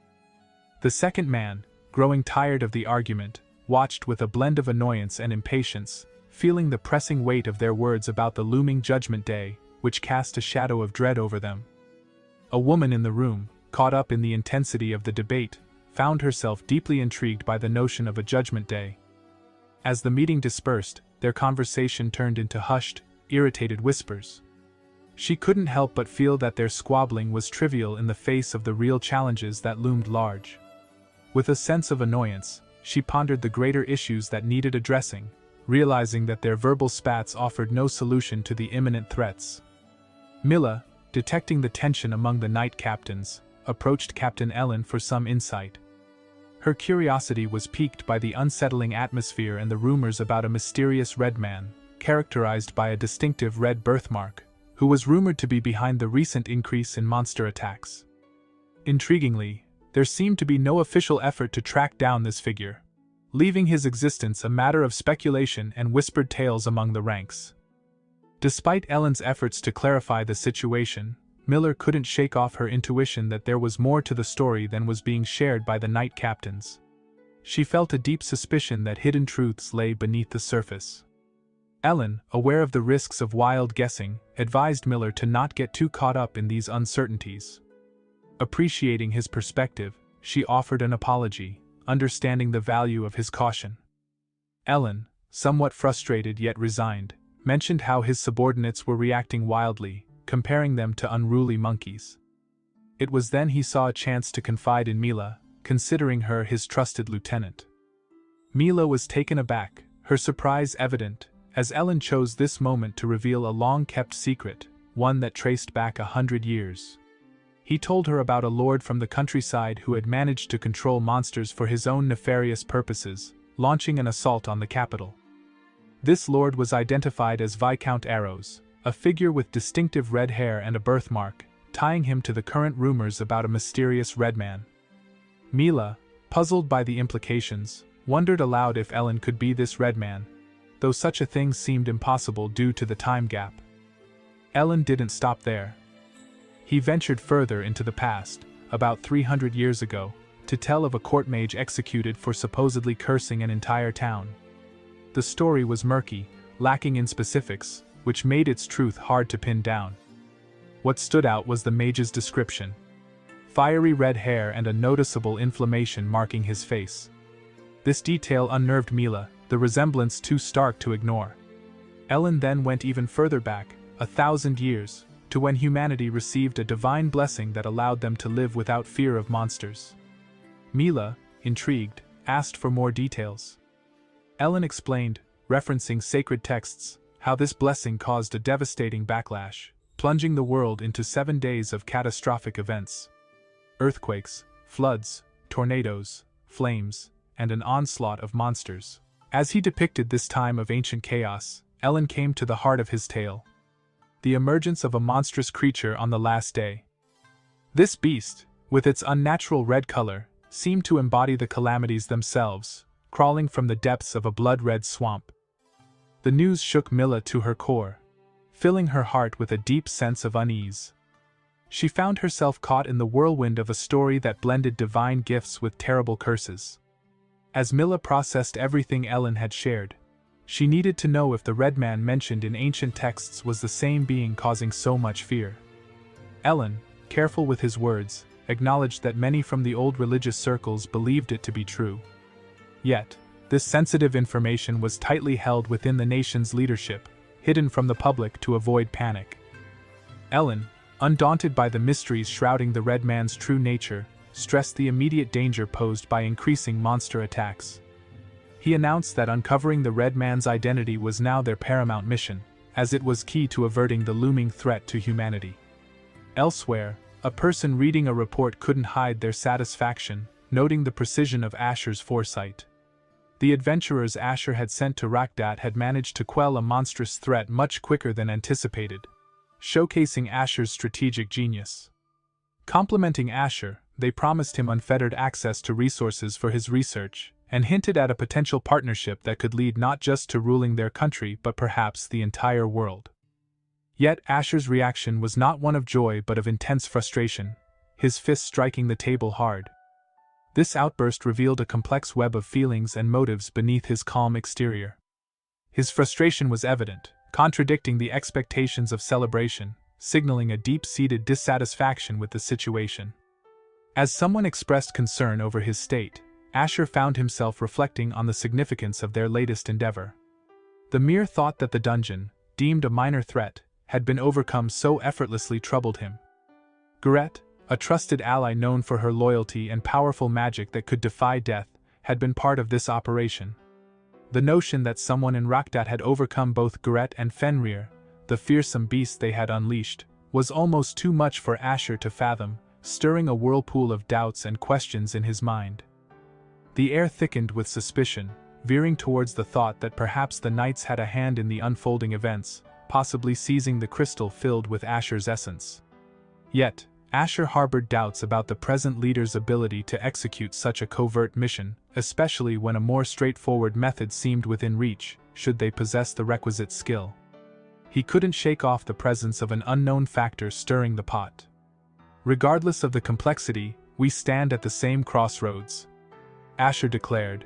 The second man, growing tired of the argument, watched with a blend of annoyance and impatience, feeling the pressing weight of their words about the looming judgment day, which cast a shadow of dread over them. A woman in the room, caught up in the intensity of the debate, found herself deeply intrigued by the notion of a judgment day. As the meeting dispersed, their conversation turned into hushed, irritated whispers. She couldn't help but feel that their squabbling was trivial in the face of the real challenges that loomed large. With a sense of annoyance, she pondered the greater issues that needed addressing, realizing that their verbal spats offered no solution to the imminent threats. Milla, detecting the tension among the knight captains, approached Captain Ellen for some insight. Her curiosity was piqued by the unsettling atmosphere and the rumors about a mysterious red man, characterized by a distinctive red birthmark, who was rumored to be behind the recent increase in monster attacks. Intriguingly, there seemed to be no official effort to track down this figure, leaving his existence a matter of speculation and whispered tales among the ranks. Despite Ellen's efforts to clarify the situation, Miller couldn't shake off her intuition that there was more to the story than was being shared by the knight captains. She felt a deep suspicion that hidden truths lay beneath the surface. Ellen, aware of the risks of wild guessing, advised Miller to not get too caught up in these uncertainties. Appreciating his perspective, she offered an apology, understanding the value of his caution. Ellen, somewhat frustrated yet resigned, mentioned how his subordinates were reacting wildly, comparing them to unruly monkeys. It was then he saw a chance to confide in Mila, considering her his trusted lieutenant. Mila was taken aback, her surprise evident, as Ellen chose this moment to reveal a long-kept secret, one that traced back 100 years. He told her about a lord from the countryside who had managed to control monsters for his own nefarious purposes, launching an assault on the capital. This lord was identified as Viscount Arrows, a figure with distinctive red hair and a birthmark, tying him to the current rumors about a mysterious red man. Mila, puzzled by the implications, wondered aloud if Ellen could be this red man, though such a thing seemed impossible due to the time gap. Ellen didn't stop there. He ventured further into the past, about 300 years ago, to tell of a court mage executed for supposedly cursing an entire town. The story was murky, lacking in specifics, which made its truth hard to pin down. What stood out was the mage's description: fiery red hair and a noticeable inflammation marking his face. This detail unnerved Mila, the resemblance too stark to ignore. Ellen then went even further back, 1,000 years, to when humanity received a divine blessing that allowed them to live without fear of monsters. Mila, intrigued, asked for more details. Ellen explained, referencing sacred texts, how this blessing caused a devastating backlash, plunging the world into 7 days of catastrophic events. Earthquakes, floods, tornadoes, flames, and an onslaught of monsters. As he depicted this time of ancient chaos, Ellen came to the heart of his tale. The emergence of a monstrous creature on the last day. This beast, with its unnatural red color, seemed to embody the calamities themselves, crawling from the depths of a blood-red swamp. The news shook Mila to her core, filling her heart with a deep sense of unease. She found herself caught in the whirlwind of a story that blended divine gifts with terrible curses. As Mila processed everything Ellen had shared, she needed to know if the red man mentioned in ancient texts was the same being causing so much fear. Ellen, careful with his words, acknowledged that many from the old religious circles believed it to be true. Yet, this sensitive information was tightly held within the nation's leadership, hidden from the public to avoid panic. Ellen, undaunted by the mysteries shrouding the red man's true nature, stressed the immediate danger posed by increasing monster attacks. He announced that uncovering the red man's identity was now their paramount mission, as it was key to averting the looming threat to humanity. Elsewhere, a person reading a report couldn't hide their satisfaction, noting the precision of Asher's foresight. The adventurers Asher had sent to Rakdat had managed to quell a monstrous threat much quicker than anticipated, showcasing Asher's strategic genius. Complimenting Asher, they promised him unfettered access to resources for his research, and hinted at a potential partnership that could lead not just to ruling their country but perhaps the entire world. Yet Asher's reaction was not one of joy but of intense frustration, his fist striking the table hard. This outburst revealed a complex web of feelings and motives beneath his calm exterior. His frustration was evident, contradicting the expectations of celebration, signaling a deep-seated dissatisfaction with the situation. As someone expressed concern over his state, Asher found himself reflecting on the significance of their latest endeavor. The mere thought that the dungeon, deemed a minor threat, had been overcome so effortlessly troubled him. Garrett, a trusted ally known for her loyalty and powerful magic that could defy death, had been part of this operation. The notion that someone in Rakdat had overcome both Garrett and Fenrir, the fearsome beasts they had unleashed, was almost too much for Asher to fathom, stirring a whirlpool of doubts and questions in his mind. The air thickened with suspicion, veering towards the thought that perhaps the knights had a hand in the unfolding events, possibly seizing the crystal filled with Asher's essence. Yet, Asher harbored doubts about the present leader's ability to execute such a covert mission, especially when a more straightforward method seemed within reach, should they possess the requisite skill. He couldn't shake off the presence of an unknown factor stirring the pot. Regardless of the complexity, we stand at the same crossroads, Asher declared,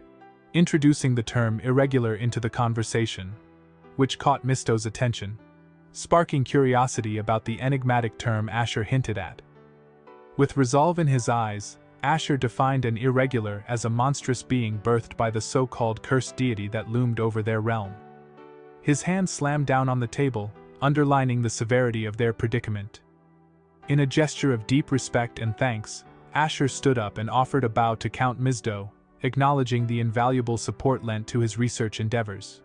introducing the term irregular into the conversation, which caught Misto's attention, sparking curiosity about the enigmatic term Asher hinted at. With resolve in his eyes, Asher defined an irregular as a monstrous being birthed by the so-called cursed deity that loomed over their realm. His hand slammed down on the table, underlining the severity of their predicament. In a gesture of deep respect and thanks, Asher stood up and offered a bow to Count Misto, acknowledging the invaluable support lent to his research endeavors.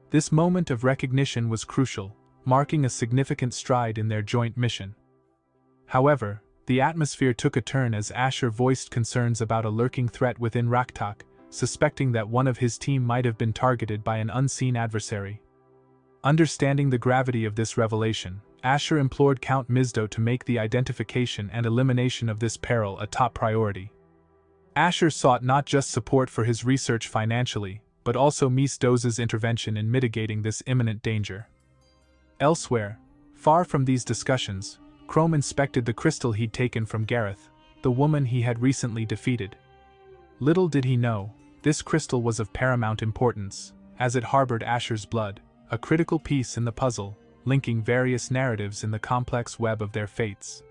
This moment of recognition was crucial, marking a significant stride in their joint mission. However, the atmosphere took a turn as Asher voiced concerns about a lurking threat within Raktak, suspecting that one of his team might have been targeted by an unseen adversary. Understanding the gravity of this revelation, Asher implored Count Misto to make the identification and elimination of this peril a top priority. Asher sought not just support for his research financially, but also Misto's intervention in mitigating this imminent danger. Elsewhere, far from these discussions, Chrome inspected the crystal he'd taken from Gareth, the woman he had recently defeated. Little did he know, this crystal was of paramount importance, as it harbored Asher's blood, a critical piece in the puzzle, linking various narratives in the complex web of their fates.